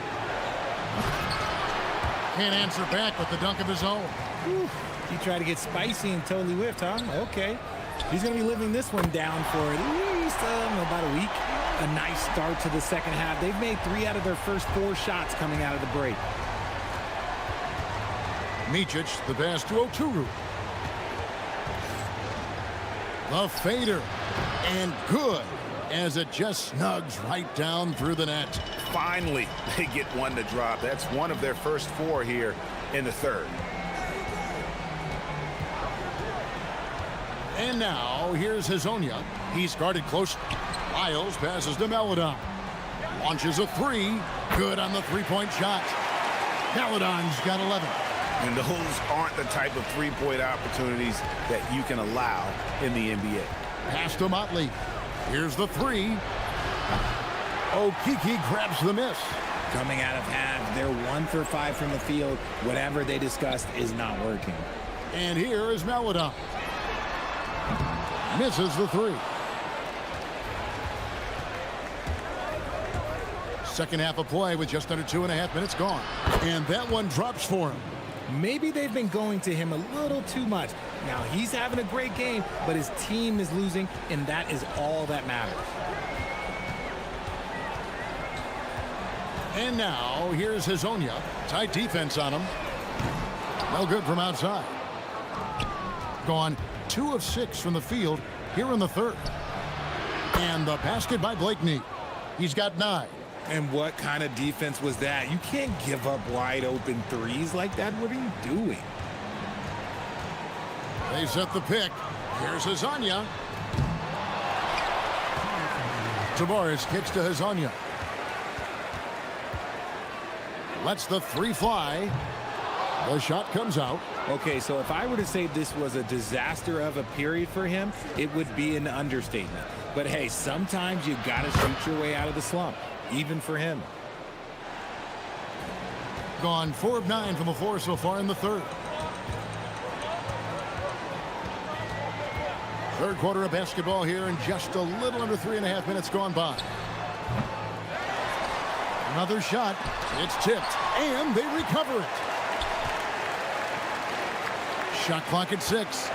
Can't answer back with the dunk of his own. He tried to get spicy and totally whiffed, huh? Okay. He's going to be living this one down for at least about a week. A nice start to the second half. They've made 3 out of their first 4 shots coming out of the break. Micic, the pass to Oturu. The fader. And good, as it just snugs right down through the net. Finally, they get one to drop. That's one of their first 4 here in the third. And now, here's Hazonia. He's guarded close. Miles passes to Melodon. Launches a 3. Good on the three-point shot. Melodon's got 11. And those aren't the type of three-point opportunities that you can allow in the NBA. Pass to Motley. Here's the 3. Okiki grabs the miss. Coming out of half, they're 1 for 5 from the field. Whatever they discussed is not working. And here is Melodon. Misses the 3. Second half of play with just under 2.5 minutes gone. And that one drops for him. Maybe they've been going to him a little too much. Now, he's having a great game, but his team is losing, and that is all that matters. And now, here's Hazonia. Tight defense on him. No good from outside. Gone 2 of 6 from the field here in the third. And the basket by Blakeney. He's got 9. And what kind of defense was that? You can't give up wide open threes like that. What are you doing? They set the pick. Here's Hazonia. Tavares kicks to Hazonia. Lets the 3 fly. The shot comes out. Okay, so if I were to say this was a disaster of a period for him, it would be an understatement. But hey, sometimes you got to shoot your way out of the slump, even for him. Gone 4 of 9 from the floor so far in the third. Third quarter of basketball here, and just a little under 3.5 minutes gone by. Another shot. It's tipped, and they recover it. Shot clock at 6.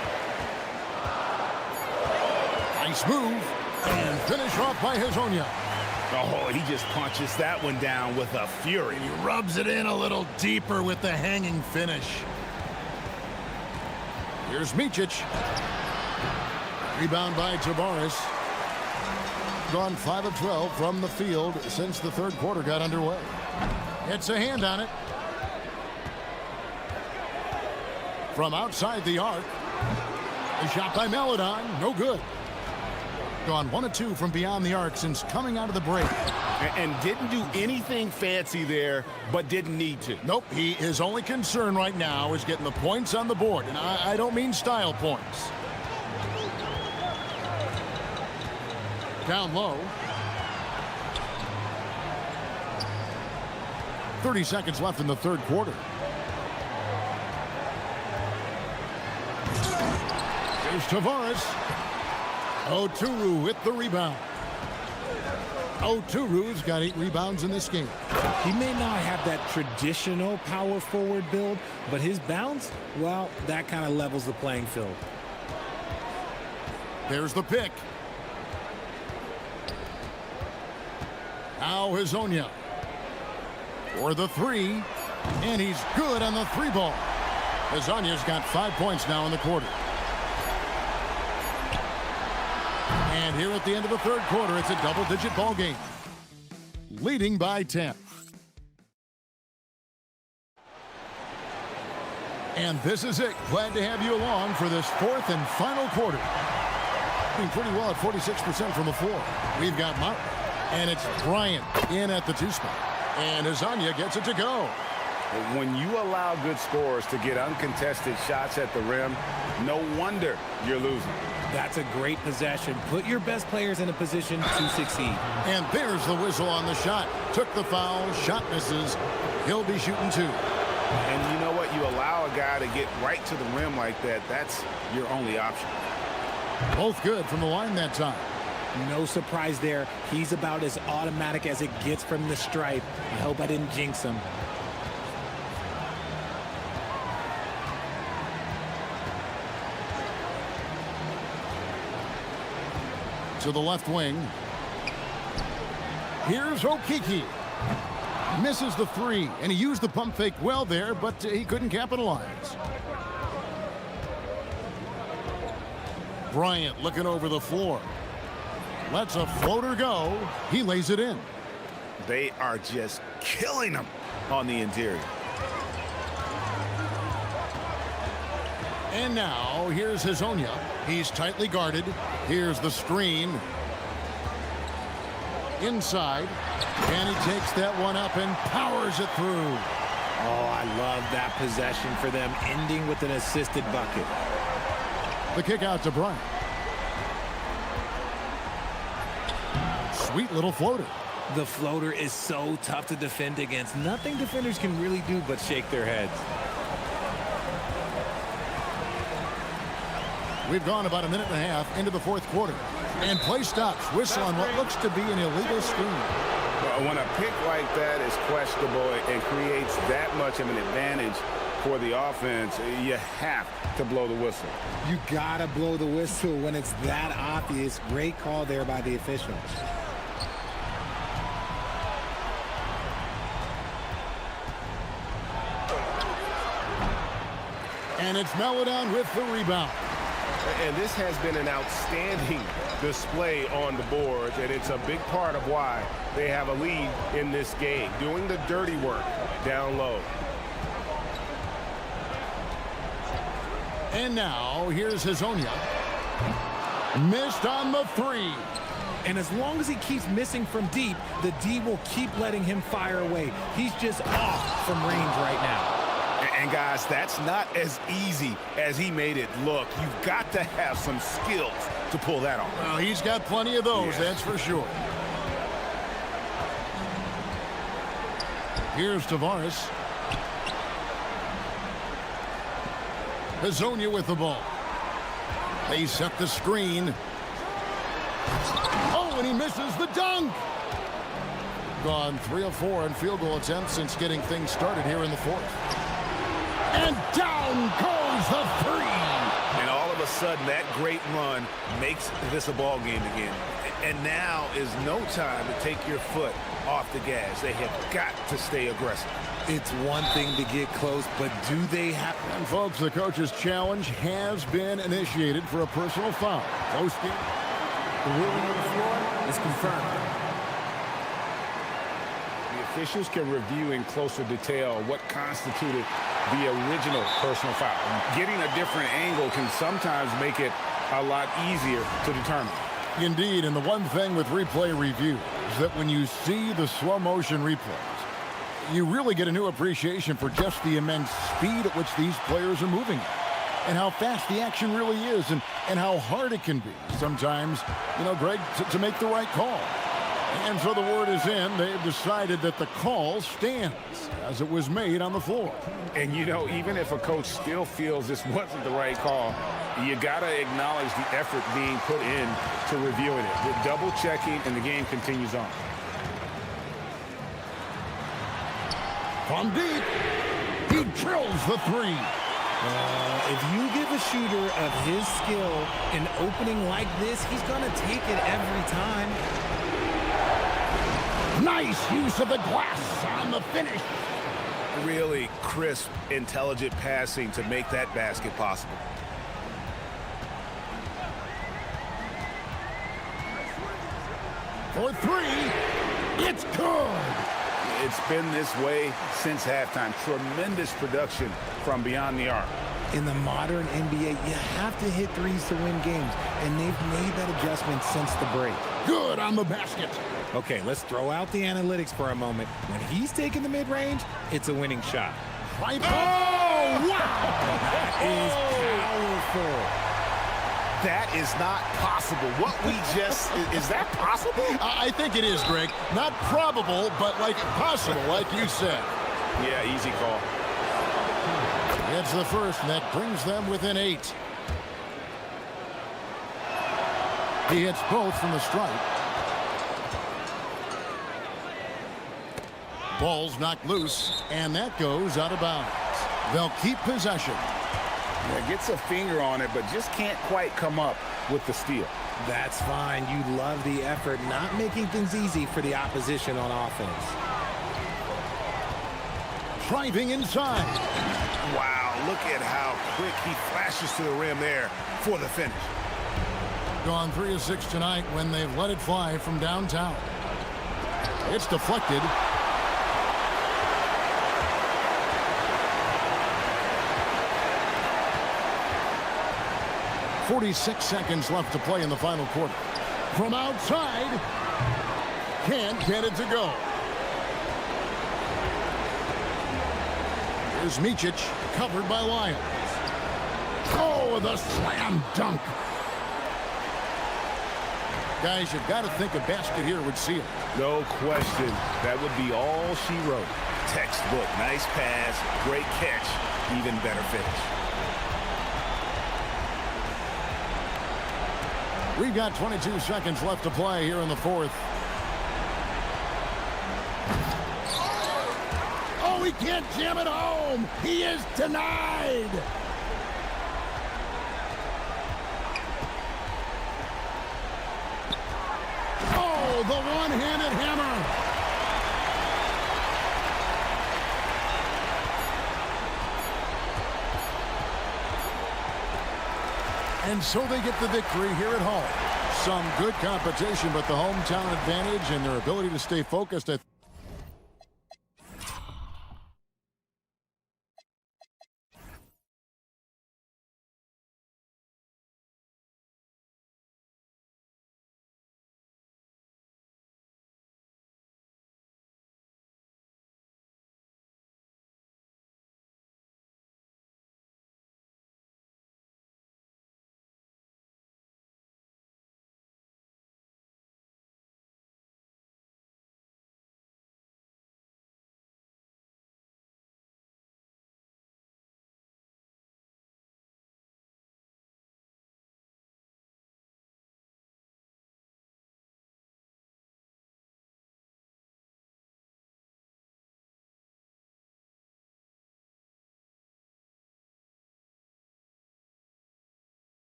Nice move, and finish off by Hazonia. Oh, he just punches that one down with a fury. He rubs it in a little deeper with the hanging finish. Here's Micic. Rebound by Tavares. Gone 5 of 12 from the field since the third quarter got underway. It's a hand on it. From outside the arc. A shot by Melodon. No good. Gone 1 of 2 from beyond the arc since coming out of the break. And didn't do anything fancy there, but didn't need to. Nope. His only concern right now is getting the points on the board. And I don't mean style points. Down low. 30 seconds left in the third quarter. Here's Tavares. Oturu with the rebound. Oturu's got 8 rebounds in this game. He may not have that traditional power forward build, but his bounce, well, that kind of levels the playing field. There's the pick. Now Hazonia for the 3, and he's good on the 3 ball. Hazonia's got 5 points now in the quarter. And here at the end of the third quarter, it's a double-digit ball game, leading by 10. And this is it. Glad to have you along for this 4th and final quarter. Doing pretty well at 46% from the floor. We've got Mountain. And it's Bryant in at the 2 spot. And Hazonia gets it to go. When you allow good scorers to get uncontested shots at the rim, no wonder you're losing. That's a great possession. Put your best players in a position to succeed. And there's the whistle on the shot. Took the foul. Shot misses. He'll be shooting 2. And you know what? You allow a guy to get right to the rim like that. That's your only option. Both good from the line that time. No surprise there. He's about as automatic as it gets from the stripe. I hope I didn't jinx him. to the left wing. Here's Okiki. Misses the three, and he used the pump fake well there, but he couldn't capitalize. Bryant looking over the floor. Lets a floater go. He lays it in. They are just killing them on the interior. And now, here's Hazonia. He's tightly guarded. Here's the screen. Inside. And he takes that one up and powers it through. Oh, I love that possession for them, ending with an assisted bucket. The kick out to Bryant. Sweet little floater. The floater is so tough to defend against. Nothing defenders can really do but shake their heads. We've gone about a minute and a half into the fourth quarter. And play stops. Whistle on what looks to be an illegal screen. Well, when a pick like that is questionable and creates that much of an advantage for the offense, you have to blow the whistle. You gotta blow the whistle when it's that obvious. Great call there by the official. And it's Melodown with the rebound. And this has been an outstanding display on the boards, and it's a big part of why they have a lead in this game, doing the dirty work down low. And now, here's Hazonia. Missed on the three. And as long as he keeps missing from deep, the D will keep letting him fire away. He's just off from range right now. And guys, that's not as easy as he made it look. You've got to have some skills to pull that off. Well, he's got plenty of those, that's for sure. Here's Tavares. Hazonia with the ball. They set the screen. Oh, and he misses the dunk. Gone 3 of 4 in field goal attempts since getting things started here in the fourth. And down goes the three. And all of a sudden, that great run makes this a ball game again. And now is no time to take your foot off the gas. They have got to stay aggressive. It's one thing to get close, but do they have... And folks, the coach's challenge has been initiated for a personal foul. Close game. The ruling on the floor is confirmed. The officials can review in closer detail what constituted the original personal foul. Getting a different angle can sometimes make it a lot easier to determine. Indeed, and the one thing with replay review is that when you see the slow motion replays, you really get a new appreciation for just the immense speed at which these players are moving and how fast the action really is and how hard it can be sometimes, you know, Greg, to make the right call. And so the word is in. They've decided that the call stands as it was made on the floor. And, you know, even if a coach still feels this wasn't the right call, you got to acknowledge the effort being put in to reviewing it. The double checking, and the game continues on. From deep, he drills the three. If you give a shooter of his skill an opening like this, he's going to take it every time. Nice use of the glass on the finish. Really crisp, intelligent passing to make that basket possible. For three, it's good. It's been this way since halftime. Tremendous production from beyond the arc. In the modern NBA, you have to hit threes to win games, and they've made that adjustment since the break. Good on the basket. Okay, let's throw out the analytics for a moment. When he's taking the mid-range, it's a winning shot. Right. Oh, wow! That is powerful. That is not possible. What we just, is that possible? I think it is, Greg. Not probable, but like possible, like you said. Yeah, easy call. It's the first, and that brings them within 8. He hits both from the stripe. Ball's knocked loose, and that goes out of bounds. They'll keep possession. Yeah, gets a finger on it, but just can't quite come up with the steal. That's fine. You love the effort, not making things easy for the opposition on offense. Driving inside. Wow, look at how quick he flashes to the rim there for the finish. Gone 3 of 6 tonight when they've let it fly from downtown. It's deflected. .46 seconds left to play in the final quarter. From outside, can't get it to go. Here's Micic, covered by Lyons. Oh, the slam dunk. Guys, you've got to think a basket here would seal it. No question. That would be all she wrote. Textbook. Nice pass. Great catch. Even better finish. We've got 22 seconds left to play here in the fourth. Oh, he can't jam it home. He is denied. Oh, the one-handed hammer. And so they get the victory here at home. Some good competition, but the hometown advantage and their ability to stay focused, I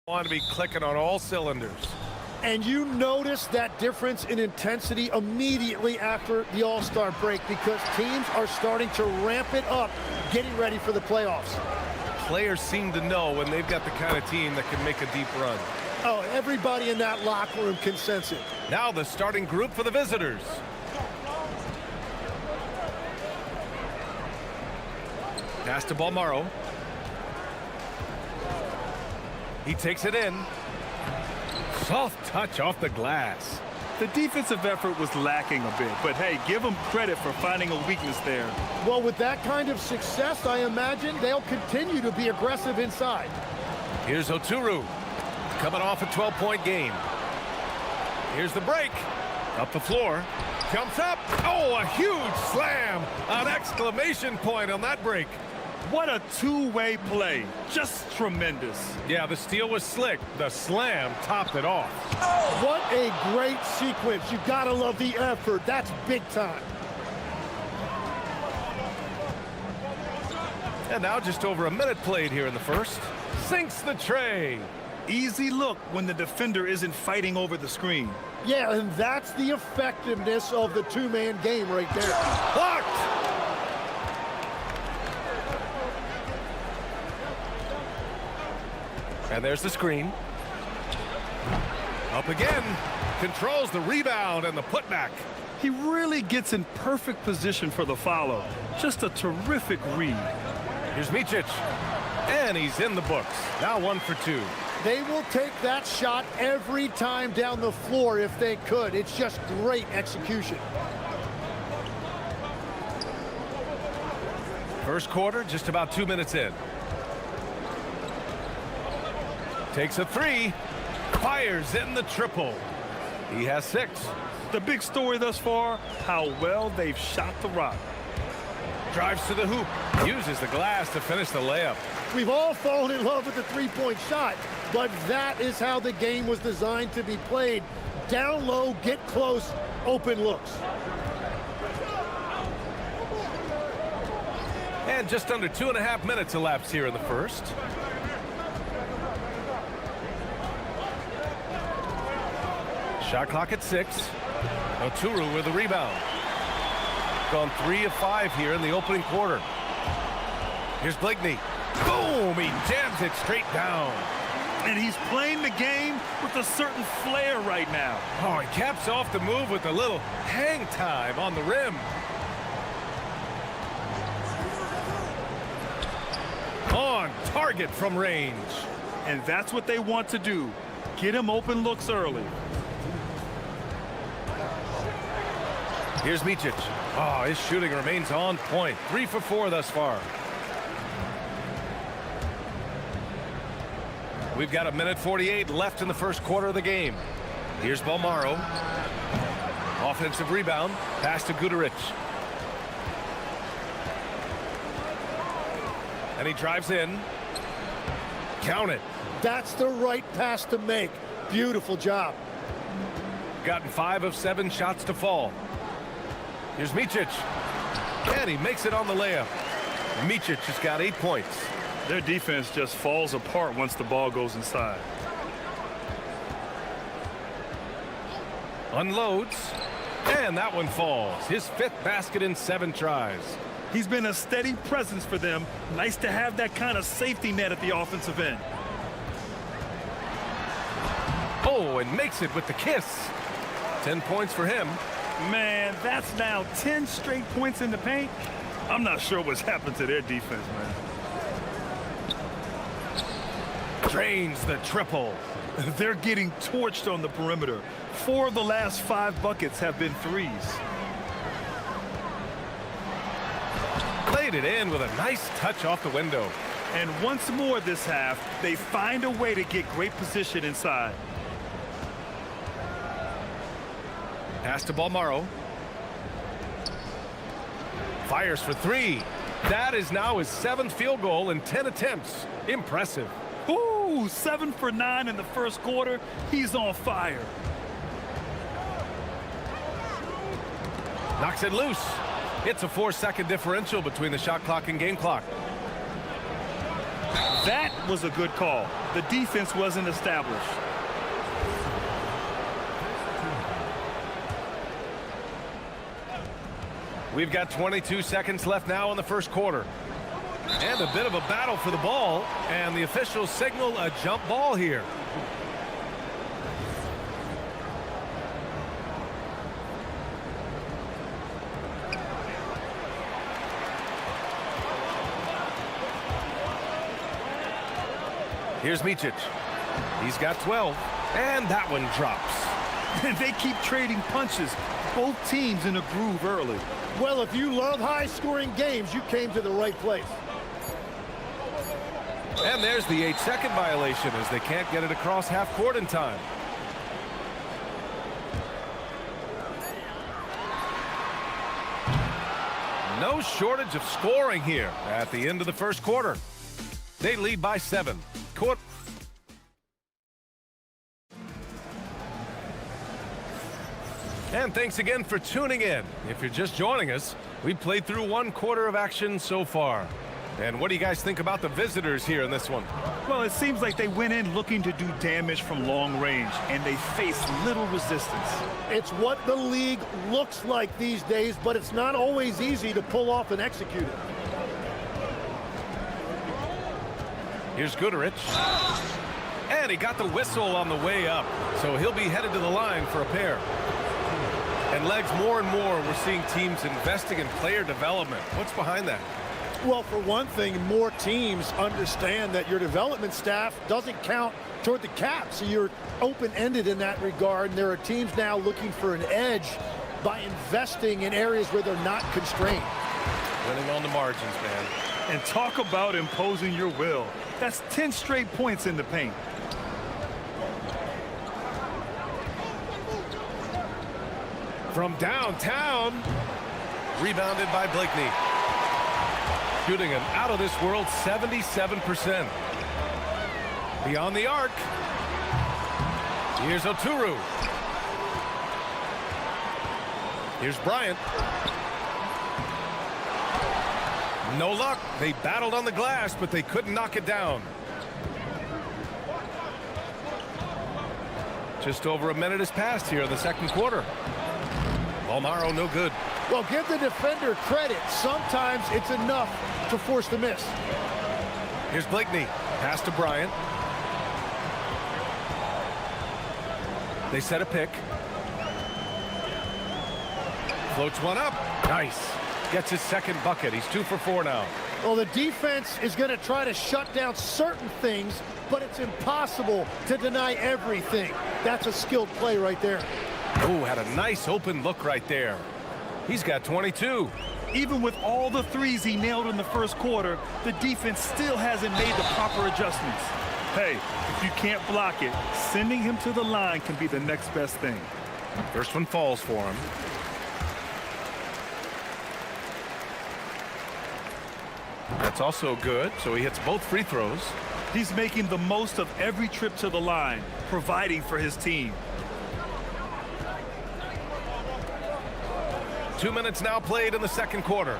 Want to be clicking on all cylinders. And you notice that difference in intensity immediately after the All-Star break because teams are starting to ramp it up, getting ready for the playoffs. Players seem to know when they've got the kind of team that can make a deep run. Oh, everybody in that locker room can sense it. Now the starting group for the visitors. Pass to Balmaro. He takes it in. Soft touch off the glass. The defensive effort was lacking a bit, but hey, give them credit for finding a weakness there. Well, with that kind of success, I imagine they'll continue to be aggressive inside. Here's Oturu, coming off a 12-point game. Here's the break. Up the floor. Jumps up. Oh, a huge slam. An exclamation point on that break. What a two-way play. Just tremendous. Yeah, the steal was slick. The slam topped it off. What a great sequence. You gotta love the effort. That's big time. And now just over a minute played here in the first. Sinks the tray. Easy look when the defender isn't fighting over the screen. Yeah, and that's the effectiveness of the two-man game right there. Blocked! And there's the screen. Up again. Controls the rebound and the putback. He really gets in perfect position for the follow. Just a terrific read. Here's Micic. And he's in the books. Now 1 for 2. They will take that shot every time down the floor if they could. It's just great execution. First quarter, just about 2 minutes in. Takes a three. Fires in the triple. He has 6. The big story thus far, how well they've shot the rock. Drives to the hoop. Uses the glass to finish the layup. We've all fallen in love with the three-point shot, but that is how the game was designed to be played. Down low, get close, open looks. And just under 2.5 minutes elapsed here in the first. Shot clock at 6. Oturu with the rebound. Gone 3 of 5 here in the opening quarter. Here's Blakeney. Boom! He jams it straight down. And he's playing the game with a certain flair right now. Oh, he caps off the move with a little hang time on the rim. On target from range. And that's what they want to do. Get him open looks early. Here's Micic. Oh, his shooting remains on point. 3 for 4 thus far. We've got 1:48 left in the first quarter of the game. Here's Balmaro. Offensive rebound. Pass to Guduric. And he drives in. Count it. That's the right pass to make. Beautiful job. Gotten 5 of 7 shots to fall. Here's Micic. And he makes it on the layup. Micic has got 8 points. Their defense just falls apart once the ball goes inside. Unloads. And that one falls. His 5th basket in 7 tries. He's been a steady presence for them. Nice to have that kind of safety net at the offensive end. Oh, and makes it with the kiss. 10 points for him. Man, that's now 10 straight points in the paint. I'm not sure what's happened to their defense, man. Drains the triple. They're getting torched on the perimeter. 4 of the last 5 buckets have been threes. Played it in with a nice touch off the window. And once more this half, they find a way to get great position inside. Pass to Balmaro. Fires for 3. That is now his 7th field goal in 10 attempts. Impressive. Ooh, 7 for 9 in the first quarter. He's on fire. Knocks it loose. It's a 4-second differential between the shot clock and game clock. That was a good call. The defense wasn't established. We've got 22 seconds left now in the first quarter. And a bit of a battle for the ball, and the officials signal a jump ball here. Here's Micic. He's got 12, and that one drops. They keep trading punches. Both teams in a groove early. Well, if you love high-scoring games, you came to the right place. And there's the 8-second violation as they can't get it across half court in time. No shortage of scoring here at the end of the first quarter. They lead by 7. Court. And thanks again for tuning in. If you're just joining us, we've played through 1 quarter of action so far. And what do you guys think about the visitors here in this one? Well, it seems like they went in looking to do damage from long range, and they faced little resistance. It's what the league looks like these days, but it's not always easy to pull off and execute it. Here's Goodrich. And he got the whistle on the way up, so he'll be headed to the line for a pair. And Legs, more and more, we're seeing teams investing in player development. What's behind that? Well, for one thing, more teams understand that your development staff doesn't count toward the cap, so you're open-ended in that regard. And there are teams now looking for an edge by investing in areas where they're not constrained. Winning on the margins, man. And talk about imposing your will. That's 10 straight points in the paint. From downtown, rebounded by Blakeney. Shooting an out-of-this-world 77%. Beyond the arc. Here's Oturu. Here's Bryant. No luck. They battled on the glass, but they couldn't knock it down. Just over a minute has passed here in the second quarter. Almaro no good. Well, give the defender credit. Sometimes it's enough to force the miss. Here's Blakeney. Pass to Bryant. They set a pick. Floats one up. Nice. Gets his second bucket. He's 2 for 4 now. Well, the defense is going to try to shut down certain things, but it's impossible to deny everything. That's a skilled play right there. Oh, had a nice open look right there. He's got 22. Even with all the threes he nailed in the first quarter, the defense still hasn't made the proper adjustments. Hey, if you can't block it, sending him to the line can be the next best thing. First one falls for him. That's also good, so he hits both free throws. He's making the most of every trip to the line, providing for his team. 2 minutes now played in the second quarter.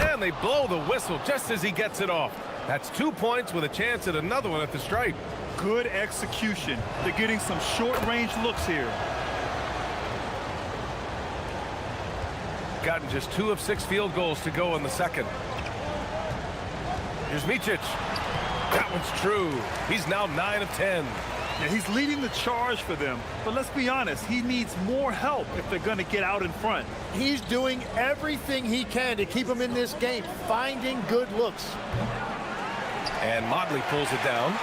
And they blow the whistle just as he gets it off. That's 2 points with a chance at another one at the stripe. Good execution. They're getting some short-range looks here. Gotten just 2 of 6 field goals to go in the second. Here's Micic. That one's true. He's now 9 of 10. Yeah, he's leading the charge for them, but let's be honest, he needs more help if they're going to get out in front. He's doing everything he can to keep them in this game, finding good looks. And Motley pulls it down.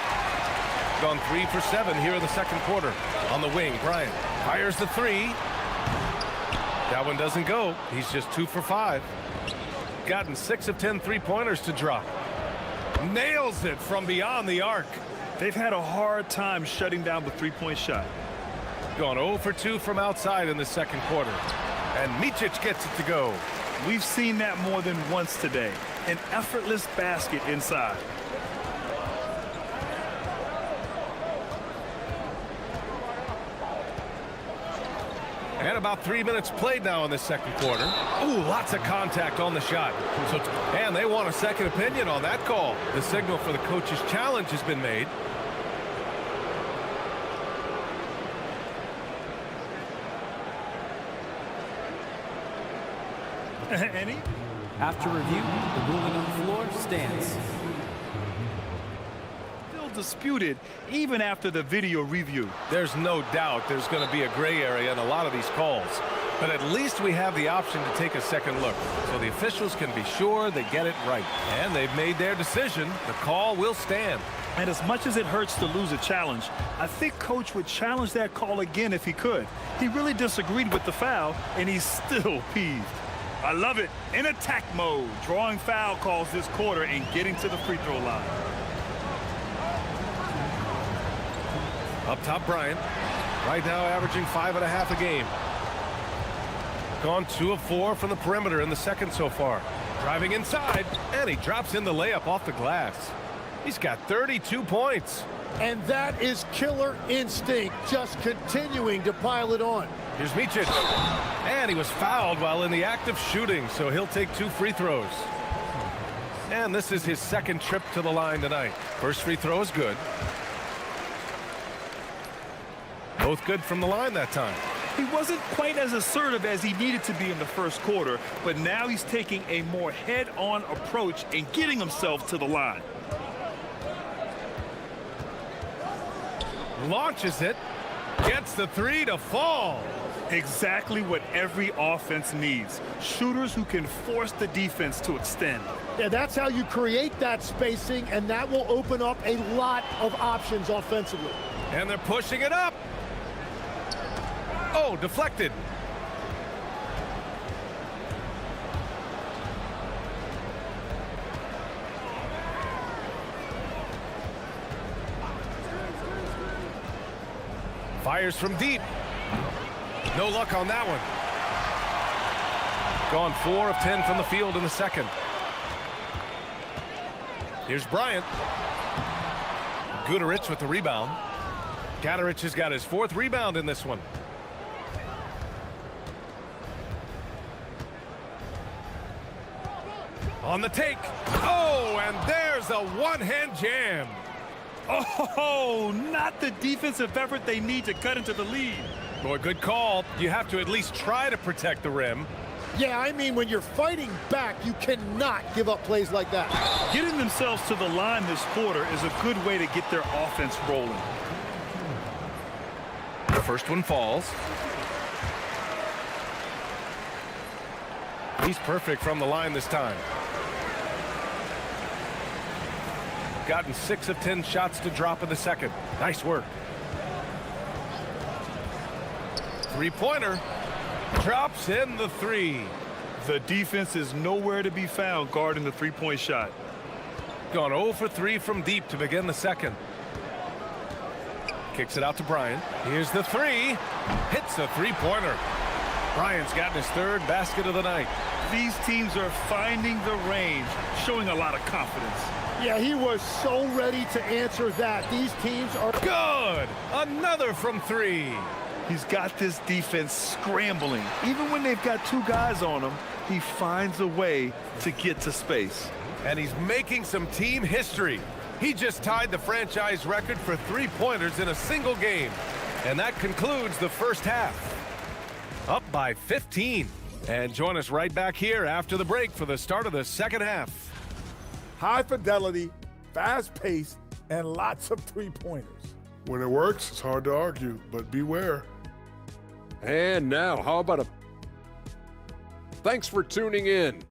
Gone 3 for 7 here in the second quarter. On the wing, Bryant fires the 3. That one doesn't go. He's just 2 for 5. Gotten 6 of 10 three-pointers to drop. Nails it from beyond the arc. They've had a hard time shutting down the three-point shot. Gone 0 for 2 from outside in the second quarter. And Micic gets it to go. We've seen that more than once today. An effortless basket inside. And about 3 minutes played now in this second quarter. Ooh, lots of contact on the shot. And they want a second opinion on that call. The signal for the coach's challenge has been made. Any? After review, the ruling on the floor stands. Still disputed even after the video review. There's no doubt there's going to be a gray area in a lot of these calls. But at least we have the option to take a second look, so the officials can be sure they get it right. And they've made their decision. The call will stand. And as much as it hurts to lose a challenge, I think Coach would challenge that call again if he could. He really disagreed with the foul, and he's still peeved. I love it. In attack mode, drawing foul calls this quarter and getting to the free throw line. Up top, Bryant. Right now averaging 5.5 a game. Gone 2 of 4 from the perimeter in the second so far. Driving inside, and he drops in the layup off the glass. He's got 32 points. And that is killer instinct, just continuing to pile it on. Here's Micic. And he was fouled while in the act of shooting, so he'll take 2 free throws. And this is his second trip to the line tonight. First free throw is good. Both good from the line that time. He wasn't quite as assertive as he needed to be in the first quarter, but now he's taking a more head-on approach and getting himself to the line. Launches it. Gets the 3 to fall. Exactly what every offense needs. Shooters who can force the defense to extend. Yeah, that's how you create that spacing, and that will open up a lot of options offensively. And they're pushing it up. Oh, deflected. Fires from deep. No luck on that one. Gone 4 of 10 from the field in the second. Here's Bryant. Guterich with the rebound. Gaterich has got his 4th rebound in this one. On the take. Oh, and there's a one-hand jam. Oh, not the defensive effort they need to cut into the lead. Boy, good call. You have to at least try to protect the rim. Yeah, I mean, when you're fighting back, you cannot give up plays like that. Getting themselves to the line this quarter is a good way to get their offense rolling. The first one falls. He's perfect from the line this time. Gotten 6 of 10 shots to drop in the second. Nice work. Three-pointer. Drops in the 3. The defense is nowhere to be found guarding the three-point shot. Gone 0 for 3 from deep to begin the second. Kicks it out to Bryant. Here's the 3. Hits a three-pointer. Bryant's gotten his 3rd basket of the night. These teams are finding the range, showing a lot of confidence. Yeah, he was so ready to answer that. These teams are good. Another from 3. He's got this defense scrambling. Even when they've got 2 guys on him, he finds a way to get to space. And he's making some team history. He just tied the franchise record for three-pointers in a single game. And that concludes the first half. Up by 15. And join us right back here after the break for the start of the second half. High fidelity, fast pace, and lots of three-pointers. When it works, it's hard to argue, but beware. And now, how about a... Thanks for tuning in.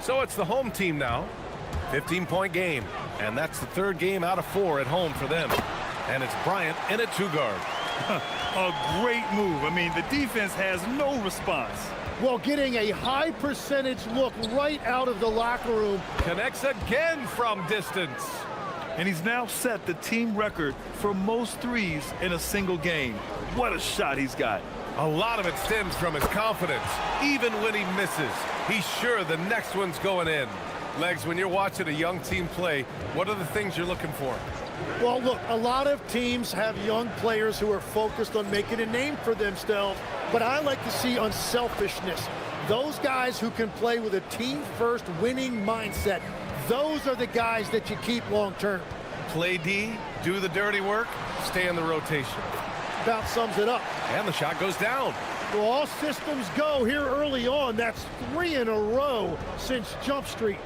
So it's the home team now. 15-point game. And that's the third game out of 4 at home for them. And it's Bryant in at 2 guard. A great move. I mean, the defense has no response. Well, getting a high percentage look right out of the locker room. Connects again from distance. And he's now set the team record for most threes in a single game. What a shot he's got. A lot of it stems from his confidence. Even when he misses, he's sure the next one's going in. Legs, when you're watching a young team play, what are the things you're looking for? Well, look, a lot of teams have young players who are focused on making a name for themselves, but I like to see unselfishness. Those guys who can play with a team-first winning mindset, those are the guys that you keep long-term. Play D, do the dirty work, stay in the rotation. About sums it up. And the shot goes down. Well, all systems go here early on. That's 3 in a row since Jump Street.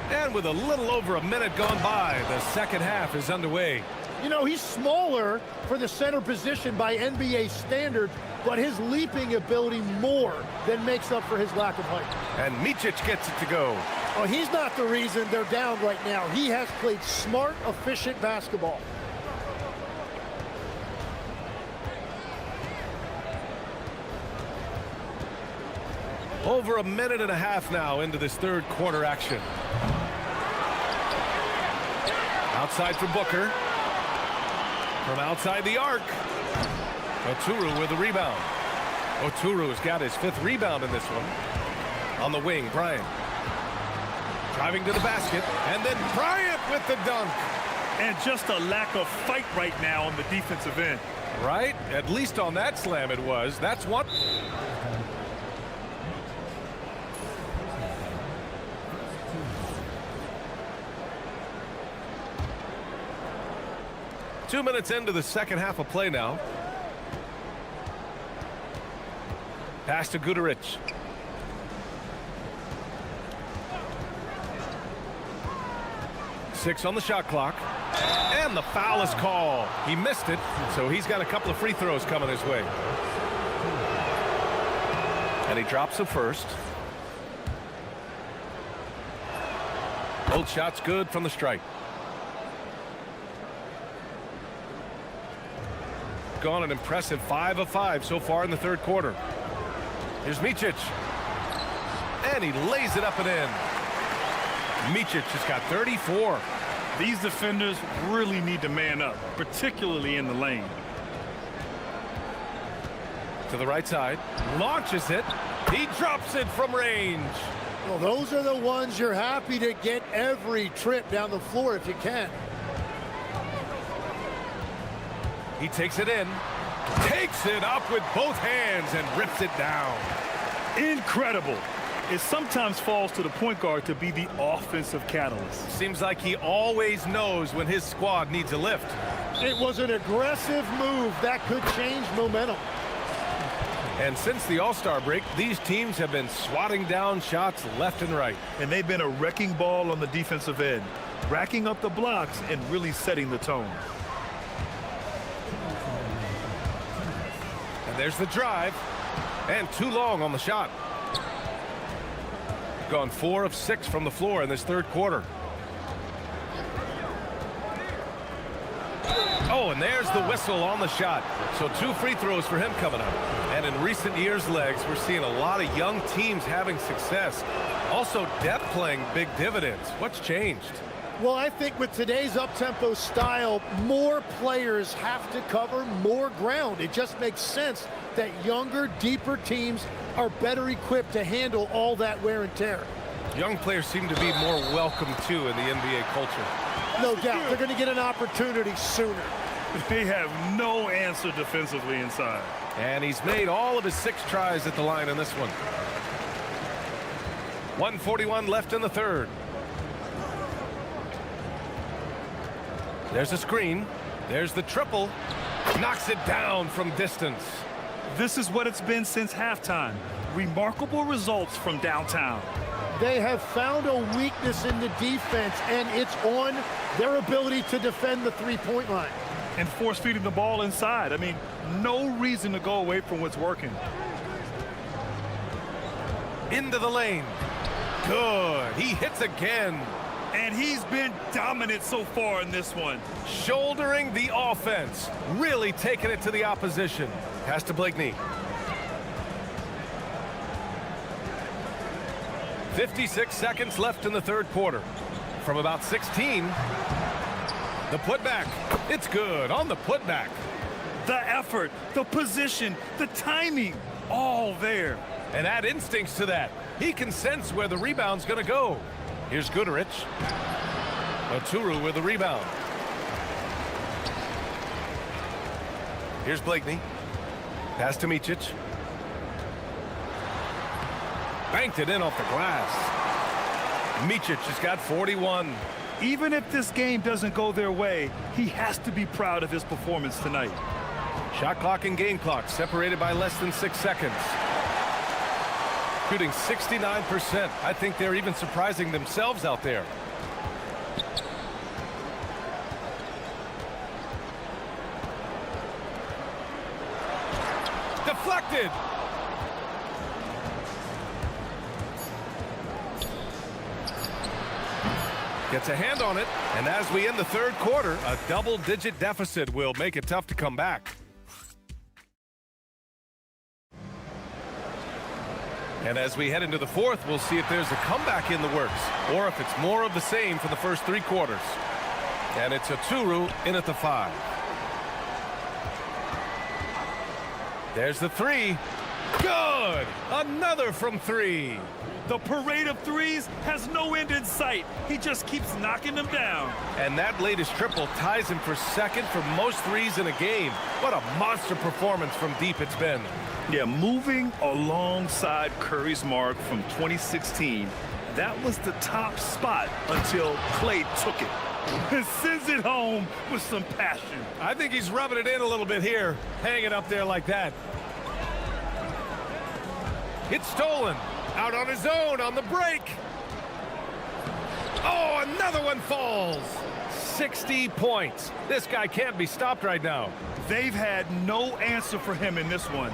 And with a little over a minute gone by, the second half is underway. You know, he's smaller for the center position by NBA standards, but his leaping ability more than makes up for his lack of height. And Micic gets it to go. Oh, he's not the reason they're down right now. He has played smart, efficient basketball. Over a minute and a half now into this third quarter action. Outside for Booker. From outside the arc. Oturu with the rebound. Oturu has got his 5th rebound in this one. On the wing, Bryant. Driving to the basket. And then Bryant with the dunk. And just a lack of fight right now on the defensive end. Right? At least on that slam it was. That's one. Two minutes into the second half of play now. Pass to Guduric. Six on the shot clock. And the foul is called. He missed it, so he's got a couple of free throws coming his way. And he drops the first. Both shots good from the strike. Gone an impressive 5 of 5 so far in the third quarter. Here's Micic. And he lays it up and in. Micic has got 34. These defenders really need to man up, particularly in the lane. To the right side. Launches it. He drops it from range. Well, those are the ones you're happy to get every trip down the floor if you can. He takes it in, takes it up with both hands and rips it down. Incredible. It sometimes falls to the point guard to be the offensive catalyst. Seems like he always knows when his squad needs a lift. It was an aggressive move that could change momentum. And since the All-Star break, these teams have been swatting down shots left and right. And they've been a wrecking ball on the defensive end, racking up the blocks and really setting the tone. There's the drive, and too long on the shot. Gone 4 of 6 from the floor in this third quarter. Oh, and there's the whistle on the shot. So 2 free throws for him coming up. And in recent years, Legs, we're seeing a lot of young teams having success. Also, depth playing big dividends. What's changed? Well, I think with today's up-tempo style, more players have to cover more ground. It just makes sense that younger, deeper teams are better equipped to handle all that wear and tear. Young players seem to be more welcome, too, in the NBA culture. No doubt. They're going to get an opportunity sooner. They have no answer defensively inside. And he's made all of his 6 tries at the line in this one. 1:41 left in the third. There's a screen. There's the triple. Knocks it down from distance. This is what it's been since halftime. Remarkable results from downtown. They have found a weakness in the defense, and it's on their ability to defend the three-point line. And force feeding the ball inside. I mean, no reason to go away from what's working. Into the lane. Good. He hits again. And he's been dominant so far in this one. Shouldering the offense. Really taking it to the opposition. Pass to Blakeney. 56 seconds left in the third quarter. From about 16. The putback. It's good on the putback. The effort, the position, the timing, all there. And add instincts to that. He can sense where the rebound's going to go. Here's Guterich. Oturu with the rebound. Here's Blakeney. Pass to Micic. Banked it in off the glass. Micic has got 41. Even if this game doesn't go their way, he has to be proud of his performance tonight. Shot clock and game clock separated by less than 6 seconds. Shooting 69%. I think they're even surprising themselves out there. Deflected. Gets a hand on it, and as we end the third quarter, a double-digit deficit will make it tough to come back. And as we head into the fourth, we'll see if there's a comeback in the works, or if it's more of the same for the first 3 quarters. And it's Oturu in at the 5. There's the 3. Good! Another from 3. The parade of threes has no end in sight. He just keeps knocking them down. And that latest triple ties him for second for most threes in a game. What a monster performance from deep it's been. Yeah, moving alongside Curry's mark from 2016, that was the top spot until Clay took it and sends it home with some passion. I think he's rubbing it in a little bit here, hanging up there like that. It's stolen. Out on his own on the break. Oh, another one falls. 60 points. This guy can't be stopped right now. They've had no answer for him in this one.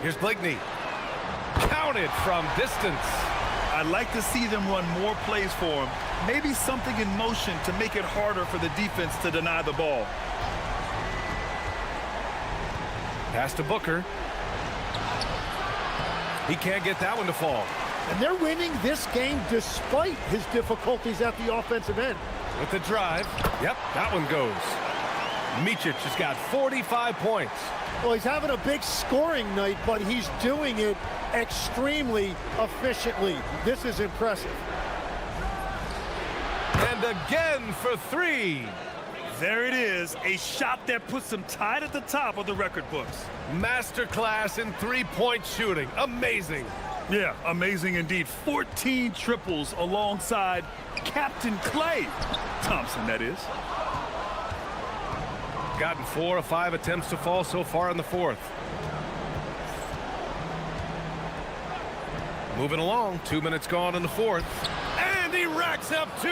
Here's Blakeney. Counted from distance. I'd like to see them run more plays for him. Maybe something in motion to make it harder for the defense to deny the ball. Pass to Booker. He can't get that one to fall. And they're winning this game despite his difficulties at the offensive end. With the drive. Yep, that one goes. Micic has got 45 points. Well, he's having a big scoring night, but he's doing it extremely efficiently. This is impressive. And again for 3. There it is, a shot that puts him tied at the top of the record books. Masterclass in three-point shooting. Amazing. Yeah, amazing indeed. 14 triples alongside Captain Clay Thompson, that is. Gotten 4 of 5 attempts to fall so far in the fourth. Moving along, 2 minutes gone in the fourth. And he racks up 2.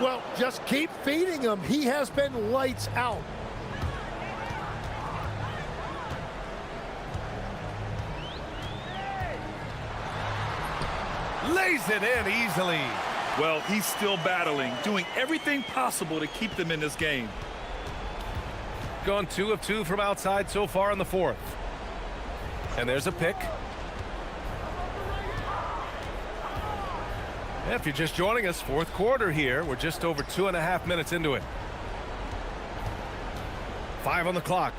Well, just keep feeding him. He has been lights out. Lays it in easily. Well, he's still battling, doing everything possible to keep them in this game. Gone 2 of 2 from outside so far in the fourth. And there's a pick. If you're just joining us, fourth quarter here. We're just over 2.5 minutes into it. 5 on the clock.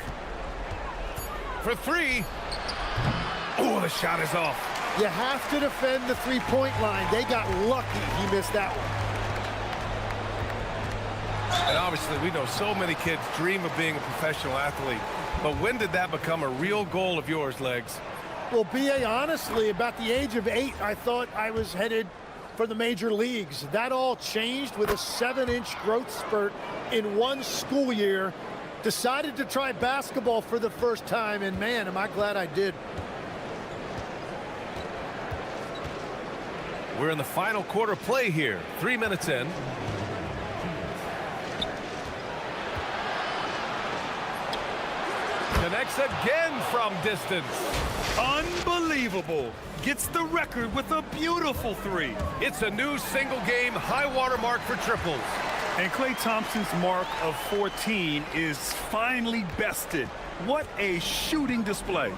For 3. Oh, the shot is off. You have to defend the three-point line. They got lucky he missed that one. And obviously, we know so many kids dream of being a professional athlete. But when did that become a real goal of yours, Legs? Well, B.A., honestly, about the age of 8, I thought I was headed for the major leagues. That all changed with a 7-inch growth spurt in one school year. Decided to try basketball for the first time, and man, am I glad I did. We're in the final quarter play here. 3 minutes in. Connects again from distance. Unbelievable. Gets the record with a beautiful three. It's a new single-game high-water mark for triples. And Klay Thompson's mark of 14 is finally bested. What a shooting display.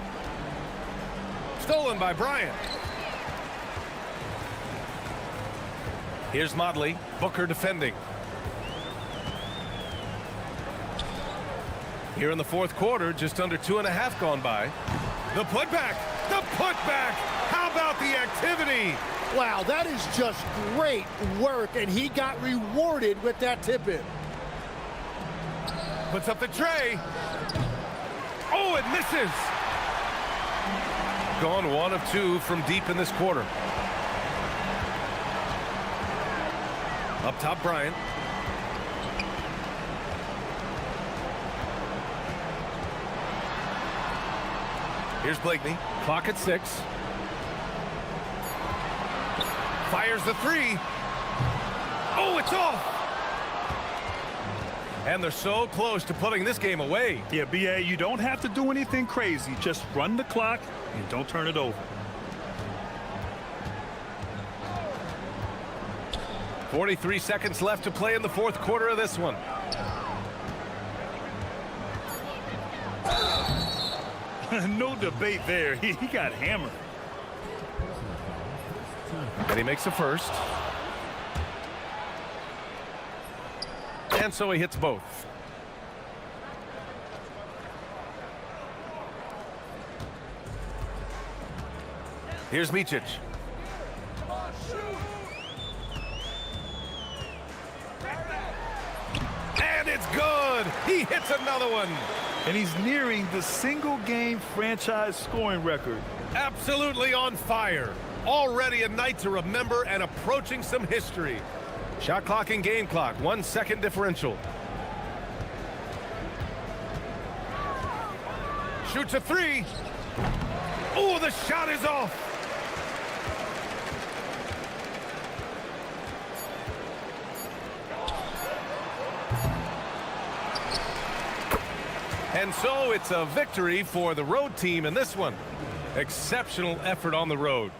Stolen by Bryant. Here's Motley. Booker defending. Here in the fourth quarter, just under 2.5 gone by. The putback! The putback! How about the activity? Wow, that is just great work, and he got rewarded with that tip-in. Puts up the tray. Oh, it misses! Gone 1 of 2 from deep in this quarter. Up top, Bryant. Here's Blakeney. Clock at 6. Fires the three. Oh, it's off! And they're so close to putting this game away. Yeah, B.A., you don't have to do anything crazy. Just run the clock and don't turn it over. 43 seconds left to play in the fourth quarter of this one. No debate there. He got hammered. And he makes the first. And so he hits both. Here's Micic. And it's good. He hits another one. And he's nearing the single-game franchise scoring record. Absolutely on fire. Already a night to remember and approaching some history. Shot clock and game clock, 1 second differential. Shoots a three. Oh, the shot is off. And so it's a victory for the road team in this one. Exceptional effort on the road.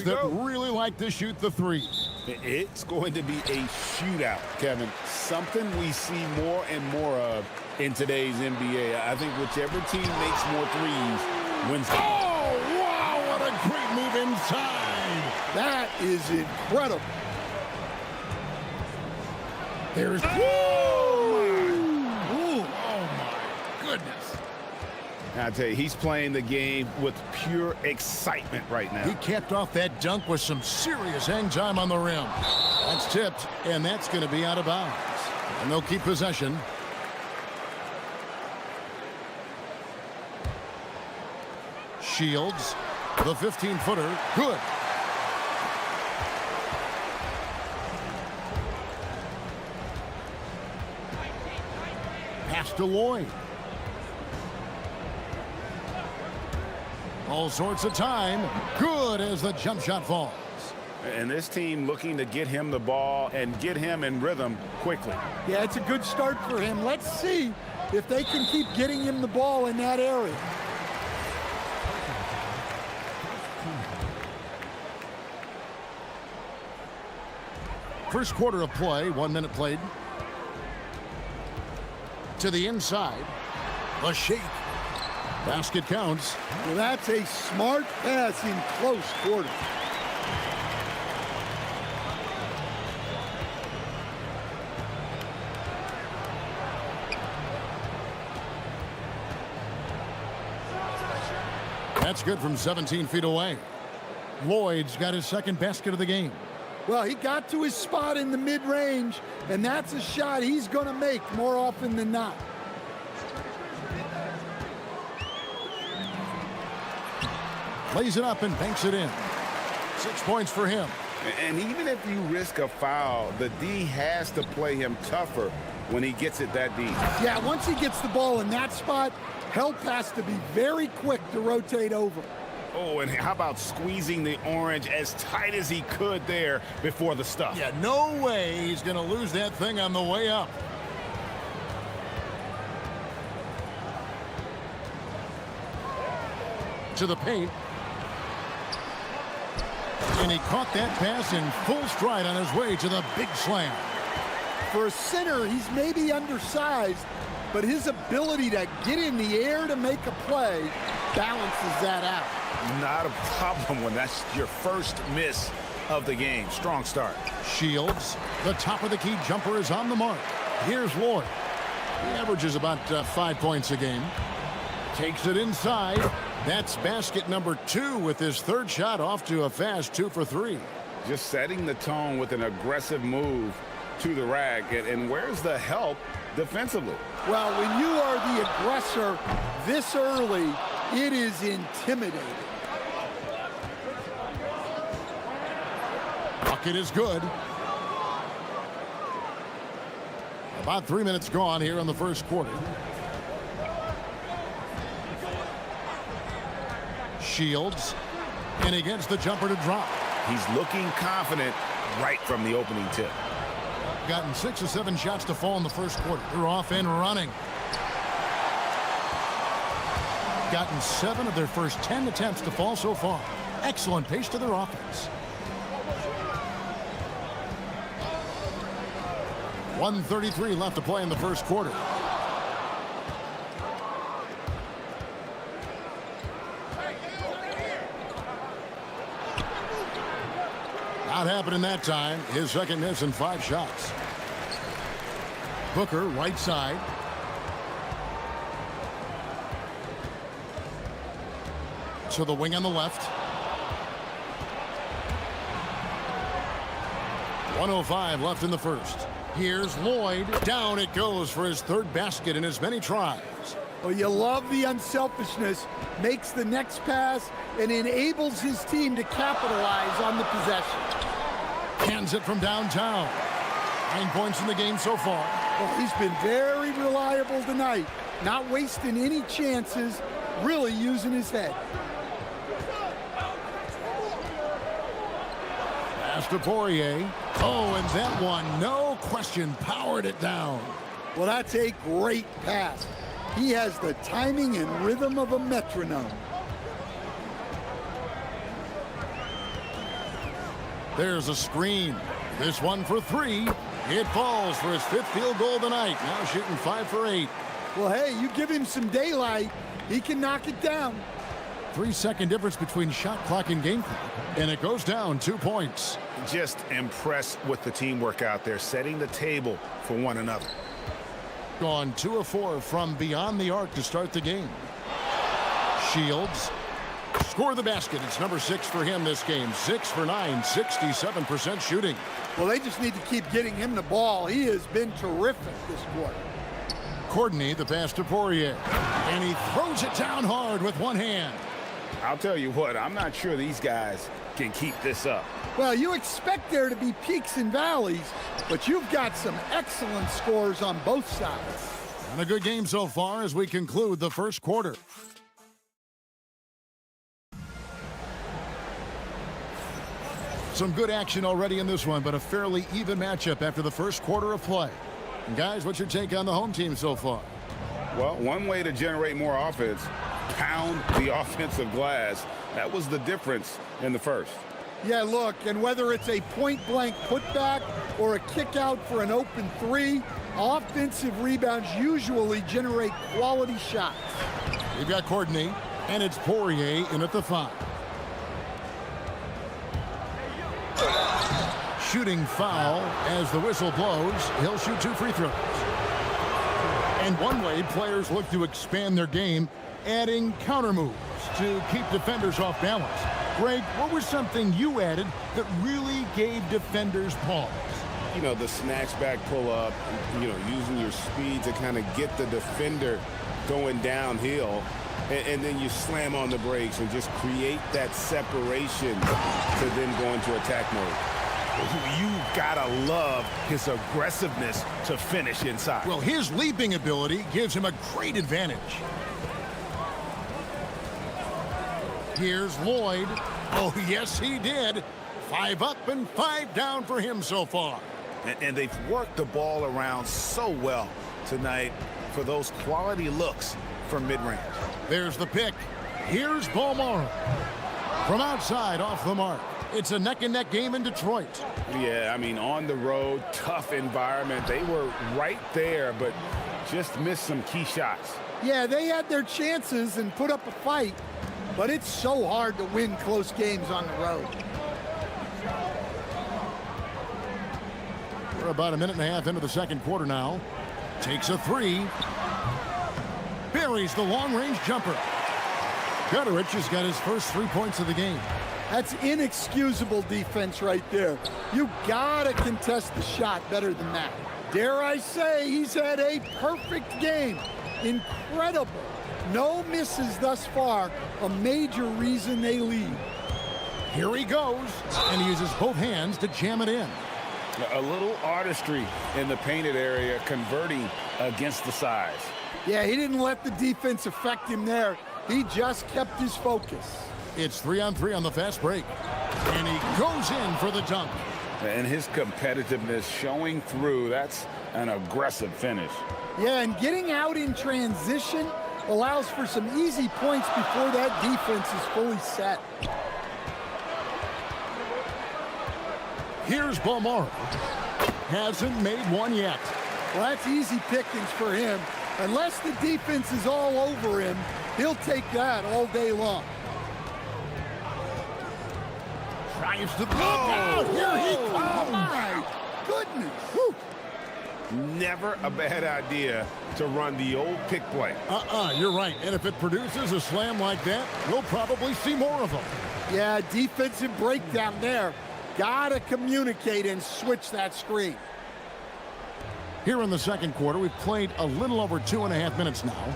that really like to shoot the three. It's going to be a shootout, Kevin. Something we see more and more of in today's NBA. I think whichever team makes more threes wins the game. Oh, wow, what a great move inside. That is incredible. There's... Oh, my goodness. I tell you, he's playing the game with pure excitement right now. He capped off that dunk with some serious hang time on the rim. That's tipped, and that's going to be out of bounds. And they'll keep possession. Shields, the 15-footer, good. Pass to Lloyd. All sorts of time. Good as the jump shot falls. And this team looking to get him the ball and get him in rhythm quickly. Yeah, it's a good start for him. Let's see if they can keep getting him the ball in that area. First quarter of play, 1 minute played. To the inside. A shake. Basket counts. Well, that's a smart pass in close quarters. That's good from 17 feet away. Lloyd's got his second basket of the game. Well, he got to his spot in the mid-range, and that's a shot he's going to make more often than not. Lays it up and banks it in. 6 points for him. And even if you risk a foul, the D has to play him tougher when he gets it that deep. Yeah, once he gets the ball in that spot, help has to be very quick to rotate over. Oh, and how about squeezing the orange as tight as he could there before the stuff? Yeah, no way he's going to lose that thing on the way up. To the paint. And he caught that pass in full stride on his way to the big slam. For a center, he's maybe undersized, but his ability to get in the air to make a play balances that out. Not a problem when that's your first miss of the game. Strong start. Shields, the top of the key jumper is on the mark. Here's Lloyd. He averages about 5 points a game. Takes it inside. That's basket number 2 with his third shot off to a fast 2 for 3. Just setting the tone with an aggressive move to the rack. And where's the help defensively? Well, when you are the aggressor this early, it is intimidating. Bucket is good. About 3 minutes gone here in the first quarter. Shields, and he gets the jumper to drop. He's looking confident right from the opening tip. Gotten 6 or 7 shots to fall in the first quarter. They're off and running. Gotten 7 of their first 10 attempts to fall so far. Excellent pace to their offense. 1:33 left to play in the first quarter. Not happening that time. His second miss in 5 shots. Booker, right side. To the wing on the left. 1:05 left in the first. Here's Lloyd. Down it goes for his third basket in as many tries. Well, you love the unselfishness. Makes the next pass and enables his team to capitalize on the possession. Hands it from downtown. 9 points in the game so far. Well, he's been very reliable tonight. Not wasting any chances. Really using his head. Pass to Poirier. Oh, and that one, no question, powered it down. Well, that's a great pass. He has the timing and rhythm of a metronome. There's a screen. This one for three. It falls for his 5th field goal of the night. Now shooting 5 for 8. Well, hey, you give him some daylight, he can knock it down. 3-second difference between shot clock and game clock. And it goes down 2 points. Just impressed with the teamwork out there, setting the table for one another. Gone 2 of 4 from beyond the arc to start the game. Shields score the basket. It's number 6 for him this game. 6 for 9, 67% shooting. Well, they just need to keep getting him the ball. He has been terrific this quarter. Courtney, the pass to Poirier. And he throws it down hard with one hand. I'll tell you what, I'm not sure these guys can keep this up. Well, you expect there to be peaks and valleys, but you've got some excellent scores on both sides. And a good game so far as we conclude the first quarter. Some good action already in this one, but a fairly even matchup after the first quarter of play. And guys, what's your take on the home team so far? Well, one way to generate more offense, pound the offensive glass. That was the difference in the first. Yeah, look, and whether it's a point-blank putback or a kick out for an open three, offensive rebounds usually generate quality shots. We've got Courtney, and it's Poirier in at the 5. Shooting foul as the whistle blows. He'll shoot 2 free throws. And one way players look to expand their game, adding counter moves to keep defenders off balance. Greg, what was something you added that really gave defenders pause? You know, the snatch back pull up, you know, using your speed to kind of get the defender going downhill. And then you slam on the brakes and just create that separation to then go into attack mode. You gotta love his aggressiveness to finish inside. Well, his leaping ability gives him a great advantage. Here's Lloyd. Oh, yes, he did. 5 up and 5 down for him so far. And they've worked the ball around so well tonight for those quality looks from mid-range. There's the pick. Here's Balmaro. From outside, off the mark. It's a neck-and-neck game in Detroit. Yeah, I mean, on the road, tough environment. They were right there, but just missed some key shots. Yeah, they had their chances and put up a fight, but it's so hard to win close games on the road. We're about a minute and a half into the second quarter now. Takes a 3. Buries the long-range jumper. Gutterich has got his first 3 points of the game. That's inexcusable defense right there. You gotta contest the shot better than that. Dare I say, he's had a perfect game. Incredible. No misses thus far, a major reason they lead. Here he goes, and he uses both hands to jam it in. A little artistry in the painted area, converting against the size. Yeah, he didn't let the defense affect him there. He just kept his focus. It's 3-on-3 on the fast break. And he goes in for the dunk. And his competitiveness showing through. That's an aggressive finish. Yeah, and getting out in transition allows for some easy points before that defense is fully set. Here's Balmaro. Hasn't made one yet. Well, that's easy pickings for him. Unless the defense is all over him, he'll take that all day long. Drives to the oh, here he comes. My goodness. Whew. Never a bad idea to run the old pick play. You're right. And if it produces a slam like that, we'll probably see more of them. Yeah, defensive breakdown there. Gotta communicate and switch that screen. Here in the second quarter, we've played a little over 2.5 minutes now.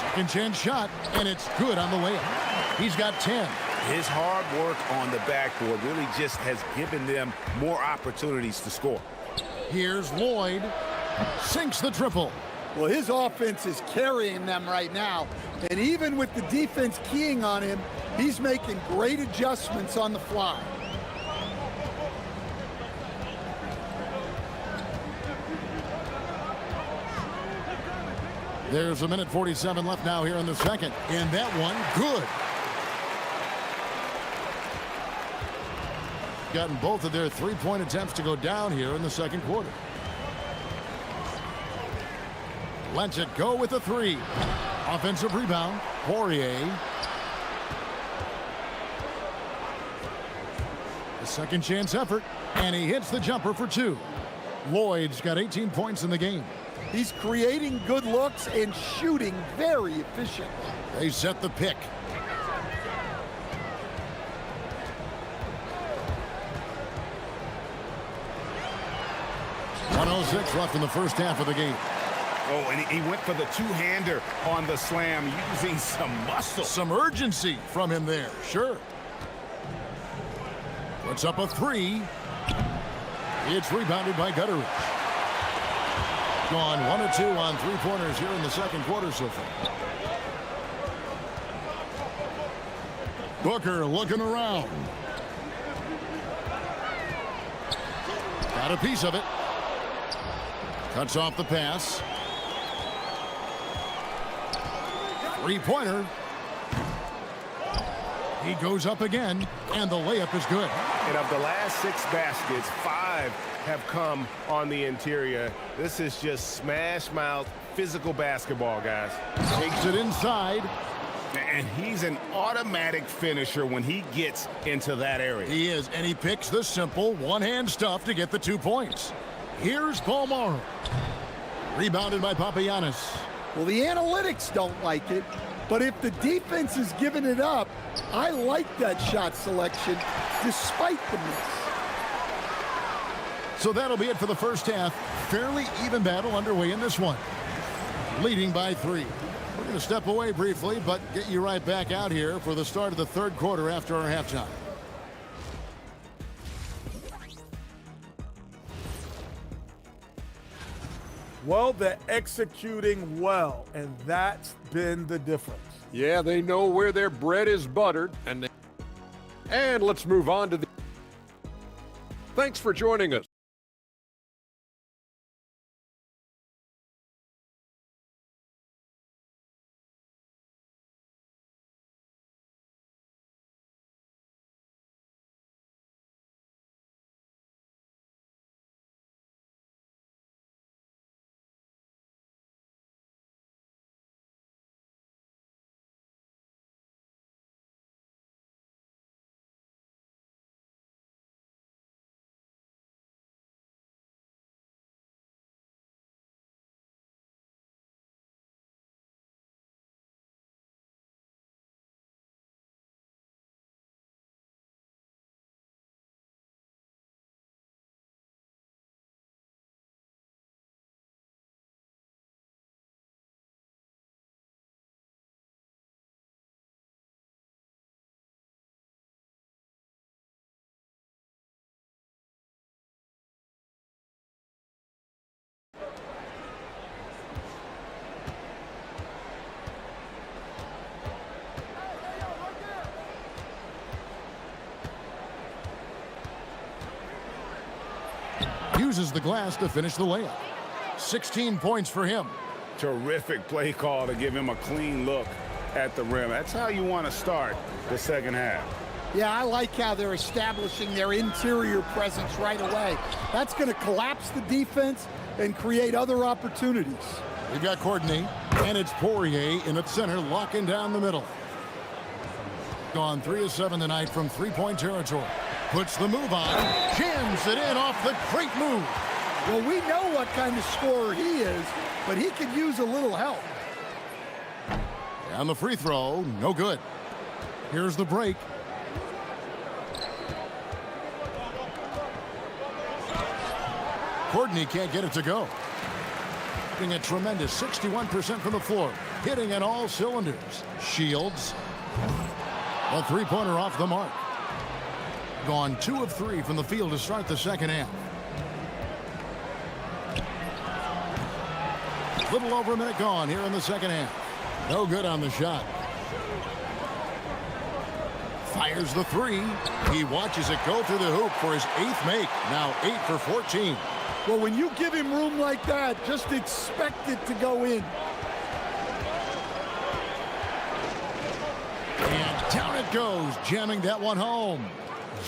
Second chance shot, and it's good on the layup. He's got 10. His hard work on the backboard really just has given them more opportunities to score. Here's Lloyd. Sinks the triple. Well, his offense is carrying them right now. And even with the defense keying on him, he's making great adjustments on the fly. There's a minute 47 left now here in the second. And that one, good. gotten both of their three-point attempts to go down here in the second quarter. Lets it go with a three. Offensive rebound. Poirier. A second chance effort, and he hits the jumper for two. Lloyd's got 18 points in the game. He's creating good looks and shooting very efficient. They set the pick. .106 left in the first half of the game. Oh, and he went for the two-hander on the slam, using some muscle. Some urgency from him there, sure. Puts up a three. It's rebounded by Gutteridge. Gone 1 of 2 on three-pointers here in the second quarter so far. Booker looking around. Got a piece of it. Cuts off the pass. Three-pointer. He goes up again, and the layup is good. And of the last 6 baskets, 5 have come on the interior. This is just smash-mouth physical basketball, guys. Takes it inside. And he's an automatic finisher when he gets into that area. He is, and he picks the simple one-hand stuff to get the 2 points. Here's Palmaro. Rebounded by Papagiannis. Well, the analytics don't like it, but if the defense is giving it up, I like that shot selection despite the miss. So that'll be it for the first half. Fairly even battle underway in this one. Leading by 3. We're going to step away briefly, but get you right back out here for the start of the third quarter after our halftime. Well, they're executing well, and that's been the difference. Yeah, they know where their bread is buttered, and let's move on to the... Thanks for joining us. Uses the glass to finish the layup. 16 points for him. Terrific play call to give him a clean look at the rim. That's how you want to start the second half. Yeah, I like how they're establishing their interior presence right away. That's going to collapse the defense and create other opportunities. We've got Courtney, and it's Poirier in at center, locking down the middle. Gone 3 of 7 tonight from three-point territory. Puts the move on, jams it in off the great move. Well, we know what kind of scorer he is, but he could use a little help. And the free throw, no good. Here's the break. Courtney can't get it to go. Hitting a tremendous 61% from the floor. Hitting on all cylinders. Shields. A three-pointer off the mark. Gone 2 of 3 from the field to start the second half. Little over a minute gone here in the second half. No good on the shot. Fires the three. He watches it go through the hoop for his 8th make. Now 8 for 14. Well, when you give him room like that, just expect it to go in. And down it goes, jamming that one home.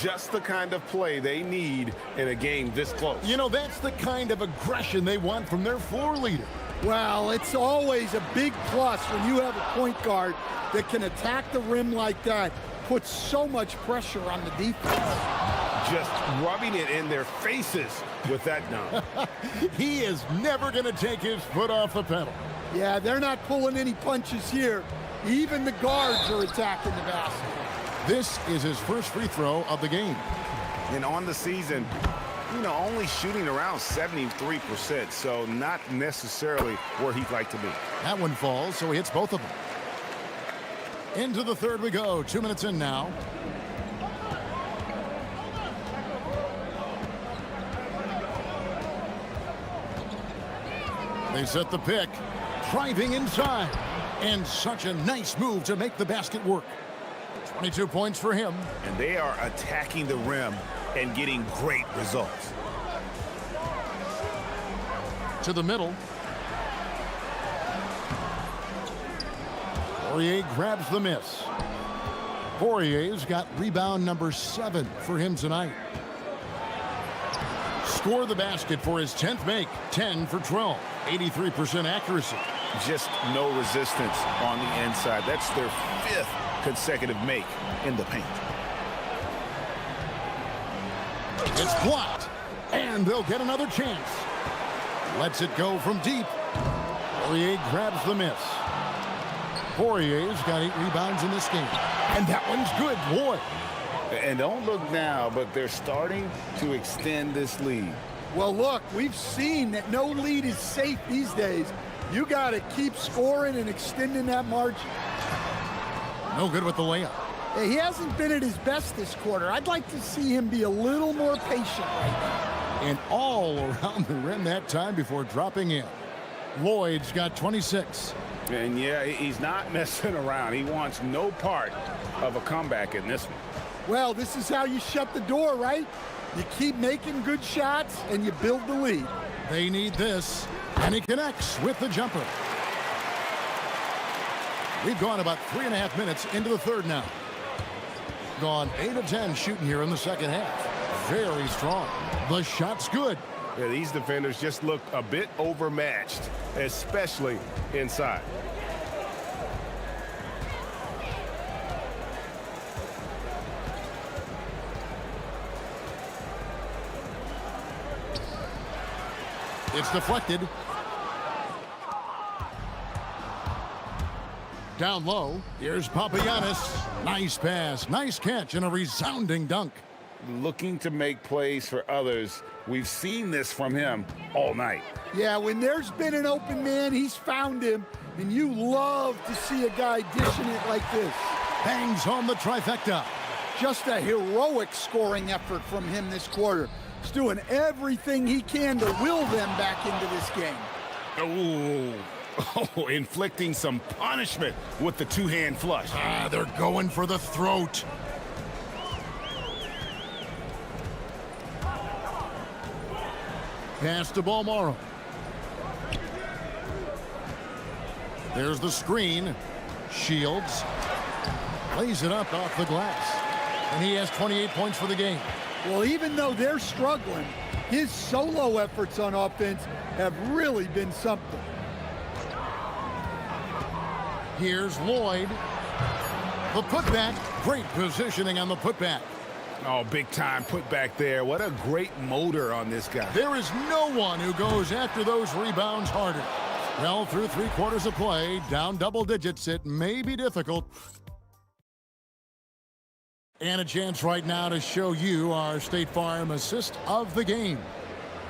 Just the kind of play they need in a game this close. You know, that's the kind of aggression they want from their floor leader. Well, it's always a big plus when you have a point guard that can attack the rim like that, puts so much pressure on the defense. Just rubbing it in their faces with that dunk. He is never going to take his foot off the pedal. Yeah, they're not pulling any punches here. Even the guards are attacking the basket. This is his first free throw of the game. And on the season, you know, only shooting around 73%, so not necessarily where he'd like to be. That one falls, so he hits both of them. Into the third we go. 2 minutes in now. They set the pick, driving inside, and such a nice move to make the basket work. 22 points for him. And they are attacking the rim and getting great results. To the middle. Poirier grabs the miss. Poirier's got rebound number 7 for him tonight. Score the basket for his 10th make. 10 for 12. 83% accuracy. Just no resistance on the inside. That's their 5th consecutive make in the paint. It's blocked, and they'll get another chance. Lets it go from deep. Poirier grabs the miss. Poirier's got 8 rebounds in this game, and that one's good. Boy. And don't look now, but they're starting to extend this lead. Well, look, we've seen that no lead is safe these days. You got to keep scoring and extending that margin. No good with the layup. He hasn't been at his best this quarter. I'd like to see him be a little more patient right now. And all around the rim that time before dropping in. Lloyd's got 26. And yeah, he's not messing around. He wants no part of a comeback in this one. Well, this is how you shut the door, right? You keep making good shots and you build the lead. They need this, and he connects with the jumper. We've gone about 3.5 minutes into the third now. Gone 8 of 10 shooting here in the second half. Very strong. The shot's good. Yeah, these defenders just look a bit overmatched, especially inside. It's deflected. Down low, here's Papagiannis. Nice pass, nice catch, and a resounding dunk. Looking to make plays for others. We've seen this from him all night. Yeah, when there's been an open man, he's found him, and you love to see a guy dishing it like this. Hangs on the trifecta. Just a heroic scoring effort from him this quarter. He's doing everything he can to will them back into this game. Oh, inflicting some punishment with the two-hand flush. They're going for the throat. Pass to Balmoro. There's the screen. Shields. Lays it up off the glass. And he has 28 points for the game. Well, even though they're struggling, his solo efforts on offense have really been something. Here's Lloyd. The putback. Great positioning on the putback. Oh, big time putback there. What a great motor on this guy. There is no one who goes after those rebounds harder. Well, through 3 quarters of play, down double digits, it may be difficult. And a chance right now to show you our State Farm assist of the game.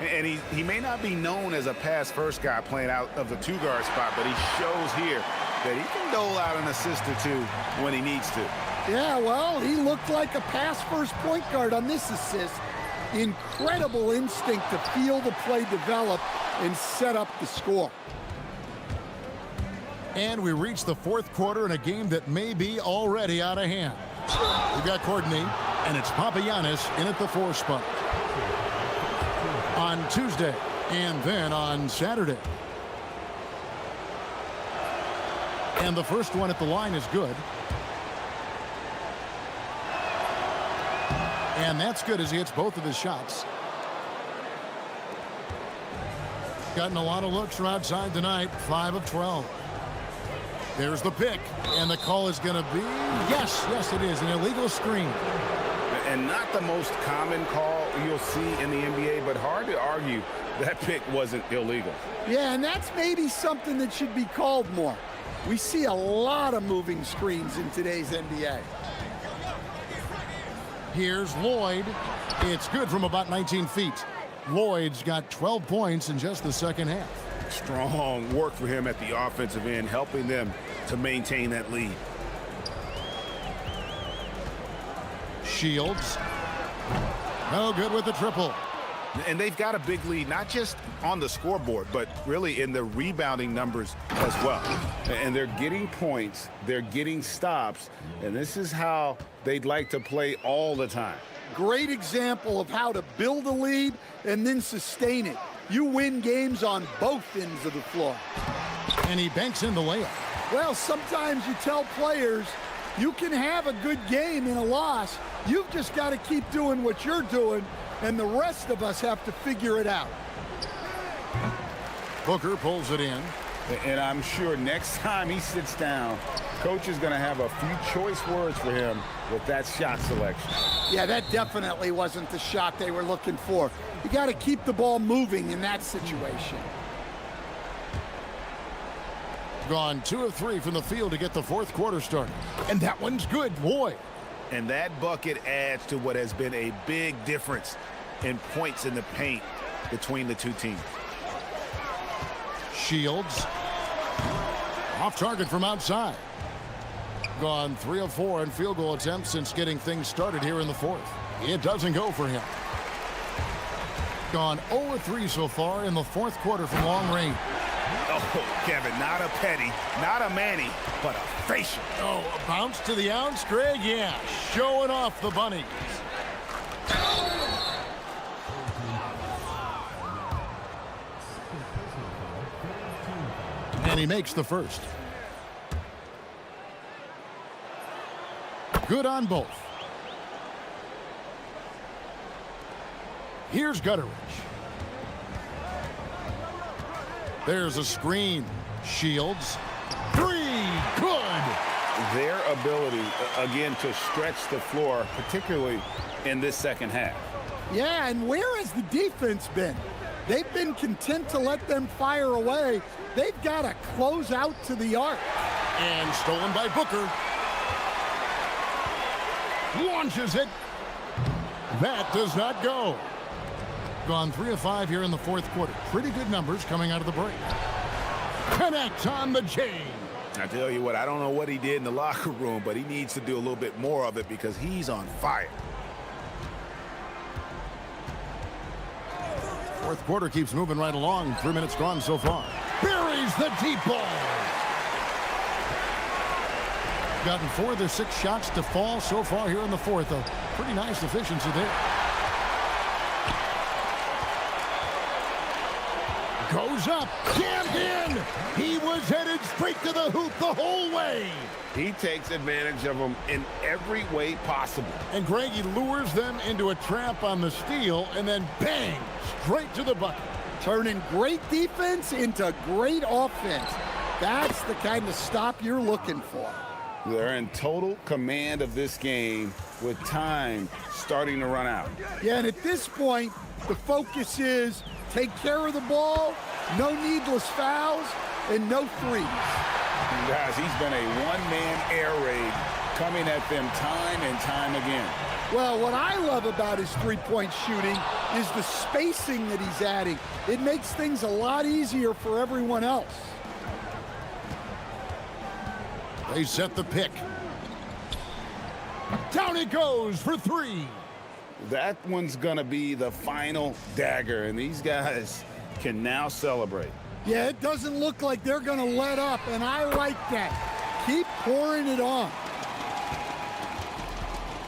And he may not be known as a pass-first guy playing out of the two-guard spot, but he shows here that he can dole out an assist or two when he needs to. Yeah, well, he looked like a pass-first point guard on this assist. Incredible instinct to feel the play develop and set up the score. And we reach the 4th quarter in a game that may be already out of hand. We've got Courtney, and it's Papagiannis in at the 4 spot. On Tuesday, and then on Saturday. And the first one at the line is good. And that's good as he hits both of his shots. Gotten a lot of looks from outside tonight, 5 of 12. There's the pick, and the call is going to be, yes, it is, an illegal screen. And not the most common call you'll see in the NBA, but hard to argue that pick wasn't illegal. Yeah, and that's maybe something that should be called more. We see a lot of moving screens in today's NBA. Here's Lloyd. It's good from about 19 feet. Lloyd's got 12 points in just the second half. Strong work for him at the offensive end, helping them to maintain that lead. Shields. No good with the triple. And they've got a big lead, not just on the scoreboard, but really in the rebounding numbers as well. And they're getting points, they're getting stops, and this is how they'd like to play all the time. Great example of how to build a lead and then sustain it. You win games on both ends of the floor. And he banks in the layup. Well, sometimes you tell players you can have a good game in a loss. You've just got to keep doing what you're doing, and the rest of us have to figure it out. Booker pulls it in. And I'm sure next time he sits down, coach is going to have a few choice words for him with that shot selection. Yeah, that definitely wasn't the shot they were looking for. You got to keep the ball moving in that situation. Gone 2 of 3 from the field to get the fourth quarter started. And that one's good, boy. And that bucket adds to what has been a big difference in points in the paint between the two teams. Shields. Off target from outside. Gone 3 of 4 in field goal attempts since getting things started here in the fourth. It doesn't go for him. Gone 0 of 3 so far in the fourth quarter from long range. Oh, Kevin, not a petty, not a Manny, but a facial. Oh, a bounce to the ounce, Greg? Yeah, showing off the bunnies. And he makes the first. Good on both. Here's Gutteridge. There's a screen. Shields. 3. Good. Their ability, again, to stretch the floor, particularly in this second half. Yeah, and where has the defense been? They've been content to let them fire away. They've got to close out to the arc. And stolen by Booker. Launches it. That does not go. Gone 3 of 5 here in the fourth quarter. Pretty good numbers coming out of the break. Connect on the chain. I tell you what, I don't know what he did in the locker room, but he needs to do a little bit more of it because he's on fire. Fourth quarter keeps moving right along. 3 minutes gone so far. Buries the deep ball. Gotten 4 of their 6 shots to fall so far here in the fourth. A pretty nice efficiency there. Goes up, jammed in. He was headed straight to the hoop the whole way. He takes advantage of them in every way possible. And Greg, he lures them into a trap on the steal and then bang, straight to the bucket. Turning great defense into great offense. That's the kind of stop you're looking for. They're in total command of this game with time starting to run out. Yeah, and at this point, the focus is take care of the ball, no needless fouls, and no threes. And guys, he's been a one-man air raid coming at them time and time again. Well, what I love about his three-point shooting is the spacing that he's adding. It makes things a lot easier for everyone else. They set the pick. Down it goes for 3. That one's going to be the final dagger, and these guys can now celebrate. Yeah, it doesn't look like they're going to let up, and I like that. Keep pouring it on.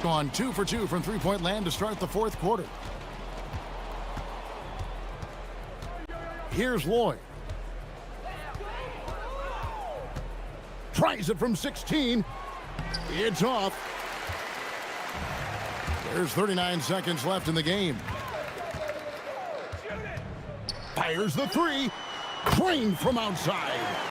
Gone 2 for 2 from three-point land to start the fourth quarter. Here's Lloyd. Tries it from 16. It's off. There's 39 seconds left in the game. Fires the three. Drained from outside.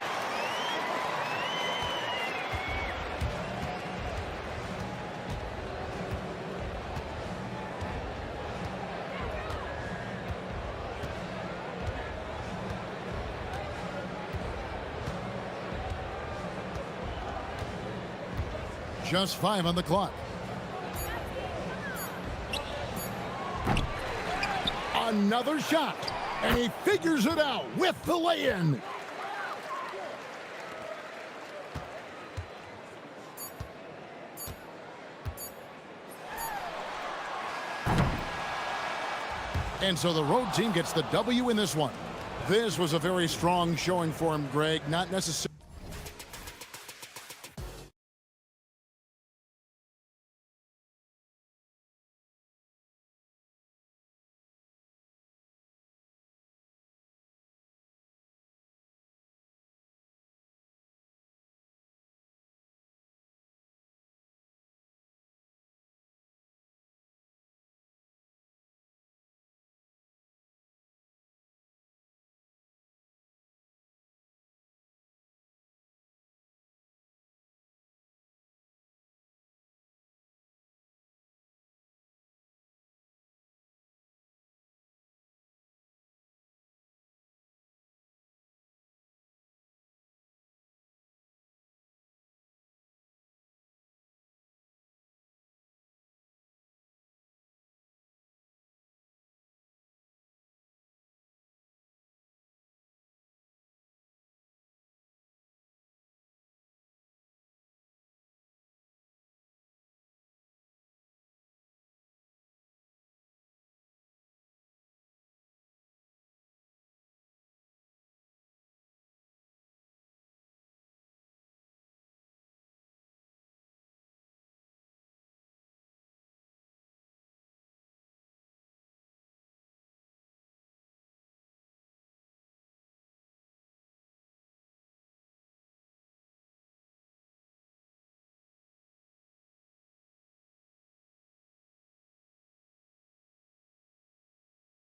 Just 5 on the clock. Another shot, and he figures it out with the lay-in. And so the road team gets the W in this one. This was a very strong showing for him, Greg. Not necessarily